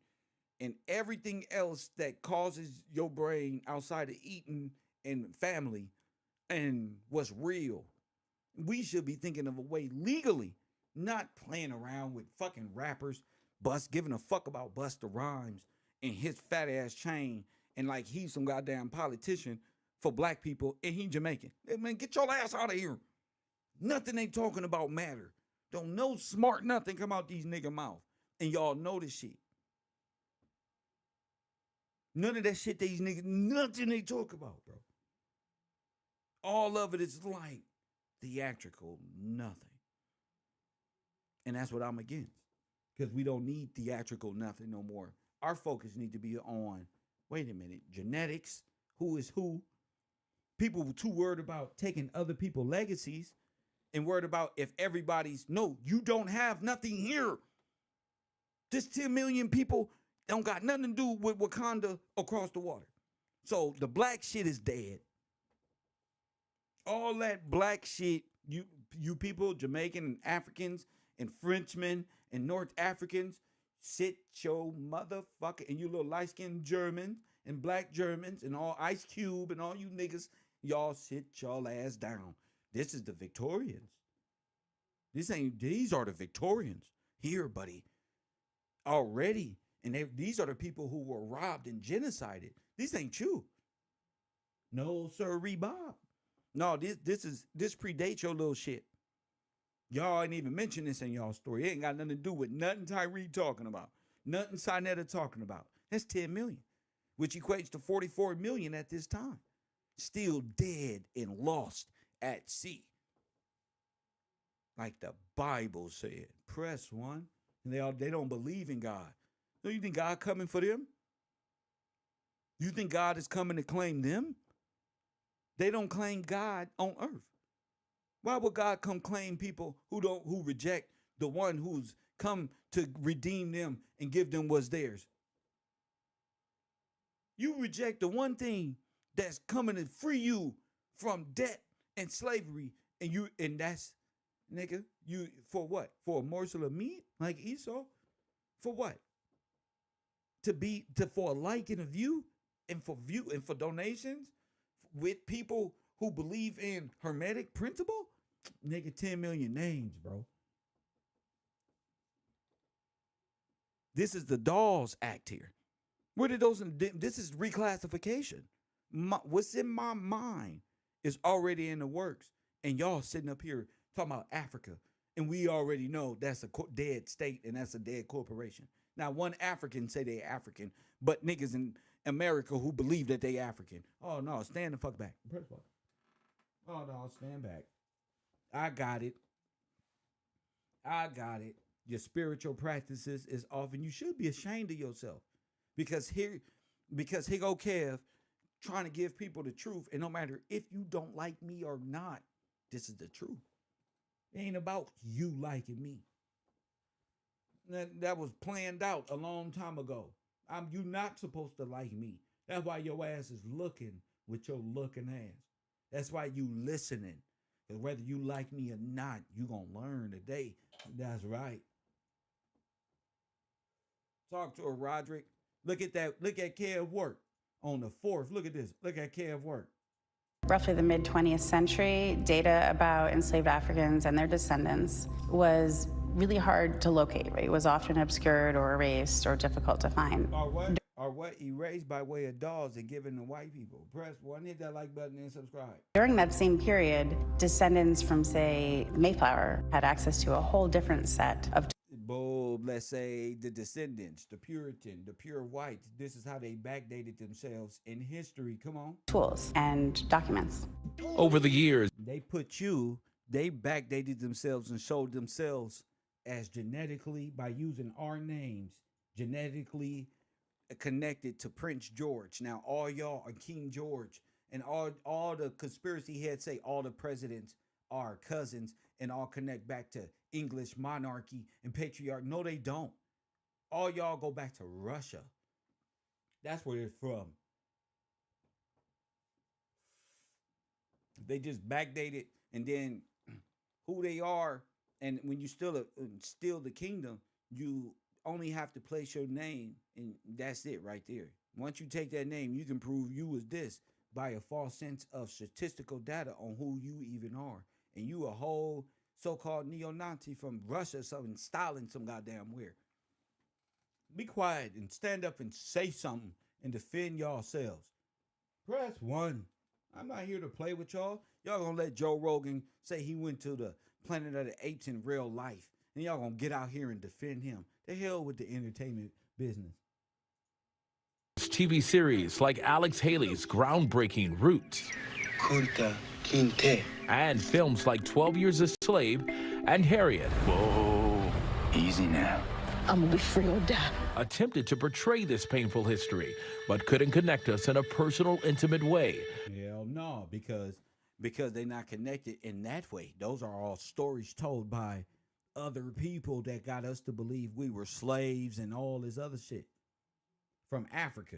everything else that causes your brain outside of eating and family and what's real. We should be thinking of a way legally, not playing around with fucking rappers, giving a fuck about Busta Rhymes and his fat ass chain, and like he's some goddamn politician for black people and he Jamaican. Hey, man, get your ass out of here. Nothing they talking about matter. Don't no smart nothing come out these nigga mouth. And y'all know this shit. None of that shit these niggas, nothing they talk about, bro. All of it is like theatrical, nothing. And that's what I'm against. Because we don't need theatrical nothing no more. Our focus need to be on, wait a minute, genetics, who is who. People too worried about taking other people's legacies and worried about if everybody's, no, you don't have nothing here. This 10 million people don't got nothing to do with Wakanda across the water. So the black shit is dead. All that black shit, you people, Jamaican and Africans and Frenchmen and North Africans, sit your motherfucker, and you little light-skinned Germans and black Germans and all Ice Cube and all you niggas, y'all sit y'all ass down. This is the Victorians. These are the Victorians here, buddy. Already. And these are the people who were robbed and genocided. This ain't you. No, sirree, Bob. No, this predates your little shit. Y'all ain't even mention this in y'all story. It ain't got nothing to do with nothing Tyree talking about. Nothing Sinetta talking about. That's 10 million, which equates to 44 million at this time. Still dead and lost at sea. Like the Bible said. Press 1. And they don't believe in God. So you think God coming for them? You think God is coming to claim them? They don't claim God on earth. Why would God come claim people who reject the one who's come to redeem them and give them what's theirs? You reject the one thing that's coming to free you from debt and slavery, and that's, nigga, you for what? For a morsel of meat like Esau? For what? For a like and a view and for donations with people who believe in hermetic principle? Nigga, 10 million names, bro. This is the Dawes Act here. Where did those? This is reclassification. What's in my mind is already in the works, and y'all sitting up here talking about Africa, and we already know that's a dead state and that's a dead corporation. Now, one African say they're African, but niggas America who believe that they African. Oh no, stand the fuck back. Press what? Oh no, stand back. I got it. I got it. Your spiritual practices is off, and you should be ashamed of yourself. Because here go Kev trying to give people the truth, and no matter if you don't like me or not, this is the truth. It ain't about you liking me. That was planned out a long time ago. You not supposed to like me. That's why your ass is looking with your looking ass. That's why you listening. Because whether you like me or not, you gonna learn today. That's right. Talk to her, Roderick. Look at that. Look at Kev work on the 4th. Look at this. Look at Kev work. Roughly the mid-20th century, data about enslaved Africans and their descendants was really hard to locate. Right? It was often obscured or erased or difficult to find. Or what erased by way of dogs and given to white people. Press 1, hit that like button and subscribe. During that same period, descendants from, say, Mayflower had access to a whole different set of Let's say the descendants, the Puritan, the pure whites. This is how they backdated themselves in history. Come on. Tools and documents. Over the years, they backdated themselves and showed themselves as genetically, by using our names, genetically connected to Prince George. Now, all y'all are King George, and all the conspiracy heads say all the presidents are cousins and all connect back to English monarchy and patriarch. No, they don't. All y'all go back to Russia. That's where they're from. They just backdated, and then who they are, and when you steal the kingdom, you only have to place your name, and that's it right there. Once you take that name, you can prove you was this by a false sense of statistical data on who you even are. And you a whole so-called neo-Nazi from Russia, something Stalin, some goddamn where. Be quiet and stand up and say something and defend yourselves. Press 1. I'm not here to play with y'all. Y'all gonna let Joe Rogan say he went to the Planet of the Apes in real life, and y'all gonna get out here and defend him. The hell with the entertainment business. TV series like Alex Haley's groundbreaking Roots. Kunta Kinte. And films like 12 Years a Slave and Harriet. Whoa, easy now. I'm gonna be free or die. Attempted to portray this painful history, but couldn't connect us in a personal, intimate way. Hell no, because they're not connected in that way. Those are all stories told by other people that got us to believe we were slaves and all this other shit from Africa.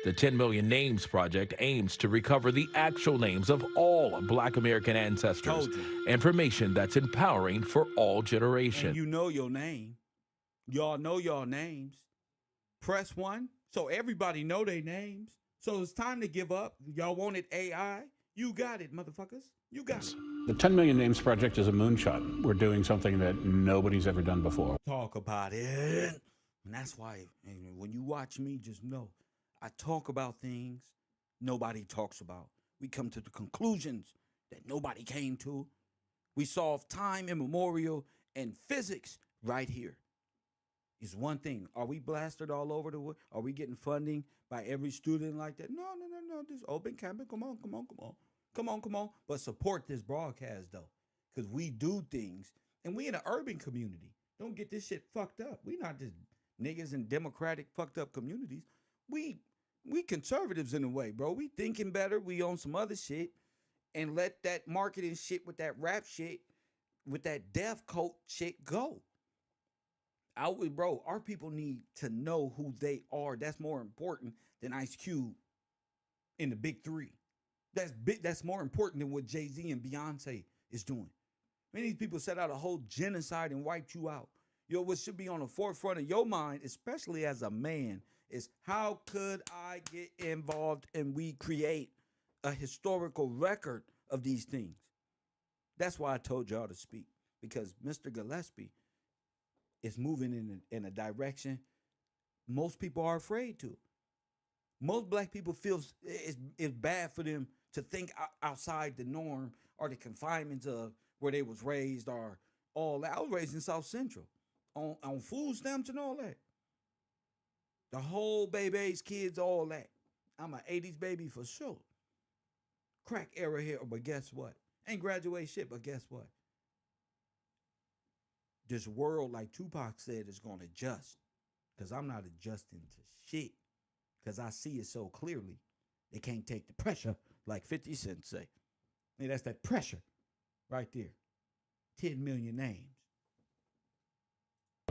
The 10 Million Names Project aims to recover the actual names of all Black American ancestors. Information that's empowering for all generations. And you know your name. Y'all know your names. Press 1 so everybody know their names. So it's time to give up. Y'all wanted AI? You got it, motherfuckers. You got it. The 10 Million Names Project is a moonshot. We're doing something that nobody's ever done before. Talk about it. And that's why when you watch me, just know I talk about things nobody talks about. We come to the conclusions that nobody came to. We solve time immemorial and physics right here. It's one thing. Are we blasted all over the world? Are we getting funding by every student like that? No. This open campus. Come on. But support this broadcast, though, because we do things, and we in an urban community. Don't get this shit fucked up. We not just niggas in democratic fucked up communities. We conservatives in a way, bro. We thinking better. We on some other shit, and let that marketing shit with that rap shit, with that death coat shit go. Bro, our people need to know who they are. That's more important than Ice Cube in the big three. That's more important than what Jay-Z and Beyonce is doing. Many people set out a whole genocide and wiped you out. What should be on the forefront of your mind, especially as a man, is how could I get involved and we create a historical record of these things? That's why I told y'all to speak, because Mr. Gillespie is moving in a direction most people are afraid to. Most black people feel it's bad for them to think outside the norm or the confinements of where they was raised or all that. I was raised in South Central on food stamps and all that. The whole baby's kids, all that. I'm an 80s baby for sure. Crack era here, but guess what? Ain't graduate shit, but guess what? This world, like Tupac said, is going to adjust. Because I'm not adjusting to shit. Because I see it so clearly. They can't take the pressure, like 50 Cent say. And that's that pressure right there. 10 million names.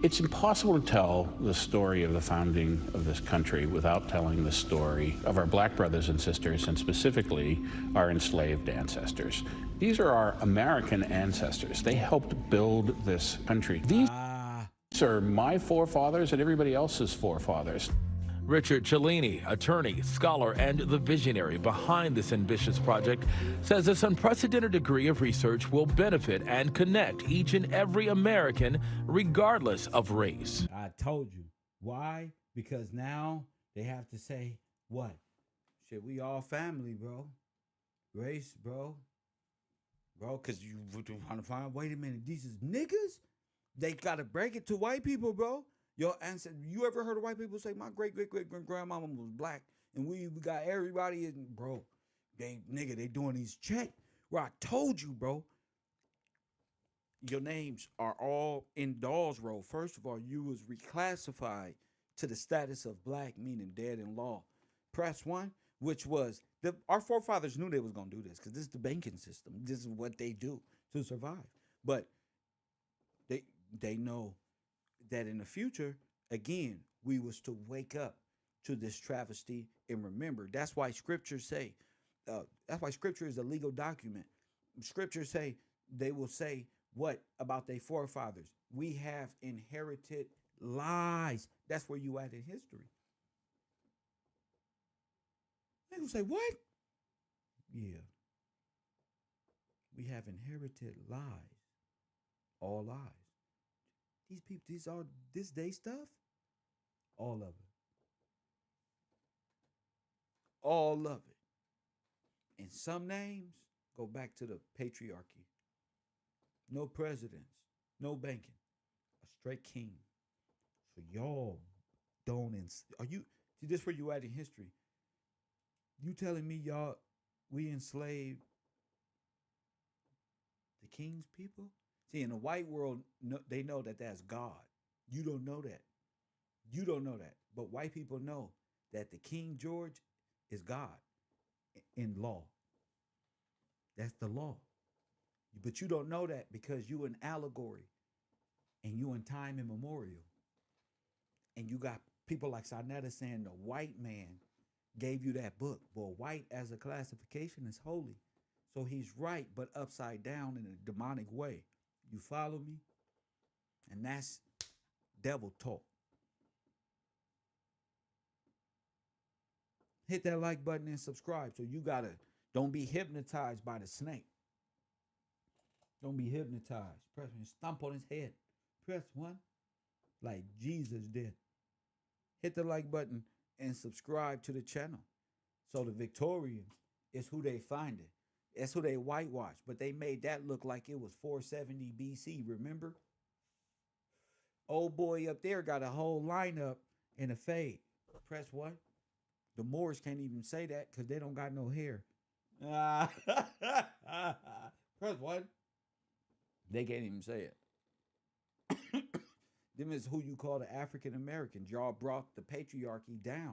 It's impossible to tell the story of the founding of this country without telling the story of our black brothers and sisters, and specifically our enslaved ancestors. These are our American ancestors. They helped build this country. These are my forefathers and everybody else's forefathers. Richard Cellini, attorney, scholar, and the visionary behind this ambitious project, says this unprecedented degree of research will benefit and connect each and every American, regardless of race. I told you. Why? Because now they have to say, what? Shit, we all family, bro. Race, bro. Bro, because you want to find, wait a minute, these is niggas? They got to break it to white people, bro. Your ancestor, you ever heard of white people say, my great-great-great-grandmama was black, and we got everybody in, bro, they doing these checks. Well, I told you, bro, your names are all in Dawes Row. First of all, you was reclassified to the status of black, meaning dead in law. Press 1, which was, our forefathers knew they was going to do this, because this is the banking system. This is what they do to survive. But they know that in the future, again, we was to wake up to this travesty and remember. That's why scriptures say, that's why scripture is a legal document. Scriptures say, they will say what about their forefathers? We have inherited lies. That's where you at in history. They will say, what? Yeah. We have inherited lies. All lies. These people, these are this day stuff. All of it. All of it. And some names go back to the patriarchy. No presidents, no banking, a straight king. So y'all don't, are you, see this where you at in history. You telling me y'all, we enslaved the king's people? See, in the white world, they know that that's God. You don't know that. You don't know that. But white people know that the King George is God in law. That's the law. But you don't know that because you in allegory and you in time immemorial. And you got people like Sarnetta saying the white man gave you that book. Well, white as a classification is holy. So he's right, but upside down in a demonic way. You follow me? And that's devil talk. Hit that like button and subscribe. So you gotta, don't be hypnotized by the snake. Don't be hypnotized. Press me, stomp on his head. Press 1 like Jesus did. Hit the like button and subscribe to the channel. So the Victorians is who they find it. That's who they whitewash, but they made that look like it was 470 BC, remember? Old boy up there got a whole lineup in a fade. Press 1. The Moors can't even say that because they don't got no hair. Press 1. They can't even say it. Them is who you call the African Americans. Y'all brought the patriarchy down.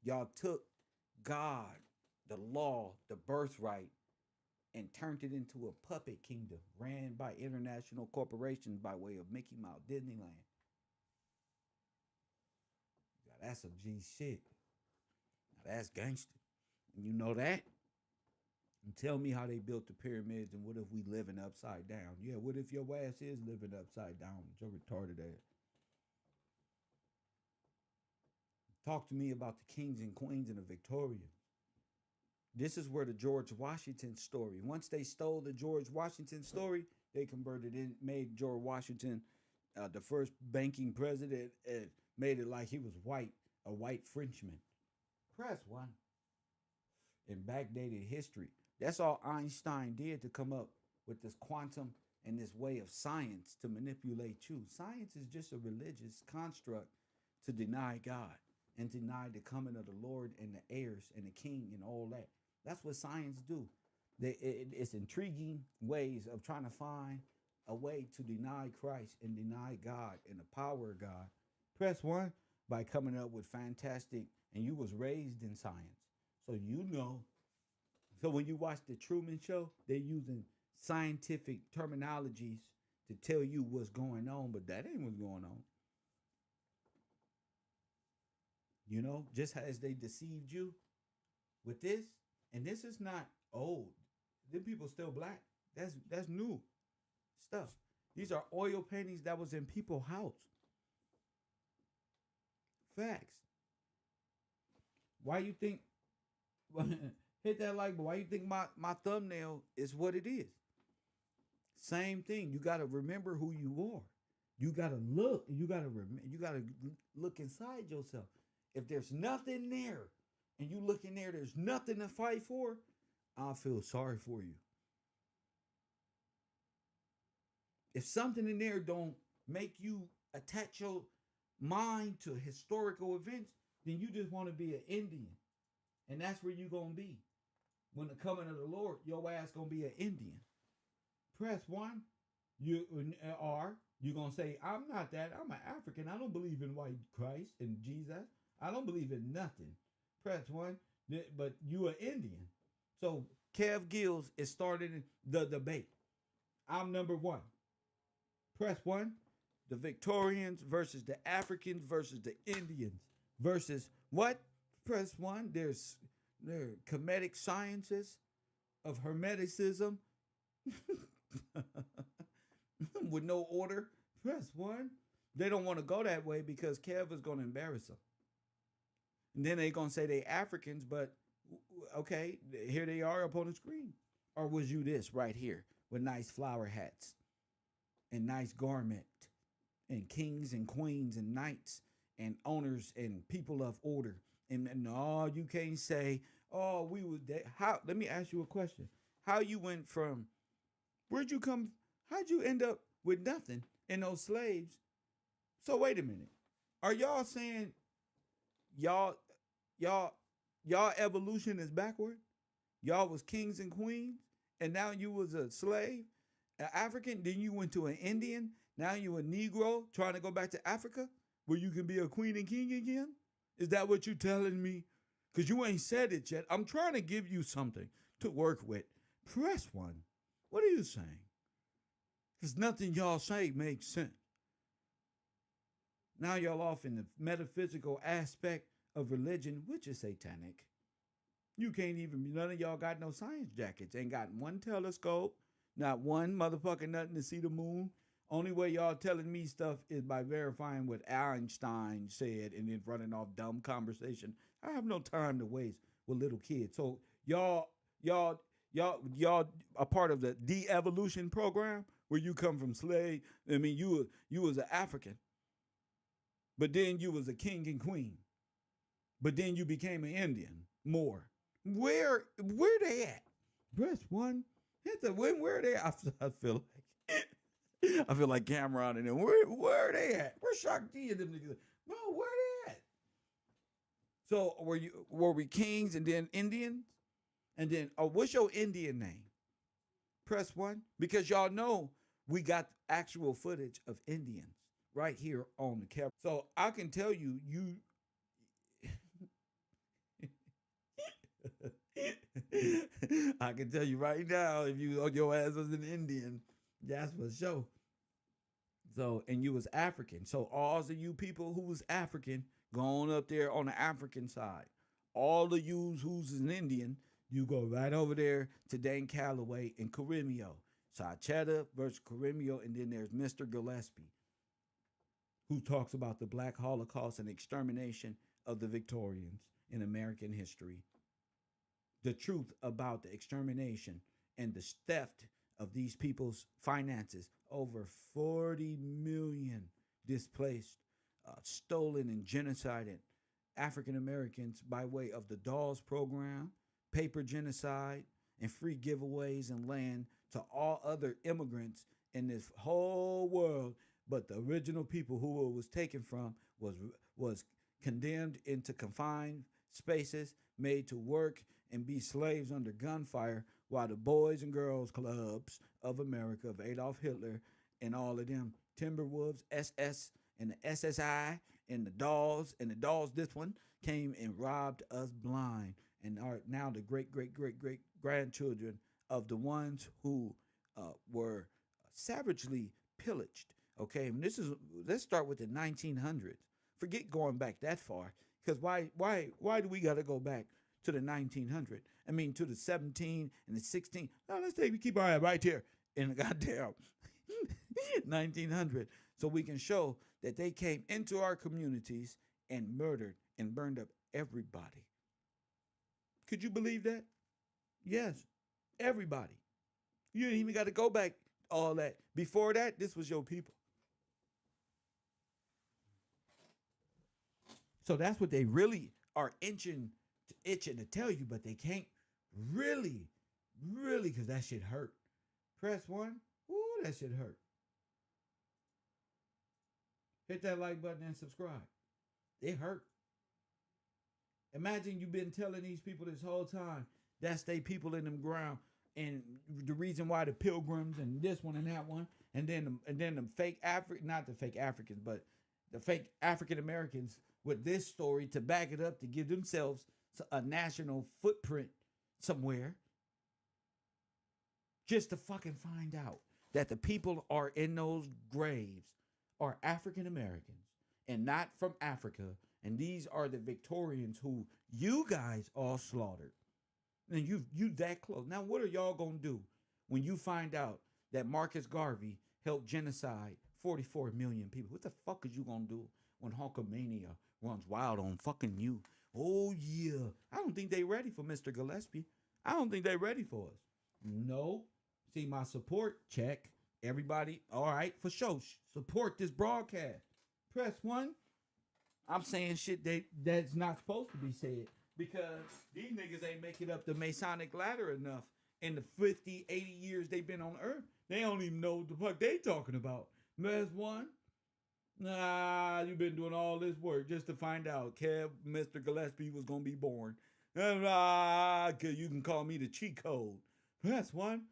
Y'all took God, the law, the birthright, and turned it into a puppet kingdom ran by international corporations by way of Mickey Mouse, Disneyland. Now, that's some G shit. Now, that's gangster. And you know that? And tell me how they built the pyramids and what if we living upside down? Yeah, what if your ass is living upside down with your retarded ass? Talk to me about the kings and queens and the Victorians. This is where the George Washington story. Once they stole the George Washington story, they converted it, made George Washington the first banking president, and made it like he was white, a white Frenchman. Press 1. In backdated history. That's all Einstein did to come up with this quantum and this way of science to manipulate you. Science is just a religious construct to deny God and denied the coming of the Lord and the heirs and the king and all that. That's what science do. It's intriguing ways of trying to find a way to deny Christ and deny God and the power of God. Press one by coming up with fantastic, and you was raised in science. So you know. So when you watch the Truman Show, they're using scientific terminologies to tell you what's going on, but that ain't what's going on. You know, just as they deceived you with this, and this is not old. Them people still black. That's new stuff. These are oil paintings that was in people's house. Facts. Why you think hit that like, but why you think my thumbnail is what it is? Same thing. You got to remember who you are. You got to look. You got to look inside yourself. If there's nothing there, and you look in there, there's nothing to fight for, I'll feel sorry for you. If something in there don't make you attach your mind to historical events, then you just want to be an Indian. And that's where you're going to be. When the coming of the Lord, your ass going to be an Indian. Press one. You're going to say, I'm not that. I'm an African. I don't believe in white Christ and Jesus. I don't believe in nothing. Press one. But you are Indian. So Kev Gills is starting the debate. I'm number one. Press one. The Victorians versus the Africans versus the Indians versus what? Press one. There are comedic sciences of hermeticism with no order. Press one. They don't want to go that way because Kev is going to embarrass them. And then they're going to say they Africans, but okay, here they are up on the screen. Or was you this right here with nice flower hats and nice garment and kings and queens and knights and owners and people of order? And you can't say, oh, we was that. How? Let me ask you a question. How you went from, where'd you come? How'd you end up with nothing and those slaves? So wait a minute. Are y'all saying y'all evolution is backward? Y'all was kings and queens, and now you was a slave, an African. Then you went to an Indian. Now you a Negro trying to go back to Africa where you can be a queen and king again. Is that what you telling me? Because you ain't said it yet. I'm trying to give you something to work with. Press one. What are you saying? Because nothing y'all say makes sense. Now y'all off in the metaphysical aspect of religion, which is satanic. You can't even, none of y'all got no science jackets. Ain't got one telescope, not one motherfucking nothing to see the moon. Only way y'all telling me stuff is by verifying what Einstein said and then running off dumb conversation. I have no time to waste with little kids. So y'all a part of the de-evolution program where you come from slave. I mean, you was an African, but then you was a king and queen, but then you became an Indian more. Where they at? Press one. Where they at? I feel like Cameron and them. Where are they at? Where's Shakti and them niggas? No, where they at? So were we kings and then Indians? And then, what's your Indian name? Press one. Because y'all know we got actual footage of Indians right here on the camera. So I can tell you I can tell you right now, if your ass was an Indian, that's for sure. So, and you was African. So all of you people who was African, going up there on the African side. All of you who's an Indian, you go right over there to Dane Calloway and Karimio. Sachetta versus Karimio, and then there's Mr. Gillespie, who talks about the Black Holocaust and extermination of the Victorians in American history. The truth about the extermination and the theft of these people's finances. Over 40 million displaced, stolen and genocided African Americans by way of the Dawes program, paper genocide, and free giveaways and land to all other immigrants in this whole world. But the original people who it was taken from was condemned into confined spaces, made to work and be slaves under gunfire, while the Boys and Girls Clubs of America, of Adolf Hitler, and all of them, Timberwolves, SS, and the SSI, and the Dolls, this one, came and robbed us blind, and are now the great grandchildren of the ones who were savagely pillaged. Okay, and let's start with the 1900s. Forget going back that far, because why do we got to go back to the 1900? I mean, to the 17 and the 16. No, we keep our eye right here in the goddamn 1900, so we can show that they came into our communities and murdered and burned up everybody. Could you believe that? Yes, everybody. You ain't even got to go back all that. Before that, this was your people. So that's what they really are itching to tell you, but they can't really, because that shit hurt. Press 1. Ooh, that shit hurt. Hit that like button and subscribe. It hurt. Imagine you've been telling these people this whole time that's they people in them ground, and the reason why the Pilgrims and this one and that one, and then the fake not the fake Africans, but the fake African Americans with this story to back it up, to give themselves a national footprint somewhere, just to fucking find out that the people are in those graves are African Americans and not from Africa, and these are the Victorians who you guys all slaughtered. And you that close. Now what are y'all gonna do when you find out that Marcus Garvey helped genocide 44 million people? What the fuck is you gonna do when Hulkamania runs wild on fucking you? Oh yeah, I don't think they ready for Mr. Gillespie. I don't think they ready for us. No. See my support check. Everybody, all right, for sure. Support this broadcast. Press 1. I'm saying shit that's not supposed to be said, because these niggas ain't making up the Masonic ladder enough in the 50, 80 years they've been on Earth. They don't even know what the fuck they talking about. Press 1. Nah, you've been doing all this work just to find out Mr. Gillespie was going to be born. You can call me the cheat code. Press 1.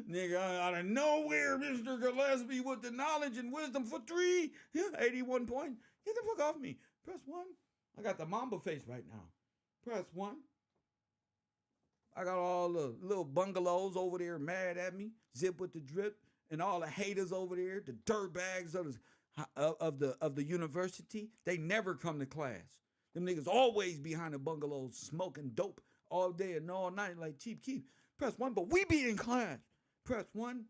Nigga, out of nowhere, Mr. Gillespie with the knowledge and wisdom for 81 points. Get the fuck off me. Press 1. I got the Mamba face right now. Press 1. I got all the little bungalows over there mad at me. Zip with the drip. And all the haters over there, the dirtbags of the university, they never come to class. Them niggas always behind the bungalows smoking dope all day and all night like Cheap Keef. Press 1, but we be in class. Press 1.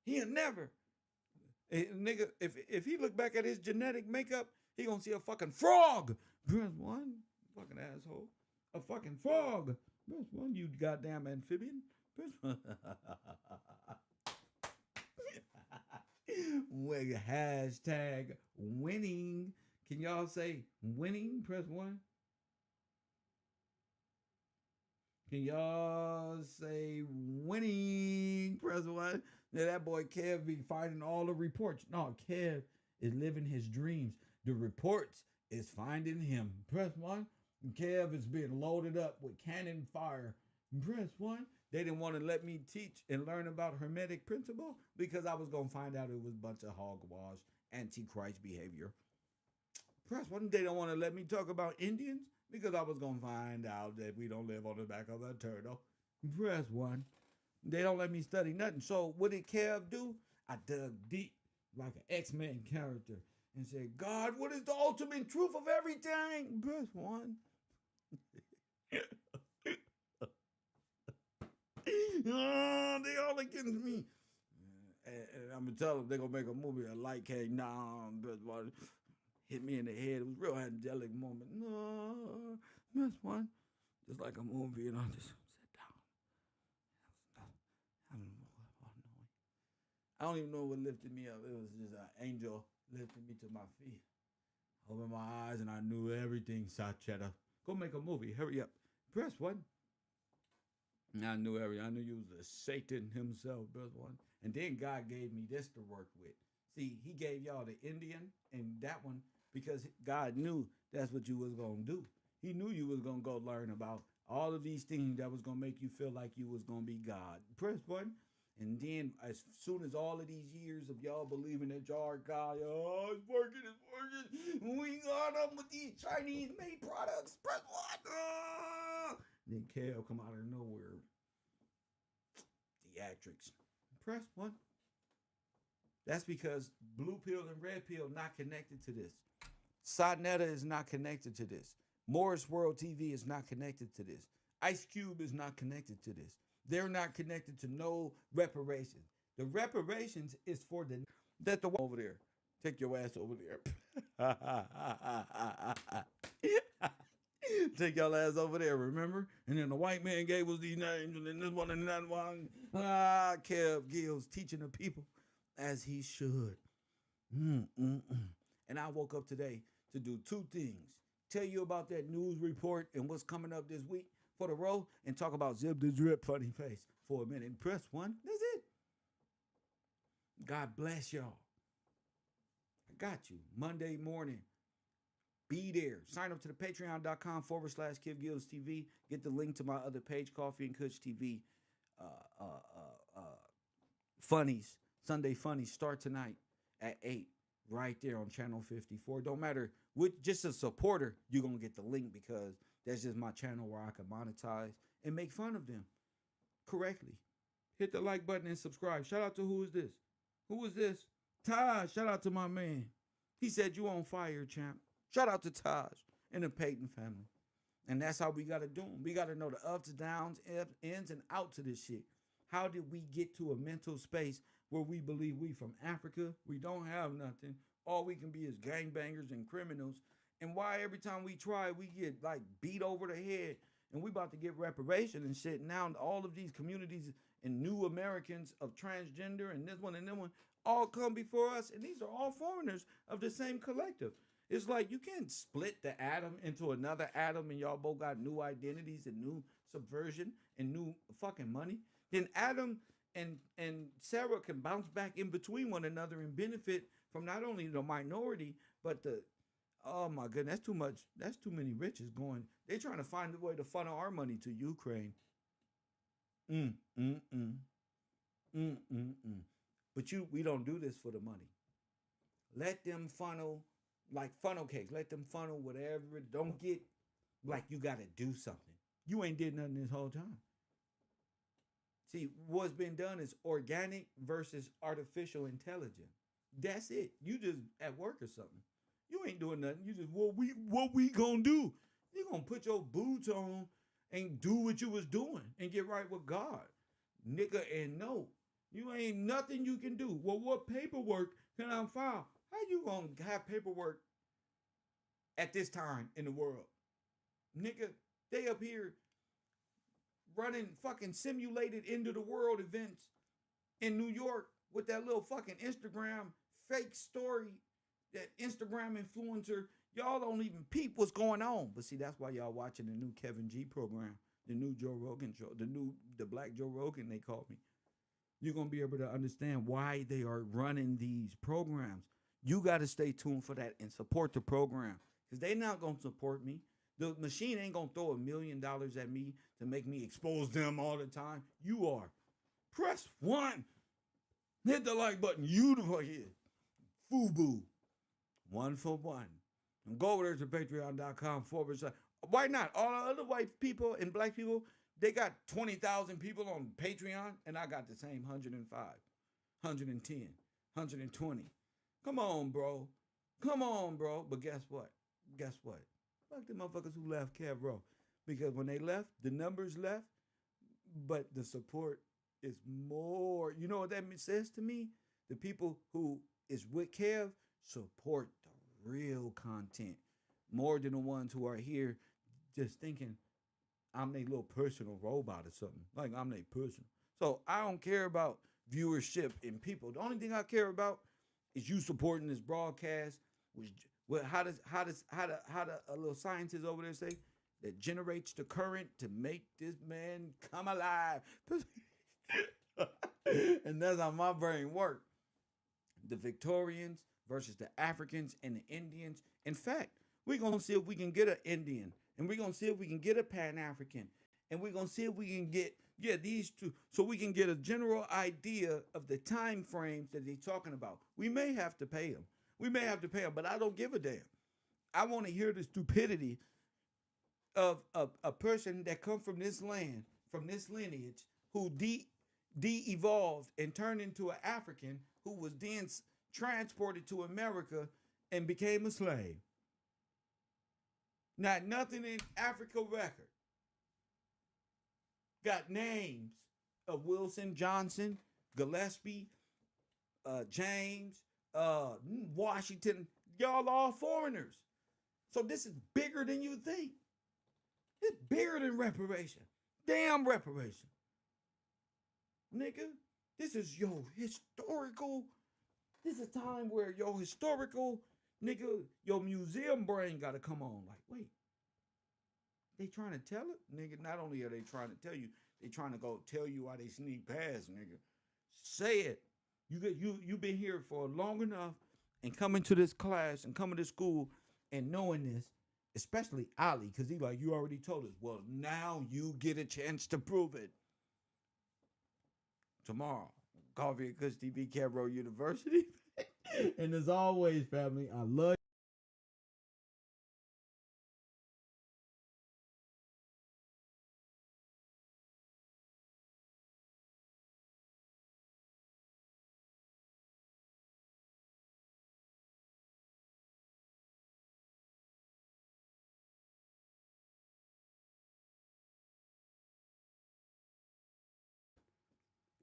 He'll never. Nigga, if he look back at his genetic makeup, he gonna see a fucking frog. Press 1. Fucking asshole. A fucking frog. Press 1, you goddamn amphibian. Press 1. Hashtag winning. Can y'all say winning? Press 1. Can y'all say winning? Press 1. Now that boy Kev be finding all the reports. No, Kev is living his dreams. The reports is finding him. Press 1. Kev is being loaded up with cannon fire. Press 1. They didn't want to let me teach and learn about Hermetic principle because I was going to find out it was a bunch of hogwash, antichrist behavior. Press 1. They don't want to let me talk about Indians because I was going to find out that we don't live on the back of a turtle. Press 1. They don't let me study nothing. So what did Kev do? I dug deep like an X-Men character and said, God, what is the ultimate truth of everything? Press 1. They all against me. And I'm going to tell them they're going to make a movie, a light came down, but hit me in the head. It was a real angelic moment. No, that's one. Just like a movie, and I just sit down. I don't even know what lifted me up. It was just an angel lifted me to my feet. Opened my eyes, and I knew everything. Sachetta. Go make a movie. Hurry up. Press 1. And I knew everything. I knew you was the Satan himself. Press 1. And then God gave me this to work with. See, he gave y'all the Indian, and that one, because God knew that's what you was going to do. He knew you was going to go learn about all of these things that was going to make you feel like you was going to be God. Press button. And then as soon as all of these years of y'all believing that y'all are God, oh, it's working. We got them with these Chinese-made products. Press one. Then Kev come out of nowhere. Theatrics. Press one. That's because blue pill and red pill not connected to this. Sodnetta is not connected to this. Morris World TV is not connected to this. Ice Cube is not connected to this. They're not connected to no reparations. The reparations is for the over there. Take your ass over there. Take your ass over there, remember? And then the white man gave us these names, and then this one and that one. Kev Gills teaching the people as he should. And I woke up today to do two things. Tell you about that news report and what's coming up this week for the row, and talk about Zip the Drip funny face for a minute. Press one. That's it. God bless y'all. I got you. Monday morning. Be there. Sign up to the patreon.com/KevGillsTV. Get the link to my other page, Coffee and Kush TV. Funnies. Sunday Funnies start tonight at 8. Right there on channel 54. Don't matter with just a supporter, you're gonna get the link because that's just my channel where I can monetize and make fun of them correctly. Hit the like button and subscribe. Shout out to who is this? Who is this? Taj. Shout out to my man. He said you on fire, champ. Shout out to Taj and the Payton family. And that's how we gotta do them. We gotta know the ups and downs, ins and outs of this shit. How did we get to a mental space where we believe we from Africa? We don't have nothing. All we can be is gangbangers and criminals. And why every time we try, we get like beat over the head and we about to get reparation and shit. Now all of these communities and new Americans of transgender and this one and that one all come before us. And these are all foreigners of the same collective. It's like you can't split the atom into another atom and y'all both got new identities and new subversion and new fucking money. Then Adam and Sarah can bounce back in between one another and benefit from not only the minority, but the, oh my goodness, that's too much. That's too many riches going. They're trying to find a way to funnel our money to Ukraine. But we don't do this for the money. Let them funnel like funnel cakes. Let them funnel whatever. Don't get like you got to do something. You ain't did nothing this whole time. See, what's been done is organic versus artificial intelligence. That's it. You just at work or something. You ain't doing nothing. You just, what we gonna do? You gonna put your boots on and do what you was doing and get right with God. Nigga, and no. You ain't nothing you can do. Well, what paperwork can I file? How you gonna have paperwork at this time in the world? Nigga, they up here running fucking simulated end of the world events in New York with that little fucking Instagram fake story, that Instagram influencer. Y'all don't even peep what's going on. But see, that's why y'all watching the new Kevin G program, the new Joe Rogan show, the Black Joe Rogan, they called me. You're going to be able to understand why they are running these programs. You got to stay tuned for that and support the program because they're not going to support me. The machine ain't going to throw $1 million at me to make me expose them all the time. You are. Press 1. Hit the like button. You the fuck here. FUBU. 1 for 1. And go over there to patreon.com/. Why not? All the other white people and black people, they got 20,000 people on Patreon, and I got the same 105, 110, 120. Come on, bro. Come on, bro. But guess what? Guess what? Fuck the motherfuckers who left KevRow. Because when they left, the numbers left, but the support is more. You know what that says to me? The people who is with Kev support the real content more than the ones who are here just thinking I'm their little personal robot or something. Like I'm their personal. So I don't care about viewership and people. The only thing I care about is you supporting this broadcast. Which, well, how does a little scientist over there say that generates the current to make this man come alive? And that's how my brain works. The Victorians versus the Africans and the Indians. In fact, we're going to see if we can get an Indian, and we're going to see if we can get a Pan-African, and we're going to see if we can get, these two, so we can get a general idea of the time frames that they're talking about. We may have to pay them. But I don't give a damn. I want to hear the stupidity of a person that come from this land, from this lineage, who de-evolved and turned into an African who was then transported to America and became a slave. Not nothing in Africa record. Got names of Wilson, Johnson, Gillespie, James, Washington. Y'all all foreigners. So this is bigger than you think. It's bigger than reparation. Damn reparation. Nigga, this is your historical. This is a time where your historical, nigga, your museum brain got to come on. Like, wait. They trying to tell it? Nigga, not only are they trying to tell you, they trying to go tell you why they sneak past, nigga. Say it. You been here for long enough and coming to this class and coming to school and knowing this, especially Ali, because he like, you already told us. Well, now you get a chance to prove it. Tomorrow, Coffee and Kush TV, KevRow University. And as always, family, I love you.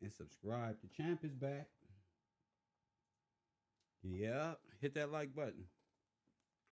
And subscribe. The champ is back. Yeah, hit that like button.